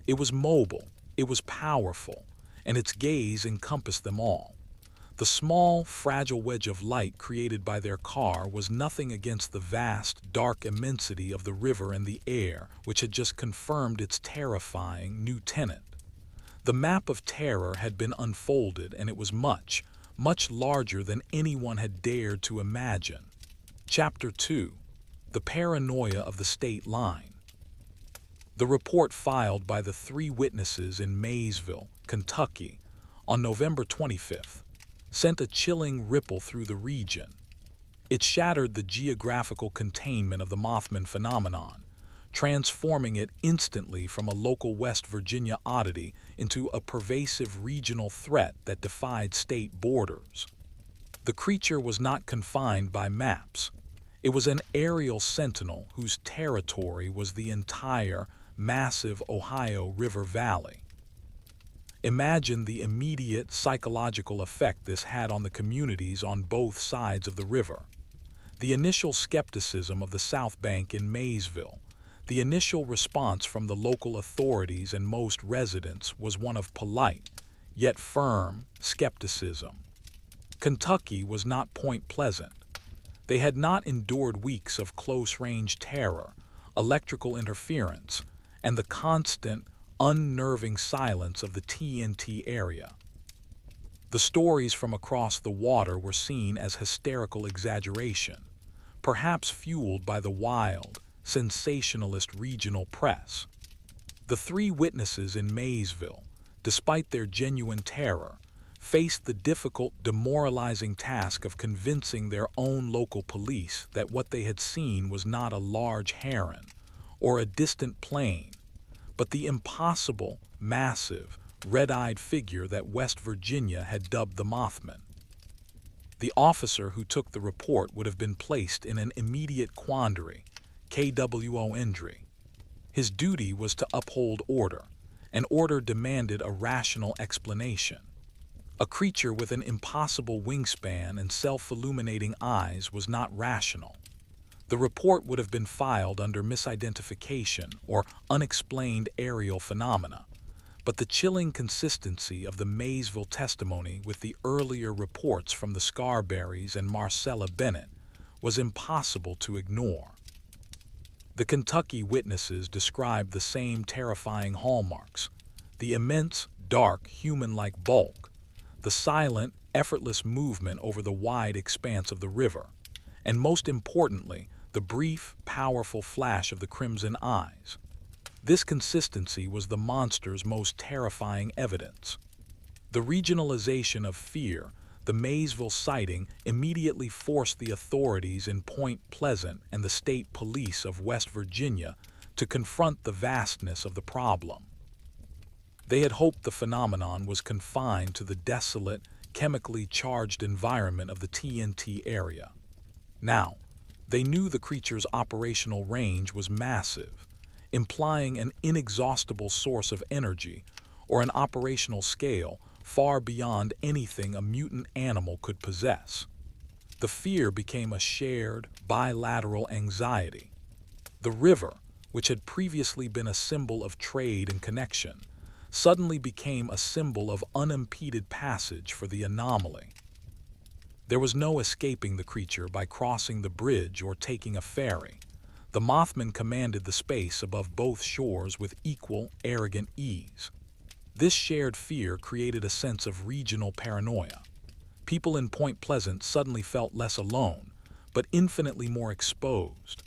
It was mobile, it was powerful, and its gaze encompassed them all. The small, fragile wedge of light created by their car was nothing against the vast, dark immensity of the river and the air, which had just confirmed its terrifying new tenant. The map of terror had been unfolded, and it was much, much larger than anyone had dared to imagine. Chapter 2: The Paranoia of the State Line. The report filed by the three witnesses in Maysville, Kentucky, on November 25th, sent a chilling ripple through the region. It shattered the geographical containment of the Mothman phenomenon, transforming it instantly from a local West Virginia oddity into a pervasive regional threat that defied state borders. The creature was not confined by maps. It was an aerial sentinel whose territory was the entire, massive Ohio River Valley. Imagine the immediate psychological effect this had on the communities on both sides of the river. The initial skepticism of the South Bank in Maysville, the initial response from the local authorities and most residents was one of polite, yet firm, skepticism. Kentucky was not Point Pleasant. They had not endured weeks of close-range terror, electrical interference, and the constant, unnerving silence of the T.N.T. area. The stories from across the water were seen as hysterical exaggeration, perhaps fueled by the wild, sensationalist regional press. The three witnesses in Maysville, despite their genuine terror, faced the difficult, demoralizing task of convincing their own local police that what they had seen was not a large heron or a distant plane, but the impossible, massive, red-eyed figure that West Virginia had dubbed the Mothman. The officer who took the report would have been placed in an immediate quandary, KWO. His duty was to uphold order, and order demanded a rational explanation. A creature with an impossible wingspan and self-illuminating eyes was not rational. The report would have been filed under misidentification or unexplained aerial phenomena, but the chilling consistency of the Maysville testimony with the earlier reports from the Scarberrys and Marcella Bennett was impossible to ignore. The Kentucky witnesses described the same terrifying hallmarks: the immense, dark, human-like bulk, the silent, effortless movement over the wide expanse of the river, and most importantly, the brief, powerful flash of the crimson eyes. This consistency was the monster's most terrifying evidence. The regionalization of fear, the Maysville sighting, immediately forced the authorities in Point Pleasant and the state police of West Virginia to confront the vastness of the problem. They had hoped the phenomenon was confined to the desolate, chemically charged environment of the T.N.T. area. Now, they knew the creature's operational range was massive, implying an inexhaustible source of energy or an operational scale far beyond anything a mutant animal could possess. The fear became a shared, bilateral anxiety. The river, which had previously been a symbol of trade and connection, suddenly became a symbol of unimpeded passage for the anomaly. There was no escaping the creature by crossing the bridge or taking a ferry. The Mothman commanded the space above both shores with equal, arrogant ease. This shared fear created a sense of regional paranoia. People in Point Pleasant suddenly felt less alone, but infinitely more exposed.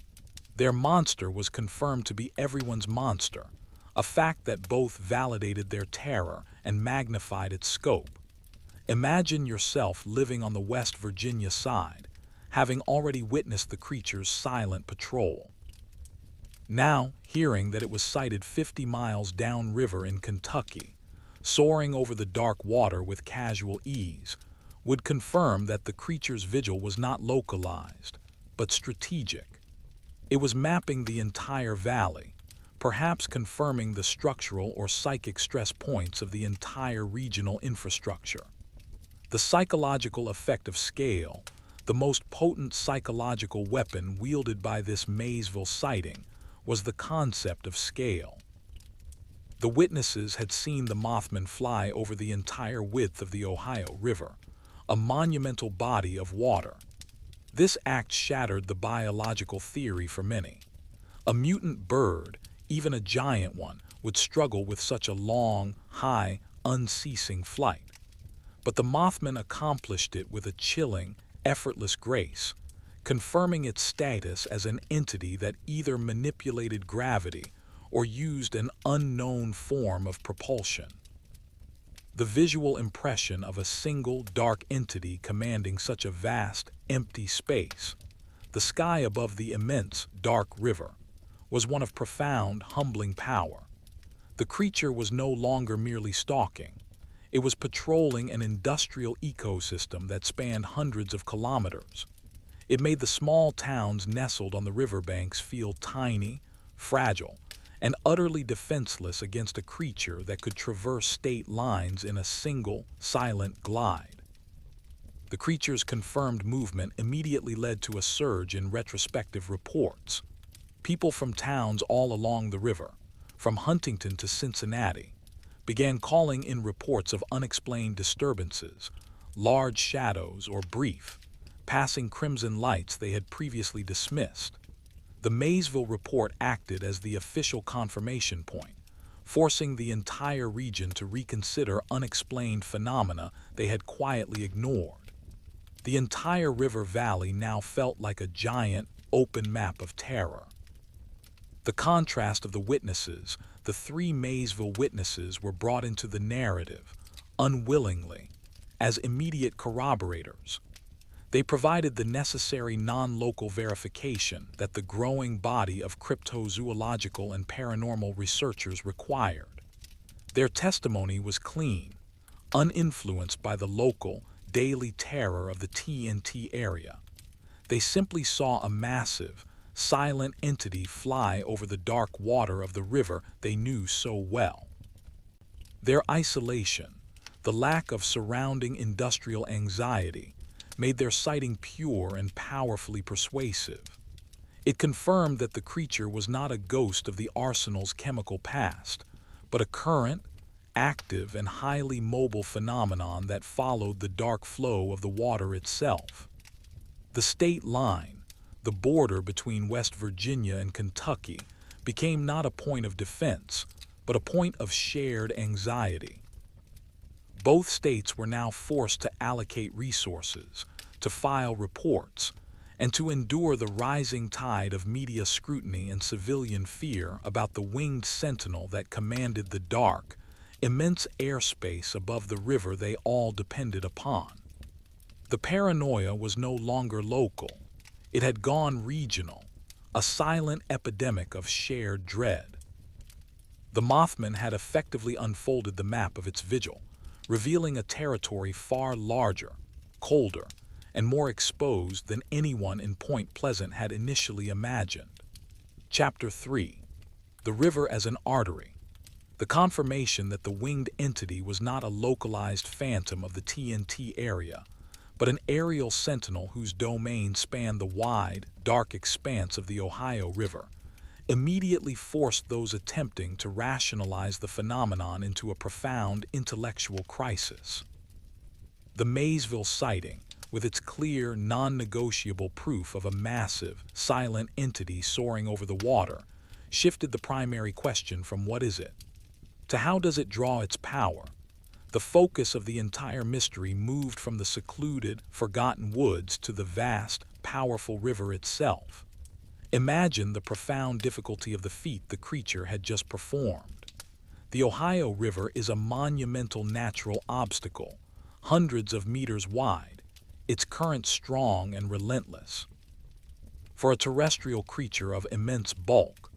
Their monster was confirmed to be everyone's monster, a fact that both validated their terror and magnified its scope. Imagine yourself living on the West Virginia side, having already witnessed the creature's silent patrol. Now, hearing that it was sighted 50 miles downriver in Kentucky, soaring over the dark water with casual ease, would confirm that the creature's vigil was not localized, but strategic. It was mapping the entire valley, perhaps confirming the structural or psychic stress points of the entire regional infrastructure. The psychological effect of scale, the most potent psychological weapon wielded by this Maysville sighting, was the concept of scale. The witnesses had seen the Mothman fly over the entire width of the Ohio River, a monumental body of water. This act shattered the biological theory for many. A mutant bird, even a giant one, would struggle with such a long, high, unceasing flight. But the Mothman accomplished it with a chilling, effortless grace, confirming its status as an entity that either manipulated gravity or used an unknown form of propulsion. The visual impression of a single dark entity commanding such a vast, empty space, the sky above the immense, dark river, was one of profound, humbling power. The creature was no longer merely stalking. It was patrolling an industrial ecosystem that spanned hundreds of kilometers. It made the small towns nestled on the riverbanks feel tiny, fragile, and utterly defenseless against a creature that could traverse state lines in a single, silent glide. The creature's confirmed movement immediately led to a surge in retrospective reports. People from towns all along the river, from Huntington to Cincinnati, began calling in reports of unexplained disturbances, large shadows, or brief, passing crimson lights they had previously dismissed. The Maysville report acted as the official confirmation point, forcing the entire region to reconsider unexplained phenomena they had quietly ignored. The entire river valley now felt like a giant, open map of terror. The contrast of the witnesses, the three Maysville witnesses, were brought into the narrative, unwillingly, as immediate corroborators. They provided the necessary non-local verification that the growing body of cryptozoological and paranormal researchers required. Their testimony was clean, uninfluenced by the local, daily terror of the T.N.T. area. They simply saw a massive, silent entity fly over the dark water of the river they knew so well. Their isolation, the lack of surrounding industrial anxiety, made their sighting pure and powerfully persuasive. It confirmed that the creature was not a ghost of the arsenal's chemical past, but a current, active, and highly mobile phenomenon that followed the dark flow of the water itself. The state line, the border between West Virginia and Kentucky, became not a point of defense, but a point of shared anxiety. Both states were now forced to allocate resources, to file reports, and to endure the rising tide of media scrutiny and civilian fear about the winged sentinel that commanded the dark, immense airspace above the river they all depended upon. The paranoia was no longer local. It had gone regional, a silent epidemic of shared dread. The Mothman had effectively unfolded the map of its vigil, revealing a territory far larger, colder, and more exposed than anyone in Point Pleasant had initially imagined. Chapter 3. The River as an Artery. The confirmation that the winged entity was not a localized phantom of the T.N.T. area, but an aerial sentinel whose domain spanned the wide, dark expanse of the Ohio River, immediately forced those attempting to rationalize the phenomenon into a profound intellectual crisis. The Maysville sighting, with its clear, non-negotiable proof of a massive, silent entity soaring over the water, shifted the primary question from what is it to how does it draw its power. The focus of the entire mystery moved from the secluded, forgotten woods to the vast, powerful river itself. Imagine the profound difficulty of the feat the creature had just performed. The Ohio River is a monumental natural obstacle, hundreds of meters wide, its current strong and relentless. For a terrestrial creature of immense bulk,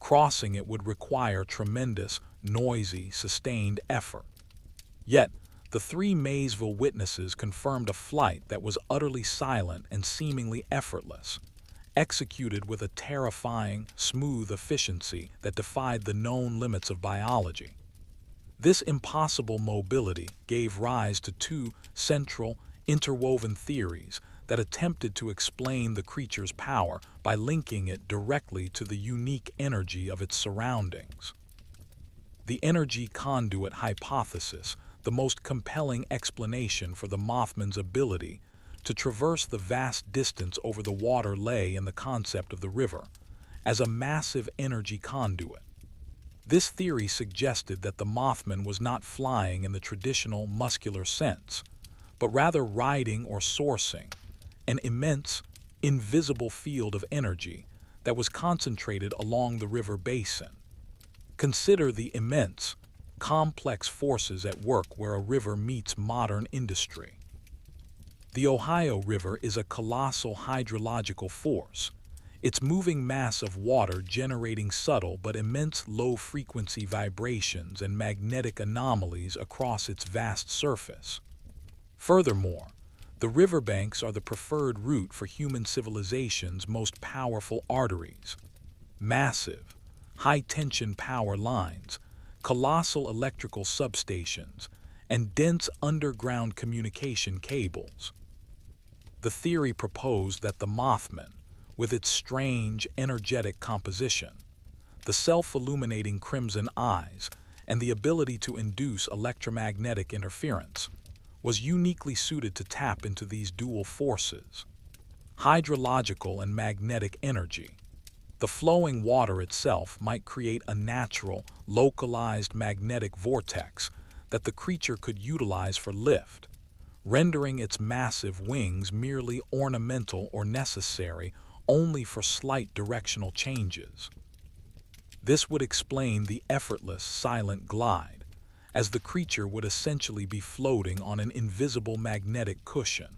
Crossing it would require tremendous, noisy, sustained effort. Yet, the three Maysville witnesses confirmed a flight that was utterly silent and seemingly effortless, executed with a terrifying, smooth efficiency that defied the known limits of biology. This impossible mobility gave rise to two central, interwoven theories that attempted to explain the creature's power by linking it directly to the unique energy of its surroundings. The energy conduit hypothesis, the most compelling explanation for the Mothman's ability to traverse the vast distance over the water, lay in the concept of the river as a massive energy conduit. This theory suggested that the Mothman was not flying in the traditional muscular sense, but rather riding or sourcing an immense, invisible field of energy that was concentrated along the river basin. Consider the immense, complex forces at work where a river meets modern industry. The Ohio River is a colossal hydrological force, its moving mass of water generating subtle but immense low-frequency vibrations and magnetic anomalies across its vast surface. Furthermore, the riverbanks are the preferred route for human civilization's most powerful arteries. Massive, high-tension power lines, colossal electrical substations, and dense underground communication cables. The theory proposed that the Mothman, with its strange, energetic composition, the self-illuminating crimson eyes, and the ability to induce electromagnetic interference, was uniquely suited to tap into these dual forces, hydrological and magnetic energy. The flowing water itself might create a natural, localized magnetic vortex that the creature could utilize for lift, rendering its massive wings merely ornamental or necessary only for slight directional changes. This would explain the effortless, silent glide, as the creature would essentially be floating on an invisible magnetic cushion.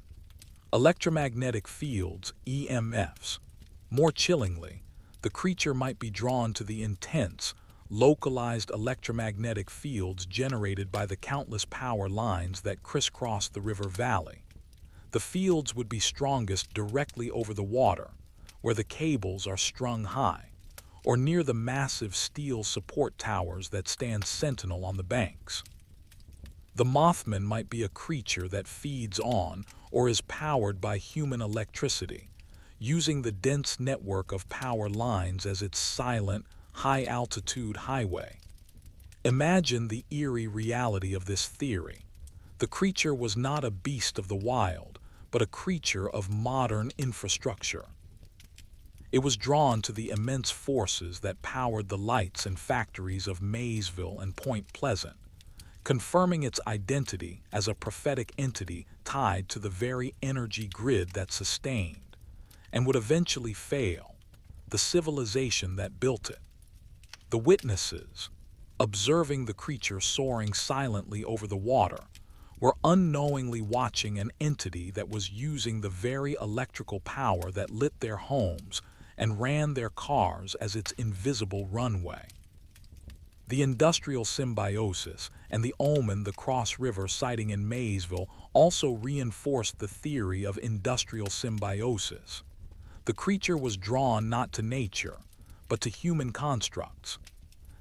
Electromagnetic fields, EMFs. More chillingly, the creature might be drawn to the intense, localized electromagnetic fields generated by the countless power lines that crisscross the river valley. The fields would be strongest directly over the water, where the cables are strung high, or near the massive steel support towers that stand sentinel on the banks. The Mothman might be a creature that feeds on or is powered by human electricity, using the dense network of power lines as its silent, high-altitude highway. Imagine the eerie reality of this theory. The creature was not a beast of the wild, but a creature of modern infrastructure. It was drawn to the immense forces that powered the lights and factories of Maysville and Point Pleasant, confirming its identity as a prophetic entity tied to the very energy grid that sustained, and would eventually fail, the civilization that built it. The witnesses, observing the creature soaring silently over the water, were unknowingly watching an entity that was using the very electrical power that lit their homes and ran their cars as its invisible runway. The industrial symbiosis and the omen the Cross River sighting in Maysville also reinforced the theory of industrial symbiosis. The creature was drawn not to nature, but to human constructs.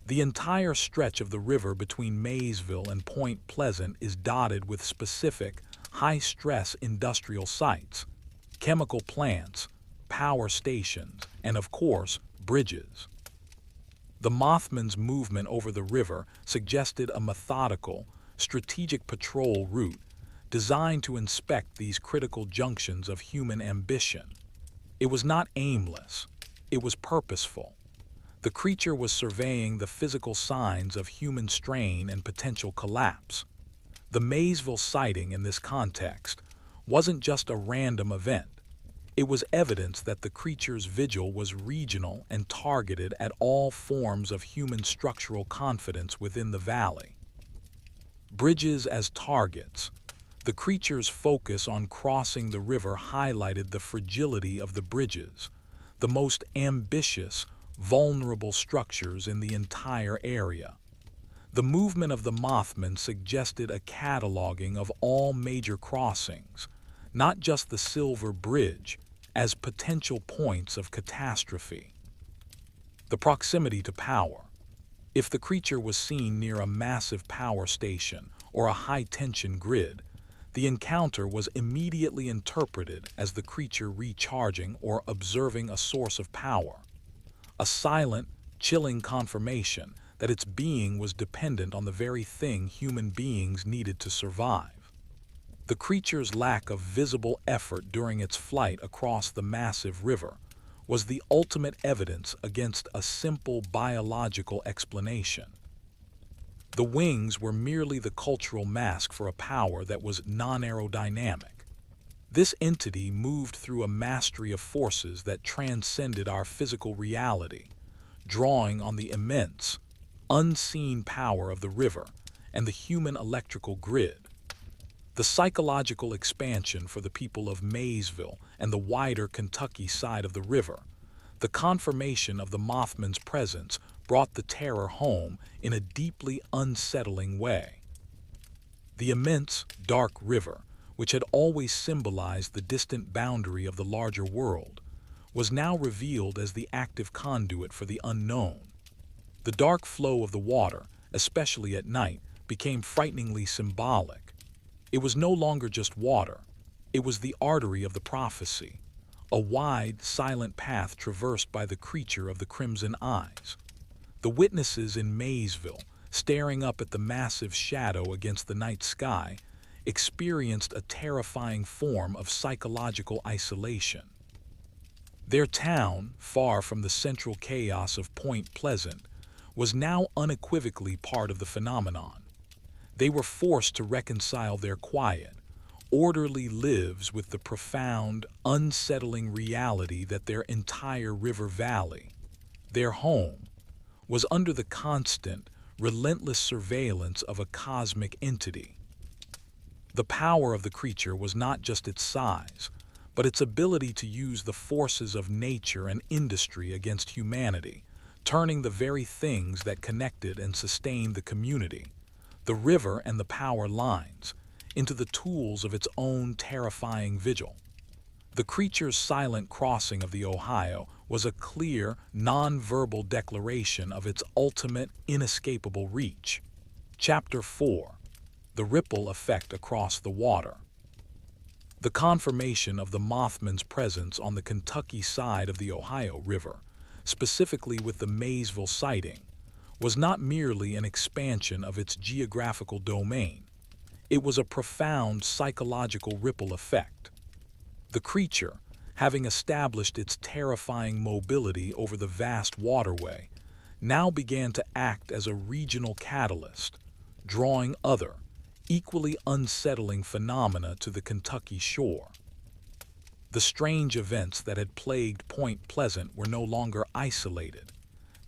The entire stretch of the river between Maysville and Point Pleasant is dotted with specific, high-stress industrial sites, chemical plants, power stations, and of course, bridges. The Mothman's movement over the river suggested a methodical, strategic patrol route designed to inspect these critical junctions of human ambition. It was not aimless, it was purposeful. The creature was surveying the physical signs of human strain and potential collapse. The Maysville sighting in this context wasn't just a random event. It was evidence that the creature's vigil was regional and targeted at all forms of human structural confidence within the valley. Bridges as targets. The creature's focus on crossing the river highlighted the fragility of the bridges, the most ambitious, vulnerable structures in the entire area. The movement of the Mothman suggested a cataloging of all major crossings, not just the Silver Bridge, as potential points of catastrophe. The proximity to power. If the creature was seen near a massive power station or a high-tension grid, the encounter was immediately interpreted as the creature recharging or observing a source of power, a silent, chilling confirmation that its being was dependent on the very thing human beings needed to survive. The creature's lack of visible effort during its flight across the massive river was the ultimate evidence against a simple biological explanation. The wings were merely the cultural mask for a power that was non-aerodynamic. This entity moved through a mastery of forces that transcended our physical reality, drawing on the immense, unseen power of the river and the human electrical grid. The psychological expansion for the people of Maysville and the wider Kentucky side of the river, the confirmation of the Mothman's presence brought the terror home in a deeply unsettling way. The immense, dark river, which had always symbolized the distant boundary of the larger world, was now revealed as the active conduit for the unknown. The dark flow of the water, especially at night, became frighteningly symbolic. It was no longer just water. It was the artery of the prophecy, a wide, silent path traversed by the creature of the crimson eyes. The witnesses in Maysville, staring up at the massive shadow against the night sky, experienced a terrifying form of psychological isolation. Their town, far from the central chaos of Point Pleasant, was now unequivocally part of the phenomenon. They were forced to reconcile their quiet, orderly lives with the profound, unsettling reality that their entire river valley, their home, was under the constant, relentless surveillance of a cosmic entity. The power of the creature was not just its size, but its ability to use the forces of nature and industry against humanity, turning the very things that connected and sustained the community, the river and the power lines, into the tools of its own terrifying vigil. The creature's silent crossing of the Ohio was a clear, non-verbal declaration of its ultimate, inescapable reach. Chapter 4. The Ripple Effect Across the Water. The confirmation of the Mothman's presence on the Kentucky side of the Ohio River, specifically with the Maysville sighting, was not merely an expansion of its geographical domain. It was a profound psychological ripple effect. The creature, having established its terrifying mobility over the vast waterway, now began to act as a regional catalyst, drawing other, equally unsettling phenomena to the Kentucky shore. The strange events that had plagued Point Pleasant were no longer isolated.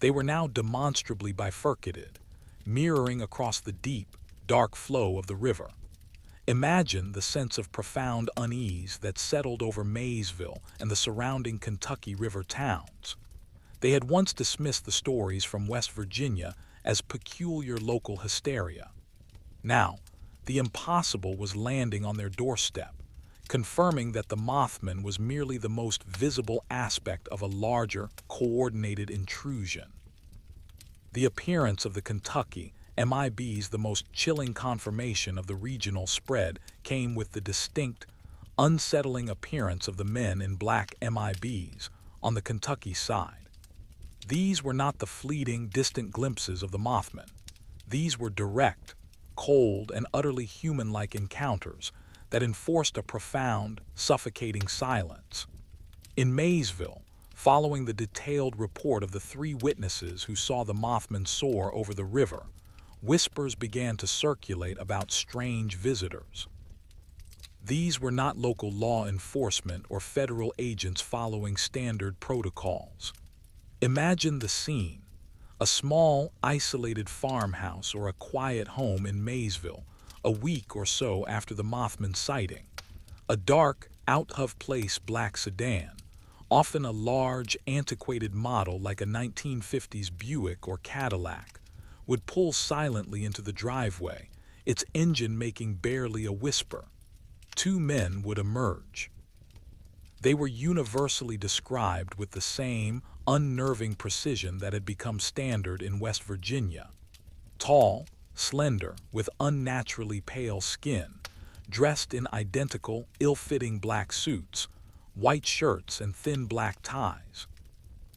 They were now demonstrably bifurcated, mirroring across the deep, dark flow of the river. Imagine the sense of profound unease that settled over Maysville and the surrounding Kentucky River towns. They had once dismissed the stories from West Virginia as peculiar local hysteria. Now, the impossible was landing on their doorstep, confirming that the Mothman was merely the most visible aspect of a larger, coordinated intrusion. The appearance of the Kentucky MIBs, the most chilling confirmation of the regional spread, came with the distinct, unsettling appearance of the men in black MIBs on the Kentucky side. These were not the fleeting, distant glimpses of the Mothman. These were direct, cold, and utterly human-like encounters that enforced a profound, suffocating silence. In Maysville, following the detailed report of the 3 witnesses who saw the Mothman soar over the river, whispers began to circulate about strange visitors. These were not local law enforcement or federal agents following standard protocols. Imagine the scene: a small, isolated farmhouse or a quiet home in Maysville, a week or so after the Mothman sighting. A dark, out-of-place black sedan, often a large, antiquated model like a 1950s Buick or Cadillac, would pull silently into the driveway, its engine making barely a whisper. Two men would emerge. They were universally described with the same unnerving precision that had become standard in West Virginia. Tall, slender, with unnaturally pale skin, dressed in identical, ill-fitting black suits, white shirts and thin black ties.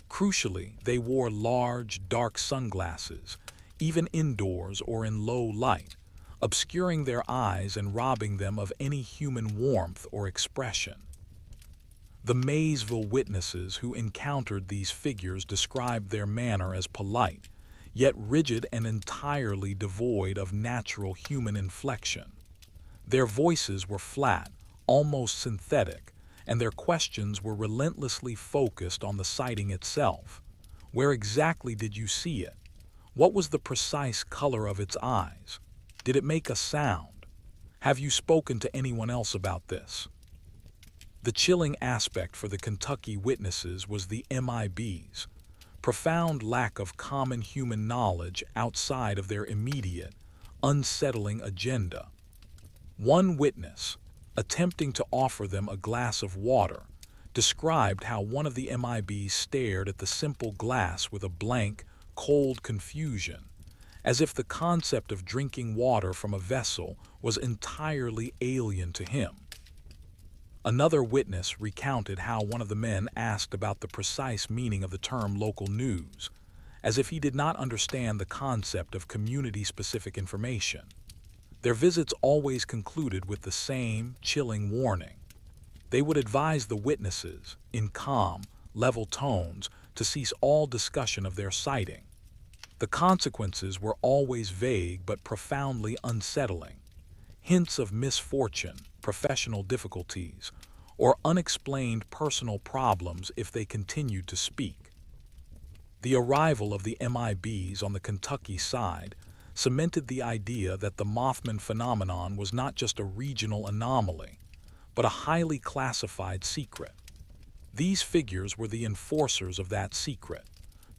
Crucially, they wore large, dark sunglasses, even indoors or in low light, obscuring their eyes and robbing them of any human warmth or expression. The Maysville witnesses who encountered these figures described their manner as polite, yet rigid and entirely devoid of natural human inflection. Their voices were flat, almost synthetic, and their questions were relentlessly focused on the sighting itself. Where exactly did you see it? What was the precise color of its eyes? Did it make a sound? Have you spoken to anyone else about this? The chilling aspect for the Kentucky witnesses was the MIB's profound lack of common human knowledge outside of their immediate, unsettling agenda. One witness, attempting to offer them a glass of water, described how one of the MIBs stared at the simple glass with a blank, cold confusion, as if the concept of drinking water from a vessel was entirely alien to him. Another witness recounted how one of the men asked about the precise meaning of the term local news, as if he did not understand the concept of community-specific information. Their visits always concluded with the same chilling warning. They would advise the witnesses, in calm, level tones, to cease all discussion of their sighting. The consequences were always vague but profoundly unsettling. Hints of misfortune, professional difficulties, or unexplained personal problems if they continued to speak. The arrival of the MIBs on the Kentucky side cemented the idea that the Mothman phenomenon was not just a regional anomaly, but a highly classified secret. These figures were the enforcers of that secret,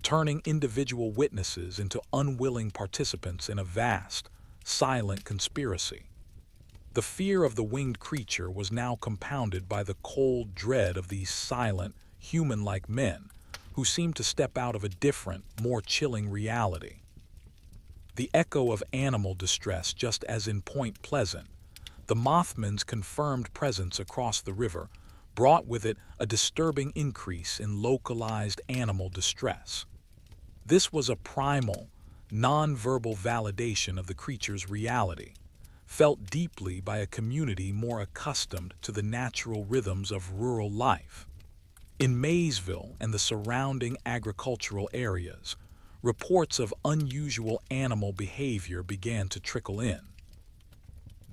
turning individual witnesses into unwilling participants in a vast, silent conspiracy. The fear of the winged creature was now compounded by the cold dread of these silent, human-like men who seemed to step out of a different, more chilling reality. The echo of animal distress just as in Point Pleasant, the Mothman's confirmed presence across the river brought with it a disturbing increase in localized animal distress. This was a primal, non-verbal validation of the creature's reality, felt deeply by a community more accustomed to the natural rhythms of rural life. In Maysville and the surrounding agricultural areas, reports of unusual animal behavior began to trickle in.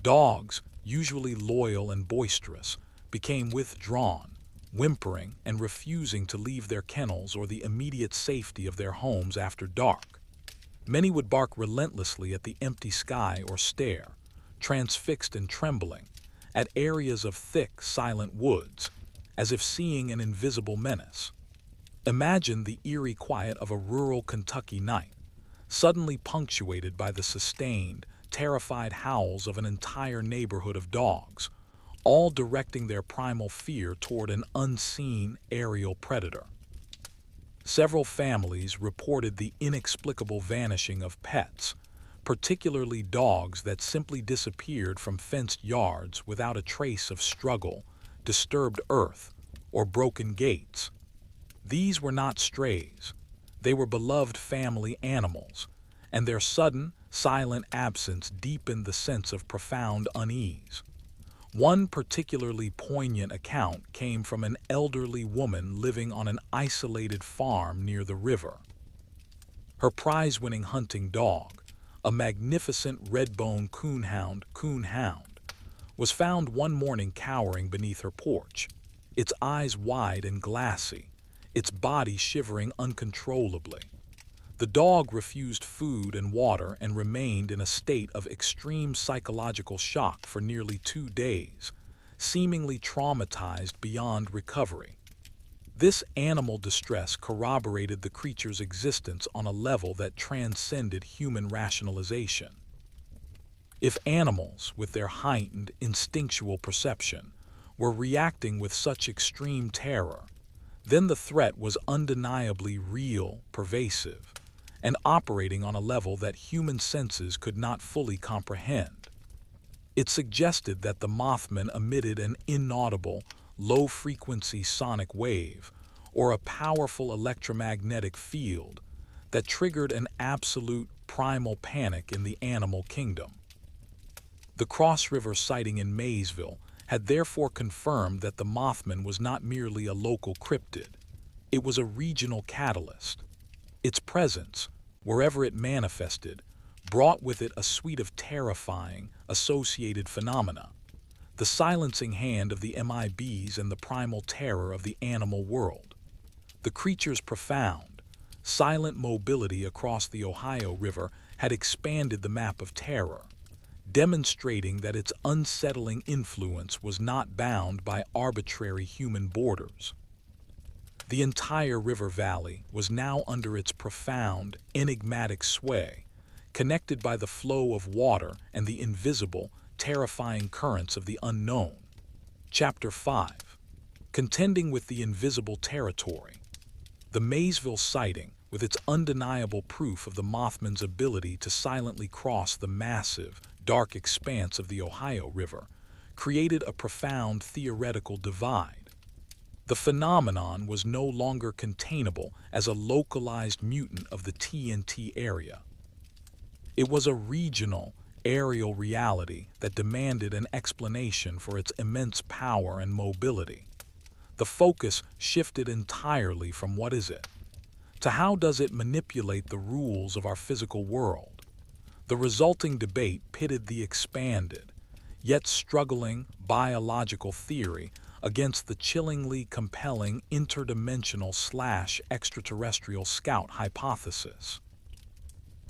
Dogs, usually loyal and boisterous, became withdrawn, whimpering and refusing to leave their kennels or the immediate safety of their homes after dark. Many would bark relentlessly at the empty sky or stare, transfixed and trembling, at areas of thick, silent woods, as if seeing an invisible menace. Imagine the eerie quiet of a rural Kentucky night, suddenly punctuated by the sustained, terrified howls of an entire neighborhood of dogs, all directing their primal fear toward an unseen aerial predator. Several families reported the inexplicable vanishing of pets, particularly dogs that simply disappeared from fenced yards without a trace of struggle, disturbed earth, or broken gates. These were not strays. They were beloved family animals, and their sudden, silent absence deepened the sense of profound unease. One particularly poignant account came from an elderly woman living on an isolated farm near the river. Her prize-winning hunting dog, a magnificent red-boned coonhound, was found one morning cowering beneath her porch, its eyes wide and glassy, its body shivering uncontrollably. The dog refused food and water and remained in a state of extreme psychological shock for nearly 2 days, seemingly traumatized beyond recovery. This animal distress corroborated the creature's existence on a level that transcended human rationalization. If animals, with their heightened instinctual perception, were reacting with such extreme terror, then the threat was undeniably real, pervasive, and operating on a level that human senses could not fully comprehend. It suggested that the Mothman emitted an inaudible, low-frequency sonic wave, or a powerful electromagnetic field that triggered an absolute primal panic in the animal kingdom. The Cross River sighting in Maysville had therefore confirmed that the Mothman was not merely a local cryptid. It was a regional catalyst. Its presence, wherever it manifested, brought with it a suite of terrifying, associated phenomena: the silencing hand of the MIBs and the primal terror of the animal world. The creature's profound, silent mobility across the Ohio River had expanded the map of terror, demonstrating that its unsettling influence was not bound by arbitrary human borders. The entire river valley was now under its profound, enigmatic sway, connected by the flow of water and the invisible, terrifying currents of the unknown. Chapter 5. Contending with the invisible territory. The Maysville sighting, with its undeniable proof of the Mothman's ability to silently cross the massive, dark expanse of the Ohio River, created a profound theoretical divide. The phenomenon was no longer containable as a localized mutant of the T.N.T. area. It was a regional, aerial reality that demanded an explanation for its immense power and mobility. The focus shifted entirely from what is it, to how does it manipulate the rules of our physical world. The resulting debate pitted the expanded, yet struggling, biological theory against the chillingly compelling interdimensional/extraterrestrial scout hypothesis.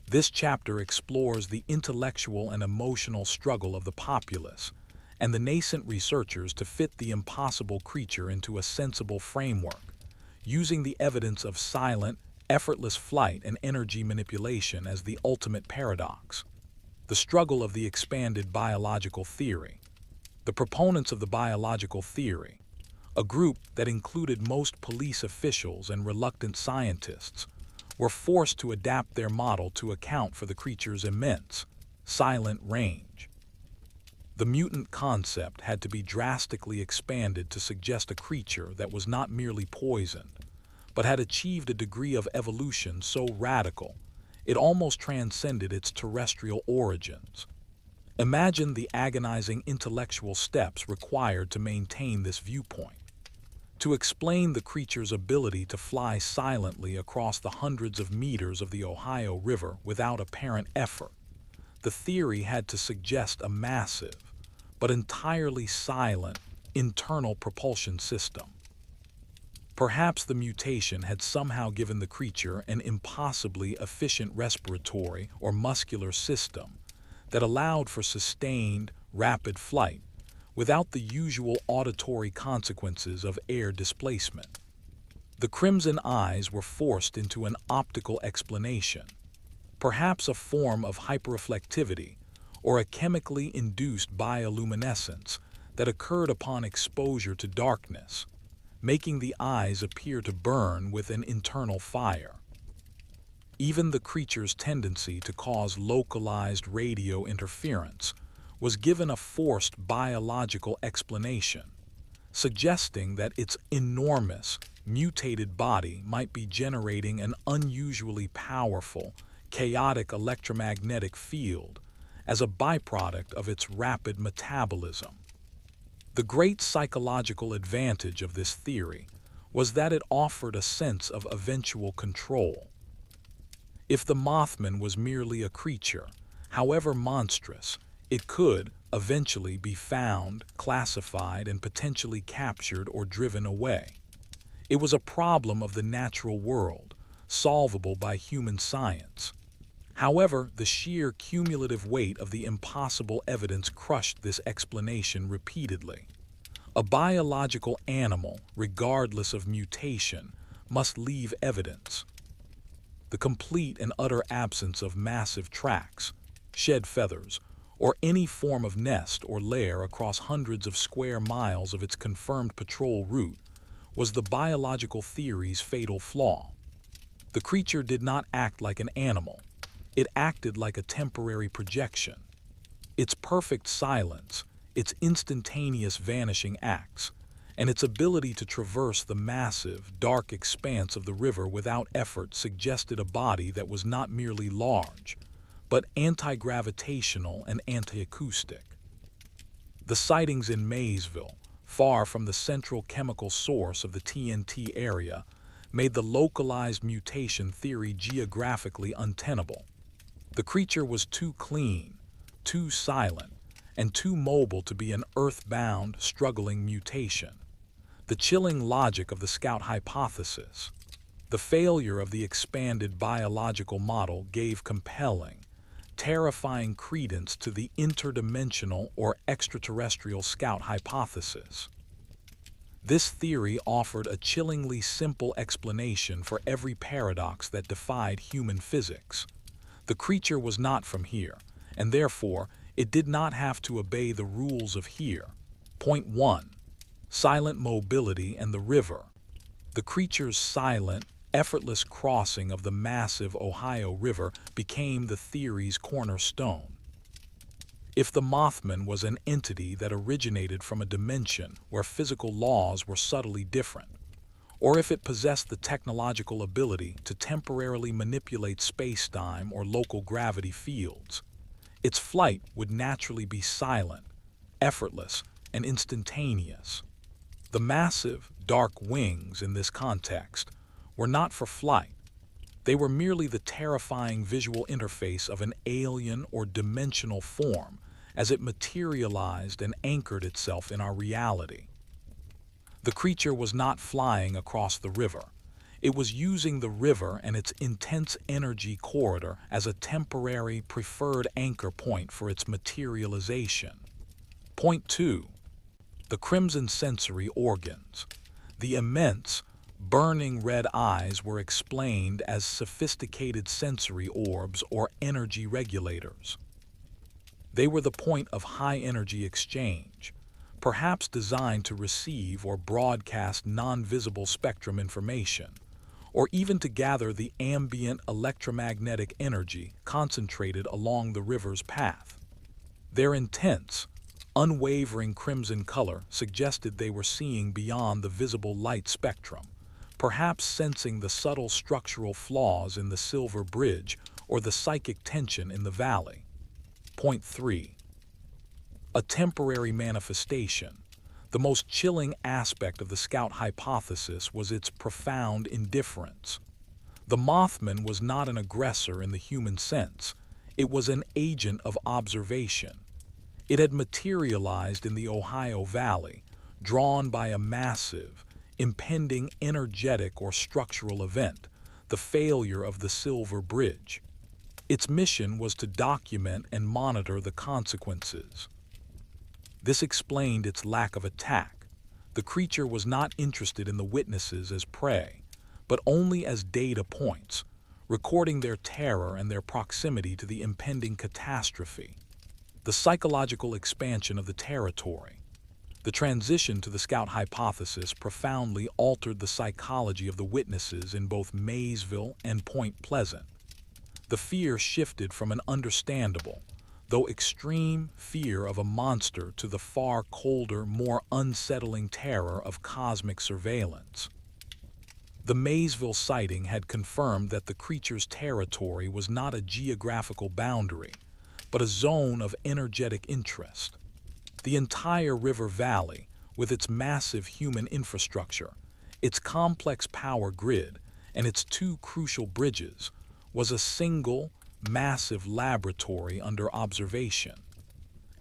This chapter explores the intellectual and emotional struggle of the populace and the nascent researchers to fit the impossible creature into a sensible framework, using the evidence of silent, effortless flight and energy manipulation as the ultimate paradox. The struggle of the expanded biological theory. The proponents of the biological theory, a group that included most police officials and reluctant scientists, were forced to adapt their model to account for the creature's immense, silent range. The mutant concept had to be drastically expanded to suggest a creature that was not merely poisoned, but had achieved a degree of evolution so radical it almost transcended its terrestrial origins. Imagine the agonizing intellectual steps required to maintain this viewpoint. To explain the creature's ability to fly silently across the hundreds of meters of the Ohio River without apparent effort, the theory had to suggest a massive, but entirely silent, internal propulsion system. Perhaps the mutation had somehow given the creature an impossibly efficient respiratory or muscular system that allowed for sustained, rapid flight without the usual auditory consequences of air displacement. The crimson eyes were forced into an optical explanation, perhaps a form of hyperreflectivity or a chemically induced bioluminescence that occurred upon exposure to darkness, making the eyes appear to burn with an internal fire. Even the creature's tendency to cause localized radio interference was given a forced biological explanation, suggesting that its enormous, mutated body might be generating an unusually powerful, chaotic electromagnetic field as a byproduct of its rapid metabolism. The great psychological advantage of this theory was that it offered a sense of eventual control. If the Mothman was merely a creature, however monstrous, it could eventually be found, classified, and potentially captured or driven away. It was a problem of the natural world, solvable by human science. However, the sheer cumulative weight of the impossible evidence crushed this explanation repeatedly. A biological animal, regardless of mutation, must leave evidence. The complete and utter absence of massive tracks, shed feathers, or any form of nest or lair across hundreds of square miles of its confirmed patrol route was the biological theory's fatal flaw. The creature did not act like an animal. It acted like a temporary projection. Its perfect silence, its instantaneous vanishing acts, and its ability to traverse the massive, dark expanse of the river without effort suggested a body that was not merely large, but anti-gravitational and anti-acoustic. The sightings in Maysville, far from the central chemical source of the T.N.T. area, made the localized mutation theory geographically untenable. The creature was too clean, too silent, and too mobile to be an earth-bound, struggling mutation. The chilling logic of the Scout hypothesis, the failure of the expanded biological model, gave compelling, terrifying credence to the interdimensional or extraterrestrial Scout hypothesis. This theory offered a chillingly simple explanation for every paradox that defied human physics. The creature was not from here, and therefore it did not have to obey the rules of here. Point 1. Silent mobility and the river. The creature's silent, effortless crossing of the massive Ohio River became the theory's cornerstone. If the Mothman was an entity that originated from a dimension where physical laws were subtly different, or if it possessed the technological ability to temporarily manipulate space-time or local gravity fields, its flight would naturally be silent, effortless, and instantaneous. The massive, dark wings in this context were not for flight. They were merely the terrifying visual interface of an alien or dimensional form as it materialized and anchored itself in our reality. The creature was not flying across the river. It was using the river and its intense energy corridor as a temporary preferred anchor point for its materialization. Point 2. The crimson sensory organs. The immense, burning red eyes were explained as sophisticated sensory orbs or energy regulators. They were the point of high-energy exchange, perhaps designed to receive or broadcast non-visible spectrum information, or even to gather the ambient electromagnetic energy concentrated along the river's path. Their intense, unwavering crimson color suggested they were seeing beyond the visible light spectrum, perhaps sensing the subtle structural flaws in the Silver Bridge or the psychic tension in the valley. Point 3. A temporary manifestation. The most chilling aspect of the Scout hypothesis was its profound indifference. The Mothman was not an aggressor in the human sense. It was an agent of observation. It had materialized in the Ohio Valley, drawn by a massive, impending energetic or structural event, the failure of the Silver Bridge. Its mission was to document and monitor the consequences. This explained its lack of attack. The creature was not interested in the witnesses as prey, but only as data points, recording their terror and their proximity to the impending catastrophe. The psychological expansion of the territory. The transition to the Scout hypothesis profoundly altered the psychology of the witnesses in both Maysville and Point Pleasant. The fear shifted from an understandable, though extreme, fear of a monster to the far colder, more unsettling terror of cosmic surveillance. The Maysville sighting had confirmed that the creature's territory was not a geographical boundary, but a zone of energetic interest. The entire river valley, with its massive human infrastructure, its complex power grid, and its two crucial bridges, was a single, massive laboratory under observation.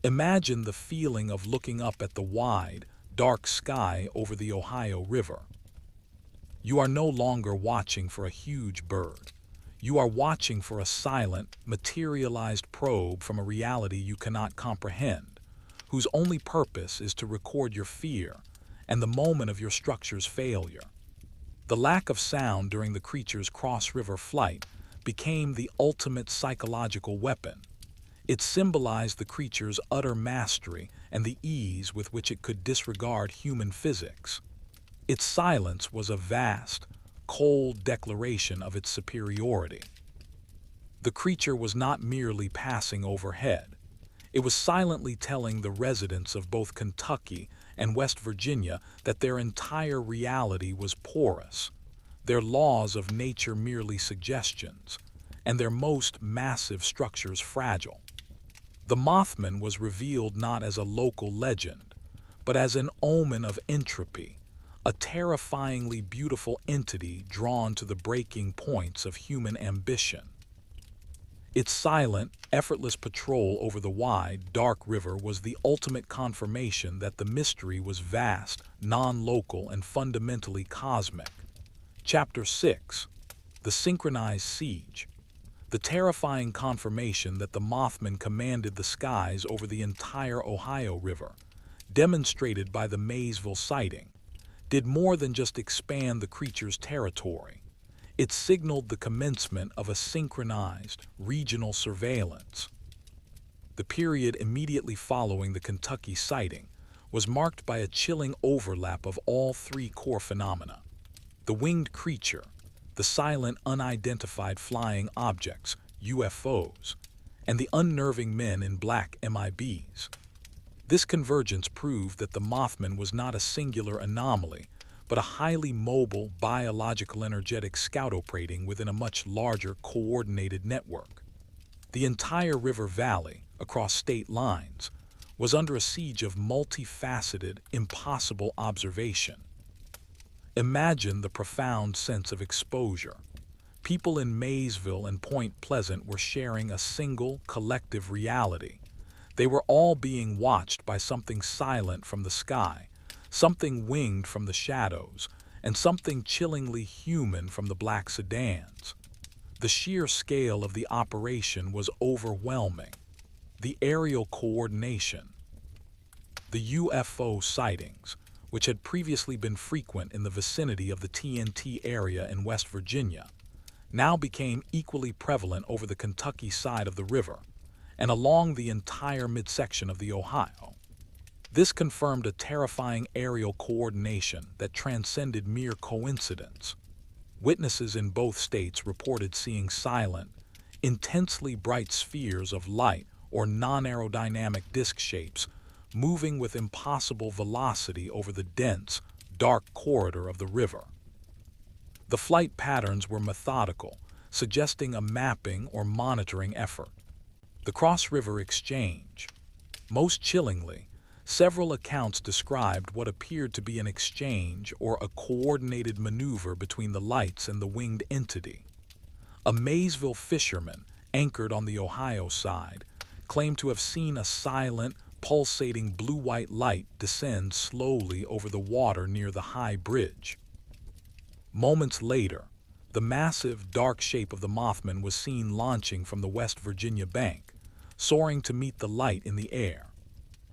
Imagine the feeling of looking up at the wide, dark sky over the Ohio River. You are no longer watching for a huge bird. You are watching for a silent, materialized probe from a reality you cannot comprehend, whose only purpose is to record your fear and the moment of your structure's failure. The lack of sound during the creature's cross-river flight became the ultimate psychological weapon. It symbolized the creature's utter mastery and the ease with which it could disregard human physics. Its silence was a vast, cold declaration of its superiority. The creature was not merely passing overhead. It was silently telling the residents of both Kentucky and West Virginia that their entire reality was porous, their laws of nature merely suggestions, and their most massive structures fragile. The Mothman was revealed not as a local legend, but as an omen of entropy, a terrifyingly beautiful entity drawn to the breaking points of human ambition. Its silent, effortless patrol over the wide, dark river was the ultimate confirmation that the mystery was vast, non-local, and fundamentally cosmic. Chapter 6. The Synchronized Siege. The terrifying confirmation that the Mothman commanded the skies over the entire Ohio River, demonstrated by the Maysville sighting, did more than just expand the creature's territory. It signaled the commencement of a synchronized, regional surveillance. The period immediately following the Kentucky sighting was marked by a chilling overlap of all three core phenomena: the winged creature, the silent, unidentified flying objects, UFOs, and the unnerving men in black MIBs. This convergence proved that the Mothman was not a singular anomaly, but a highly mobile, biological energetic scout operating within a much larger, coordinated network. The entire river valley, across state lines, was under a siege of multifaceted, impossible observation. Imagine the profound sense of exposure. People in Maysville and Point Pleasant were sharing a single, collective reality. They were all being watched by something silent from the sky, something winged from the shadows, and something chillingly human from the black sedans. The sheer scale of the operation was overwhelming. The aerial coordination. The UFO sightings, which had previously been frequent in the vicinity of the T.N.T. area in West Virginia, now became equally prevalent over the Kentucky side of the river and along the entire midsection of the Ohio. This confirmed a terrifying aerial coordination that transcended mere coincidence. Witnesses in both states reported seeing silent, intensely bright spheres of light or non-aerodynamic disk shapes moving with impossible velocity over the dense, dark corridor of the river. The flight patterns were methodical, suggesting a mapping or monitoring effort. The cross-river exchange. Most chillingly, several accounts described what appeared to be an exchange or a coordinated maneuver between the lights and the winged entity. A Maysville fisherman, anchored on the Ohio side, claimed to have seen a silent, pulsating blue-white light descend slowly over the water near the high bridge. Moments later, the massive, dark shape of the Mothman was seen launching from the West Virginia bank, soaring to meet the light in the air.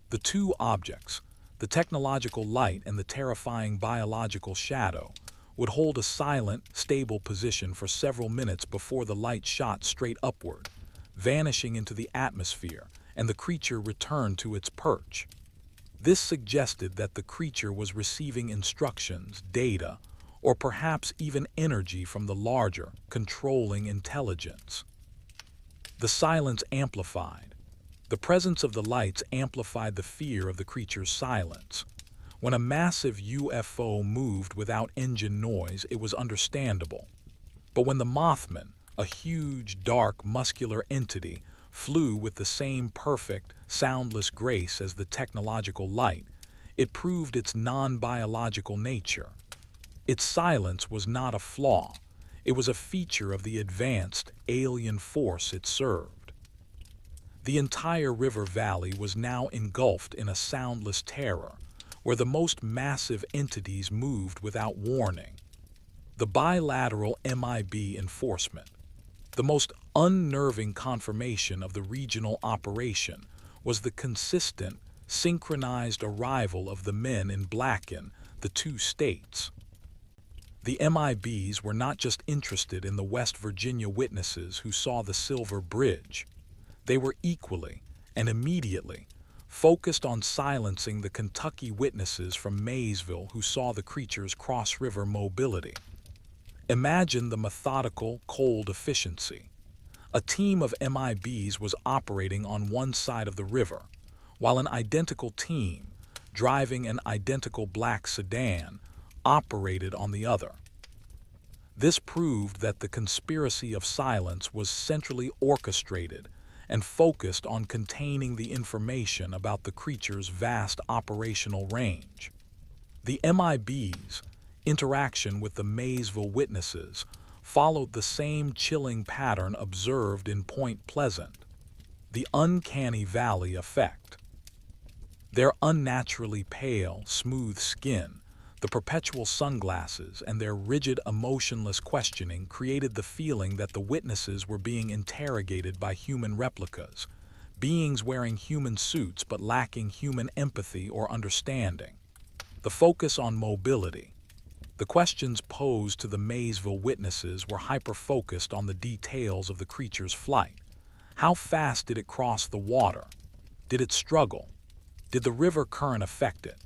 The two objects, the technological light and the terrifying biological shadow, would hold a silent, stable position for several minutes before the light shot straight upward, vanishing into the atmosphere, and the creature returned to its perch. This suggested that the creature was receiving instructions, data, or perhaps even energy from the larger, controlling intelligence. The silence amplified. The presence of the lights amplified the fear of the creature's silence. When a massive UFO moved without engine noise, it was understandable. But when the Mothman, a huge, dark, muscular entity, flew with the same perfect, soundless grace as the technological light, it proved its non-biological nature. Its silence was not a flaw. It was a feature of the advanced, alien force it served. The entire river valley was now engulfed in a soundless terror, where the most massive entities moved without warning. The bilateral MIB enforcement. The most unnerving confirmation of the regional operation was the consistent, synchronized arrival of the men in black in the two states. The MIBs were not just interested in the West Virginia witnesses who saw the Silver Bridge. They were equally and immediately focused on silencing the Kentucky witnesses from Maysville who saw the creature's cross-river mobility. Imagine the methodical, cold efficiency. A team of MIBs was operating on one side of the river, while an identical team, driving an identical black sedan, operated on the other. This proved that the conspiracy of silence was centrally orchestrated and focused on containing the information about the creature's vast operational range. The MIB's interaction with the Maysville witnesses followed the same chilling pattern observed in Point Pleasant, the uncanny valley effect. Their unnaturally pale, smooth skin, the perpetual sunglasses, and their rigid, emotionless questioning created the feeling that the witnesses were being interrogated by human replicas, beings wearing human suits but lacking human empathy or understanding. The focus on mobility. The questions posed to the Maysville witnesses were hyper-focused on the details of the creature's flight. How fast did it cross the water? Did it struggle? Did the river current affect it?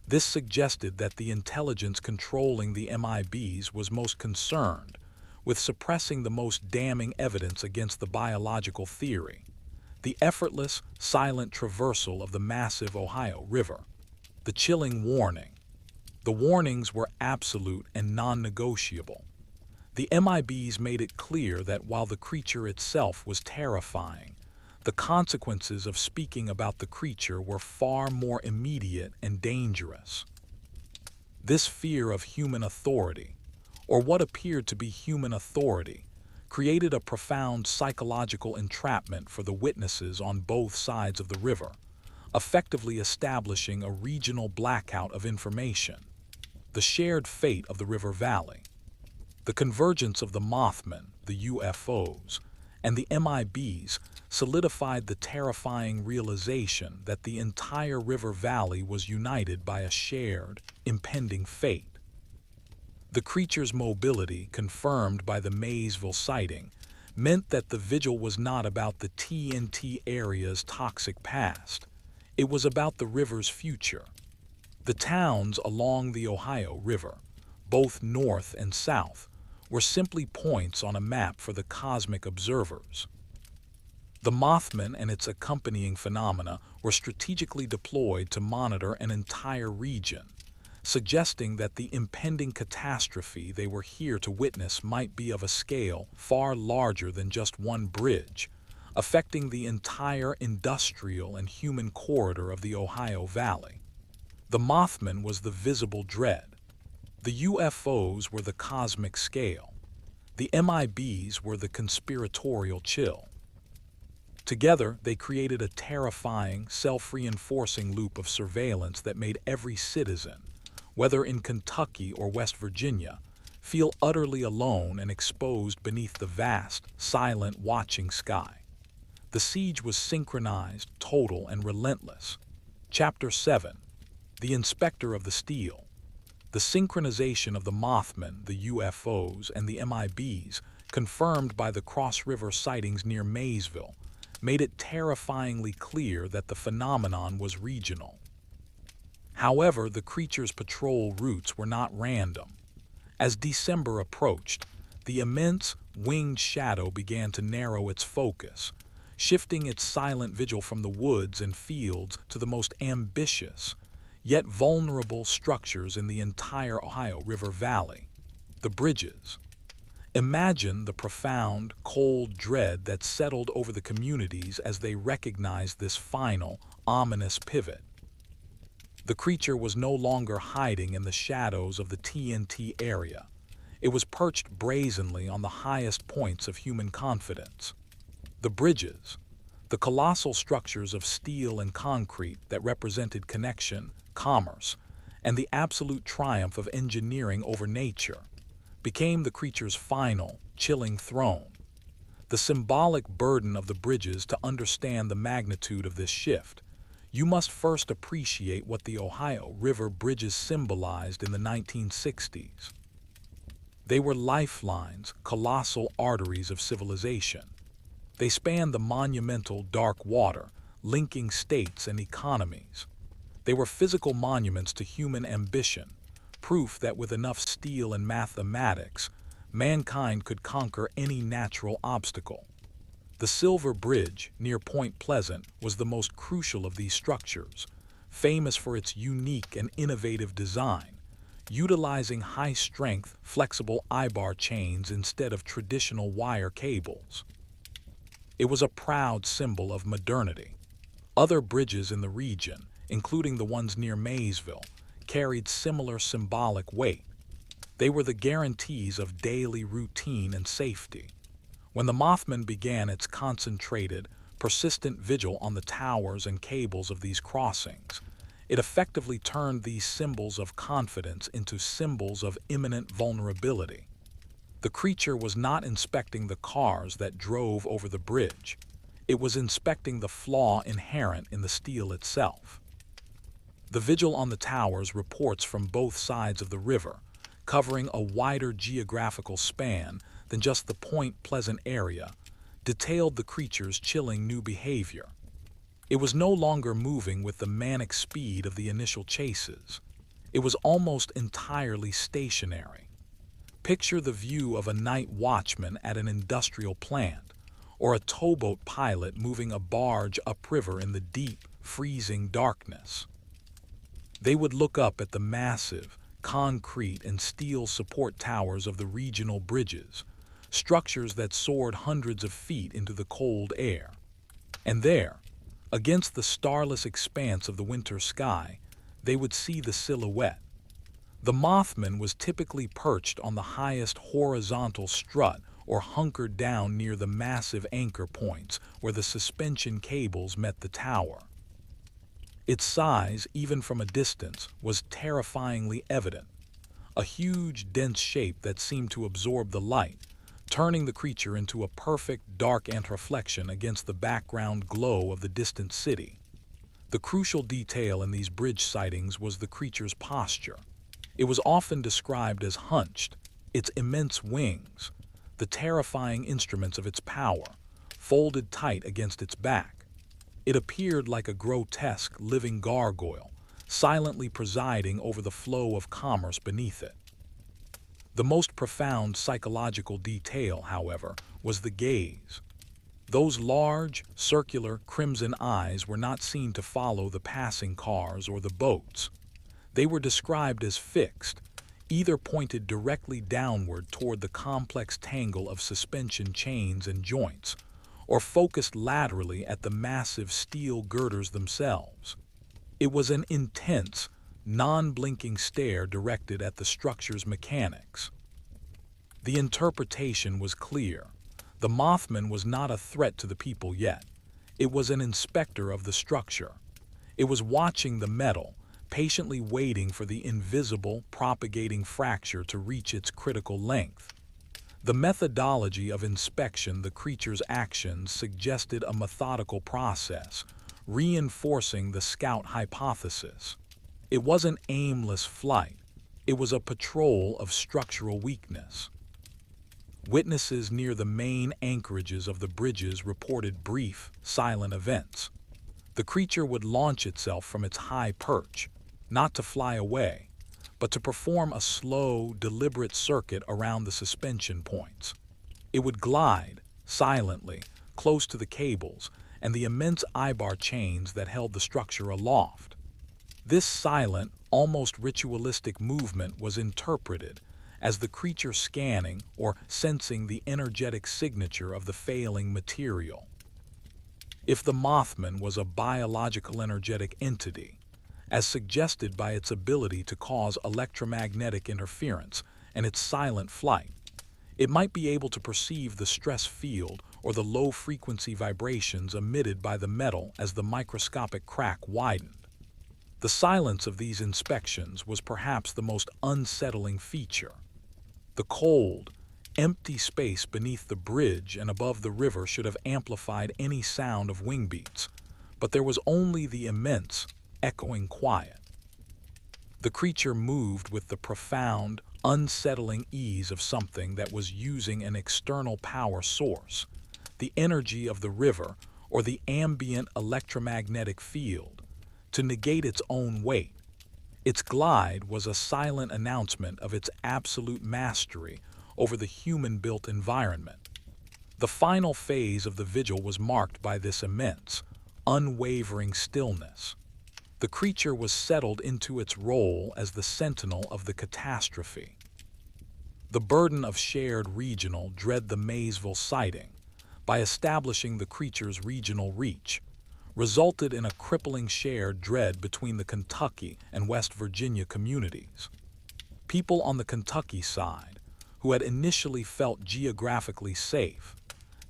This suggested that the intelligence controlling the MIBs was most concerned with suppressing the most damning evidence against the biological theory, the effortless, silent traversal of the massive Ohio River. The chilling warning. The warnings were absolute and non-negotiable. The MIBs made it clear that while the creature itself was terrifying, the consequences of speaking about the creature were far more immediate and dangerous. This fear of human authority, or what appeared to be human authority, created a profound psychological entrapment for the witnesses on both sides of the river, effectively establishing a regional blackout of information. The shared fate of the river valley. The convergence of the Mothman, the UFOs, and the MIBs solidified the terrifying realization that the entire river valley was united by a shared, impending fate. The creature's mobility, confirmed by the Maysville sighting, meant that the vigil was not about the T.N.T. area's toxic past. It was about the river's future. The towns along the Ohio River, both north and south, were simply points on a map for the cosmic observers. The Mothman and its accompanying phenomena were strategically deployed to monitor an entire region, suggesting that the impending catastrophe they were here to witness might be of a scale far larger than just one bridge, affecting the entire industrial and human corridor of the Ohio Valley. The Mothman was the visible dread. The UFOs were the cosmic scale. The MIBs were the conspiratorial chill. Together, they created a terrifying, self-reinforcing loop of surveillance that made every citizen, whether in Kentucky or West Virginia, feel utterly alone and exposed beneath the vast, silent, watching sky. The siege was synchronized, total, and relentless. Chapter 7. The Inspector of the Steel. The synchronization of the Mothman, the UFOs, and the MIBs, confirmed by the cross-river sightings near Maysville, made it terrifyingly clear that the phenomenon was regional. However, the creature's patrol routes were not random. As December approached, the immense, winged shadow began to narrow its focus, shifting its silent vigil from the woods and fields to the most ambitious, yet vulnerable structures in the entire Ohio River Valley, the bridges. Imagine the profound, cold dread that settled over the communities as they recognized this final, ominous pivot. The creature was no longer hiding in the shadows of the T.N.T. area. It was perched brazenly on the highest points of human confidence. The bridges, the colossal structures of steel and concrete that represented connection, commerce, and the absolute triumph of engineering over nature, became the creature's final, chilling throne. The symbolic burden of the bridges to understand the magnitude of this shift. You must first appreciate what the Ohio River bridges symbolized in the 1960s. They were lifelines, colossal arteries of civilization. They spanned the monumental dark water, linking states and economies. They were physical monuments to human ambition, proof that with enough steel and mathematics, mankind could conquer any natural obstacle. The Silver Bridge, near Point Pleasant, was the most crucial of these structures, famous for its unique and innovative design, utilizing high-strength, flexible eye-bar chains instead of traditional wire cables. It was a proud symbol of modernity. Other bridges in the region, including the ones near Maysville, carried similar symbolic weight. They were the guarantees of daily routine and safety. When the Mothman began its concentrated, persistent vigil on the towers and cables of these crossings, it effectively turned these symbols of confidence into symbols of imminent vulnerability. The creature was not inspecting the cars that drove over the bridge. It was inspecting the flaw inherent in the steel itself. The vigil on the towers reports from both sides of the river, covering a wider geographical span than just the Point Pleasant area, detailed the creature's chilling new behavior. It was no longer moving with the manic speed of the initial chases. It was almost entirely stationary. Picture the view of a night watchman at an industrial plant, or a towboat pilot moving a barge upriver in the deep, freezing darkness. They would look up at the massive, concrete and steel support towers of the regional bridges, structures that soared hundreds of feet into the cold air. And there, against the starless expanse of the winter sky, they would see the silhouette. The Mothman was typically perched on the highest horizontal strut or hunkered down near the massive anchor points where the suspension cables met the tower. Its size, even from a distance, was terrifyingly evident. A huge, dense shape that seemed to absorb the light, turning the creature into a perfect dark antreflection against the background glow of the distant city. The crucial detail in these bridge sightings was the creature's posture. It was often described as hunched, its immense wings, the terrifying instruments of its power, folded tight against its back. It appeared like a grotesque living gargoyle, silently presiding over the flow of commerce beneath it. The most profound psychological detail, however, was the gaze. Those large, circular, crimson eyes were not seen to follow the passing cars or the boats. They were described as fixed, either pointed directly downward toward the complex tangle of suspension chains and joints, or focused laterally at the massive steel girders themselves. It was an intense, non-blinking stare directed at the structure's mechanics. The interpretation was clear. The Mothman was not a threat to the people yet. It was an inspector of the structure. It was watching the metal, patiently waiting for the invisible, propagating fracture to reach its critical length. The methodology of inspection, the creature's actions suggested a methodical process, reinforcing the scout hypothesis. It wasn't aimless flight. It was a patrol of structural weakness. Witnesses near the main anchorages of the bridges reported brief, silent events. The creature would launch itself from its high perch, not to fly away, but to perform a slow, deliberate circuit around the suspension points. It would glide, silently, close to the cables and the immense eye-bar chains that held the structure aloft. This silent, almost ritualistic movement was interpreted as the creature scanning or sensing the energetic signature of the failing material. If the Mothman was a biological energetic entity, as suggested by its ability to cause electromagnetic interference and its silent flight, it might be able to perceive the stress field or the low-frequency vibrations emitted by the metal as the microscopic crack widened. The silence of these inspections was perhaps the most unsettling feature. The cold, empty space beneath the bridge and above the river should have amplified any sound of wing beats, but there was only the immense, echoing quiet. The creature moved with the profound, unsettling ease of something that was using an external power source, the energy of the river or the ambient electromagnetic field, to negate its own weight. Its glide was a silent announcement of its absolute mastery over the human-built environment. The final phase of the vigil was marked by this immense, unwavering stillness. The creature was settled into its role as the sentinel of the catastrophe. The burden of shared regional dread, the Maysville sighting, by establishing the creature's regional reach, resulted in a crippling shared dread between the Kentucky and West Virginia communities. People on the Kentucky side, who had initially felt geographically safe,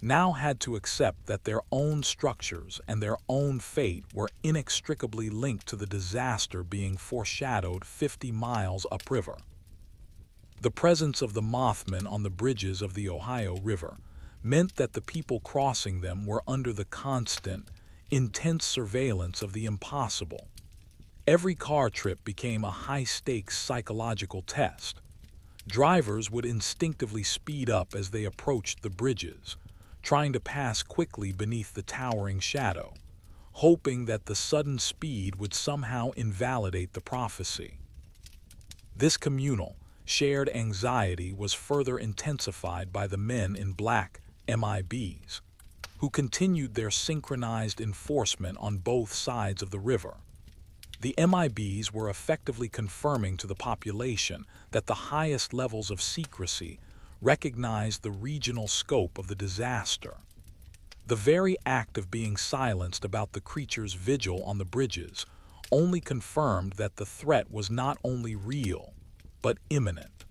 now had to accept that their own structures and their own fate were inextricably linked to the disaster being foreshadowed 50 miles upriver. The presence of the Mothman on the bridges of the Ohio River meant that the people crossing them were under the constant, intense surveillance of the impossible. Every car trip became a high-stakes psychological test. Drivers would instinctively speed up as they approached the bridges, trying to pass quickly beneath the towering shadow, hoping that the sudden speed would somehow invalidate the prophecy. This communal, shared anxiety was further intensified by the men in black MIBs, who continued their synchronized enforcement on both sides of the river. The MIBs were effectively confirming to the population that the highest levels of secrecy recognized the regional scope of the disaster. The very act of being silenced about the creature's vigil on the bridges only confirmed that the threat was not only real, but imminent.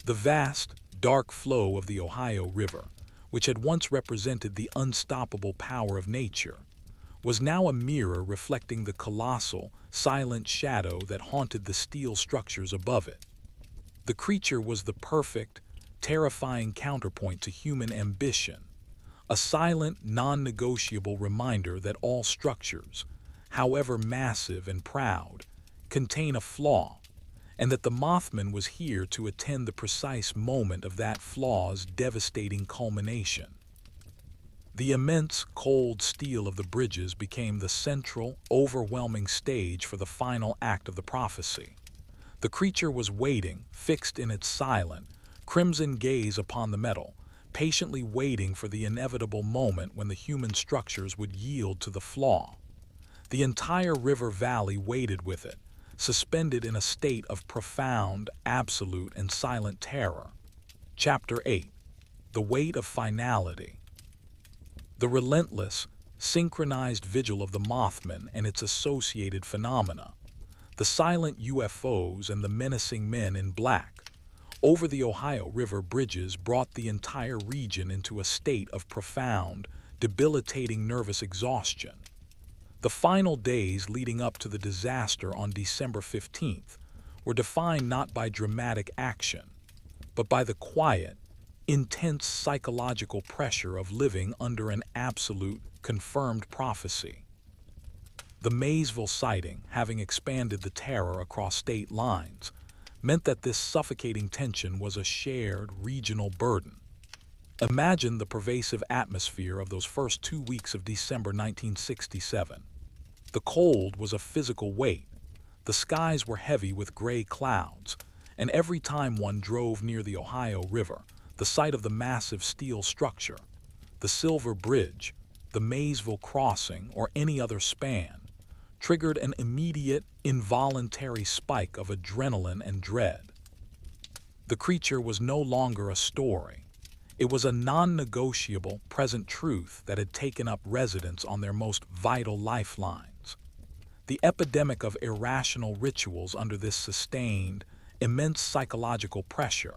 The vast, dark flow of the Ohio River, which had once represented the unstoppable power of nature, was now a mirror reflecting the colossal, silent shadow that haunted the steel structures above it. The creature was the perfect, terrifying counterpoint to human ambition, a silent, non-negotiable reminder that all structures, however massive and proud, contain a flaw, and that the Mothman was here to attend the precise moment of that flaw's devastating culmination. The immense, cold steel of the bridges became the central, overwhelming stage for the final act of the prophecy. The creature was waiting, fixed in its silent, crimson gaze upon the metal, patiently waiting for the inevitable moment when the human structures would yield to the flaw. The entire river valley waited with it, suspended in a state of profound, absolute, and silent terror. Chapter 8. The Weight of Finality. The relentless, synchronized vigil of the Mothman and its associated phenomena, the silent UFOs and the menacing men in black, over the Ohio River bridges brought the entire region into a state of profound, debilitating nervous exhaustion. The final days leading up to the disaster on December 15th were defined not by dramatic action, but by the quiet, intense psychological pressure of living under an absolute, confirmed prophecy. The Maysville sighting, having expanded the terror across state lines, meant that this suffocating tension was a shared regional burden. Imagine the pervasive atmosphere of those first 2 weeks of December 1967. The cold was a physical weight. The skies were heavy with gray clouds, and every time one drove near the Ohio River, the site of the massive steel structure, the Silver Bridge, the Maysville Crossing, or any other span, triggered an immediate, involuntary spike of adrenaline and dread. The creature was no longer a story. It was a non-negotiable, present truth that had taken up residence on their most vital lifelines. The epidemic of irrational rituals under this sustained, immense psychological pressure.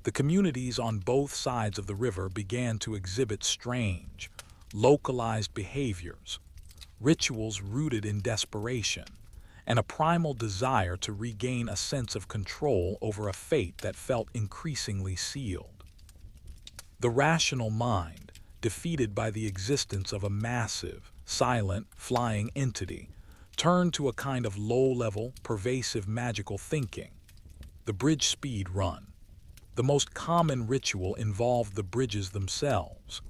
The communities on both sides of the river began to exhibit strange, localized behaviors, rituals rooted in desperation, and a primal desire to regain a sense of control over a fate that felt increasingly sealed. The rational mind, defeated by the existence of a massive, silent, flying entity turned to a kind of low-level, pervasive magical thinking. The bridge speed run. The most common ritual involved the bridges themselves.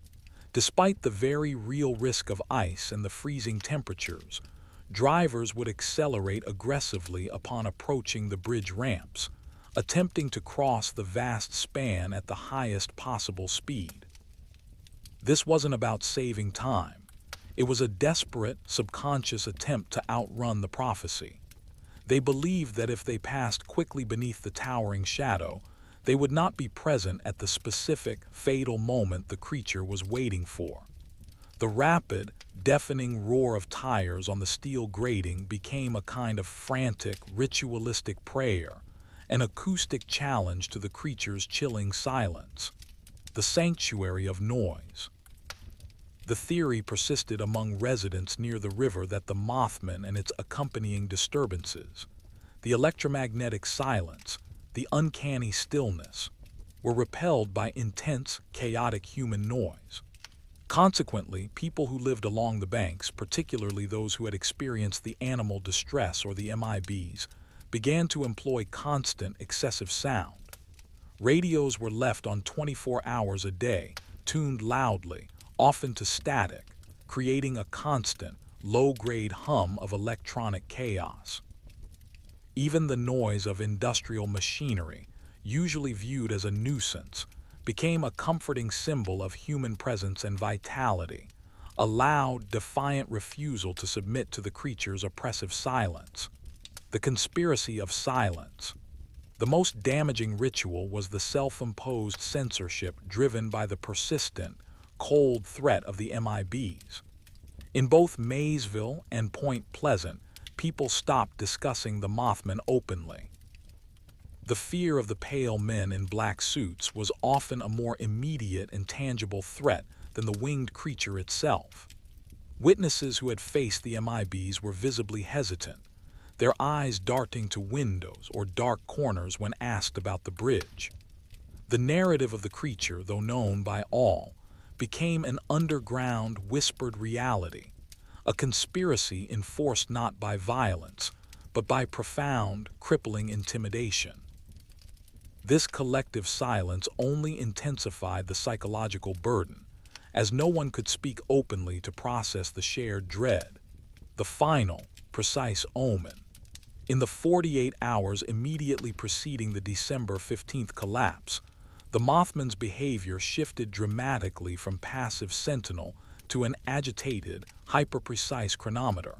Despite the very real risk of ice and the freezing temperatures, drivers would accelerate aggressively upon approaching the bridge ramps, attempting to cross the vast span at the highest possible speed. This wasn't about saving time. It was a desperate, subconscious attempt to outrun the prophecy. They believed that if they passed quickly beneath the towering shadow, they would not be present at the specific, fatal moment the creature was waiting for. The rapid, deafening roar of tires on the steel grating became a kind of frantic, ritualistic prayer, an acoustic challenge to the creature's chilling silence. The sanctuary of noise. The theory persisted among residents near the river that the Mothman and its accompanying disturbances, the electromagnetic silence, the uncanny stillness, were repelled by intense, chaotic human noise. Consequently, people who lived along the banks, particularly those who had experienced the animal distress or the MIBs, began to employ constant, excessive sound. Radios were left on 24 hours a day, tuned loudly, often to static, creating a constant, low-grade hum of electronic chaos. Even the noise of industrial machinery, usually viewed as a nuisance, became a comforting symbol of human presence and vitality, a loud, defiant refusal to submit to the creature's oppressive silence. The conspiracy of silence. The most damaging ritual was the self-imposed censorship driven by the persistent, cold threat of the MIBs. In both Maysville and Point Pleasant, people stopped discussing the Mothman openly. The fear of the pale men in black suits was often a more immediate and tangible threat than the winged creature itself. Witnesses who had faced the MIBs were visibly hesitant, their eyes darting to windows or dark corners when asked about the bridge. The narrative of the creature, though known by all, became an underground, whispered reality, a conspiracy enforced not by violence, but by profound, crippling intimidation. This collective silence only intensified the psychological burden, as no one could speak openly to process the shared dread, the final, precise omen. In the 48 hours immediately preceding the December 15th collapse, the Mothman's behavior shifted dramatically from passive sentinel to an agitated, hyper-precise chronometer.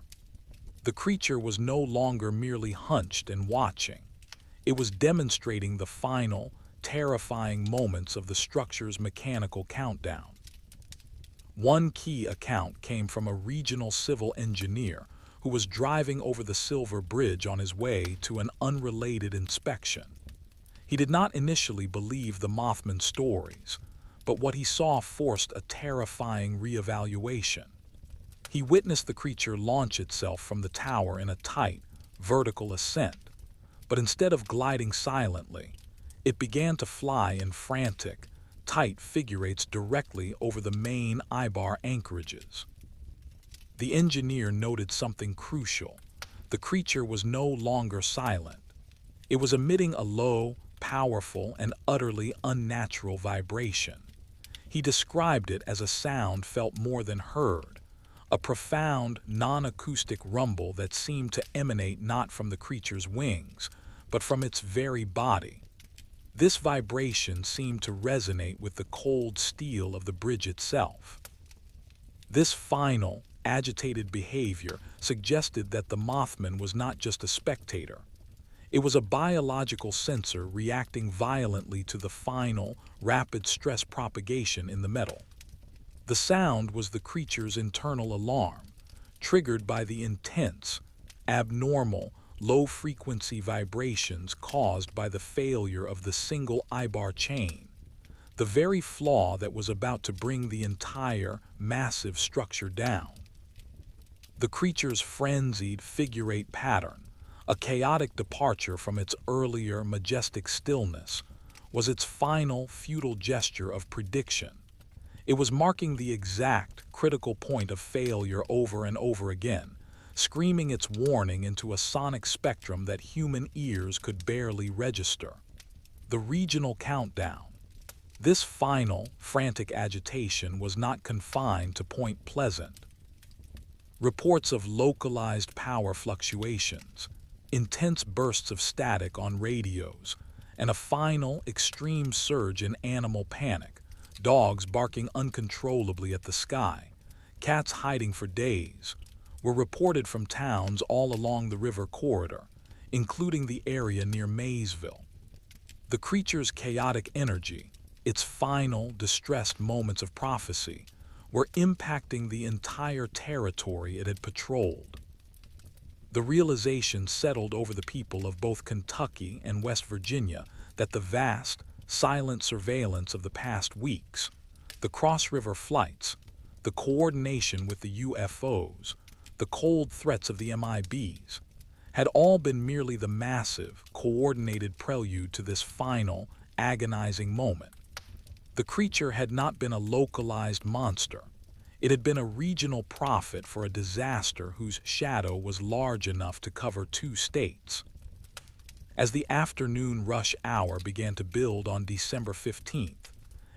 The creature was no longer merely hunched and watching. It was demonstrating the final, terrifying moments of the structure's mechanical countdown. One key account came from a regional civil engineer who was driving over the Silver Bridge on his way to an unrelated inspection. He did not initially believe the Mothman stories, but what he saw forced a terrifying reevaluation. He witnessed the creature launch itself from the tower in a tight, vertical ascent, but instead of gliding silently, it began to fly in frantic, tight figure eights directly over the main I-bar anchorages. The engineer noted something crucial. The creature was no longer silent. It was emitting a low, powerful, and utterly unnatural vibration. He described it as a sound felt more than heard, a profound, non-acoustic rumble that seemed to emanate not from the creature's wings, but from its very body. This vibration seemed to resonate with the cold steel of the bridge itself. This final, agitated behavior suggested that the Mothman was not just a spectator. It was a biological sensor reacting violently to the final, rapid stress propagation in the metal. The sound was the creature's internal alarm, triggered by the intense, abnormal, low-frequency vibrations caused by the failure of the single I-bar chain, the very flaw that was about to bring the entire, massive structure down. The creature's frenzied figure-eight pattern, a chaotic departure from its earlier majestic stillness, was its final futile gesture of prediction. It was marking the exact critical point of failure over and over again, screaming its warning into a sonic spectrum that human ears could barely register. The regional countdown. This final, frantic agitation was not confined to Point Pleasant. Reports of localized power fluctuations, intense bursts of static on radios, and a final, extreme surge in animal panic, dogs barking uncontrollably at the sky, cats hiding for days, were reported from towns all along the river corridor, including the area near Maysville. The creature's chaotic energy, its final, distressed moments of prophecy, were impacting the entire territory it had patrolled. The realization settled over the people of both Kentucky and West Virginia that the vast, silent surveillance of the past weeks, the cross-river flights, the coordination with the UFOs, the cold threats of the MIBs, had all been merely the massive, coordinated prelude to this final, agonizing moment. The creature had not been a localized monster. It had been a regional prophet for a disaster whose shadow was large enough to cover 2 states. As the afternoon rush hour began to build on December 15th,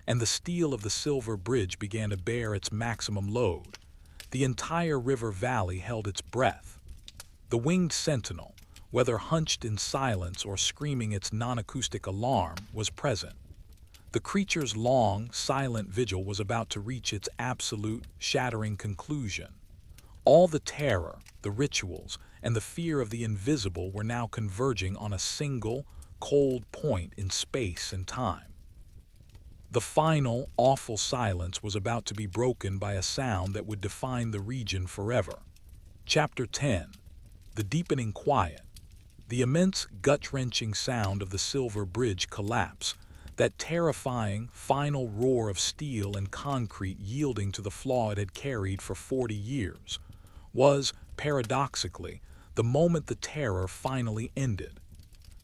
and the steel of the Silver Bridge began to bear its maximum load, the entire river valley held its breath. The winged sentinel, whether hunched in silence or screaming its non-acoustic alarm, was present. The creature's long, silent vigil was about to reach its absolute, shattering conclusion. All the terror, the rituals, and the fear of the invisible were now converging on a single, cold point in space and time. The final, awful silence was about to be broken by a sound that would define the region forever. Chapter 10. The deepening quiet. The immense, gut-wrenching sound of the Silver Bridge collapse, that terrifying, final roar of steel and concrete yielding to the flaw it had carried for 40 years, was, paradoxically, the moment the terror finally ended.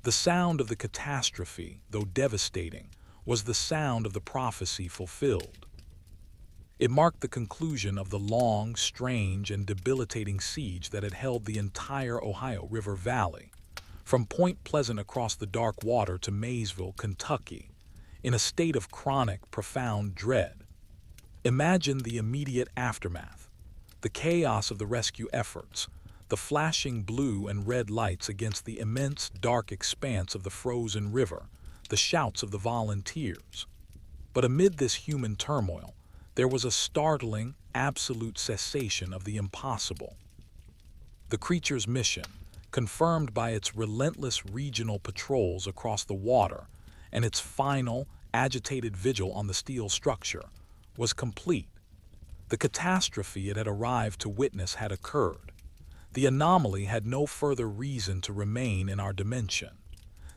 The sound of the catastrophe, though devastating, was the sound of the prophecy fulfilled. It marked the conclusion of the long, strange, and debilitating siege that had held the entire Ohio River Valley, from Point Pleasant across the dark water to Maysville, Kentucky, in a state of chronic, profound dread. Imagine the immediate aftermath, the chaos of the rescue efforts, the flashing blue and red lights against the immense, dark expanse of the frozen river, the shouts of the volunteers. But amid this human turmoil, there was a startling, absolute cessation of the impossible. The creature's mission, confirmed by its relentless regional patrols across the water and its final, agitated vigil on the steel structure, was complete. The catastrophe it had arrived to witness had occurred. The anomaly had no further reason to remain in our dimension.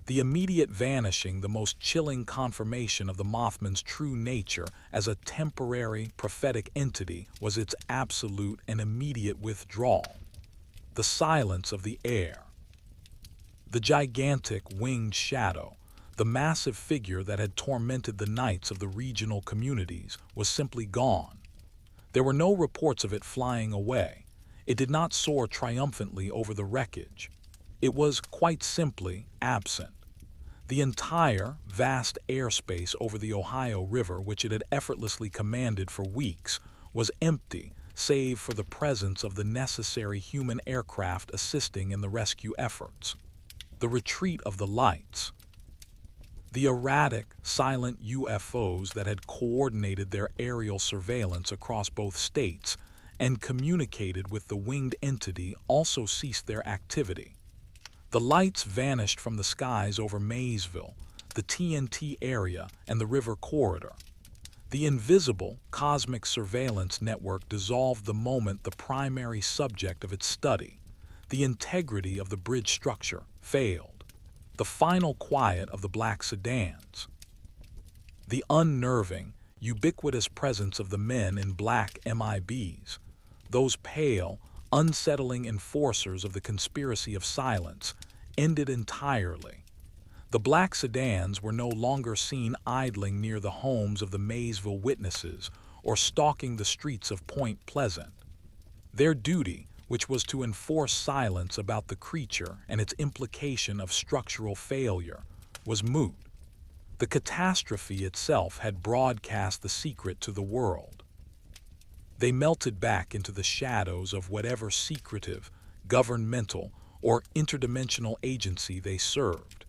The immediate vanishing, the most chilling confirmation of the Mothman's true nature as a temporary, prophetic entity, was its absolute and immediate withdrawal. The silence of the air. The gigantic winged shadow, the massive figure that had tormented the nights of the regional communities, was simply gone. There were no reports of it flying away. It did not soar triumphantly over the wreckage. It was, quite simply, absent. The entire, vast airspace over the Ohio River, which it had effortlessly commanded for weeks, was empty, save for the presence of the necessary human aircraft assisting in the rescue efforts. The retreat of the lights. The erratic, silent UFOs that had coordinated their aerial surveillance across both states and communicated with the winged entity also ceased their activity. The lights vanished from the skies over Maysville, the T.N.T. area, and the river corridor. The invisible, cosmic surveillance network dissolved the moment the primary subject of its study, the integrity of the bridge structure, failed. The final quiet of the black sedans. The unnerving, ubiquitous presence of the men in black MIBs, those pale, unsettling enforcers of the conspiracy of silence, ended entirely. The black sedans were no longer seen idling near the homes of the Maysville witnesses or stalking the streets of Point Pleasant. Their duty, which was to enforce silence about the creature and its implication of structural failure, was moot. The catastrophe itself had broadcast the secret to the world. They melted back into the shadows of whatever secretive, governmental, or interdimensional agency they served,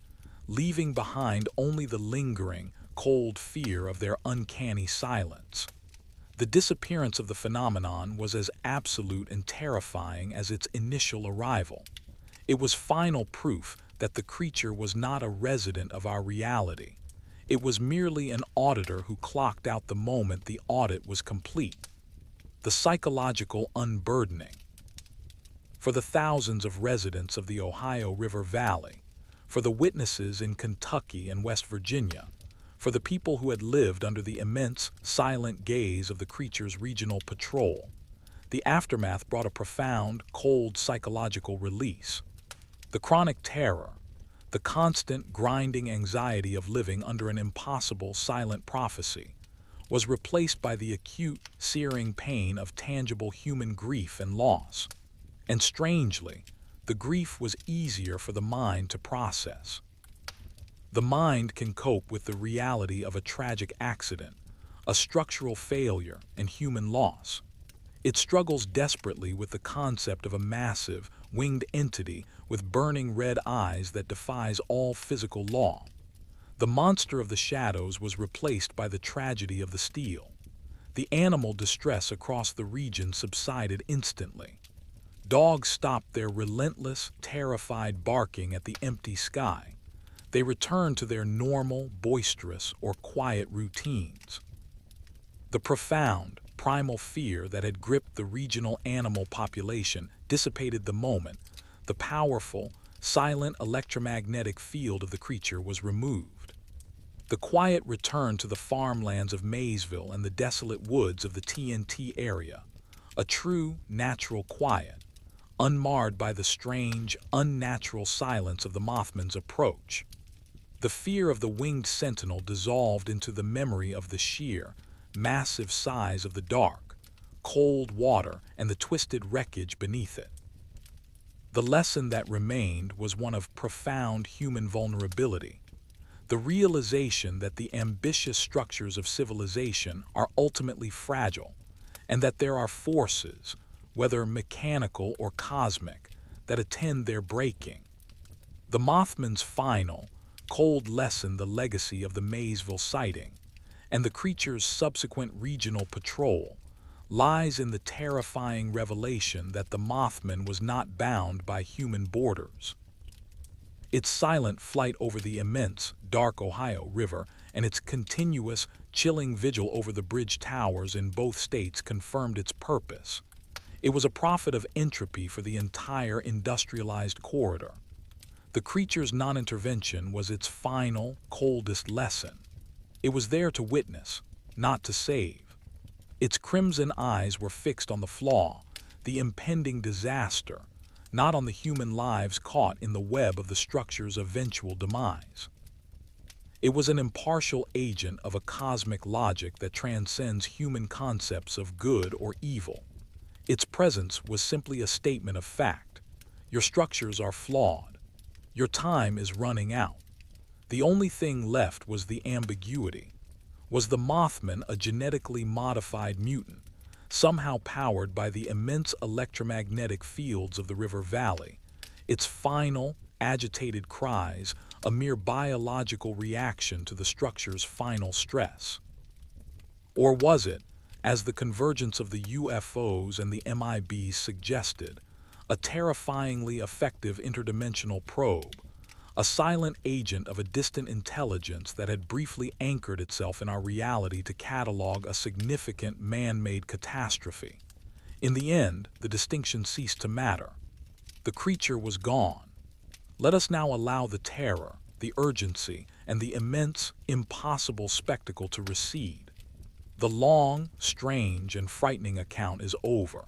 leaving behind only the lingering, cold fear of their uncanny silence. The disappearance of the phenomenon was as absolute and terrifying as its initial arrival. It was final proof that the creature was not a resident of our reality. It was merely an auditor who clocked out the moment the audit was complete. The psychological unburdening. For the thousands of residents of the Ohio River Valley, for the witnesses in Kentucky and West Virginia, for the people who had lived under the immense, silent gaze of the creature's regional patrol, the aftermath brought a profound, cold psychological release. The chronic terror, the constant, grinding anxiety of living under an impossible, silent prophecy, was replaced by the acute, searing pain of tangible human grief and loss. And strangely, the grief was easier for the mind to process. The mind can cope with the reality of a tragic accident, a structural failure, and human loss. It struggles desperately with the concept of a massive, winged entity with burning red eyes that defies all physical law. The monster of the shadows was replaced by the tragedy of the steel. The animal distress across the region subsided instantly. Dogs stopped their relentless, terrified barking at the empty sky. They returned to their normal, boisterous, or quiet routines. The profound, primal fear that had gripped the regional animal population dissipated the moment the powerful, silent electromagnetic field of the creature was removed. The quiet returned to the farmlands of Maysville and the desolate woods of the T.N.T. area, a true, natural quiet, unmarred by the strange, unnatural silence of the Mothman's approach. The fear of the winged sentinel dissolved into the memory of the sheer, massive size of the dark, cold water and the twisted wreckage beneath it. The lesson that remained was one of profound human vulnerability, the realization that the ambitious structures of civilization are ultimately fragile, and that there are forces, whether mechanical or cosmic, that attend their breaking. The Mothman's final, cold lesson the legacy of the Maysville sighting, and the creature's subsequent regional patrol, lies in the terrifying revelation that the Mothman was not bound by human borders. Its silent flight over the immense, dark Ohio River and its continuous, chilling vigil over the bridge towers in both states confirmed its purpose. It was a prophet of entropy for the entire industrialized corridor. The creature's non-intervention was its final, coldest lesson. It was there to witness, not to save. Its crimson eyes were fixed on the flaw, the impending disaster, not on the human lives caught in the web of the structure's eventual demise. It was an impartial agent of a cosmic logic that transcends human concepts of good or evil. Its presence was simply a statement of fact. Your structures are flawed. Your time is running out. The only thing left was the ambiguity. Was the Mothman a genetically modified mutant, somehow powered by the immense electromagnetic fields of the river valley, its final, agitated cries a mere biological reaction to the structure's final stress? Or was it, as the convergence of the UFOs and the MIBs suggested, a terrifyingly effective interdimensional probe, a silent agent of a distant intelligence that had briefly anchored itself in our reality to catalog a significant man-made catastrophe? In the end, the distinction ceased to matter. The creature was gone. Let us now allow the terror, the urgency, and the immense, impossible spectacle to recede. The long, strange, and frightening account is over.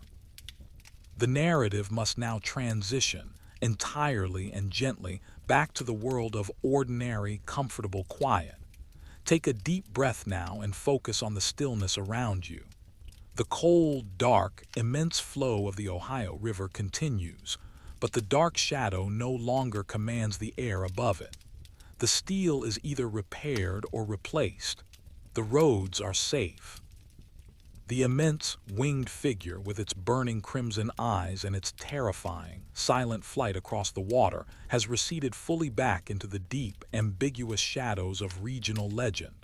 The narrative must now transition, entirely and gently, back to the world of ordinary, comfortable quiet. Take a deep breath now and focus on the stillness around you. The cold, dark, immense flow of the Ohio River continues, but the dark shadow no longer commands the air above it. The steel is either repaired or replaced. The roads are safe. The immense, winged figure with its burning crimson eyes and its terrifying, silent flight across the water has receded fully back into the deep, ambiguous shadows of regional legend.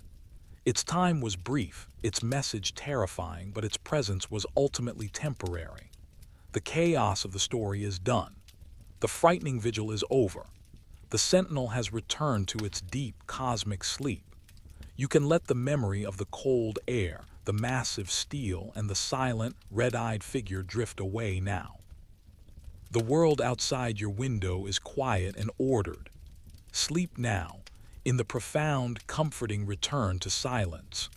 Its time was brief, its message terrifying, but its presence was ultimately temporary. The chaos of the story is done. The frightening vigil is over. The sentinel has returned to its deep, cosmic sleep. You can let the memory of the cold air, the massive steel, and the silent, red-eyed figure drift away now. The world outside your window is quiet and ordered. Sleep now, in the profound, comforting return to silence.